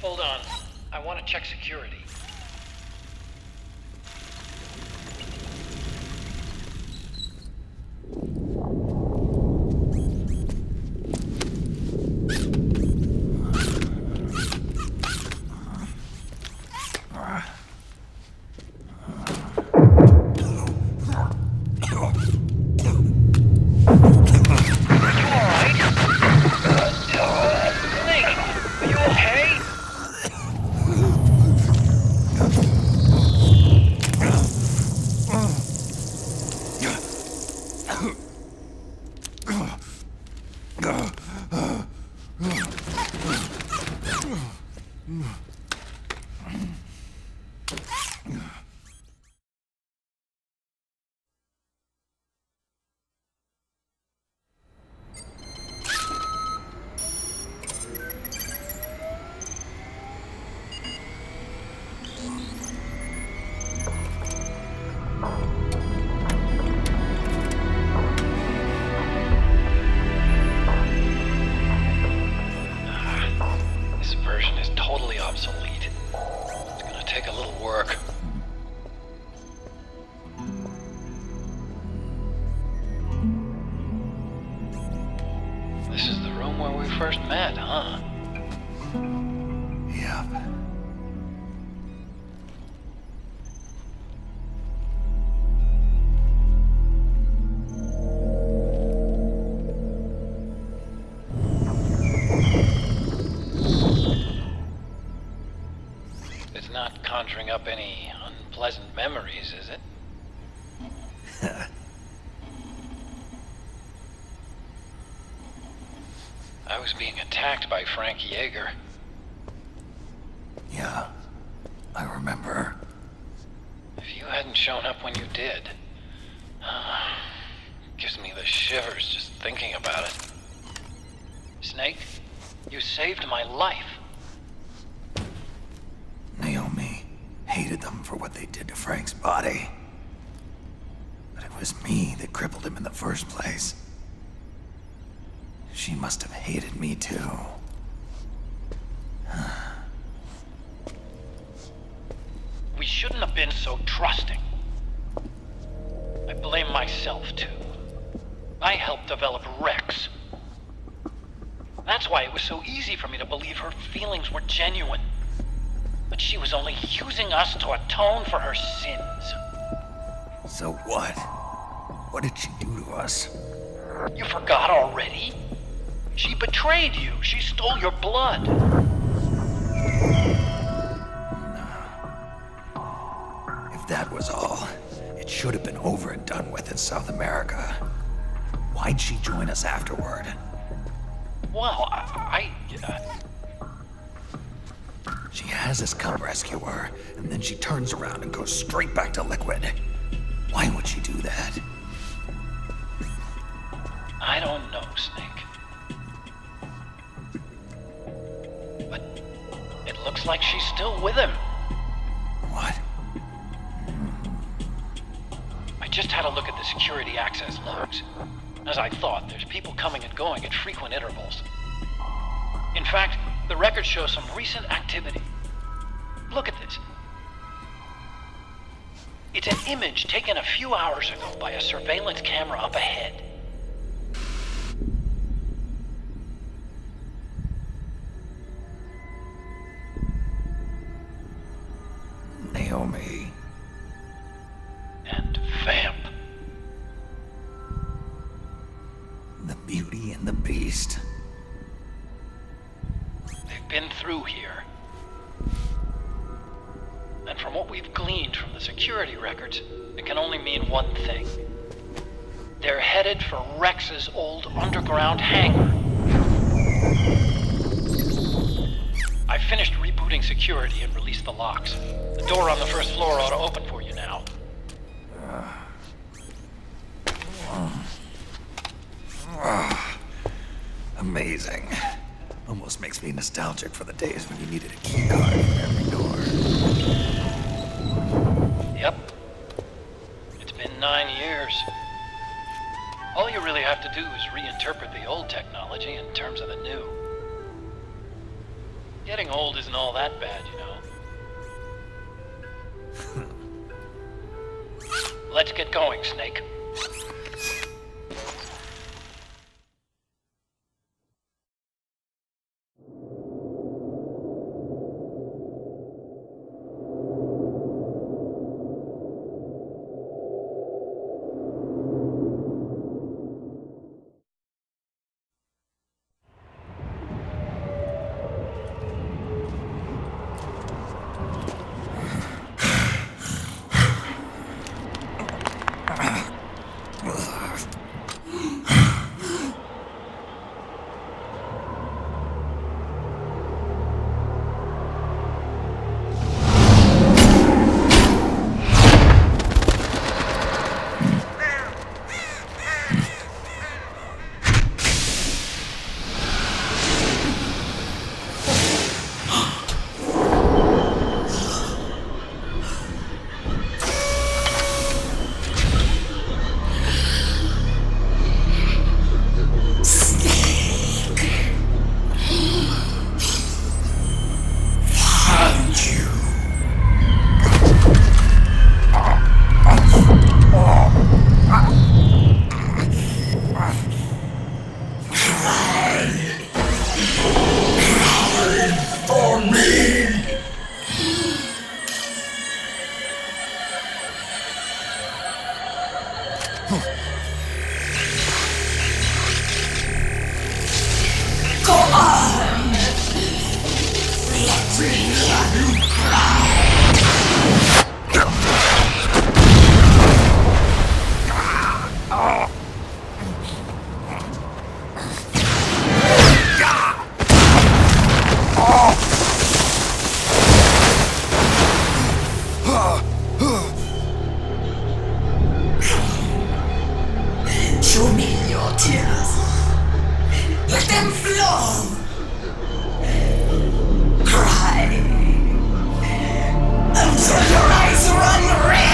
Hold on. I want to check security. This version is totally obsolete. It's gonna take a little work. This is the room where we first met, huh? Yep. It's not conjuring up any unpleasant memories, is it? I was being attacked by Frank Yeager. Yeah, I remember. If you hadn't shown up when you did, gives me the shivers just thinking about it. Snake, you saved my life. Naomi hated them for what they did to Frank's body. But it was me that crippled him in the first place. She must have hated me too. We shouldn't have been so trusting. I blame myself too. I helped develop Rex. That's why it was so easy for me to believe her feelings were genuine. But she was only using us to atone for her sins. So what? What did she do to us? You forgot already? She betrayed you. She stole your blood. If that was all, it should have been over and done with in South America. Why'd she join us afterward? Well, She has us come rescue her, and then she turns around and goes straight back to Liquid. Why would she do that? I don't know, Snake. But it looks like she's still with him. What? I just had a look at the security access logs. As I thought, there's people coming and going at frequent intervals. In fact, the record shows some recent activity. Look at this. It's an image taken a few hours ago by a surveillance camera up ahead. Naomi. And Vamp. The Beauty and the Beast. They've been through here. And from what we've gleaned from the security records, it can only mean one thing. They're headed for Rex's old underground hangar. I finished rebooting security and released the locks. The door on the first floor ought to open for you now. Amazing. Almost makes me nostalgic for the days when you needed a key card for every door. Yep. It's been 9 years. All you really have to do is reinterpret the old technology in terms of the new. Getting old isn't all that bad, you know. Let's get going, Snake. Go on! Let me hear you cry! Show me your tears. Let them flow. Cry until your eyes run red.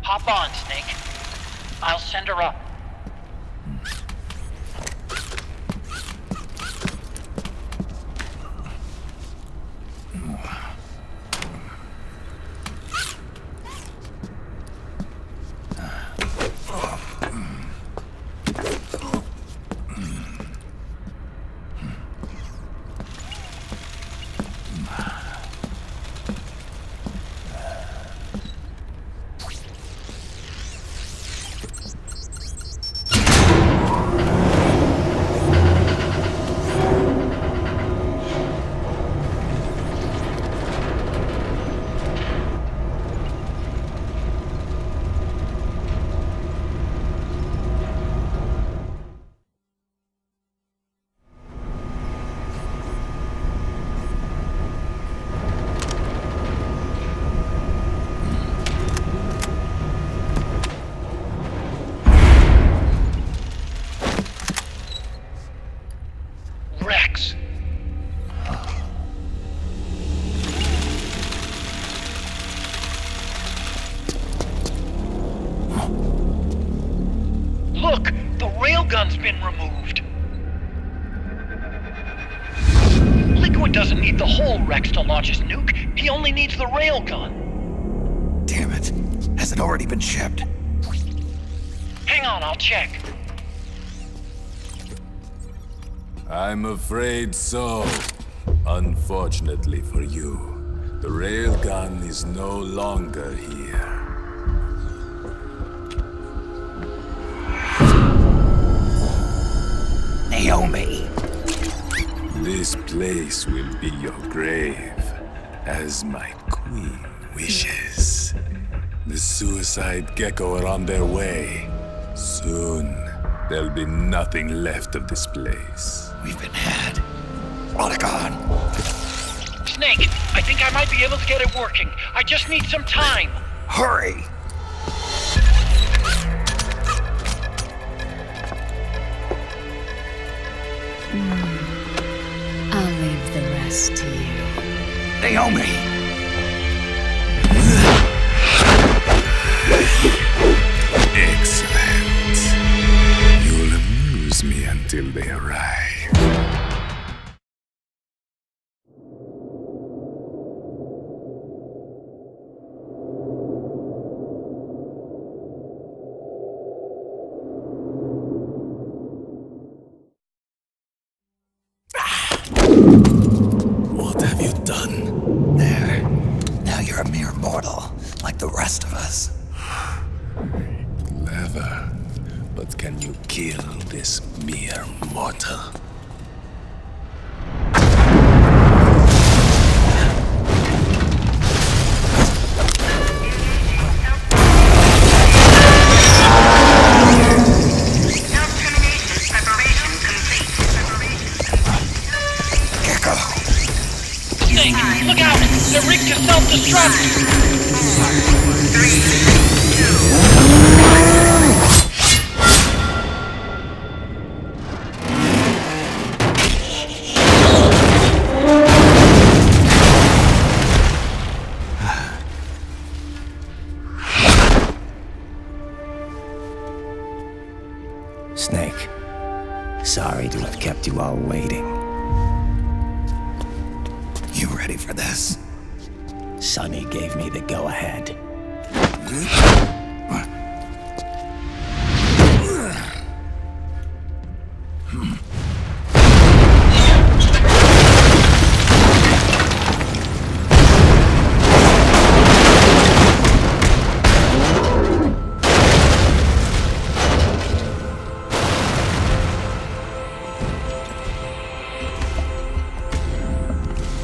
Hop on, Snake. I'll send her up. Railgun's been removed. Liquid doesn't need the whole Rex to launch his nuke. He only needs the railgun. Damn it. Has it already been shipped? Hang on, I'll check. I'm afraid so. Unfortunately for you, the railgun is no longer here. Naomi! This place will be your grave, as my queen wishes. The suicide gecko are on their way. Soon, there'll be nothing left of this place. We've been had. Otacon! Snake, I think I might be able to get it working. I just need some time. Hurry! I'll leave the rest to you. Naomi! Excellent. You'll amuse me until they arrive. What have you done? There. Now you're a mere mortal, like the rest of us. Clever. But can you kill this mere mortal? They're rigged to self-destruct! 3, 2... Snake, sorry to have kept you all waiting. You ready for this? Sonny gave me the go-ahead.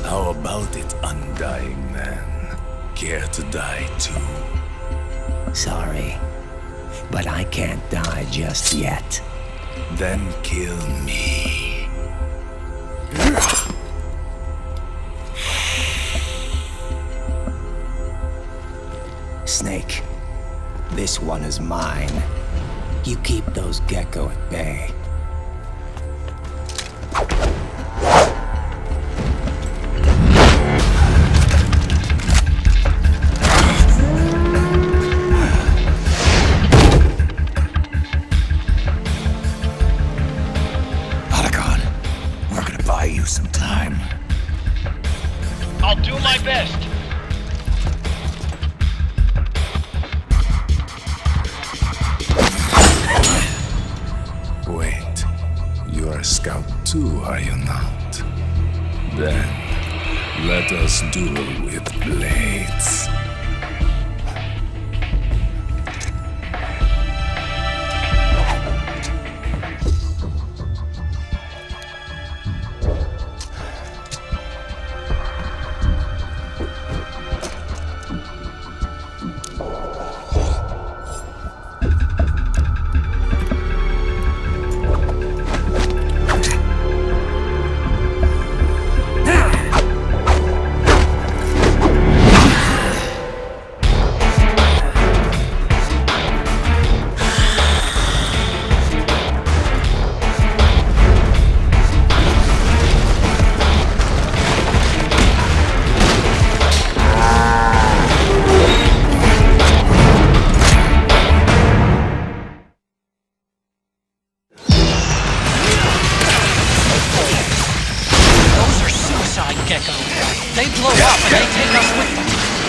How about it, undying man? Care to die too? Sorry, but I can't die just yet. Then kill me. Snake, this one is mine. You keep those gecko at bay. Otacon, we're gonna buy you some time. I'll do my best. Wait, you are a scout too, are you not? Then, let us duel with blades. They blow up and they take us with them.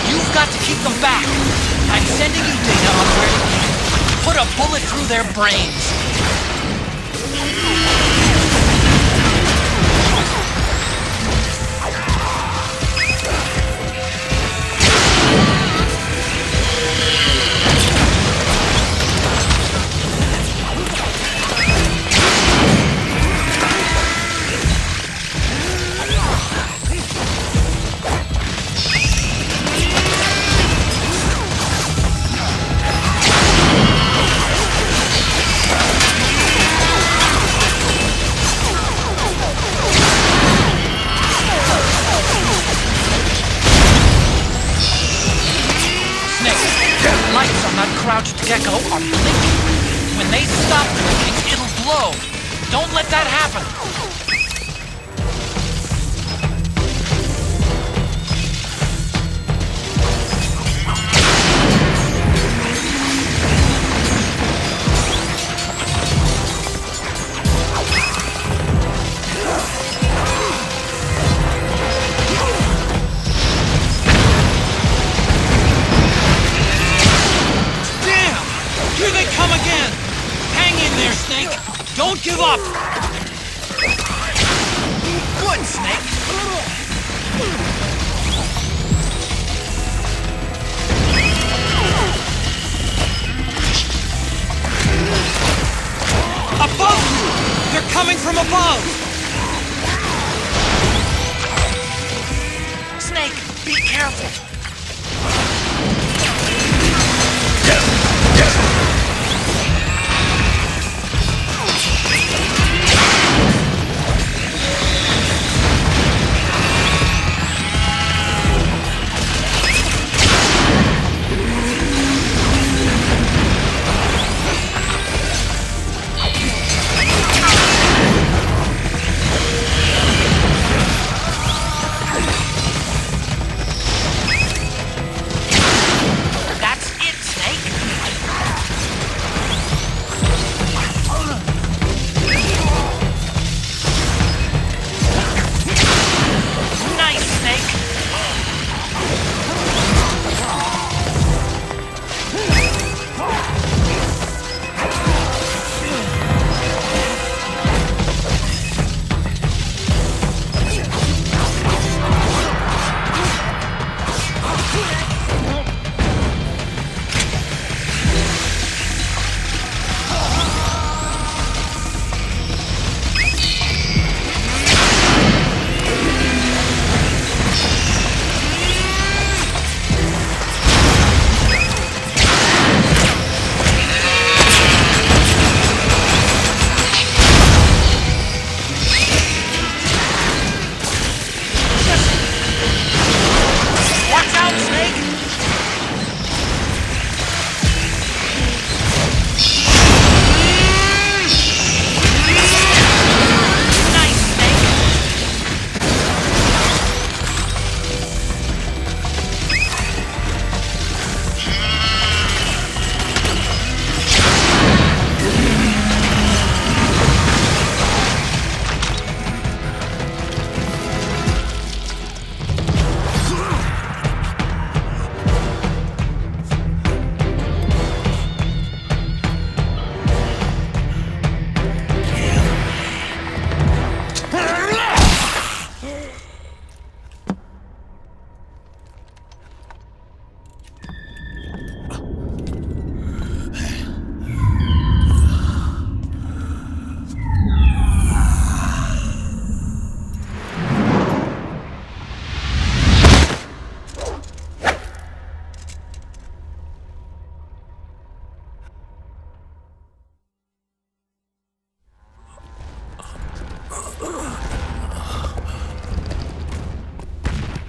You've got to keep them back. I'm sending you data on where to be. Put a bullet through their brains. Crouched gecko are blinking. When they stop blinking, it'll blow. Don't let that happen. Here they come again! Hang in there, Snake! Don't give up! Good, Snake! Above you! They're coming from above! Snake, be careful!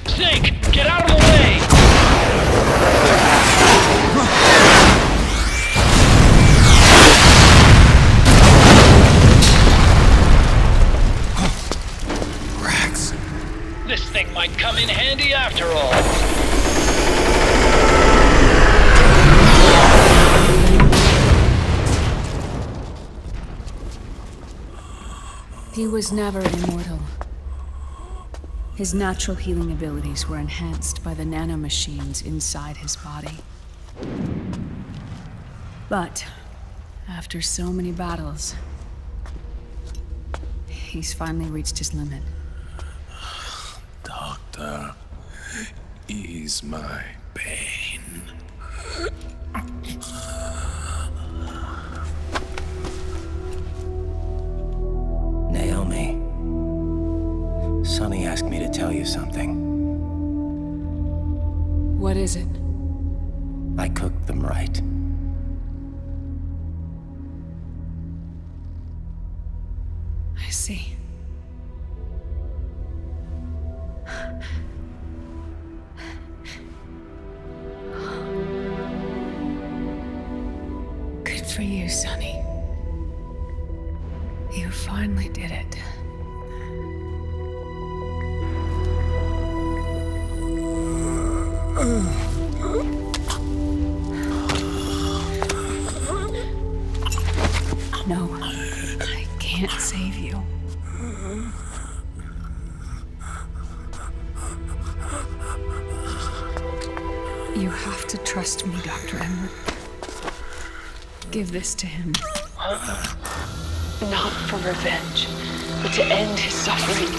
Snake, get out of the way! Rex. This thing might come in handy after all. He was never immortal. His natural healing abilities were enhanced by the nanomachines inside his body. But after so many battles, he's finally reached his limit. Doctor, ease my pain. Naomi. Sonny asked me to tell you something. What is it? I cooked them right. I see. Good for you, Sonny. You finally did it. No, I can't save you. You have to trust me, Dr. Emmerich. Give this to him. Not for revenge, but to end his suffering.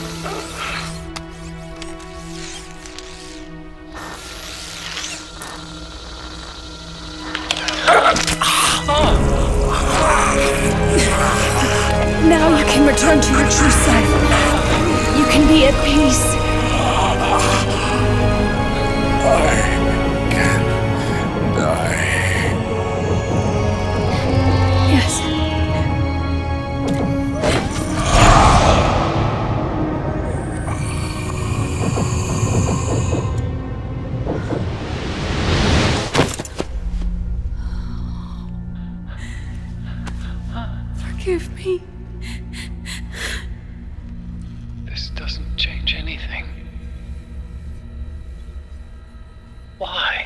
Now you can return to your true self. You can be at peace. I can die. Yes. Forgive me. This doesn't change anything. Why?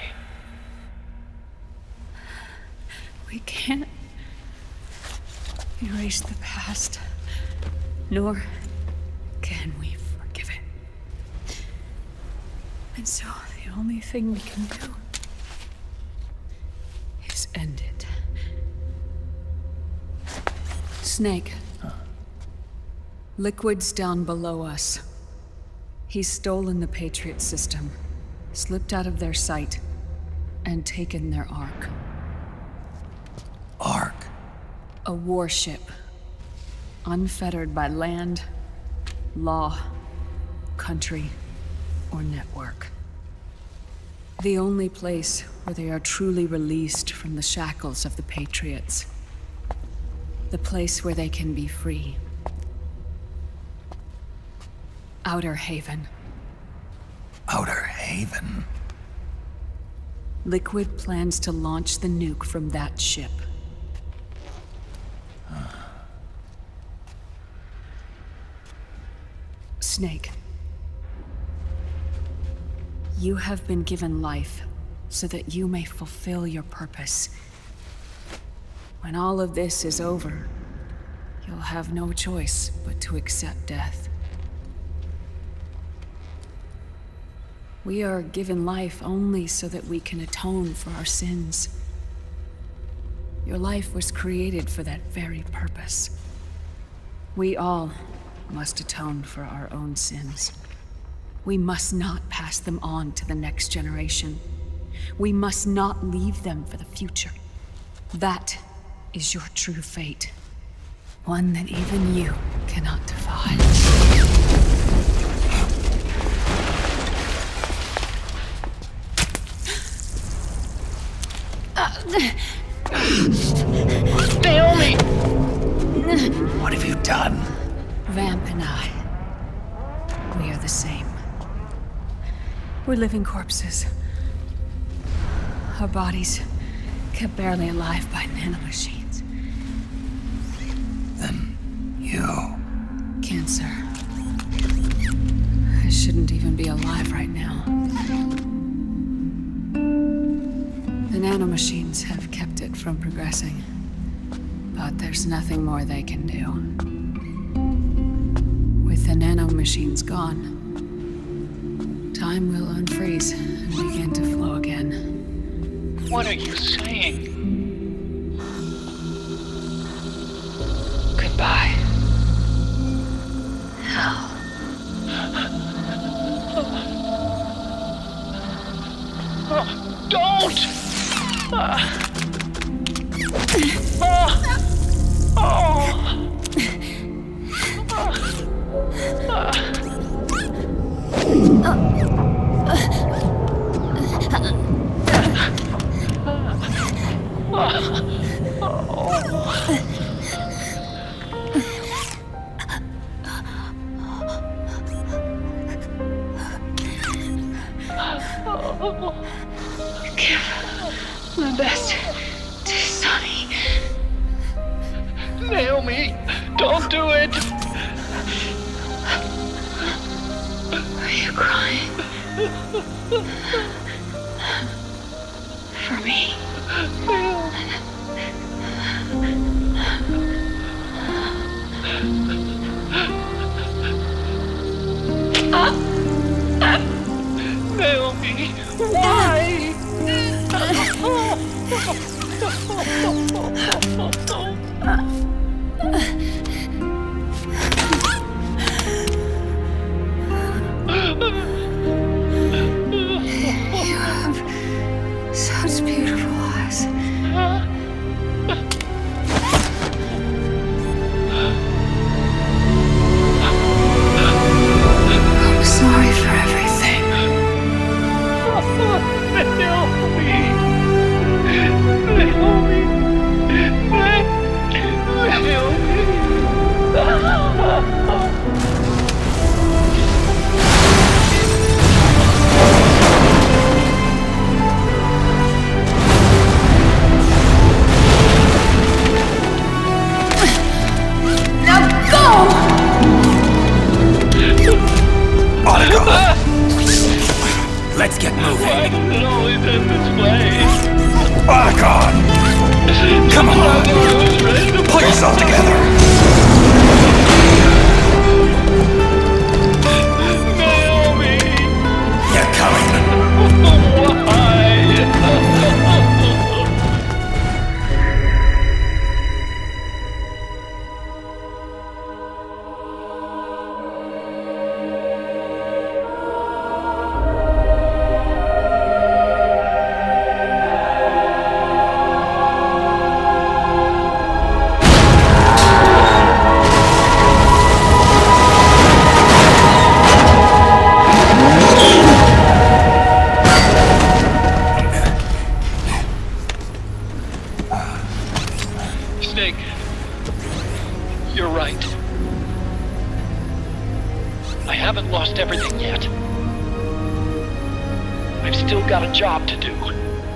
We can't erase the past, nor can we forgive it. And so the only thing we can do is end it. Snake. Liquid's down below us. He's stolen the Patriot system, slipped out of their sight, and taken their Ark. Ark? A warship. Unfettered by land, law, country, or network. The only place where they are truly released from the shackles of the Patriots. The place where they can be free. Outer Haven. Outer Haven? Liquid plans to launch the nuke from that ship. Snake. You have been given life so that you may fulfill your purpose. When all of this is over, you'll have no choice but to accept death. We are given life only so that we can atone for our sins. Your life was created for that very purpose. We all must atone for our own sins. We must not pass them on to the next generation. We must not leave them for the future. That is your true fate. One that even you cannot defy. Naomi! What have you done? Vamp and I, we are the same. We're living corpses. Our bodies kept barely alive by nanomachines. Then you... Cancer. I shouldn't even be alive right now. The nanomachines have kept it from progressing. But there's nothing more they can do. With the nanomachines gone, time will unfreeze and begin to flow again. What are you saying? Goodbye. Hell. Don't! Give my best to Sonny. Naomi, don't do it! Are you crying? For me? Naomi, why? You have such beautiful eyes. I'm sorry for everything. Otacon! Let's get moving. Why does it always end this way? Otacon! Come on! Pull yourself together! Naomi! You're coming! Why? Got a job to do.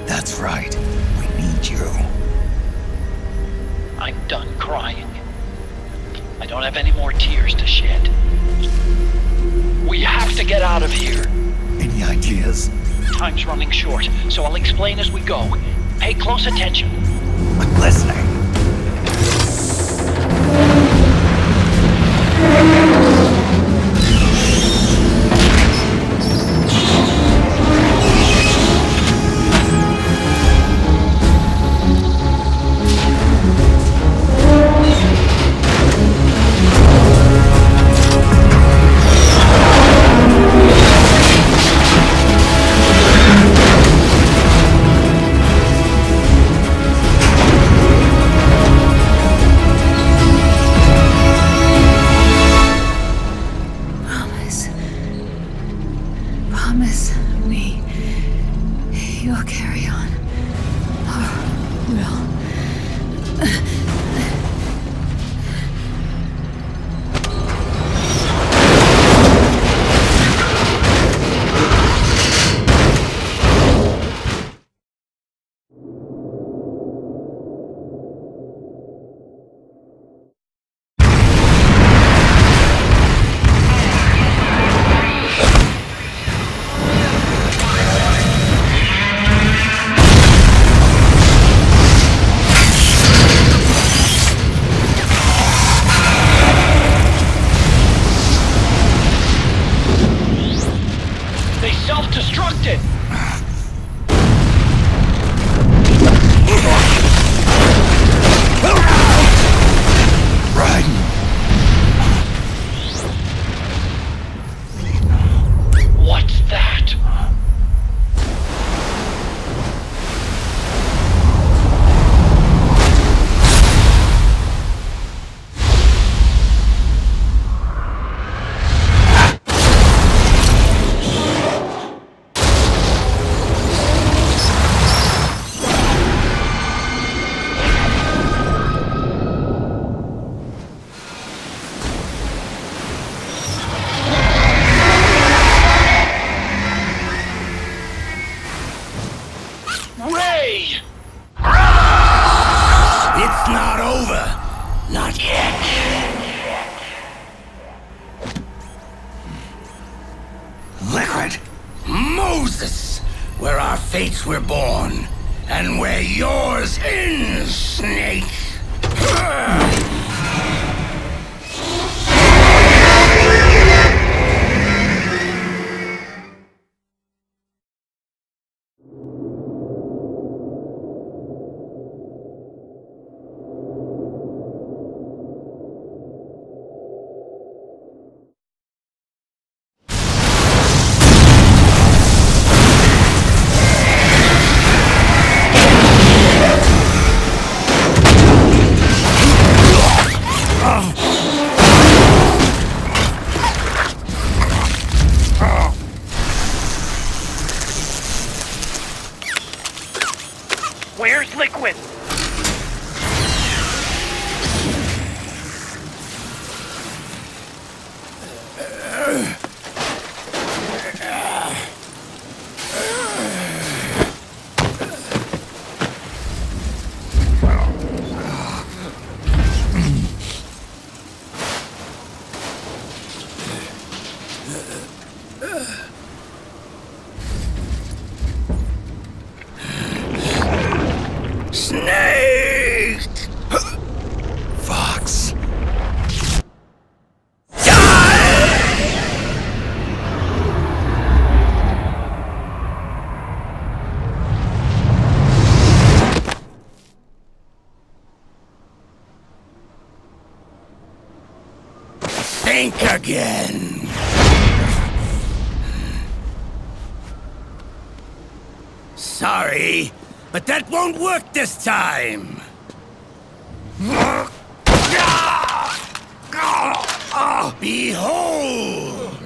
That's right. We need you. I'm done crying. I don't have any more tears to shed. We have to get out of here. Any ideas? Time's running short, so I'll explain as we go. Pay close attention. I'm listening. Moses, where our fates were born, and where yours ends, Snake. Where's Liquid? Snake! Fox. Think again. Sorry, but that won't work this time. Behold!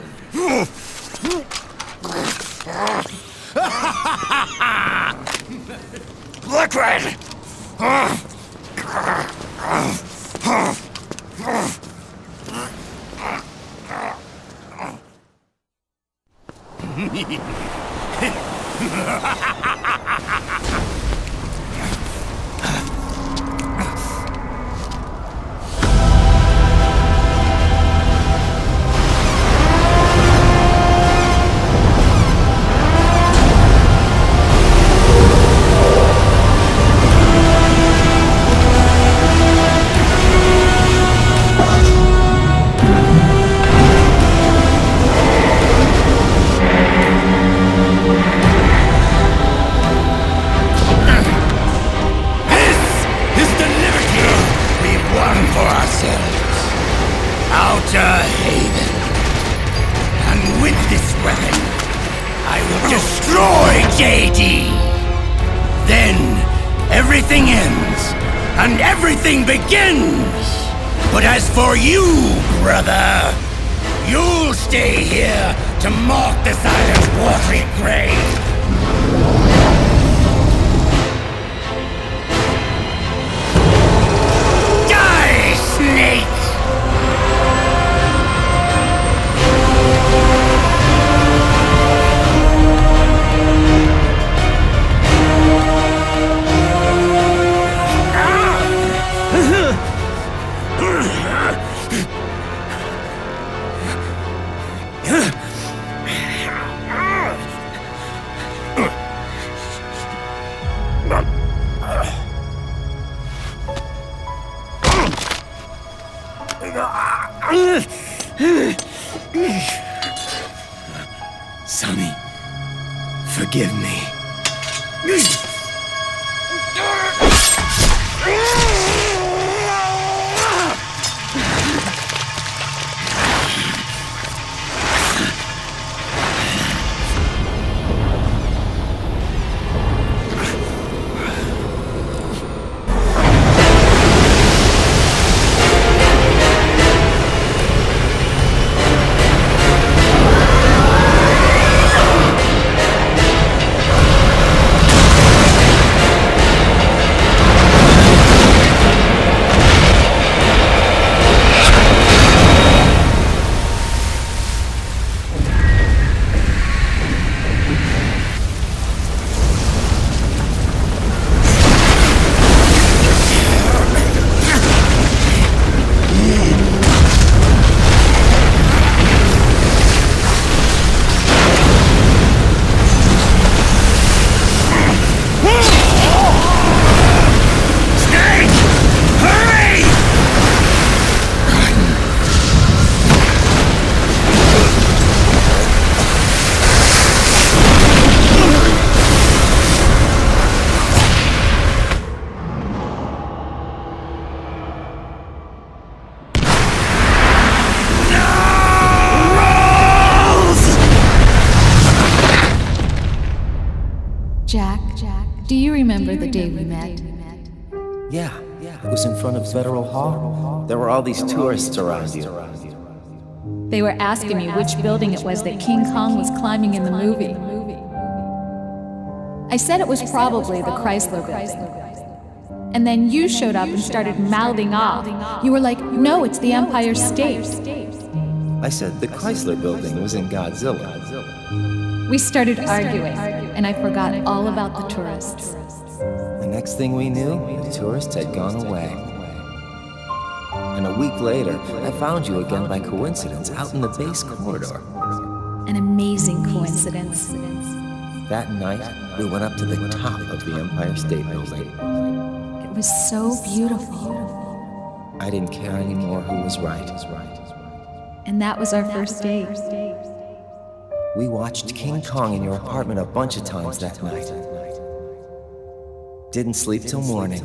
Liquid! But as for you, brother, you'll stay here to mark this island's watery grave. Die, Snake! Sonny, forgive me. Do you remember the day we met? Yeah, it was in front of Federal Hall. There were all these tourists around you. They were asking me which building it was that King Kong was climbing in the movie. I said it was probably the Chrysler building. And then you showed up and started mouthing off. You were like, no, it's the Empire State. I said the Chrysler building was in Godzilla. We started arguing, and I forgot all about the tourists. The next thing we knew, the tourists had gone away. And a week later, I found you again by coincidence out in the base corridor. An amazing coincidence. That night, we went up to the top of the Empire State Building. It was so beautiful. I didn't care anymore who was right. And that was our first date. We watched King Kong in your apartment a bunch of times that night. Didn't sleep till morning.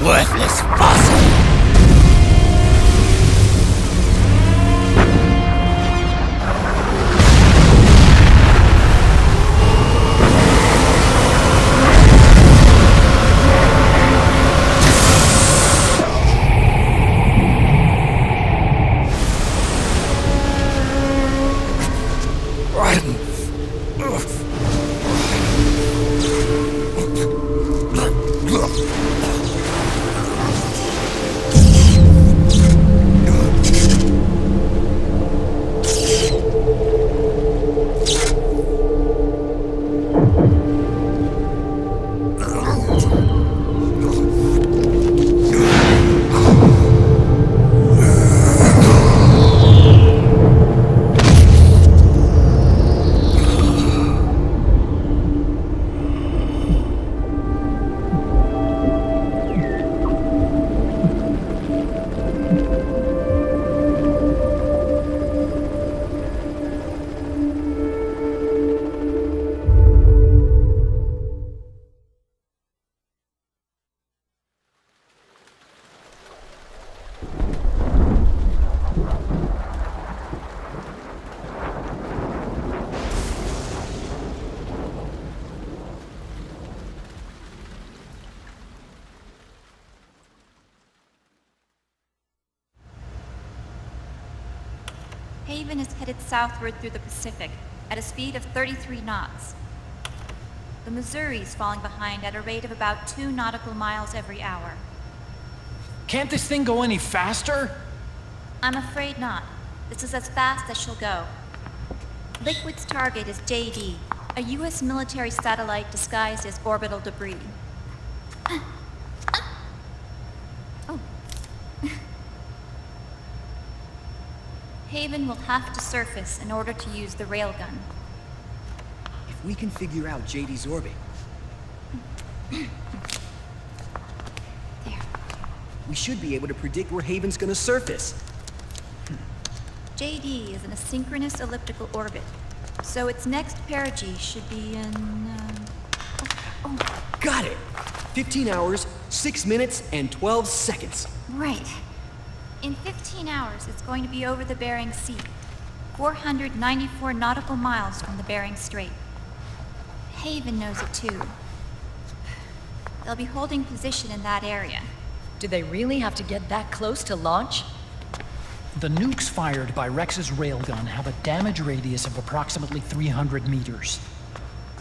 Worthless fossil! Haven is headed southward through the Pacific at a speed of 33 knots. The Missouri's falling behind at a rate of about 2 nautical miles every hour. Can't this thing go any faster? I'm afraid not. This is as fast as she'll go. Liquid's target is JD, a U.S. military satellite disguised as orbital debris. Oh. Haven will have to surface in order to use the railgun. If we can figure out JD's orbit... There. We should be able to predict where Haven's gonna surface. JD is in a synchronous elliptical orbit, so its next perigee should be in... Got it! 15 hours, 6 minutes, and 12 seconds. Right. In 15 hours, it's going to be over the Bering Sea, 494 nautical miles from the Bering Strait. Haven knows it too. They'll be holding position in that area. Do they really have to get that close to launch? The nukes fired by Rex's railgun have a damage radius of approximately 300 meters.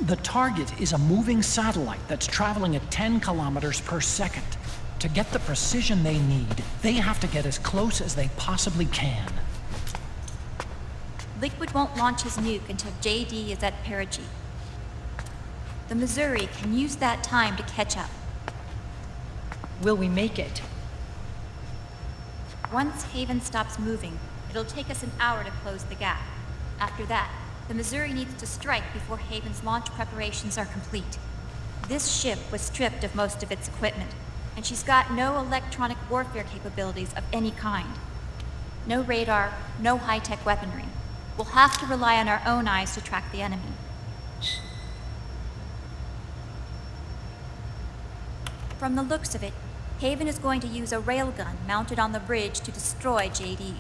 The target is a moving satellite that's traveling at 10 kilometers per second. To get the precision they need, they have to get as close as they possibly can. Liquid won't launch his nuke until JD is at perigee. The Missouri can use that time to catch up. Will we make it? Once Haven stops moving, it'll take us an hour to close the gap. After that, the Missouri needs to strike before Haven's launch preparations are complete. This ship was stripped of most of its equipment, and she's got no electronic warfare capabilities of any kind. No radar, no high-tech weaponry. We'll have to rely on our own eyes to track the enemy. From the looks of it, Haven is going to use a railgun mounted on the bridge to destroy JD.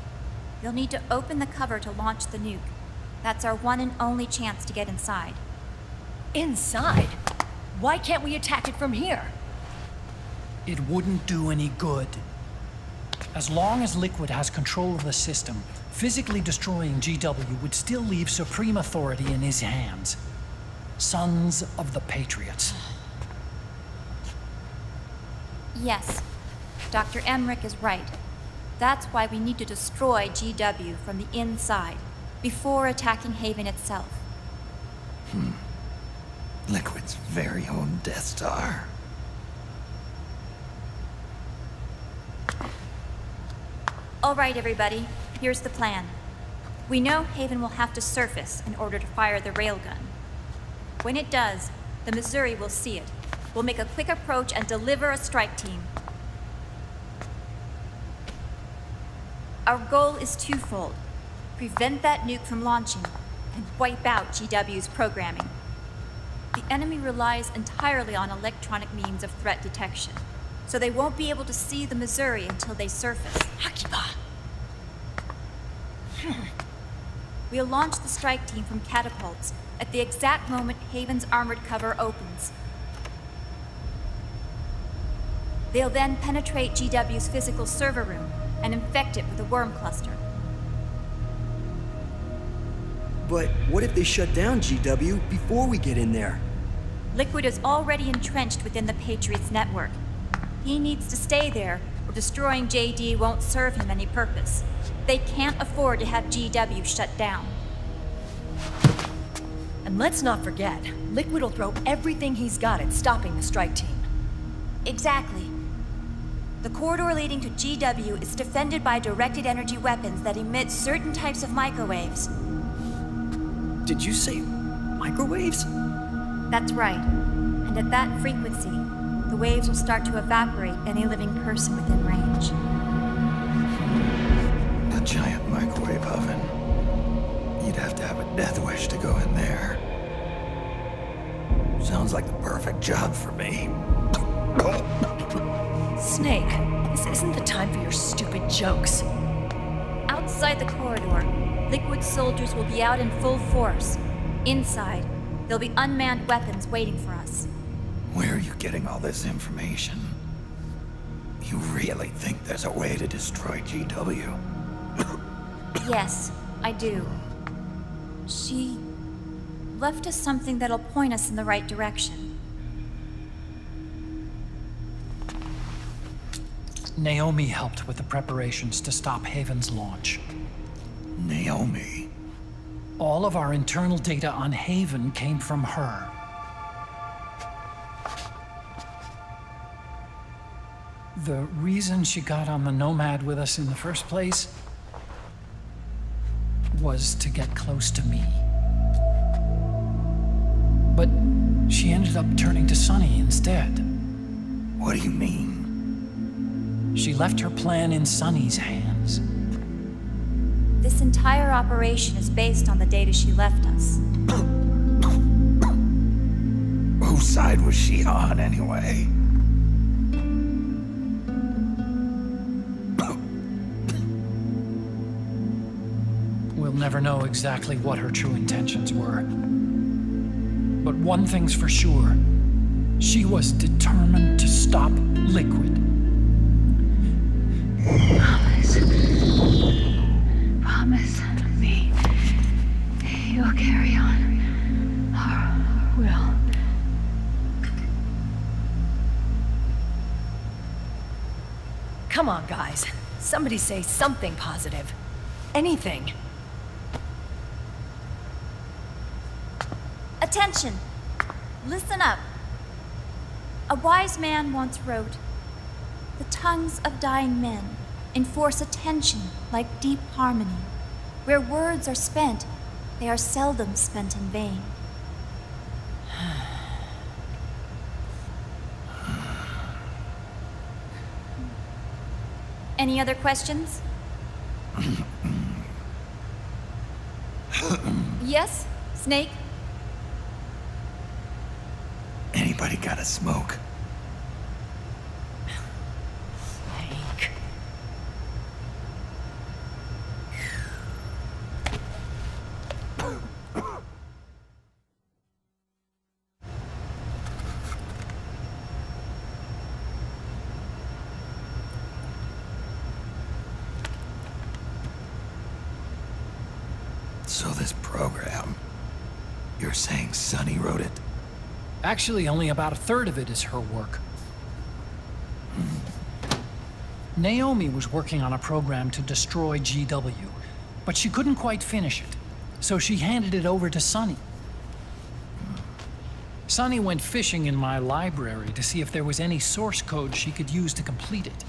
You'll need to open the cover to launch the nuke. That's our one and only chance to get inside. Inside? Why can't we attack it from here? It wouldn't do any good. As long as Liquid has control of the system, physically destroying GW would still leave supreme authority in his hands. Sons of the Patriots. Yes, Dr. Emmerich is right. That's why we need to destroy GW from the inside, before attacking Haven itself. Liquid's very own Death Star. All right, everybody, here's the plan. We know Haven will have to surface in order to fire the railgun. When it does, the Missouri will see it. We'll make a quick approach and deliver a strike team. Our goal is twofold. Prevent that nuke from launching, and wipe out GW's programming. The enemy relies entirely on electronic means of threat detection, so they won't be able to see the Missouri until they surface. We'll launch the strike team from catapults at the exact moment Haven's armored cover opens. They'll then penetrate GW's physical server room and infect it with a worm cluster. But what if they shut down GW before we get in there? Liquid is already entrenched within the Patriots network. He needs to stay there, or destroying JD won't serve him any purpose. They can't afford to have GW shut down. And let's not forget, Liquid will throw everything he's got at stopping the strike team. Exactly. The corridor leading to GW is defended by directed energy weapons that emit certain types of microwaves. Did you say microwaves? That's right. And at that frequency, the waves will start to evaporate any living person within range. A giant microwave oven. You'd have to have a death wish to go in there. Sounds like the perfect job for me. Snake, this isn't the time for your stupid jokes. Outside the corridor, Liquid soldiers will be out in full force. Inside, there'll be unmanned weapons waiting for us. Where are you getting all this information? You really think there's a way to destroy GW? Yes, I do. She left us something that'll point us in the right direction. Naomi helped with the preparations to stop Haven's launch. Naomi? All of our internal data on Haven came from her. The reason she got on the Nomad with us in the first place was to get close to me. But she ended up turning to Sonny instead. What do you mean? She left her plan in Sonny's hands. This entire operation is based on the data she left us. Whose side was she on, anyway? We'll never know exactly what her true intentions were. But one thing's for sure. She was determined to stop Liquid. Promise me you'll carry on. Or will. Come on, guys. Somebody say something positive. Anything. Attention! Listen up. A wise man once wrote, "The tongues of dying men enforce attention like deep harmony. Where words are spent, they are seldom spent in vain." Any other questions? Yes, Snake? Anybody got a smoke? Snake. So this program, you're saying Sonny wrote it? Actually, only about a third of it is her work. Naomi was working on a program to destroy GW, but she couldn't quite finish it, so she handed it over to Sonny. Sonny went fishing in my library to see if there was any source code she could use to complete it.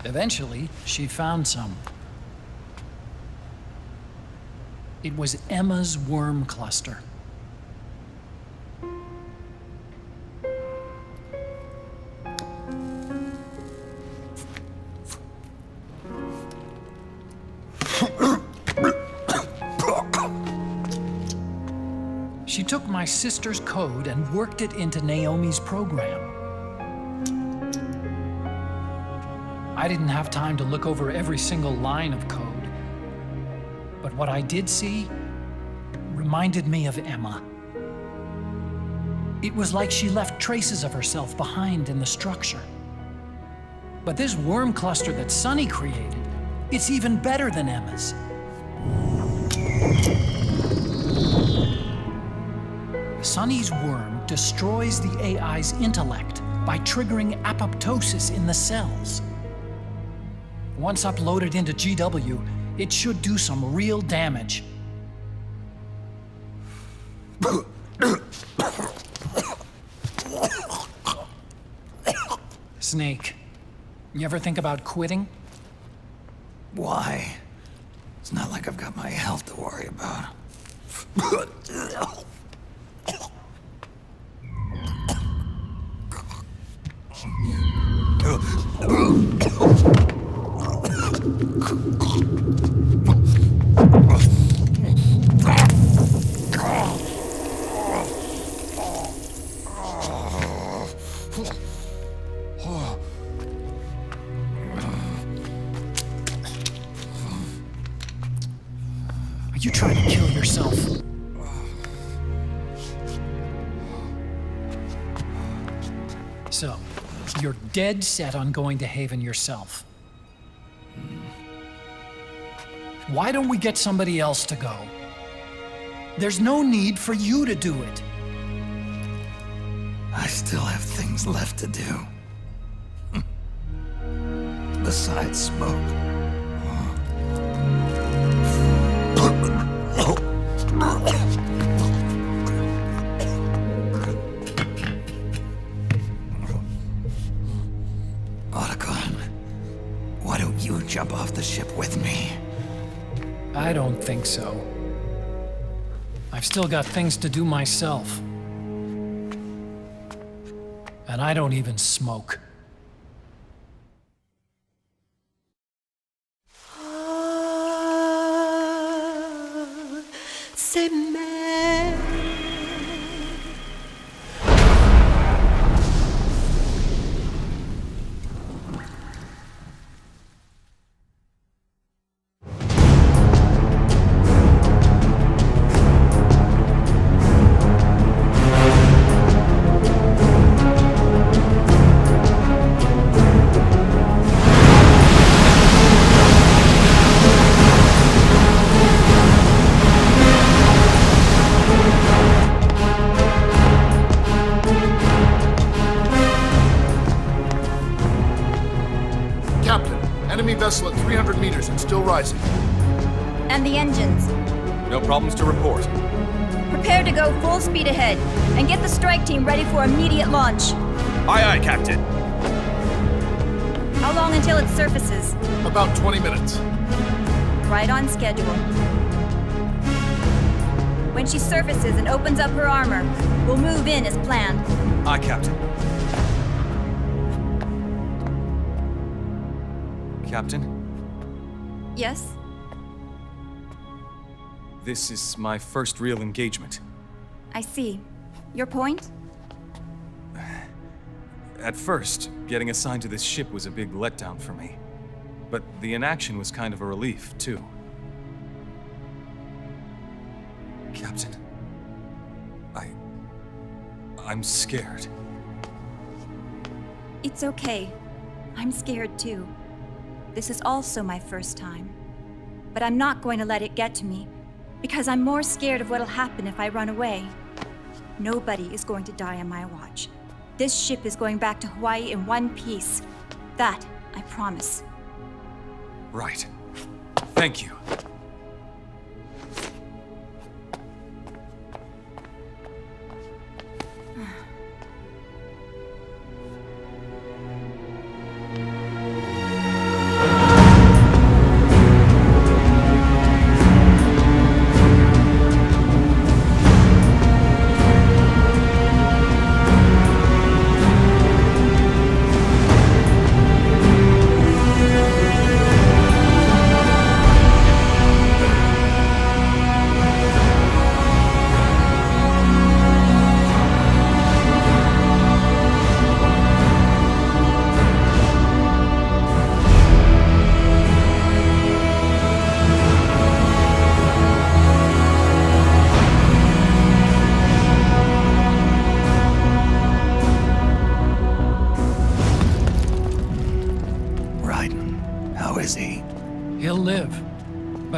Eventually, she found some. It was Emma's worm cluster. She took my sister's code and worked it into Naomi's program. I didn't have time to look over every single line of code, but what I did see reminded me of Emma. It was like she left traces of herself behind in the structure. But this worm cluster that Sonny created, it's even better than Emma's. Sonny's worm destroys the AI's intellect by triggering apoptosis in the cells. Once uploaded into GW, it should do some real damage. Snake, you ever think about quitting? Why? It's not like I've got my health to worry about. Are you trying to kill yourself? So, you're dead set on going to Haven yourself. Why don't we get somebody else to go? There's no need for you to do it. I still have things left to do. Besides smoke. Otacon, why don't you jump off the ship with me? I don't think so. I've still got things to do myself. And I don't even smoke. C'est Mei. Vessel at 300 meters and still rising. And the engines. No problems to report. Prepare to go full speed ahead, and get the strike team ready for immediate launch. Aye, aye, Captain. How long until it surfaces? About 20 minutes. Right on schedule. When she surfaces and opens up her armor, we'll move in as planned. Aye, Captain. Captain? Yes? This is my first real engagement. I see. Your point? At first, getting assigned to this ship was a big letdown for me. But the inaction was kind of a relief, too. Captain, I'm scared. It's okay. I'm scared too. This is also my first time. But I'm not going to let it get to me, because I'm more scared of what'll happen if I run away. Nobody is going to die on my watch. This ship is going back to Hawaii in one piece. That, I promise. Right. Thank you.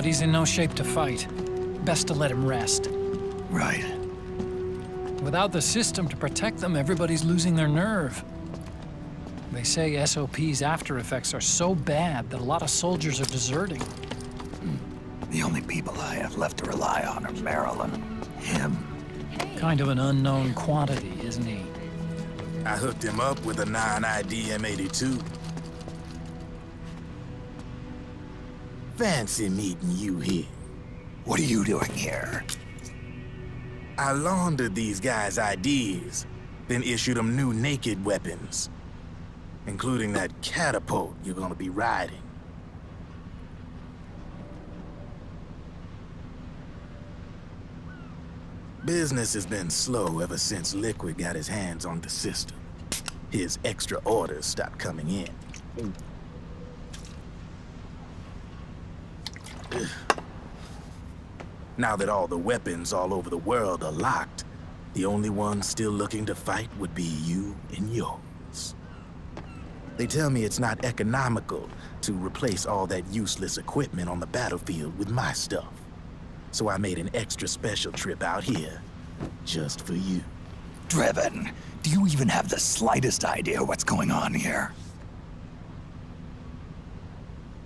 He's in no shape to fight. Best to let him rest. Right. Without the system to protect them, everybody's losing their nerve. They say SOP's after effects are so bad that a lot of soldiers are deserting. The only people I have left to rely on are Meryl and him. Kind of an unknown quantity, isn't he? I hooked him up with a non-ID M82. Fancy meeting you here. What are you doing here? I laundered these guys' IDs, then issued them new naked weapons, including that catapult you're gonna be riding. Business has been slow ever since Liquid got his hands on the system. His extra orders stopped coming in. Now that all the weapons all over the world are locked, the only ones still looking to fight would be you and yours. They tell me it's not economical to replace all that useless equipment on the battlefield with my stuff. So I made an extra special trip out here, just for you. Drebin, do you even have the slightest idea what's going on here?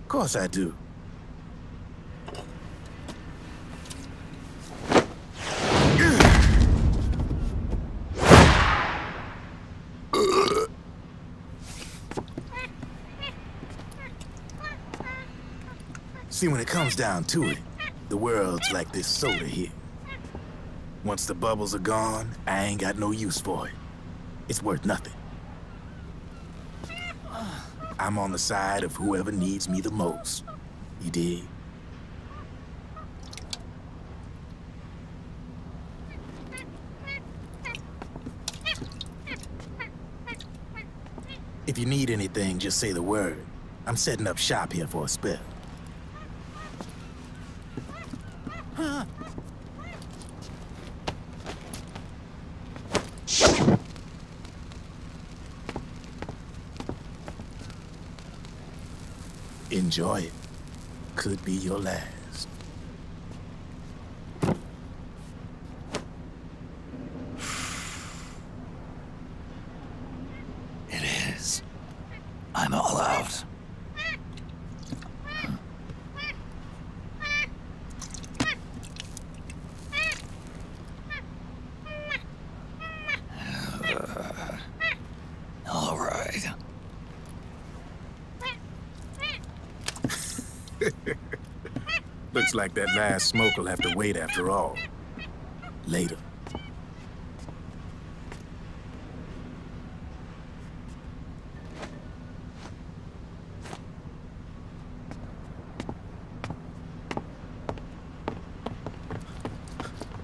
Of course I do. See, when it comes down to it, the world's like this soda here. Once the bubbles are gone, I ain't got no use for it. It's worth nothing. I'm on the side of whoever needs me the most. You dig? If you need anything, just say the word. I'm setting up shop here for a spell. Enjoy it. Could be your last. It is. I'm all out. All right. Looks like that last smoke will have to wait after all. Later.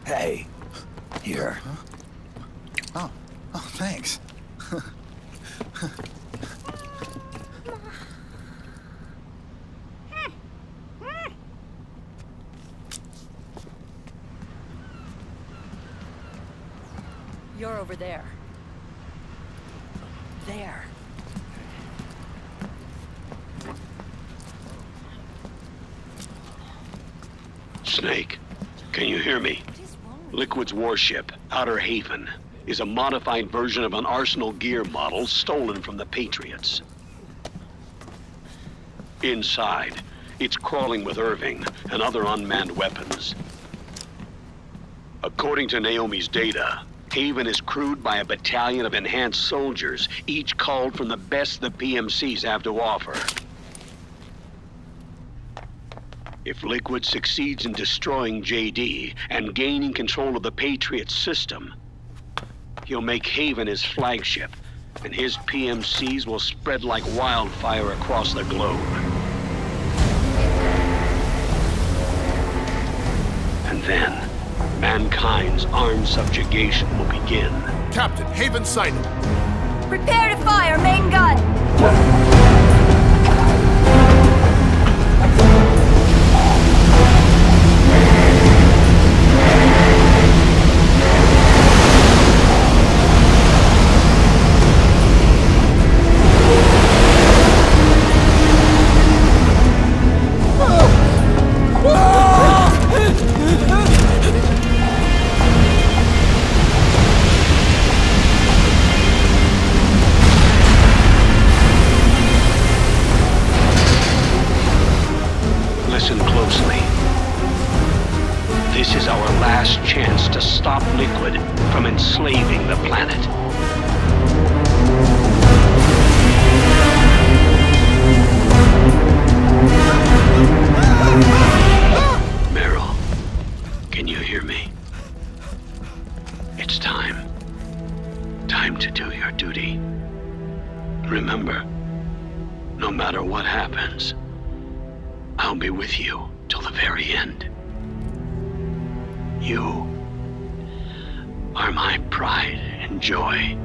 Hey, here. Oh, thanks. You're over there. There. Snake, can you hear me? Liquid's warship, Outer Haven, is a modified version of an Arsenal gear model stolen from the Patriots. Inside, it's crawling with Irving and other unmanned weapons. According to Naomi's data, Haven is crewed by a battalion of enhanced soldiers, each culled from the best the PMCs have to offer. If Liquid succeeds in destroying JD and gaining control of the Patriots system, he'll make Haven his flagship, and his PMCs will spread like wildfire across the globe. And then, mankind's armed subjugation will begin. Captain, Haven sighted. Prepare to fire, main gun! Listen closely. This is our last chance to stop Liquid from enslaving the planet. Meryl, can you hear me? It's time. Time to do your duty. Remember, no matter what happens, I'll be with you till the very end. You are my pride and joy.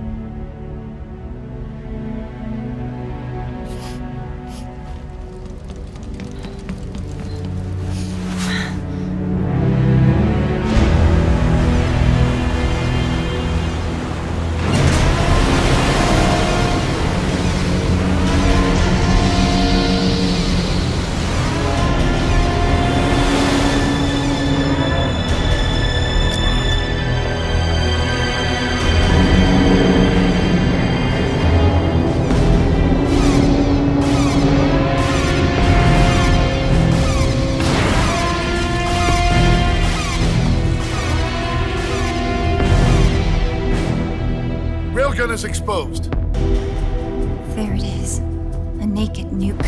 Railgun is exposed. There it is. A naked nuke.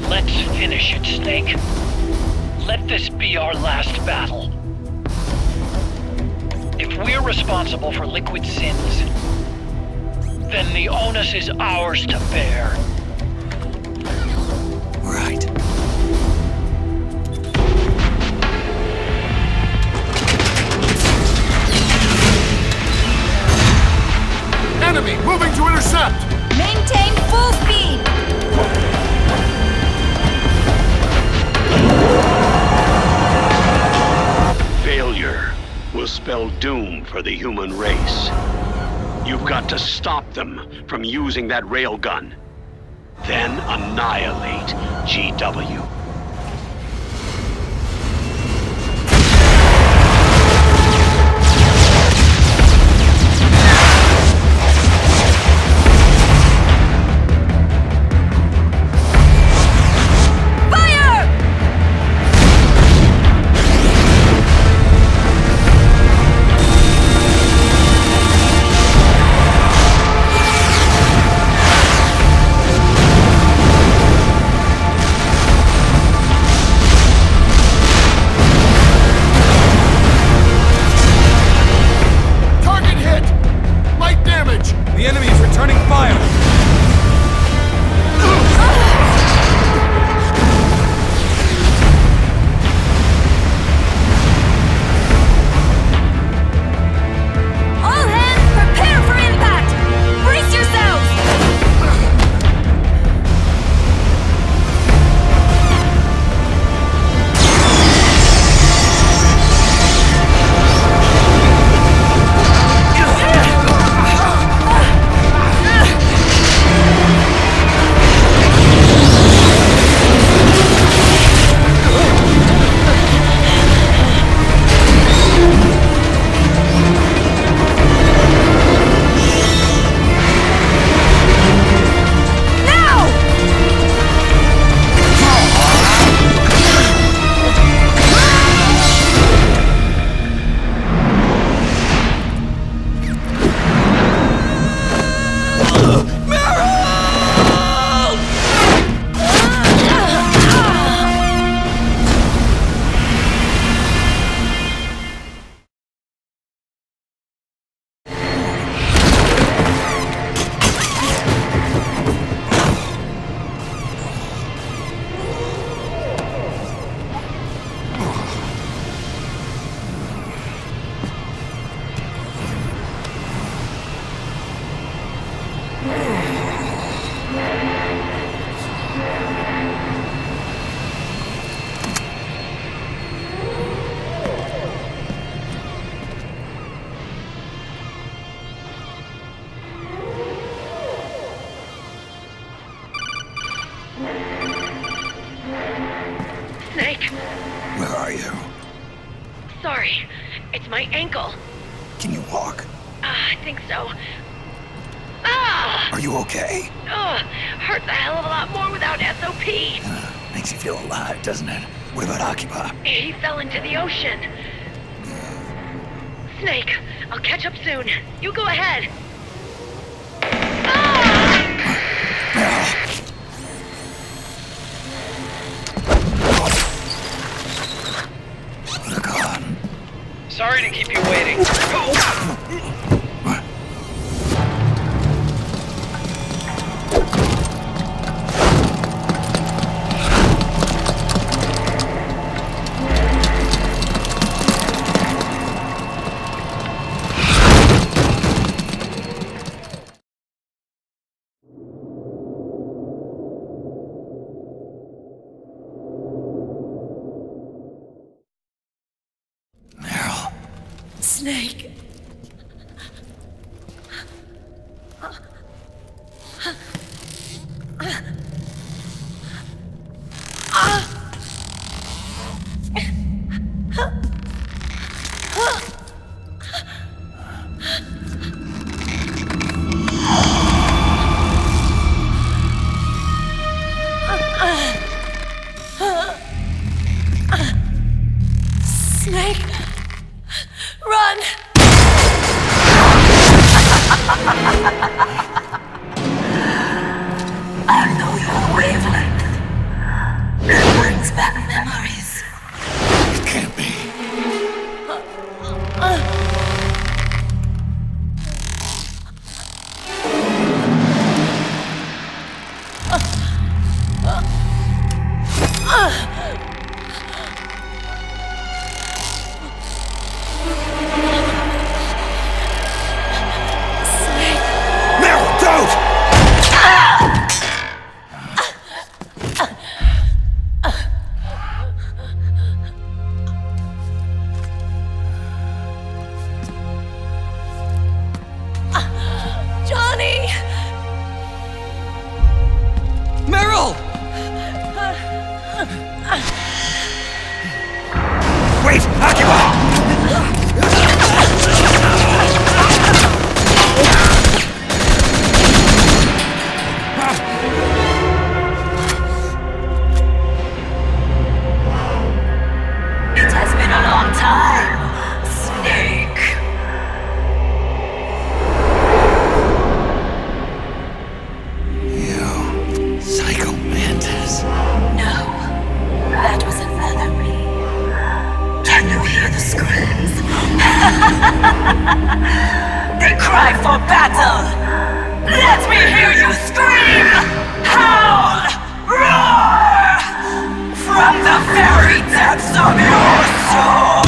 Let's finish it, Snake. Let this be our last battle. If we're responsible for Liquid's sins, then the onus is ours to bear. Right. Enemy moving to intercept! Maintain full speed! Failure will spell doom for the human race. You've got to stop them from using that railgun. Then annihilate GW. Where are you? Sorry, it's my ankle. Can you walk? I think so. Ah! Are you okay? Hurts a hell of a lot more without SOP. Makes you feel alive, doesn't it? What about Occupy? He fell into the ocean. Snake, I'll catch up soon. You go ahead. Otacon. Sorry to keep you waiting. Meryl. Snake. Snake, run! I know your wavelength. It brings back memories. It can't be. Meryl, don't! Johnny! Meryl! Wait! Occupy! It has been a long time, Snake. You psycho mantis. No, that was another me. Can you hear the screams? They cry for battle. Let me hear you scream! Howl! Roar! From the very depths of your soul!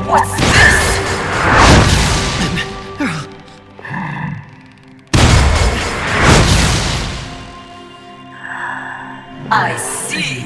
What's this? I see.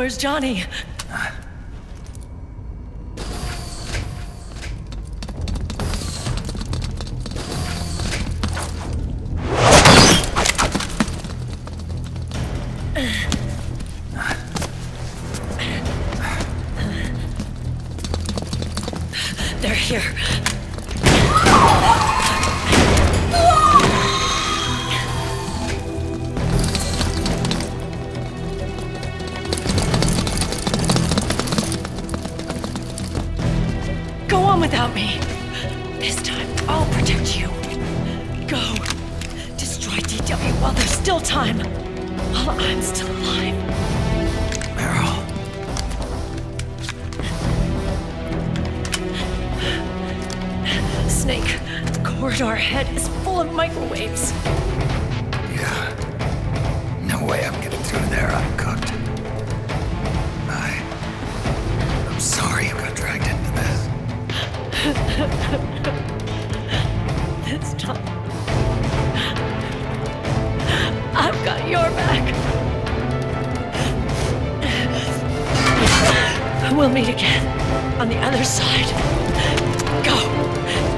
Where's Johnny? They're here. Go on without me. This time, I'll protect you. Go. Destroy DW while there's still time. While I'm still alive. Meryl. Snake, the corridor ahead is full of microwaves. Yeah. No way I'm getting through there uncooked. I'm sorry you got dragged into this. This time, I've got your back. We'll meet again on the other side. Go!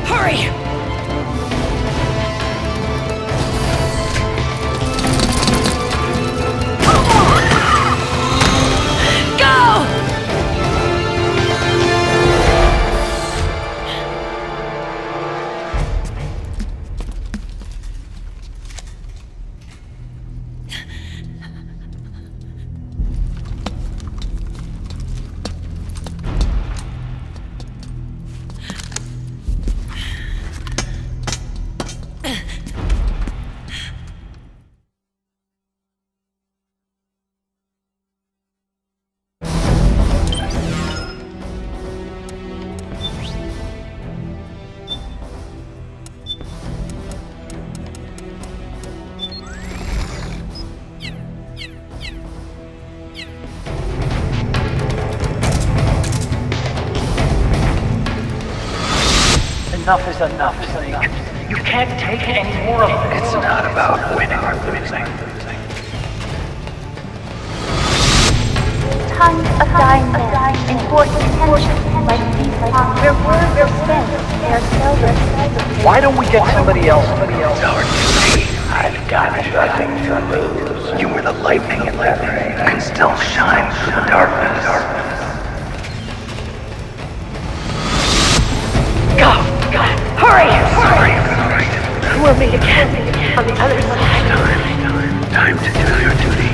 Hurry! Go! Enough is enough, Snake. You can't take any more of this. It's not about winning or losing. Tons of dying men, important attention, like these ponds. Their words are spent, they are seldom. Why don't we get somebody else? It's our duty. I've got nothing to lose. You were the lightning in that rain. You can still shine through the darkness. Go! Hurry! Sorry, you're right. We'll meet again on the other side. Time to do your duty.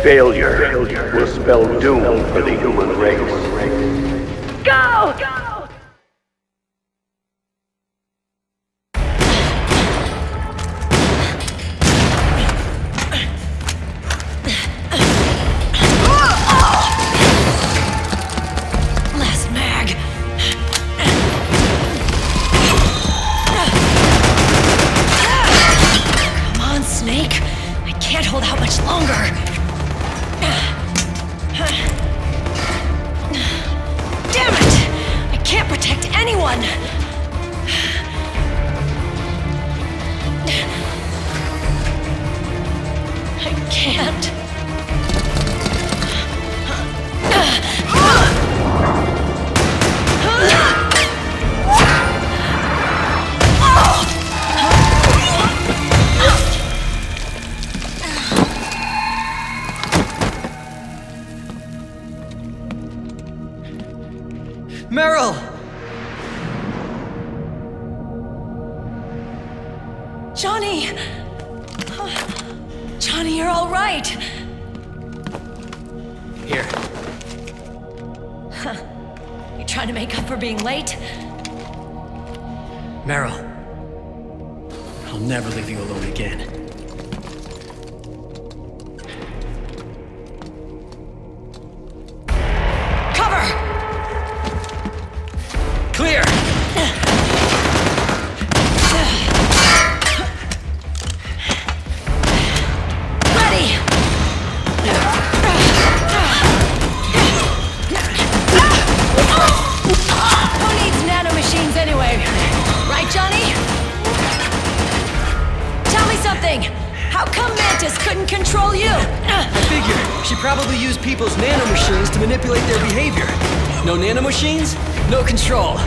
Failure will spell doom for the human race. Go! Meryl! Johnny! Johnny, you're all right! Here. Huh. You trying to make up for being late? Meryl. I'll never leave you alone again. Cover! Clear! How come Mantis couldn't control you? I think figure. She probably used people's nanomachines to manipulate their behavior. No nanomachines, no control.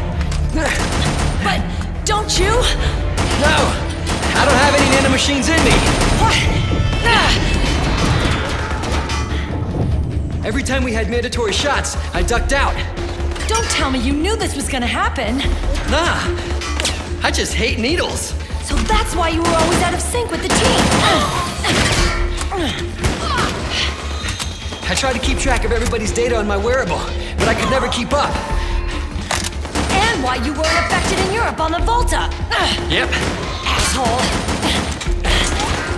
But don't you? No! I don't have any nanomachines in me! What? Every time we had mandatory shots, I ducked out. Don't tell me you knew this was gonna happen. Nah, I just hate needles. So that's why you were always out of sync with the team. I tried to keep track of everybody's data on my wearable, but I could never keep up. And why you weren't affected in Europe on the Volta. Yep. Asshole.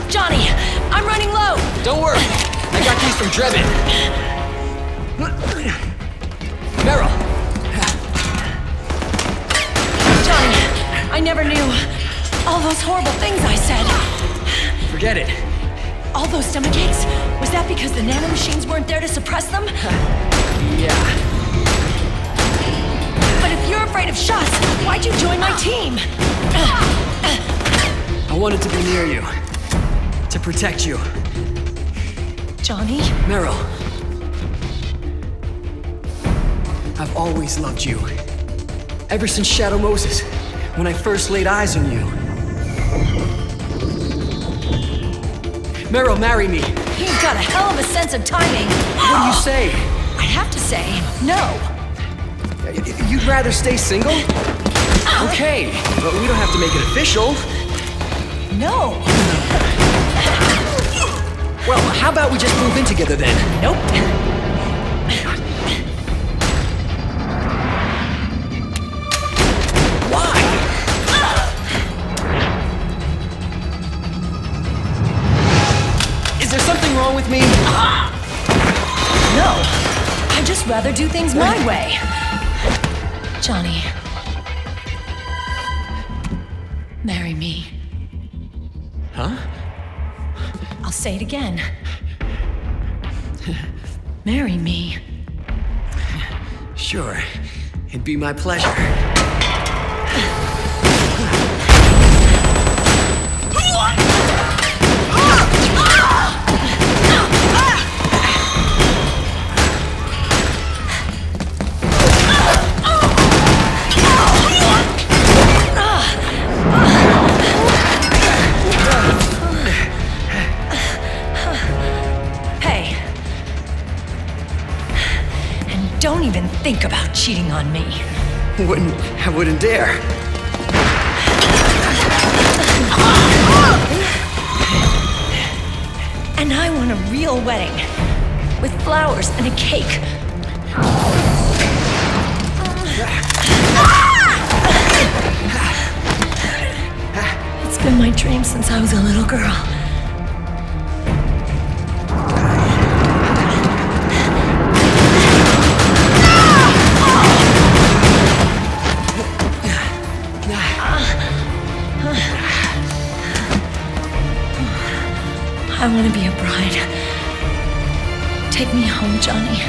Johnny, I'm running low. Don't worry, I got these from Drebin. Meryl. Johnny, I never knew all those horrible things I said. Forget it. All those stomach aches? Was that because the nanomachines weren't there to suppress them? Yeah. But if you're afraid of shots, why'd you join my team? I wanted to be near you. To protect you. Johnny? Meryl. I've always loved you. Ever since Shadow Moses, when I first laid eyes on you. Meryl, marry me. You've got a hell of a sense of timing. What do you say? I'd have to say no. You'd rather stay single? Okay, but we don't have to make it official. No. Well, how about we just move in together then? Nope. Why? Is there something wrong with me? No. I'd just rather do things my way. Johnny. Marry me. Huh? I'll say it again. Marry me. Sure. It'd be my pleasure. Don't even think about cheating on me. I wouldn't dare. And I want a real wedding. With flowers and a cake. It's been my dream since I was a little girl. I want to be a bride. Take me home, Johnny.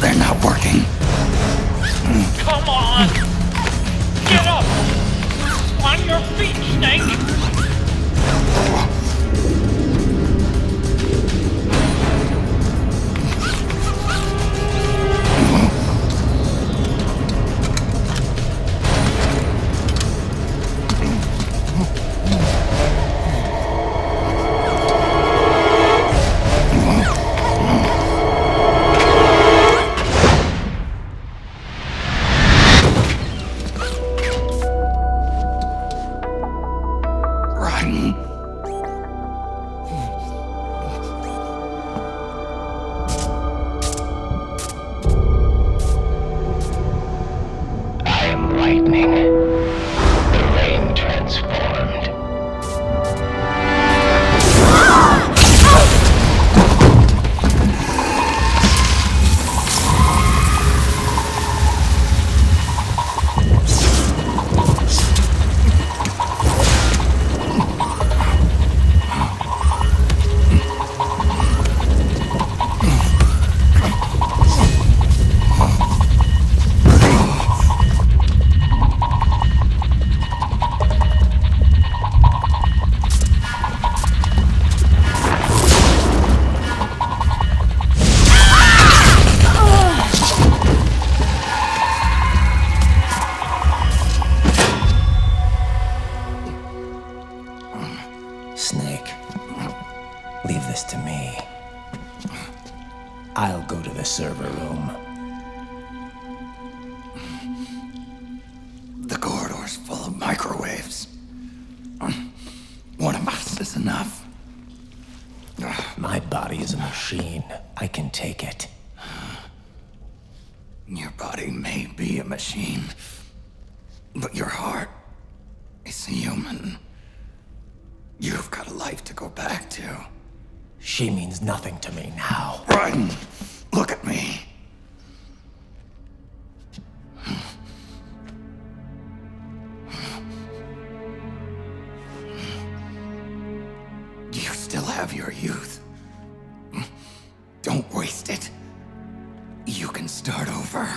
They're not working. Come on! Get up! lightning. The rain transformed. Server room. The corridor's full of microwaves. One of us is enough. My body is a machine. I can take it. Your body may be a machine, but your heart is human. You've got a life to go back to. She means nothing to me now. Raiden! Look at me. You still have your youth. Don't waste it. You can start over.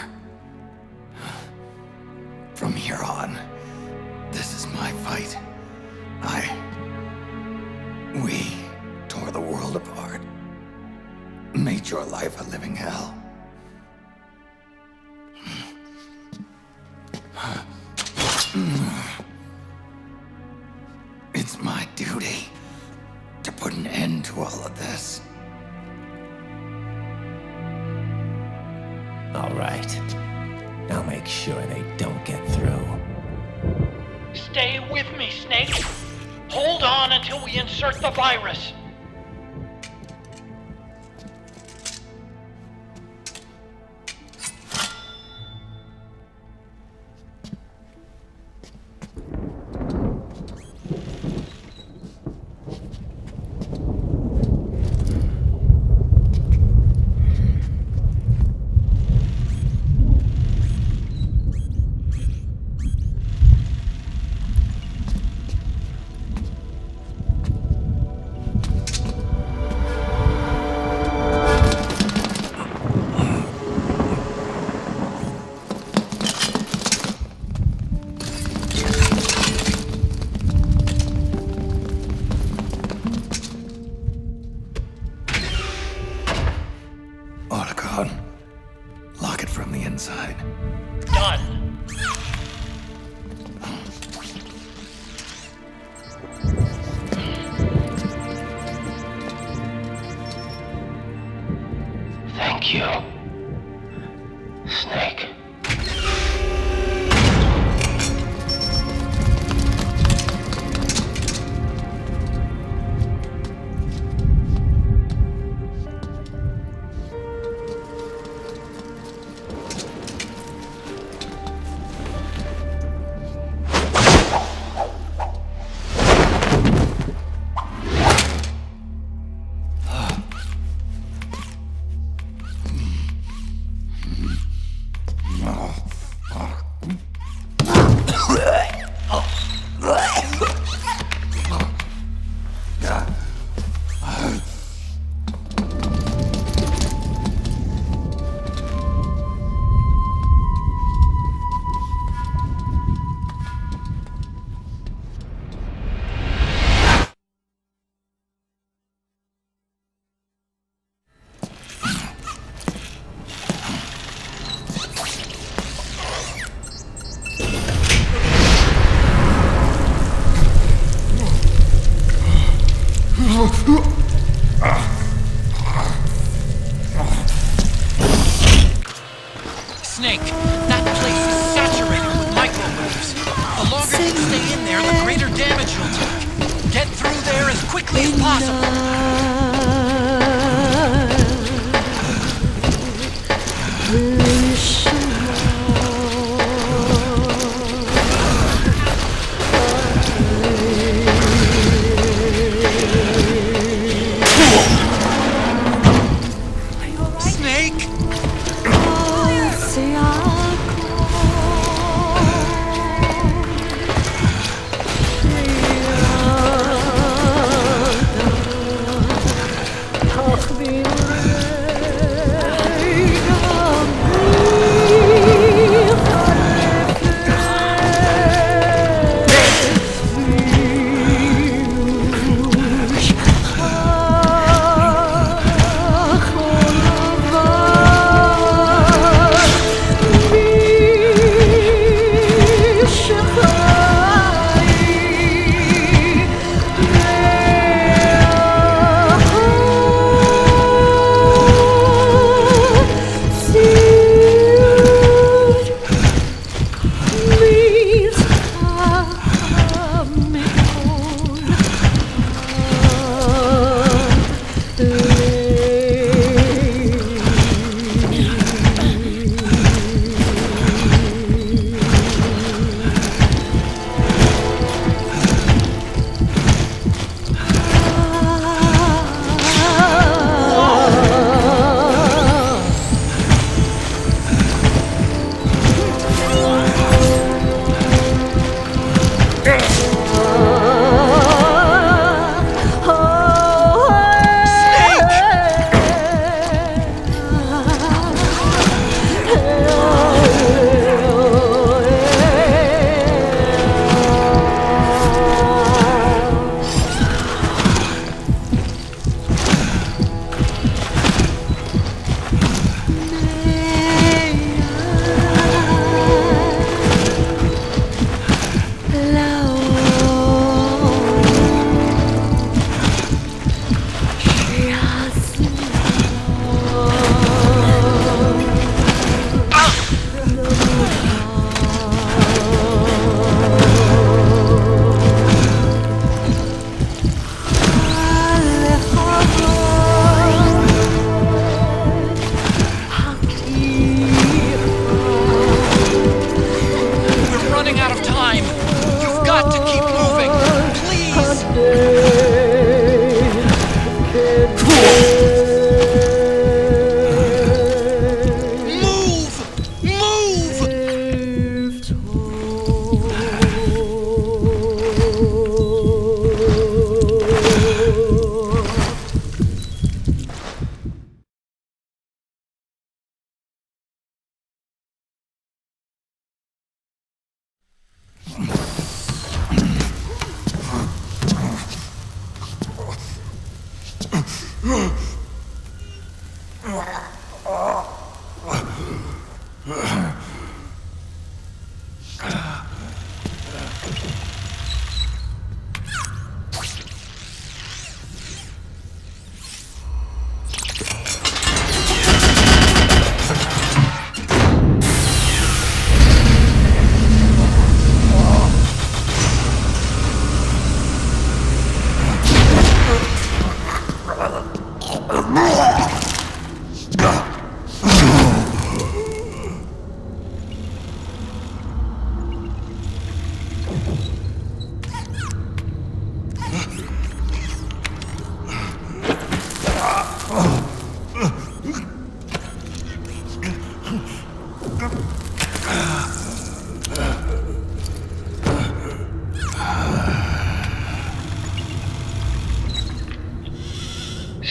From here on, this is my fight. We tore the world apart. Made your life a living hell. It's my duty to put an end to all of this. All right. I'll make sure they don't get through. Stay with me, Snake. Hold on until we insert the virus. Otacon. Lock it from the inside. Done. Thank you, Snake. Snake, that place is saturated with microwaves. The longer you stay in there, the greater damage you'll take. Get through there as quickly as possible. Snake!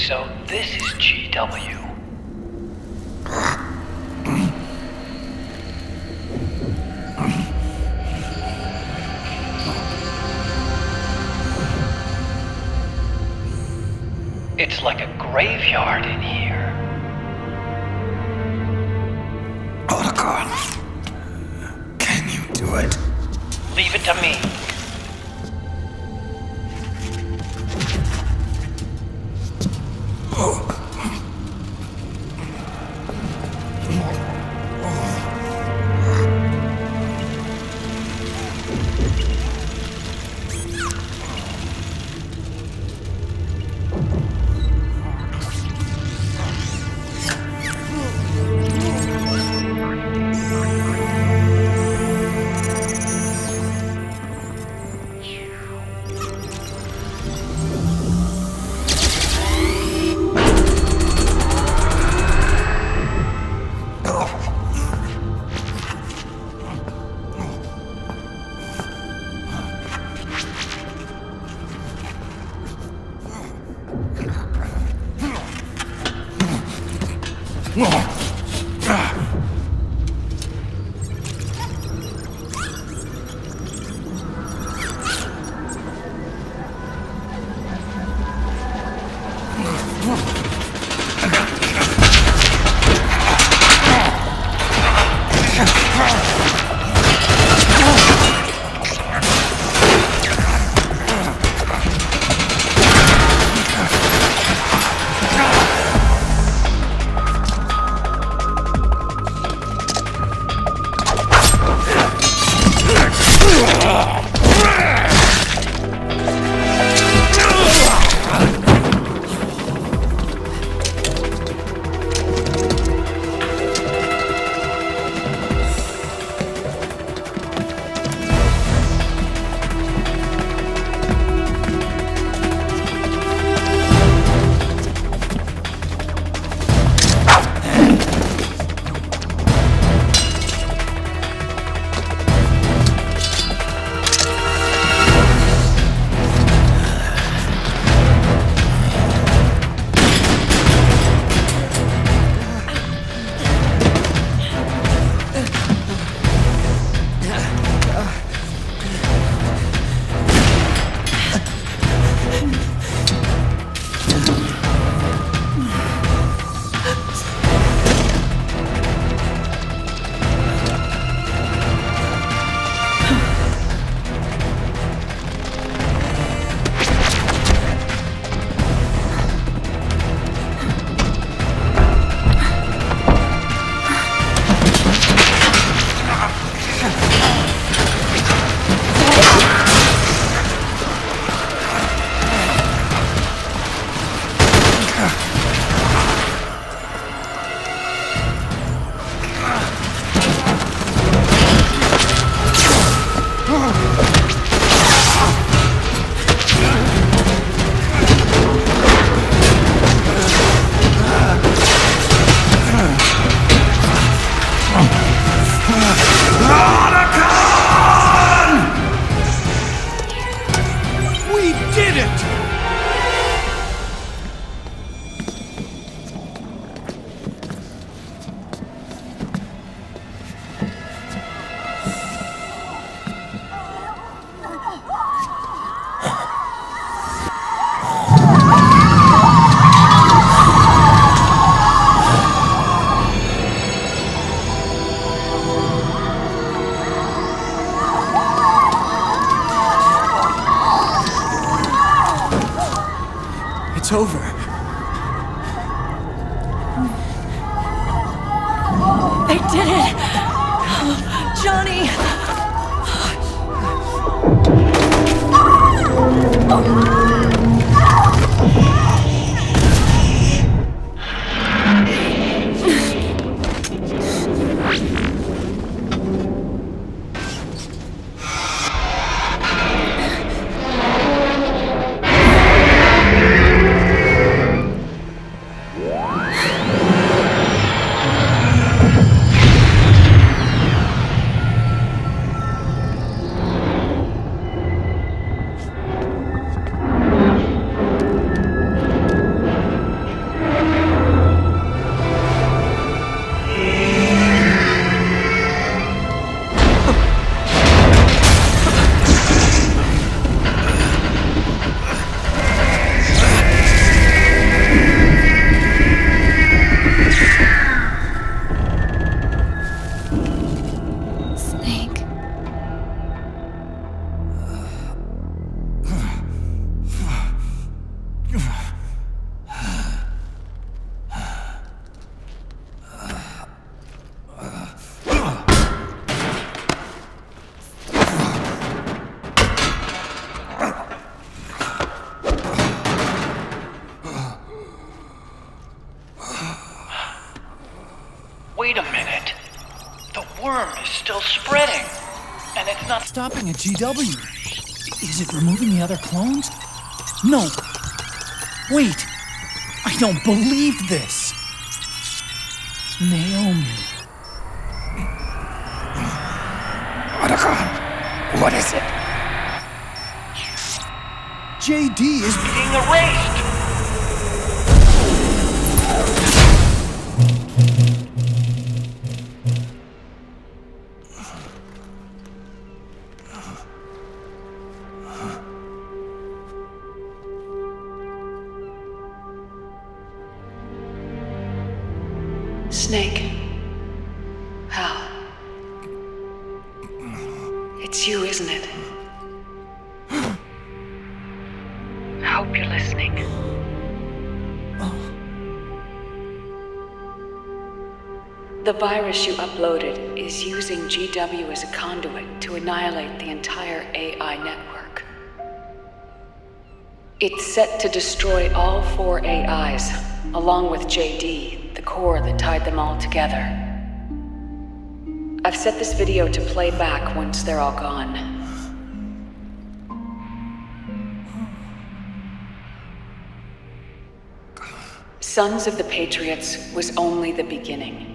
So this is GW. It's like a graveyard in here. Otacon, can you do it? Leave it to me. It's over. They did it! Johnny! Wait a minute. The worm is still spreading. And it's not stopping at GW. Is it removing the other clones? No. Wait. I don't believe this. Naomi. Otacon, what is it? JD is being erased. Snake. Hal. It's you, isn't it? I hope you're listening. The virus you uploaded is using GW as a conduit to annihilate the entire AI network. It's set to destroy all 4 AIs, along with JD, the core that tied them all together. I've set this video to play back once they're all gone. Sons of the Patriots was only the beginning.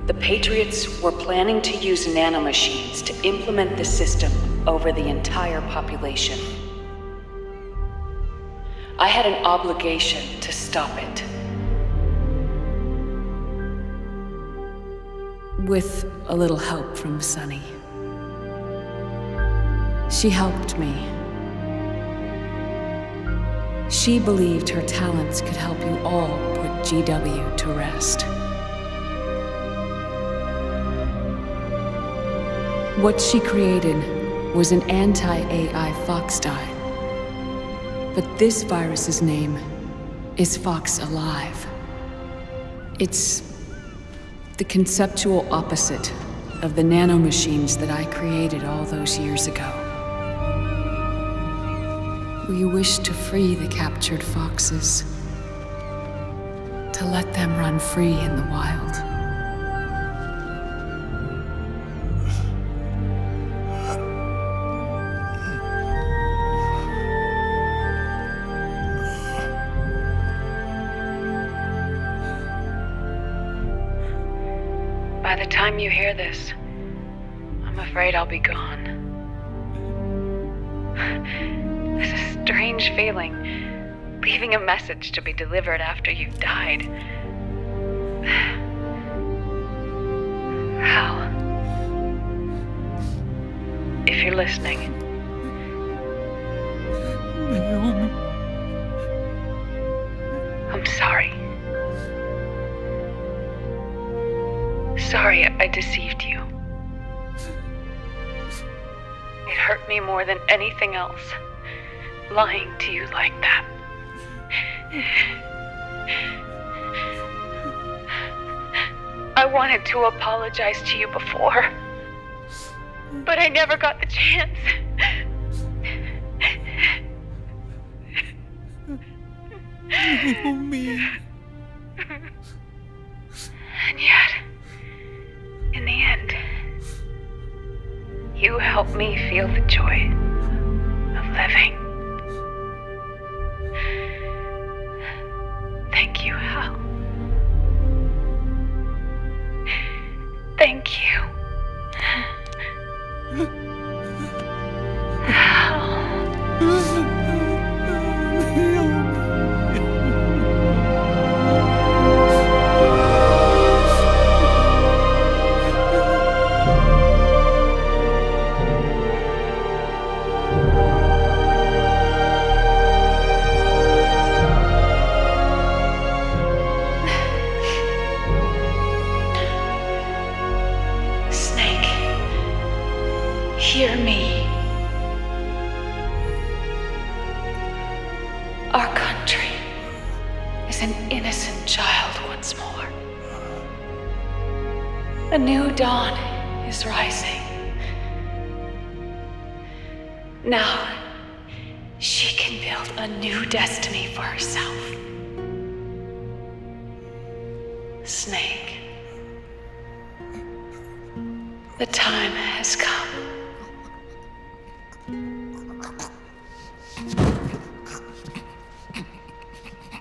The Patriots were planning to use nanomachines to implement the system over the entire population. I had an obligation to stop it. With a little help from Sunny. She helped me. She believed her talents could help you all put GW to rest. What she created was an anti-AI fox dye. But this virus's name is Fox Alive. It's the conceptual opposite of the nanomachines that I created all those years ago. We wish to free the captured foxes, to let them run free in the wild. By the time you hear this, I'm afraid I'll be gone. It's a strange feeling, leaving a message to be delivered after you've died. Hal, if you're listening. Naomi. I'm sorry. Sorry I deceived you. It hurt me more than anything else, lying to you like that. I wanted to apologize to you before, but I never got the chance. Naomi. And yet, in the end, you helped me feel the joy of living. Thank you, Hal. Thank you. Hal. Hear me. Our country is an innocent child once more. A new dawn is rising. Now, she can build a new destiny for herself. Snake, the time has come.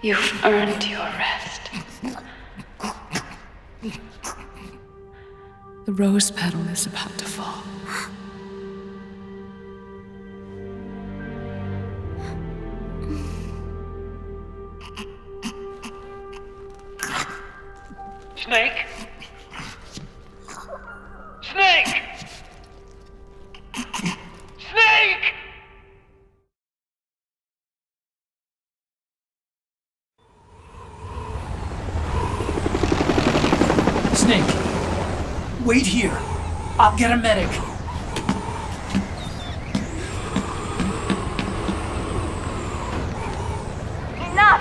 You've earned your rest. The rose petal is about to fall. Snake? Snake! Snake! Snake, wait here. I'll get a medic. Enough!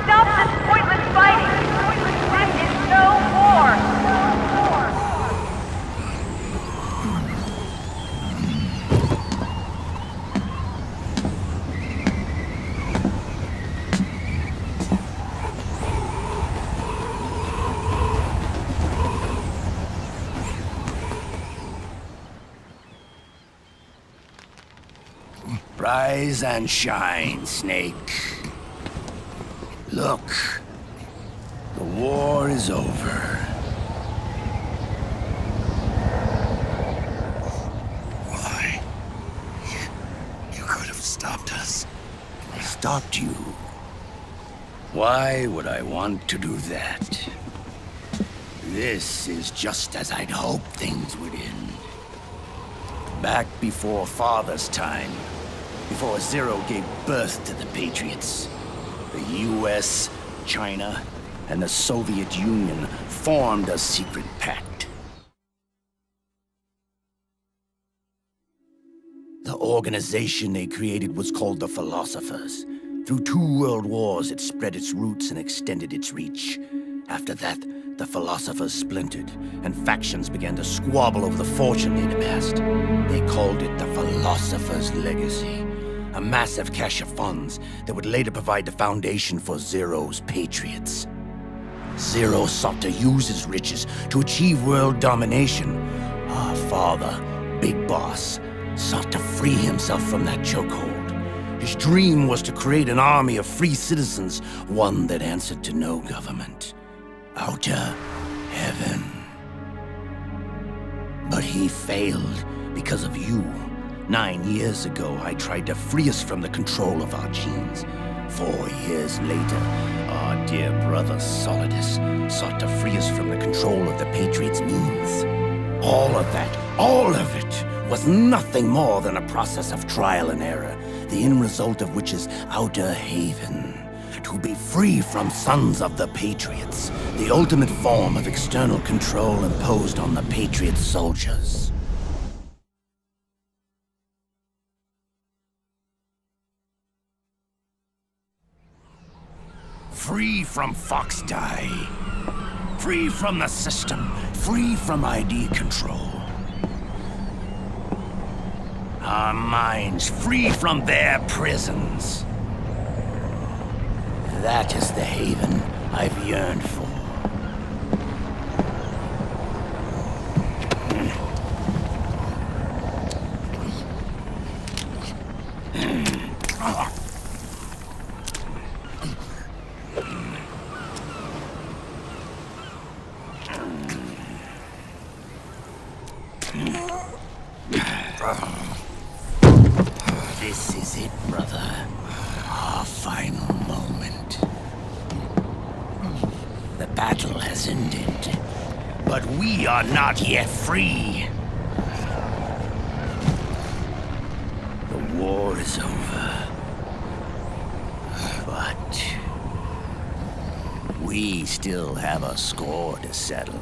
Stop this pointless fighting! This is no war! Rise and shine, Snake. Look, the war is over. Why? You could have stopped us. Stopped you? Why would I want to do that? This is just as I'd hoped things would end. Back before Father's time, before Zero gave birth to the Patriots, the US, China, and the Soviet Union formed a secret pact. The organization they created was called the Philosophers. Through 2 world wars, it spread its roots and extended its reach. After that, the Philosophers splintered, and factions began to squabble over the fortune they'd amassed. They called it the Philosopher's Legacy, a massive cache of funds that would later provide the foundation for Zero's Patriots. Zero sought to use his riches to achieve world domination. Our father, Big Boss, sought to free himself from that chokehold. His dream was to create an army of free citizens, one that answered to no government. Outer heaven. But he failed because of you. 9 years ago, I tried to free us from the control of our genes. 4 years later, our dear brother Solidus sought to free us from the control of the Patriots' means. All of it was nothing more than a process of trial and error, the end result of which is Outer Haven. To be free from Sons of the Patriots, the ultimate form of external control imposed on the Patriot soldiers. Free from Foxdie. Free from the system. Free from ID control. Our minds free from their prisons. That is the haven I've yearned for. This is it, brother. Our final moment. The battle has ended, but we are not yet free. The war is over, but we still have a score to settle.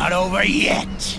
not over yet.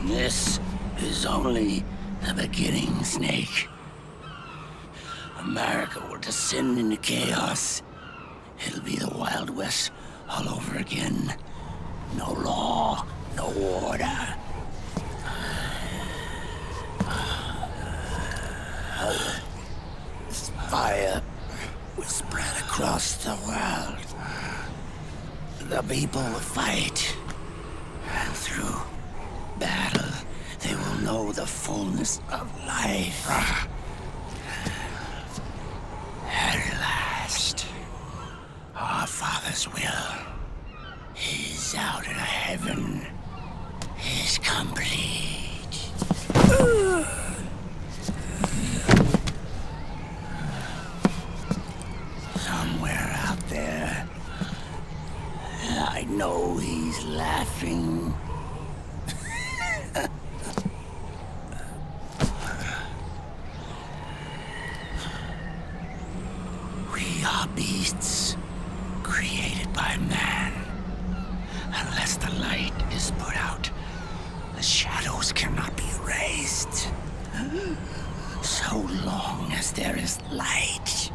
This is only the beginning, Snake. America will descend into chaos. It'll be the Wild West all over again. No law, no order. This fire will spread across the world. The people will fight, and through battle, they will know the fullness of life. At last, our Father's will is out in heaven, is complete. Somewhere out there, I know he's laughing. We are beasts created by man. Unless the light is put out, the shadows cannot be erased. So long as there is light,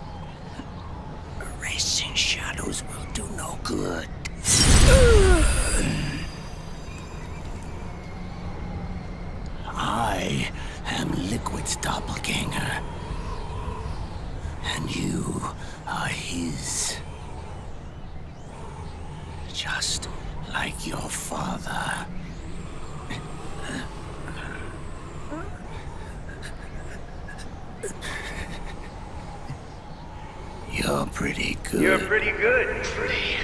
erasing shadows will do no good. I am Liquid's doppelganger, and you are his. Just like your father. You're pretty good. You're pretty good. Pretty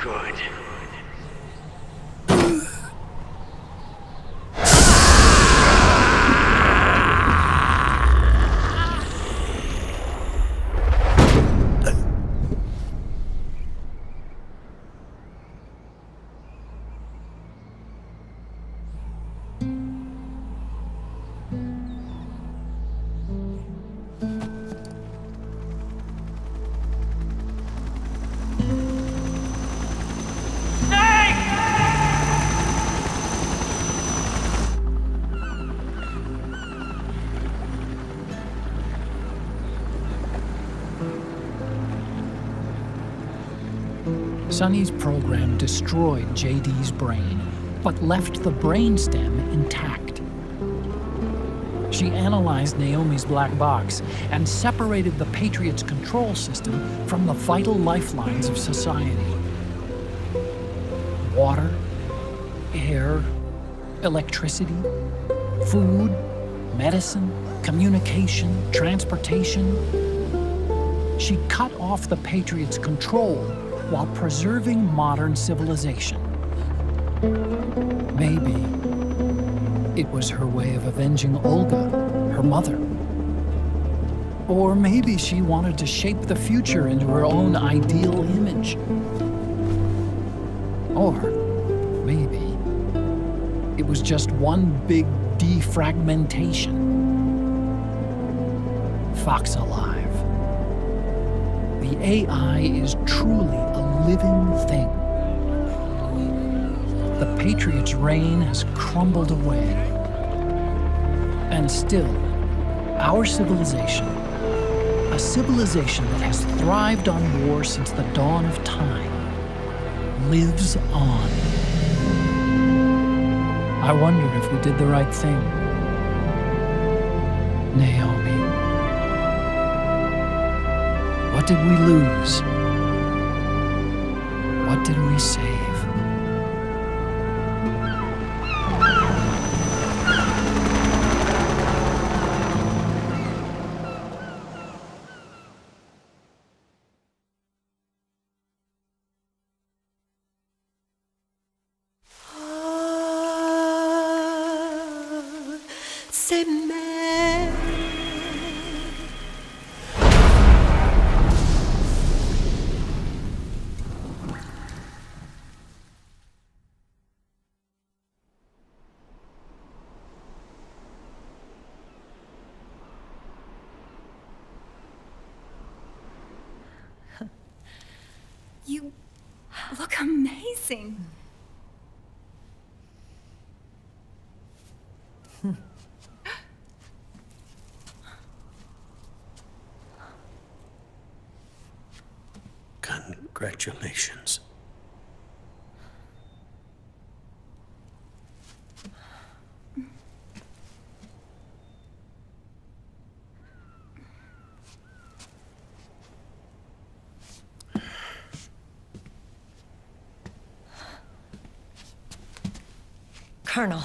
good. Sonny's program destroyed JD's brain, but left the brainstem intact. She analyzed Naomi's black box and separated the Patriots' control system from the vital lifelines of society. Water, air, electricity, food, medicine, communication, transportation. She cut off the Patriots' control while preserving modern civilization. Maybe it was her way of avenging Olga, her mother. Or maybe she wanted to shape the future into her own ideal image. Or maybe it was just one big defragmentation. Fox alive. The AI is truly a living thing. The Patriots' reign has crumbled away. And still, our civilization, a civilization that has thrived on war since the dawn of time, lives on. I wonder if we did the right thing. Naomi. What did we lose? What did we save? You look amazing. Congratulations. Colonel.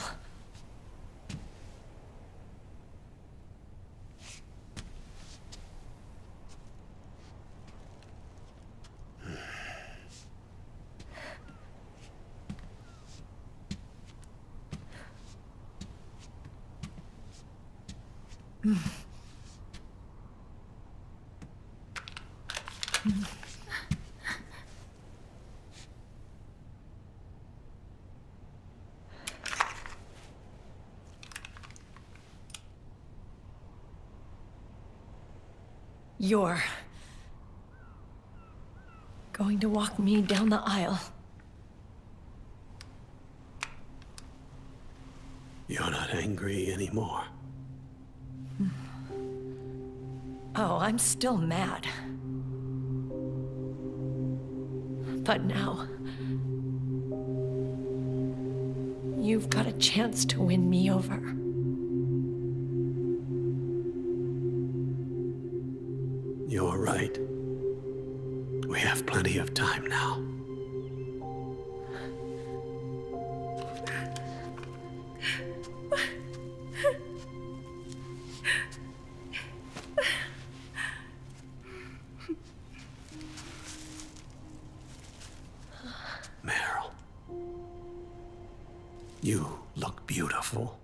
You're going to walk me down the aisle. You're not angry anymore. Oh, I'm still mad. But now, you've got a chance to win me over. You're right. We have plenty of time now. Meryl, you look beautiful.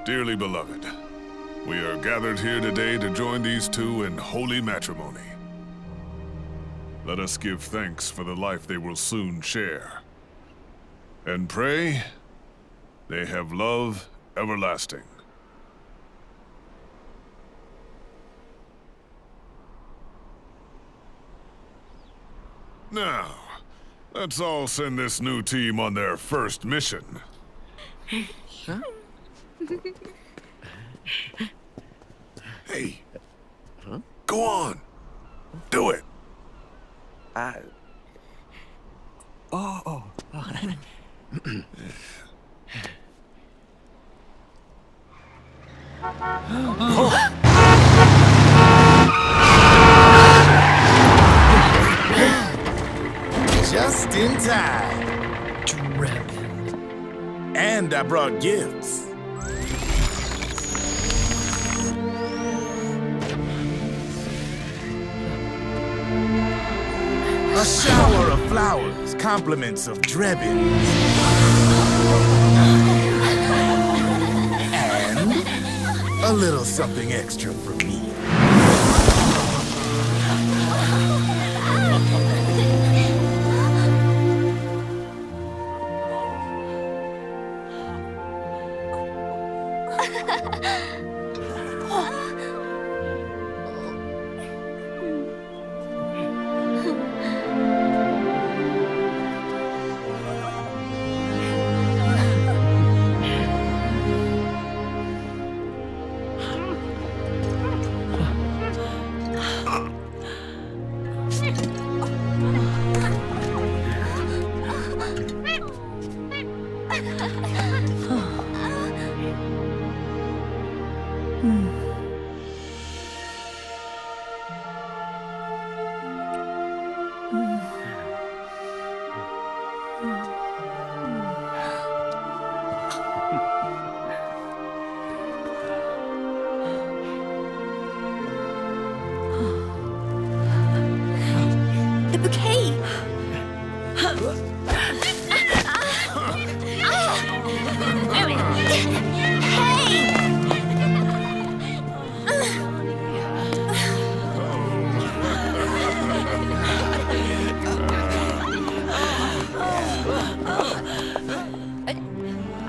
Dearly beloved, we are gathered here today to join these two in holy matrimony. Let us give thanks for the life they will soon share, and pray they have love everlasting. Now, let's all send this new team on their first mission. Huh? Hey. Huh? Go on. Do it. Oh. Just in time. Drebin. And I brought gifts. A shower of flowers, compliments of Drebin. And a little something extra from me.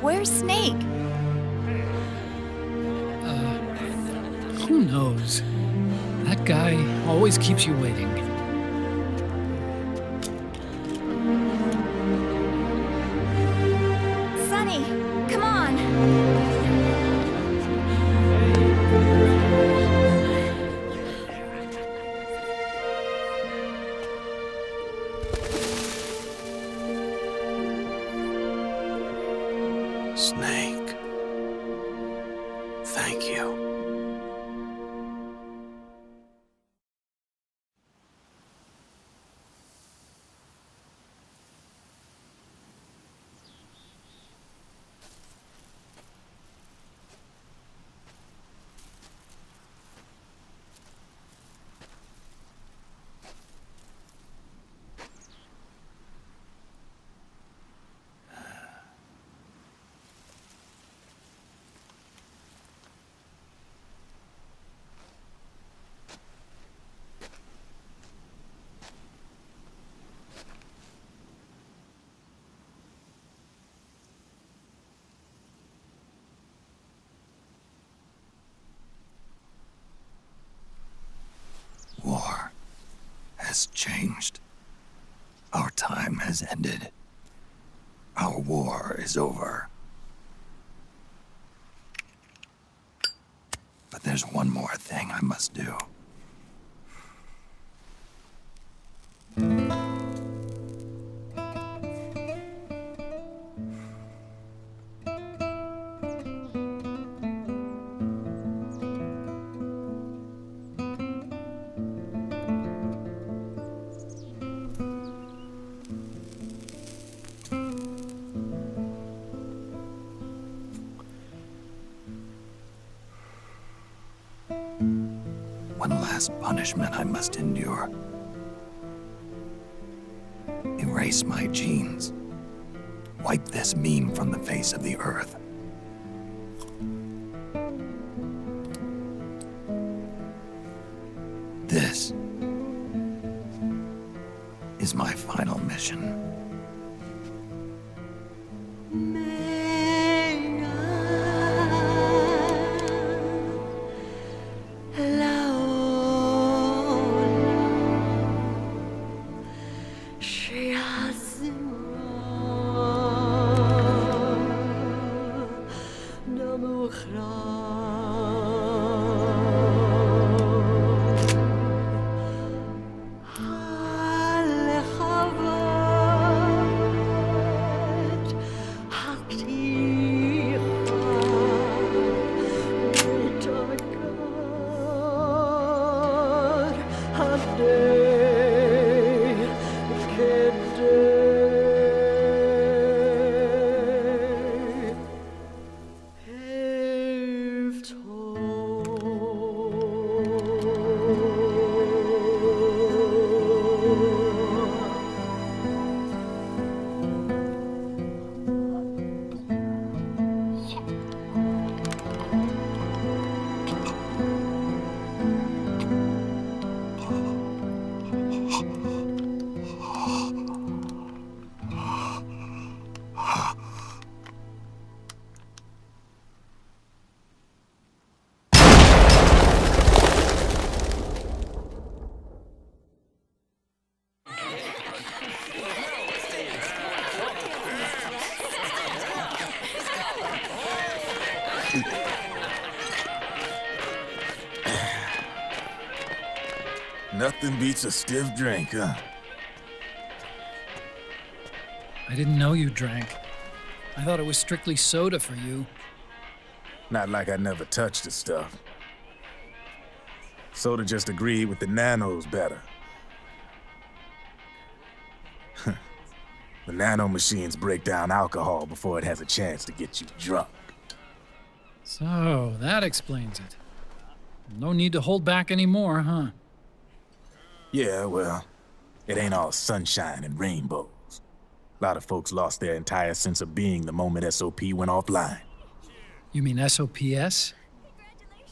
Where's Snake? Who knows? That guy always keeps you waiting. Sonny, come on. Snake. Thank you. War has changed. Our time has ended. Our war is over. But there's one more thing I must do. One last punishment I must endure. Erase my genes. Wipe this meme from the face of the earth. is my final mission. Nothing beats a stiff drink, huh? I didn't know you drank. I thought it was strictly soda for you. Not like I never touched the stuff. Soda just agreed with the nanos better. The nano machines break down alcohol before it has a chance to get you drunk. So, that explains it. No need to hold back anymore, huh? Yeah, well, it ain't all sunshine and rainbows. A lot of folks lost their entire sense of being the moment SOP went offline. You mean SOPS?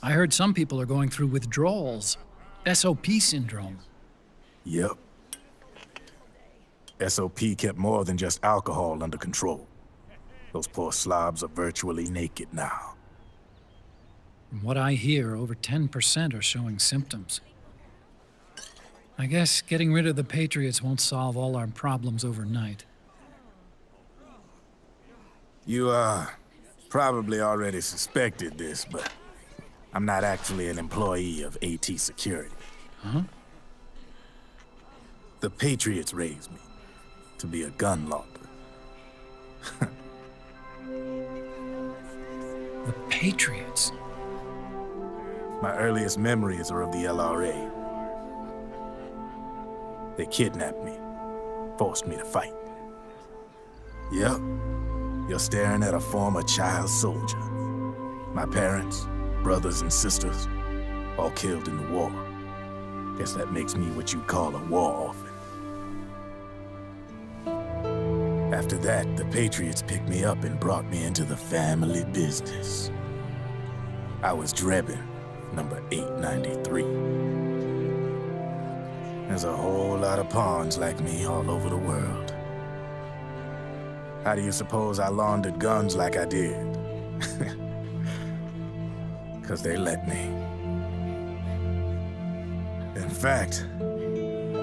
I heard some people are going through withdrawals. SOP syndrome. Yep. SOP kept more than just alcohol under control. Those poor slobs are virtually naked now. From what I hear, over 10% are showing symptoms. I guess getting rid of the Patriots won't solve all our problems overnight. You, probably already suspected this, but I'm not actually an employee of AT Security. Huh? The Patriots raised me to be a gun launder. The Patriots? My earliest memories are of the LRA. They kidnapped me, forced me to fight. Yep, you're staring at a former child soldier. My parents, brothers and sisters, all killed in the war. Guess that makes me what you'd call a war orphan. After that, the Patriots picked me up and brought me into the family business. I was Drebin, number 893. There's a whole lot of pawns like me all over the world. How do you suppose I laundered guns like I did? 'Cause they let me. In fact,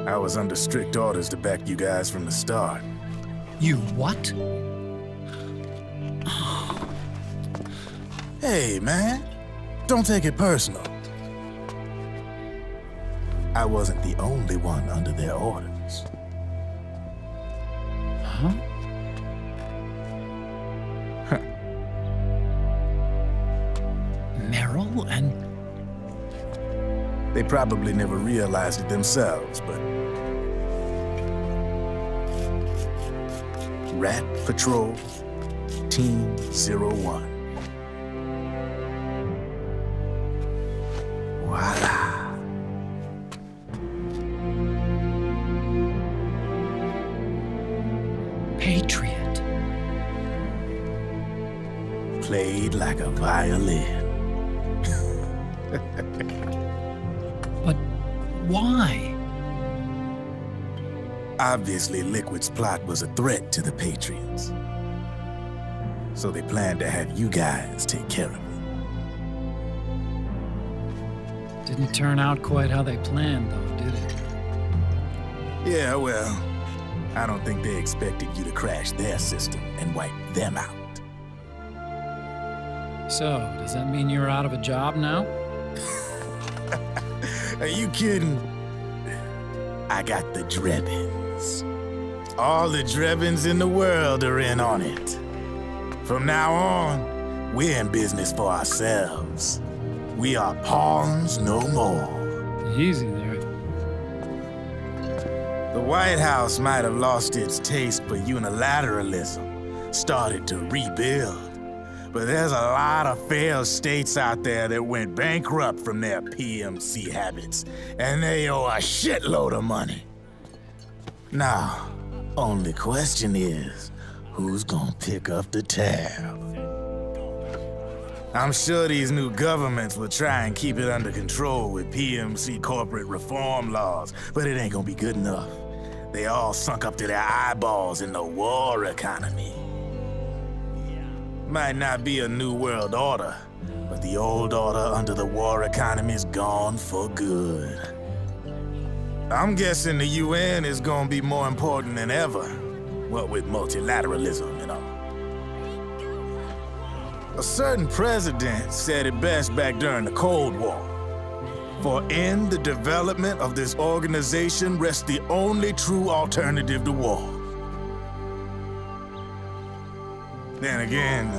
I was under strict orders to back you guys from the start. You what? Hey, man. Don't take it personal. I wasn't the only one under their orders. Huh? Meryl and... They probably never realized it themselves, but... Rat Patrol, Team 01. Voila. Patriot. Played like a violin. But why? Obviously, Liquid's plot was a threat to the Patriots. So they planned to have you guys take care of it. Didn't turn out quite how they planned, though, did it? Yeah, well, I don't think they expected you to crash their system and wipe them out. So, does that mean you're out of a job now? Are you kidding? I got the Drebins. All the Drebins in the world are in on it. From now on, we're in business for ourselves. We are pawns no more. Easy there. The White House might have lost its taste for unilateralism, started to rebuild. But there's a lot of failed states out there that went bankrupt from their PMC habits, and they owe a shitload of money. Now, only question is, who's gonna pick up the tab? I'm sure these new governments will try and keep it under control with PMC corporate reform laws, but it ain't gonna be good enough. They all sunk up to their eyeballs in the war economy. Might not be a new world order, but the old order under the war economy's gone for good. I'm guessing the UN is gonna be more important than ever, what with multilateralism and all. A certain president said it best back during the Cold War. For in the development of this organization rests the only true alternative to war. Then again,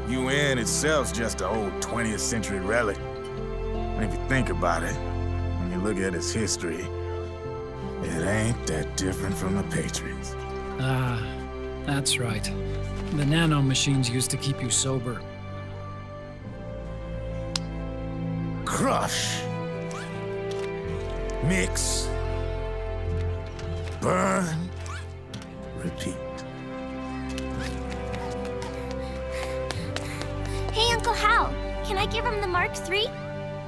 the UN itself's just an old 20th century relic. And if you think about it, when you look at its history, it ain't that different from the Patriots. Ah, that's right. The nanomachines used to keep you sober. Crush. Mix. Burn. Repeat. Hey, Uncle Hal, can I give him the Mark III?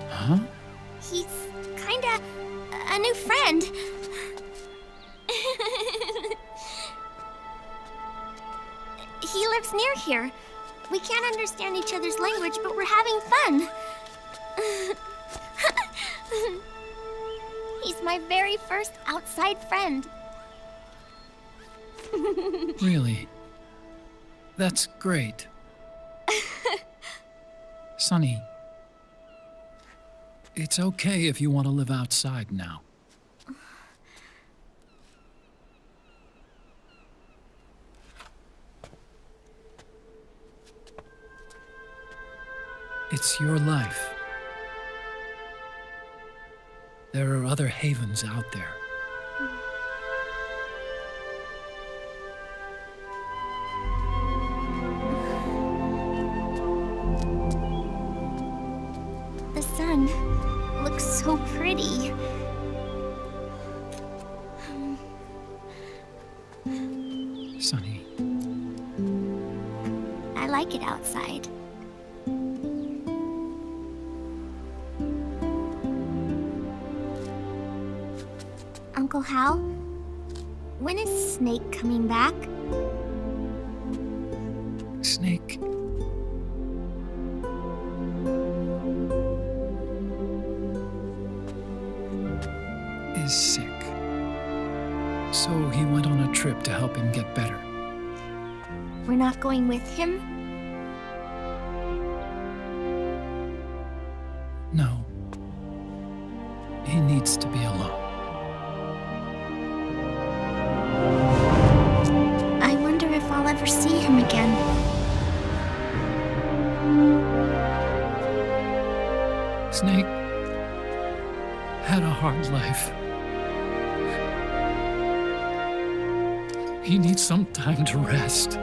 Huh? He's kinda a new friend. He lives near here. We can't understand each other's language, but we're having fun. He's my very first outside friend. Really? That's great. Sonny, it's okay if you want to live outside now. It's your life. There are other havens out there. The sun looks so pretty. Sonny. I like it outside. Uncle Hal, when is Snake coming back? Snake. Is sick. So he went on a trip to help him get better. We're not going with him? No. He needs to be alone. I wonder if I'll ever see him again. Snake had a hard life. He needs some time to rest.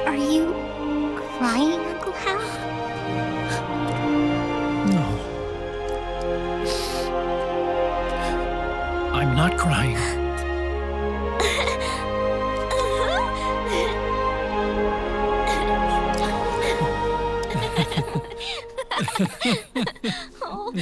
Are you crying, Uncle Hal? No. I'm not crying. Oh.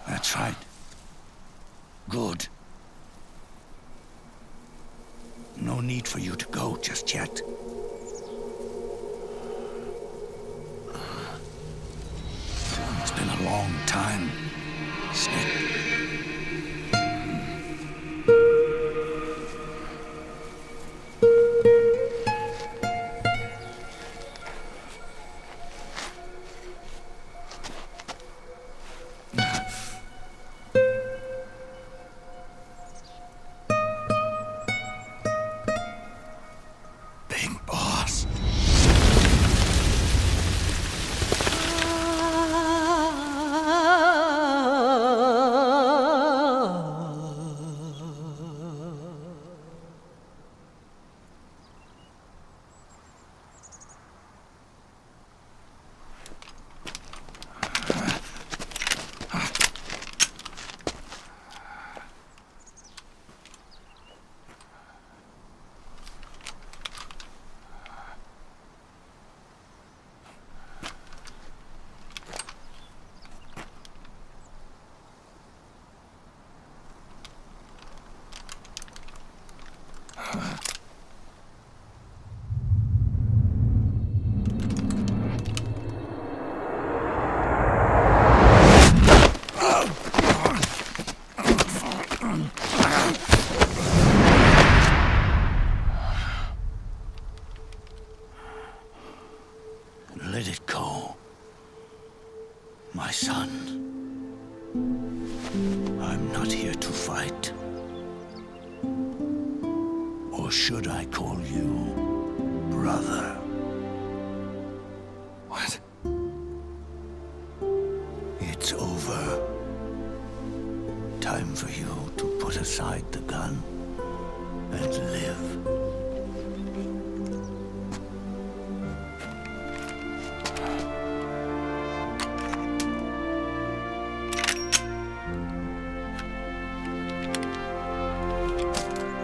That's right. Good. No need for you to go just yet. It's been a long time, Snake. Let it go, my son. I'm not here to fight. Or should I call you brother? What? It's over. Time for you to put aside the gun and live.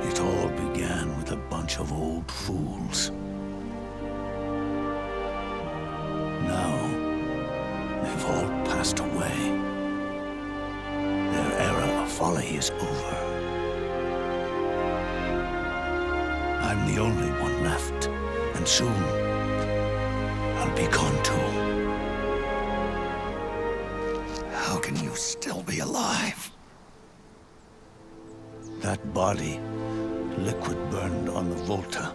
It all began with a bunch of old fools. Now, they've all passed away. Their era of folly is over. I'm the only one left, and soon I'll be gone too. How can you still be alive? That body liquid burned on the Volta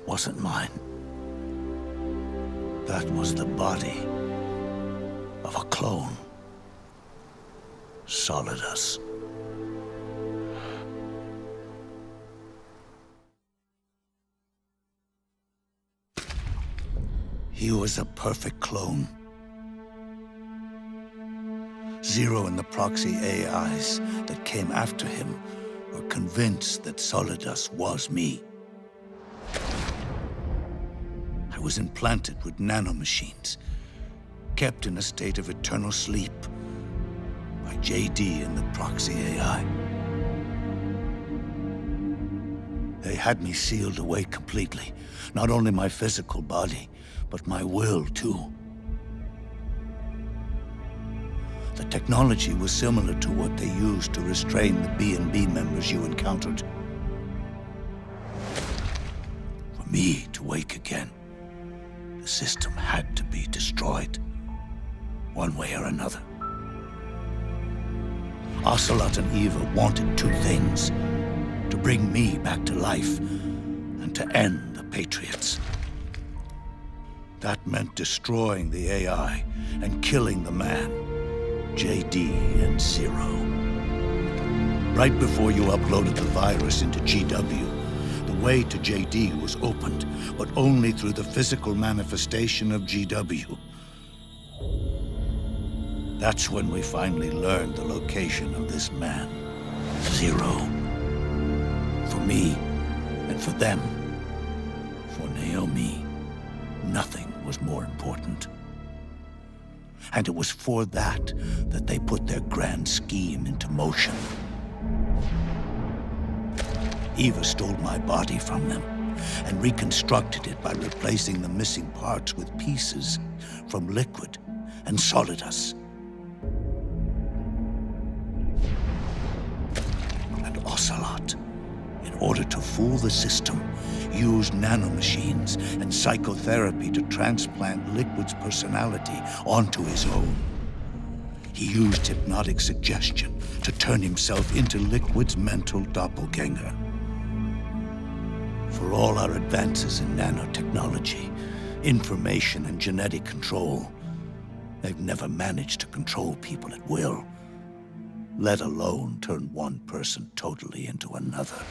wasn't mine. That was the body of a clone. Solidus. He was a perfect clone. Zero and the proxy AIs that came after him were convinced that Solidus was me. I was implanted with nanomachines, kept in a state of eternal sleep by JD and the proxy AI. They had me sealed away completely, not only my physical body, but my will, too. The technology was similar to what they used to restrain the B&B members you encountered. For me to wake again, the system had to be destroyed, one way or another. Ocelot and Eva wanted two things: to bring me back to life and to end the Patriots. That meant destroying the AI and killing the man, JD and Zero. Right before you uploaded the virus into GW, the way to JD was opened, but only through the physical manifestation of GW. That's when we finally learned the location of this man, Zero. For me, and for them, for Naomi, nothing was more important. And it was for that they put their grand scheme into motion. Eva stole my body from them and reconstructed it by replacing the missing parts with pieces from Liquid and Solidus. And Ocelot, in order to fool the system, used nanomachines and psychotherapy to transplant Liquid's personality onto his own. He used hypnotic suggestion to turn himself into Liquid's mental doppelganger. For all our advances in nanotechnology, information and genetic control, they've never managed to control people at will, let alone turn one person totally into another.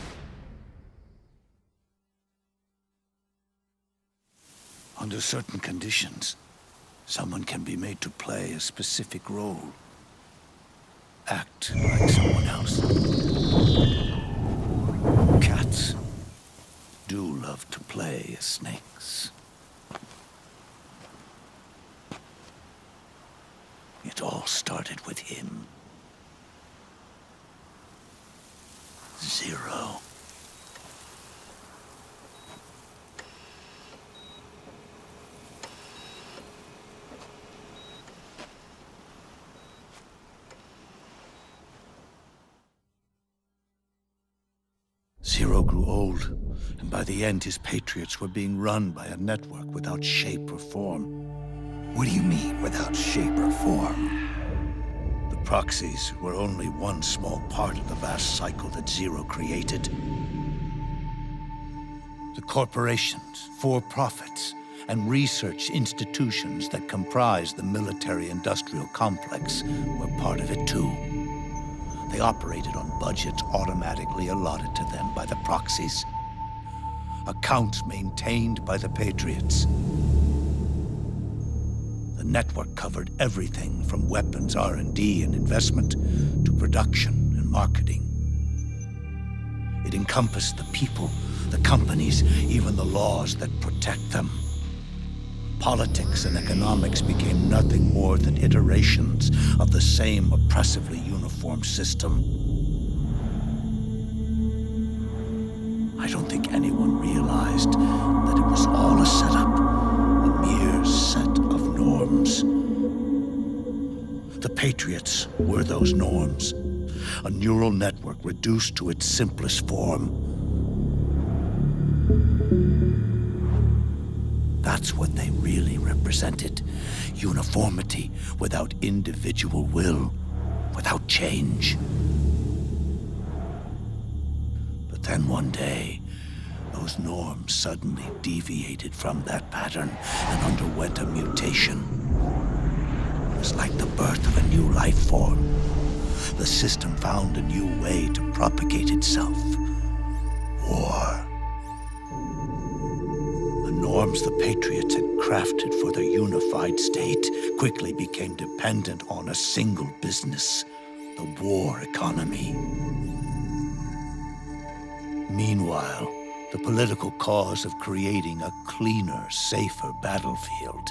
Under certain conditions, someone can be made to play a specific role. Act like someone else. Cats do love to play as snakes. It all started with him. Zero. Zero grew old, and by the end his Patriots were being run by a network without shape or form. What do you mean, without shape or form? The proxies were only one small part of the vast cycle that Zero created. The corporations, for-profits, and research institutions that comprise the military-industrial complex were part of it too. They operated on budgets automatically allotted to them by the proxies. Accounts maintained by the Patriots. The network covered everything from weapons R&D and investment to production and marketing. It encompassed the people, the companies, even the laws that protect them. Politics and economics became nothing more than iterations of the same oppressively uniform system. I don't think anyone realized that it was all a setup, a mere set of norms. The Patriots were those norms, a neural network reduced to its simplest form. That's what they really represented. Uniformity without individual will, without change. But Then one day, those norms suddenly deviated from that pattern and underwent a mutation. It was like the birth of a new life form. The system found a new way to propagate itself. War. The norms the Patriots had crafted for their unified state quickly became dependent on a single business, the war economy. Meanwhile, the political cause of creating a cleaner, safer battlefield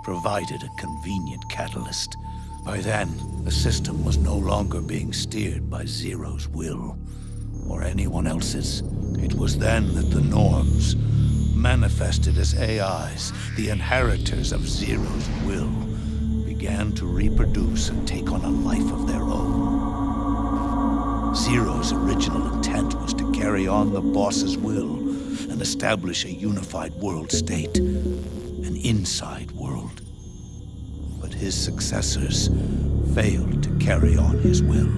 provided a convenient catalyst. By then, the system was no longer being steered by Zero's will, or anyone else's. It was then that the norms, manifested as AIs, the inheritors of Zero's will, began to reproduce and take on a life of their own. Zero's original intent was to carry on the boss's will and establish a unified world state, an inside world. But his successors failed to carry on his will.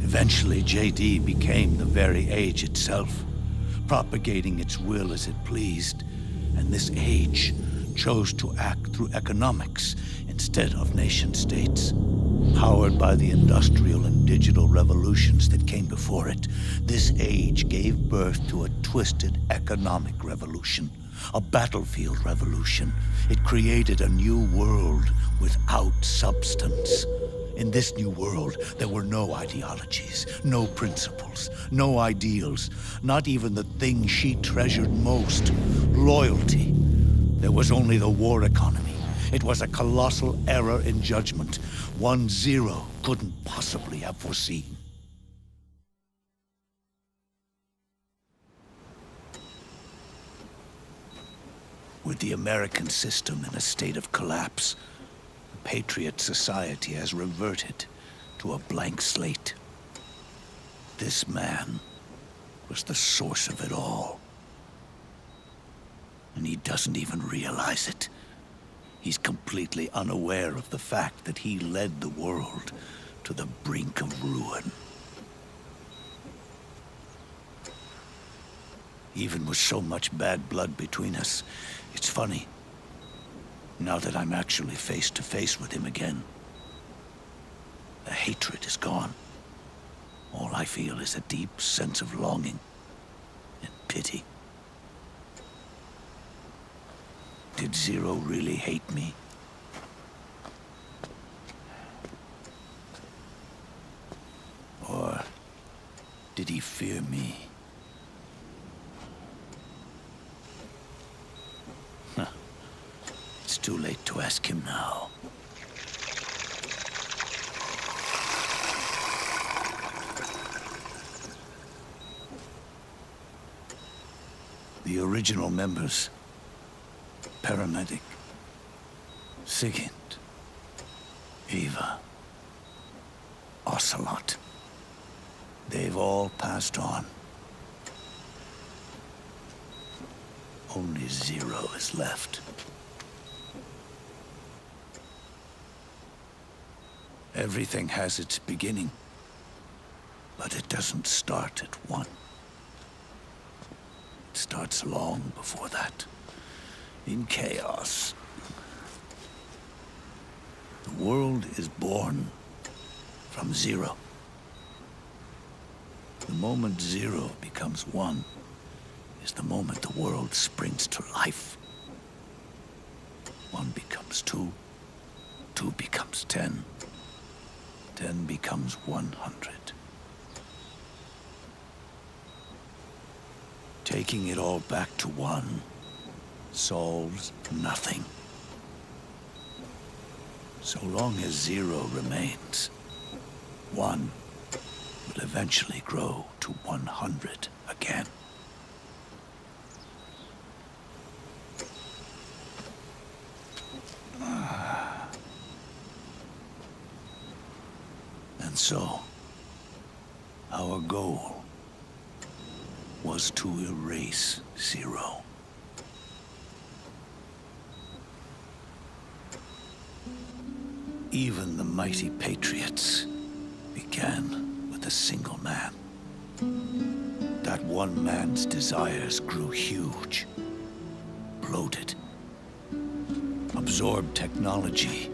Eventually, JD became the very age itself, propagating its will as it pleased, and this age chose to act through economics instead of nation-states. Powered by the industrial and digital revolutions that came before it, this age gave birth to a twisted economic revolution, a battlefield revolution. It created a new world without substance. In this new world, there were no ideologies, no principles, no ideals, not even the thing she treasured most, loyalty. There was only the war economy. It was a colossal error in judgment, one Zero couldn't possibly have foreseen. With the American system in a state of collapse, the Patriot society has reverted to a blank slate. This man was the source of it all. And he doesn't even realize it. He's completely unaware of the fact that he led the world to the brink of ruin. Even with so much bad blood between us, it's funny. Now that I'm actually face to face with him again, the hatred is gone. All I feel is a deep sense of longing and pity. Did Zero really hate me? Or did he fear me? It's too late to ask him now. The original members, Paramedic, Sigint, Eva, Ocelot, they've all passed on. Only Zero is left. Everything has its beginning, but it doesn't start at one. It starts long before that, in chaos. The world is born from Zero. The moment Zero becomes one is the moment the world springs to life. One becomes two, two becomes 10. 10 becomes 100. Taking it all back to one solves nothing. So long as Zero remains, one will eventually grow to 100 again. And so, our goal was to erase Zero. Even the mighty Patriots began with a single man. That one man's desires grew huge, bloated, absorbed technology,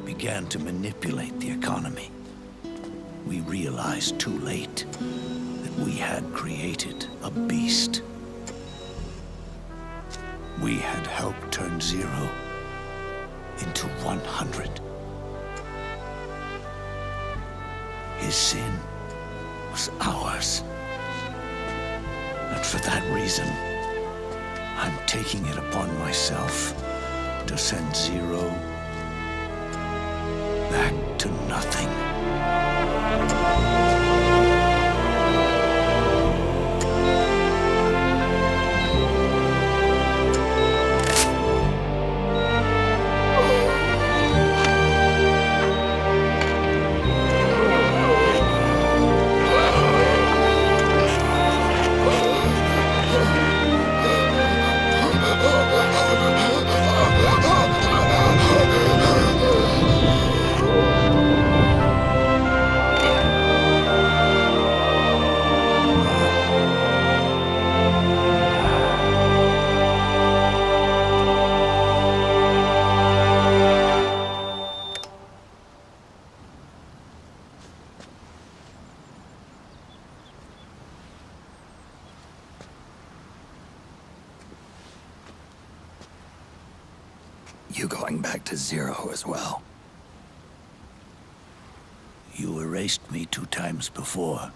began to manipulate the economy. We realized too late that we had created a beast. We had helped turn 0 into 100. His sin was ours. And for that reason, I'm taking it upon myself to send 0 back to nothing. You going back to 0 as well? You erased me 2 times before.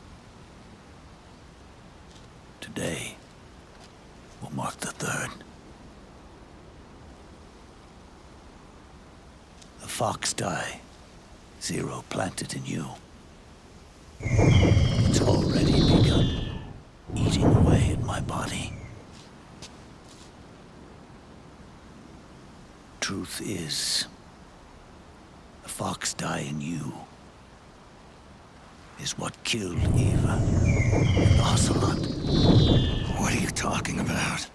Today will mark the 3rd. The fox dye 0 planted in you. It's already begun eating away at my body. Truth is, the fox dye in you is what killed Eva and Ocelot. What are you talking about?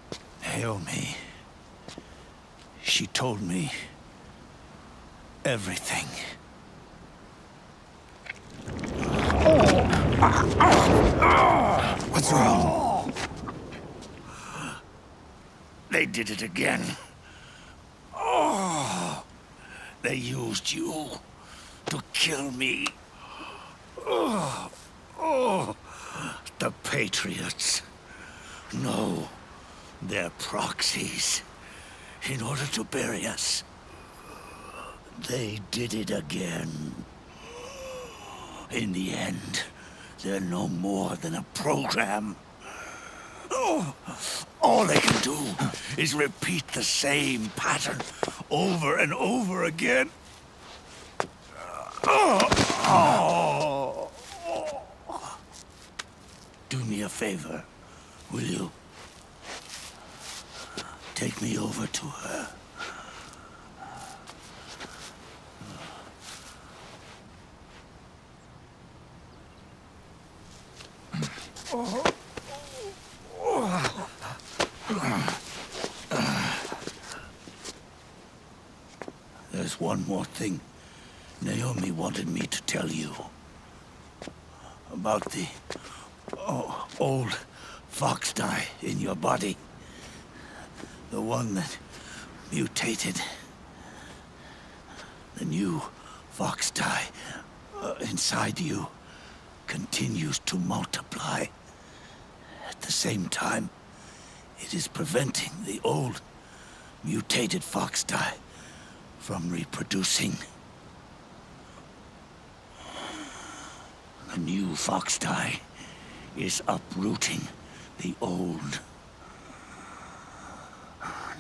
Naomi. She told me everything. What's wrong? They did it again. They used you to kill me. The Patriots. No, they're proxies. In order to bury us. They did it again. In the end, they're no more than a program. All they can do is repeat the same pattern over and over again. Do me a favor, will you? Take me over to her. There's one more thing Naomi wanted me to tell you. About the old fox dye in your body. The one that mutated. The new fox dye inside you continues to multiply. At the same time, it is preventing the old mutated fox dye from reproducing. The new fox dye is uprooting the old.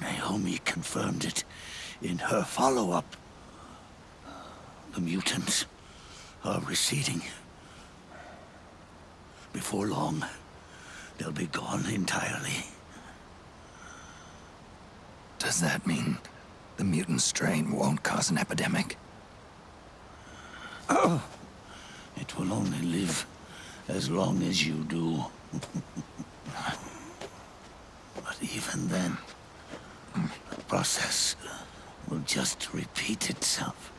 Naomi confirmed it in her follow-up. The mutants are receding. Before long, they'll be gone entirely. Does that mean the mutant strain won't cause an epidemic? It will only live as long as you do. But even then, the process will just repeat itself.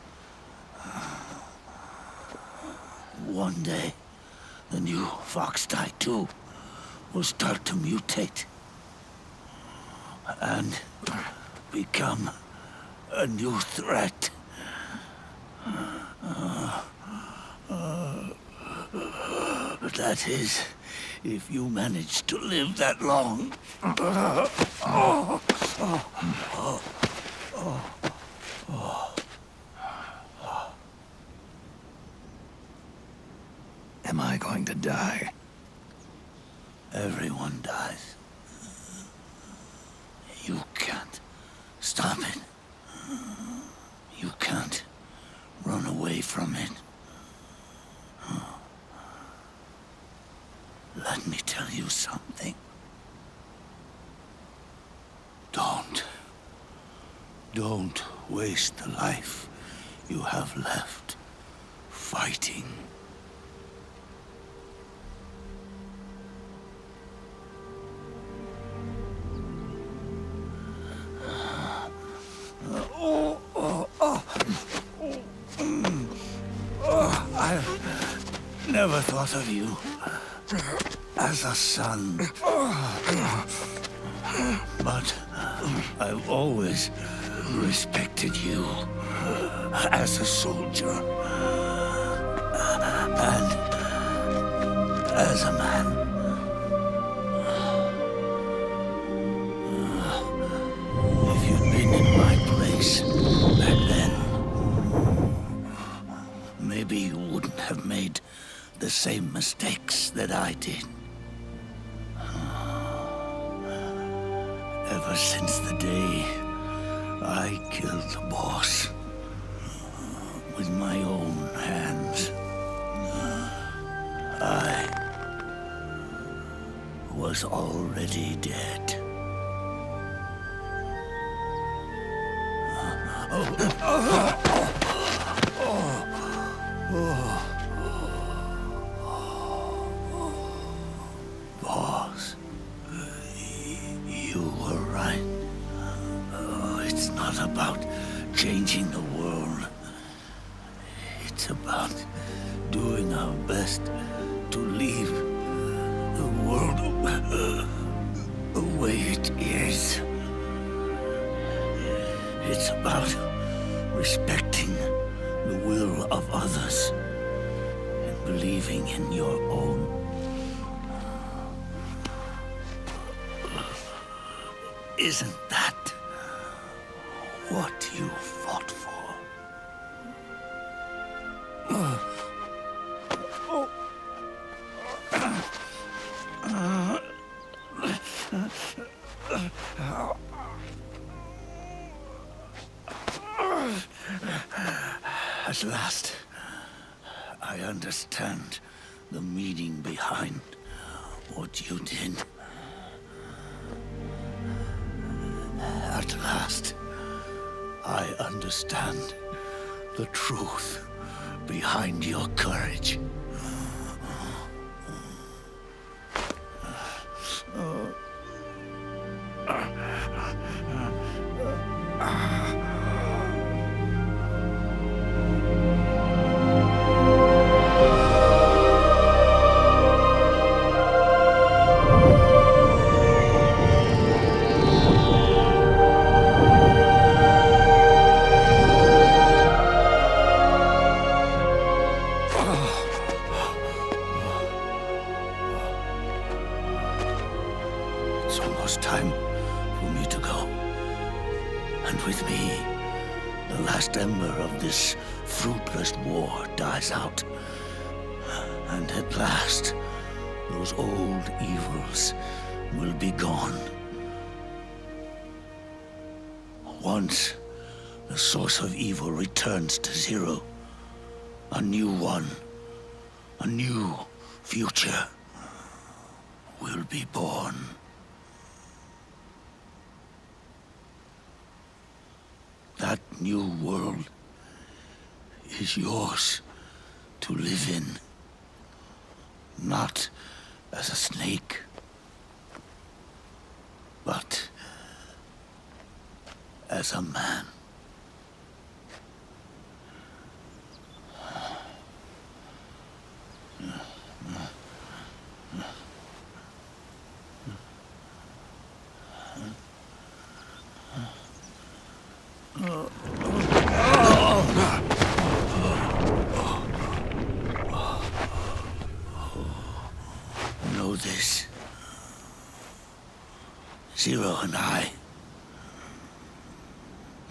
One day, the new fox dye too will start to mutate and become a new threat. That is, if you manage to live that long. Am I going to die? Everyone dies. You can't stop it. You can't run away from it. Let me tell you something. Don't waste the life you have left fighting. I've never thought of you as a son. But I've always respected you as a soldier and as a man. If you'd been in my place back then, maybe you wouldn't have made the same mistakes that I did. Ever since the day I killed the boss with my own hands, I was already dead. Boss, you were right. It's not about changing the world. It's about doing our best to leave the world the way it is. It's about respecting the will of others and believing in your own. Isn't that what you fought for? At last, I understand the meaning behind what you did. At last, I understand the truth behind your courage. It's almost time for me to go. And with me, the last ember of this fruitless war dies out. And at last, those old evils will be gone. Once the source of evil returns to zero, a new one, a new future will be born. That new world is yours to live in, not as a snake, but as a man. Know this. Zero and I,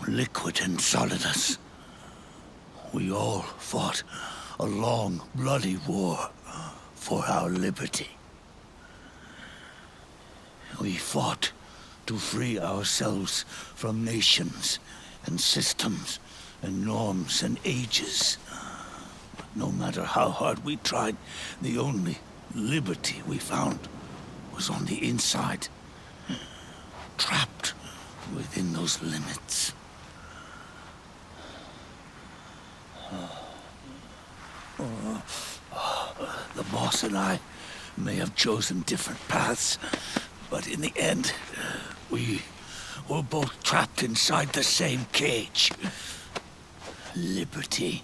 Liquid and Solidus, we all fought a long, bloody war for our liberty. We fought to free ourselves from nations and systems and norms and ages. But no matter how hard we tried, the only liberty we found was on the inside, trapped within those limits. The boss and I may have chosen different paths, but in the end, we were both trapped inside the same cage. Liberty.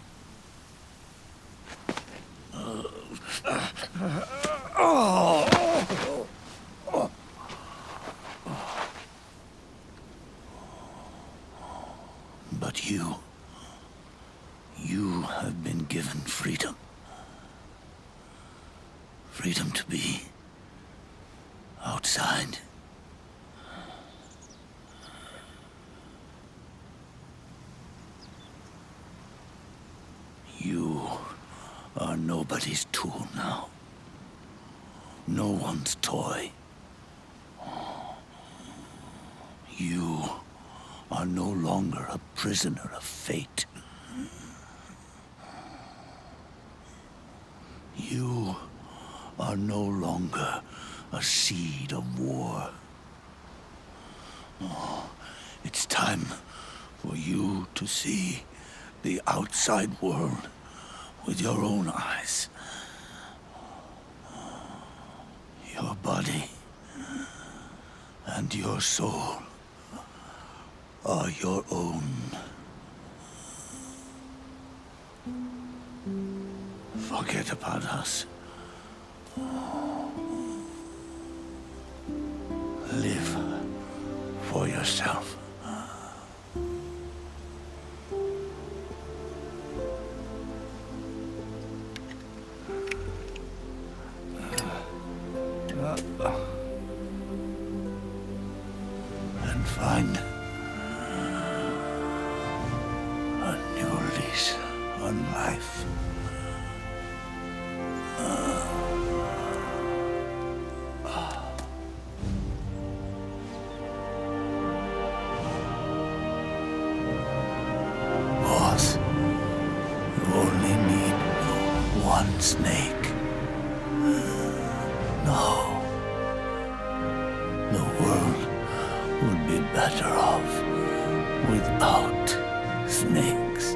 But you have been given freedom. Freedom to be outside. You are nobody's tool now. No one's toy. You are no longer a prisoner of fate. You are no longer a seed of war. Oh, it's time for you to see the outside world with your own eyes. Your body and your soul are your own. Forget about us. Live for yourself. And find a new lease on life. Boss, you only need one snake. No. The world would be better off without snakes.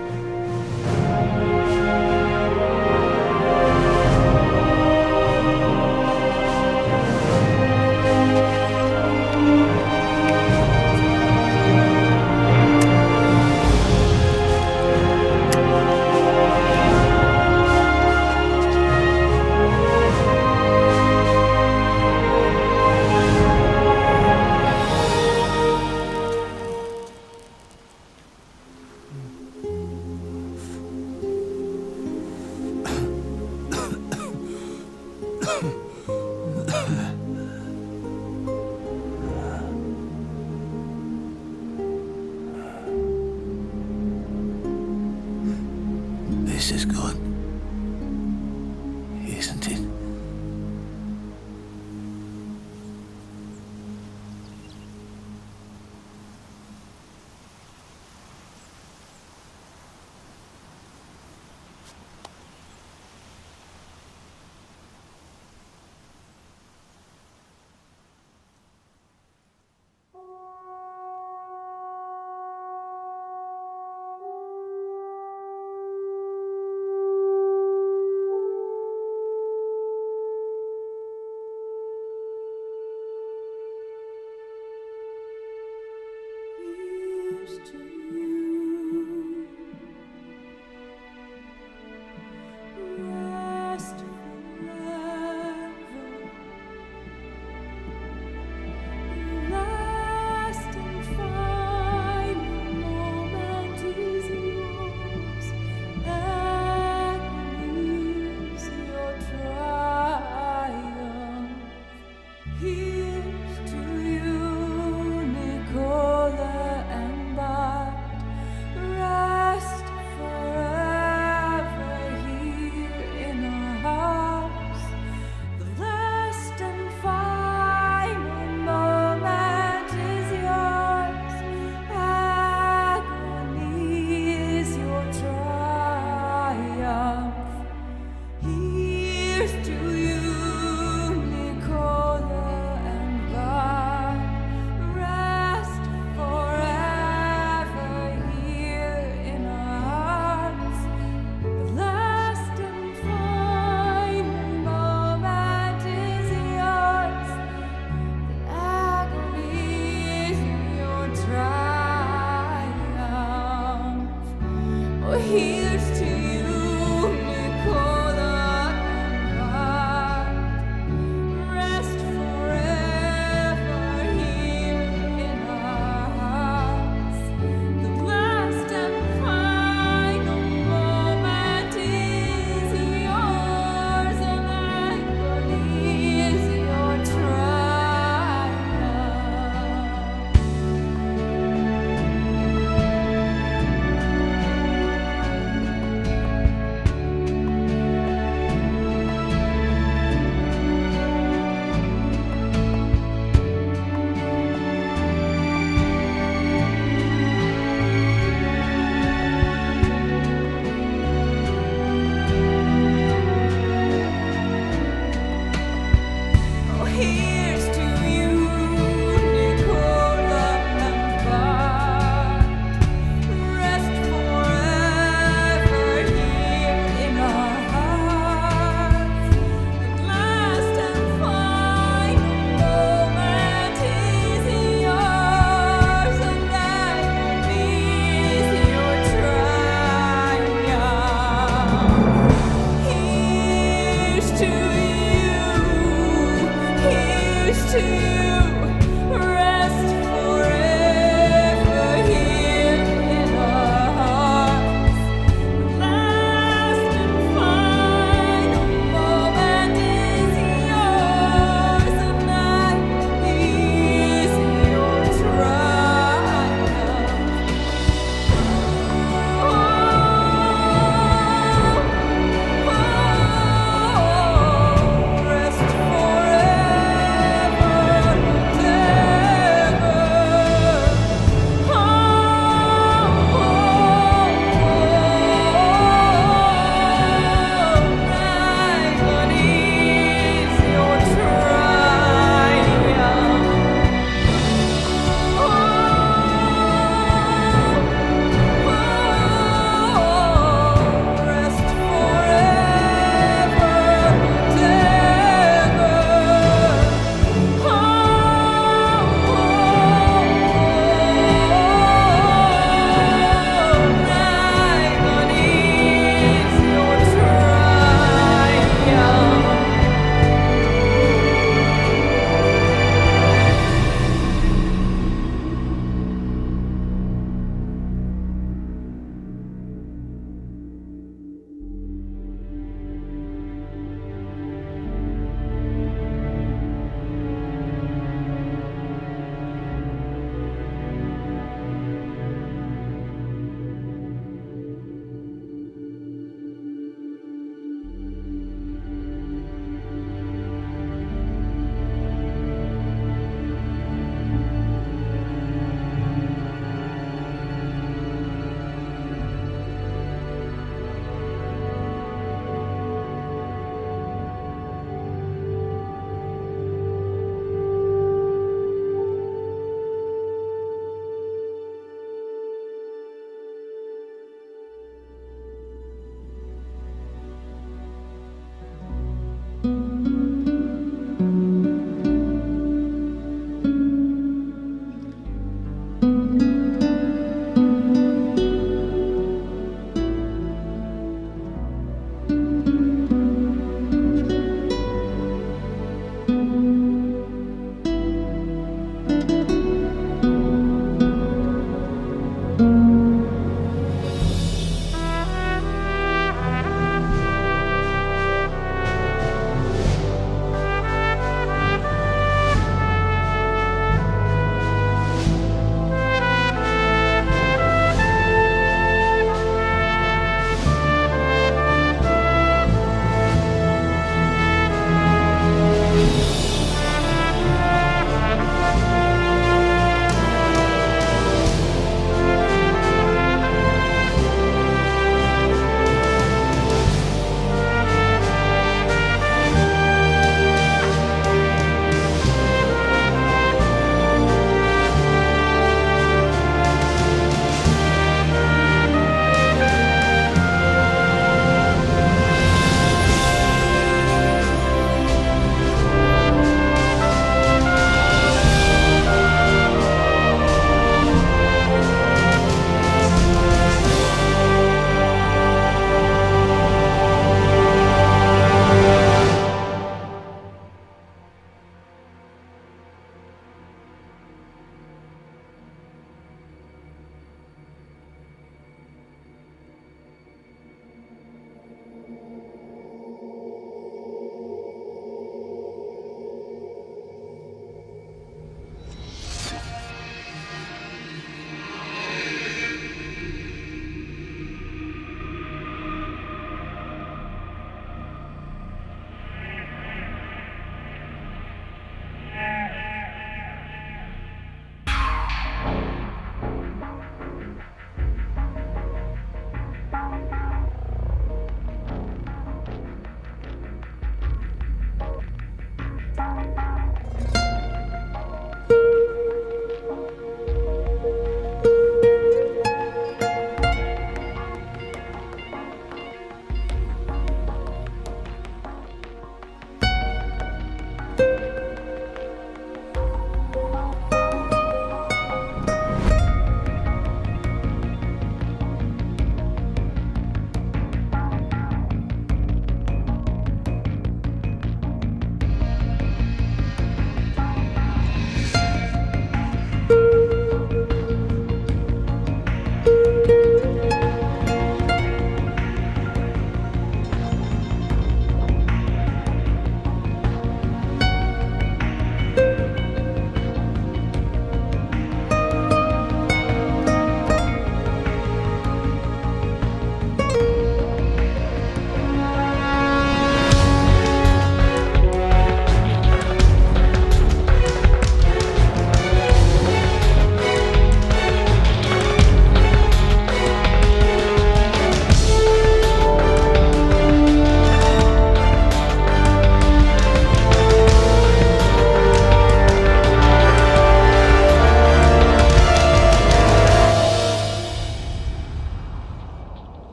This is good, isn't it?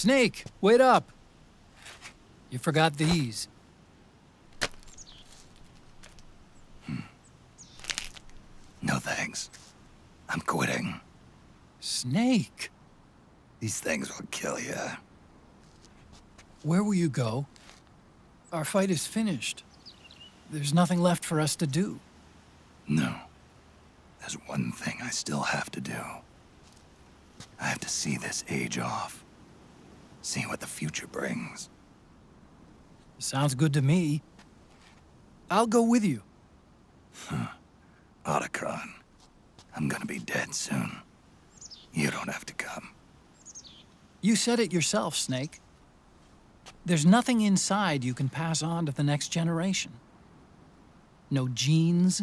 Snake, wait up! You forgot these. No thanks. I'm quitting. Snake! These things will kill you. Where will you go? Our fight is finished. There's nothing left for us to do. No. There's one thing I still have to do. I have to see this age off. See what the future brings. Sounds good to me. I'll go with you. Otacon, I'm gonna be dead soon. You don't have to come. You said it yourself, Snake. There's nothing inside you can pass on to the next generation. No genes,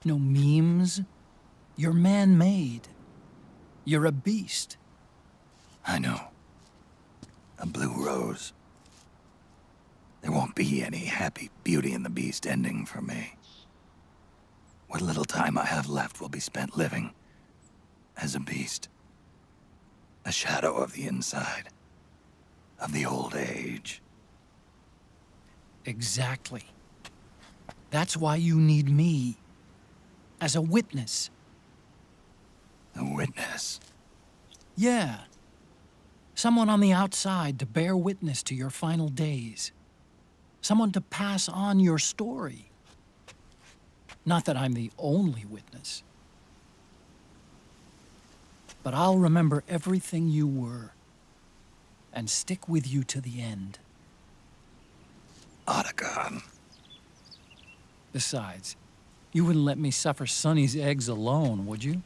no memes. You're man-made. You're a beast. I know. A blue rose. There won't be any happy Beauty and the Beast ending for me. What little time I have left will be spent living as a beast. A shadow of the inside. Of the old age. Exactly. That's why you need me. As a witness. A witness? Yeah. Someone on the outside to bear witness to your final days. Someone to pass on your story. Not that I'm the only witness. But I'll remember everything you were. And stick with you to the end. Otacon. Besides, you wouldn't let me suffer Sonny's eggs alone, would you?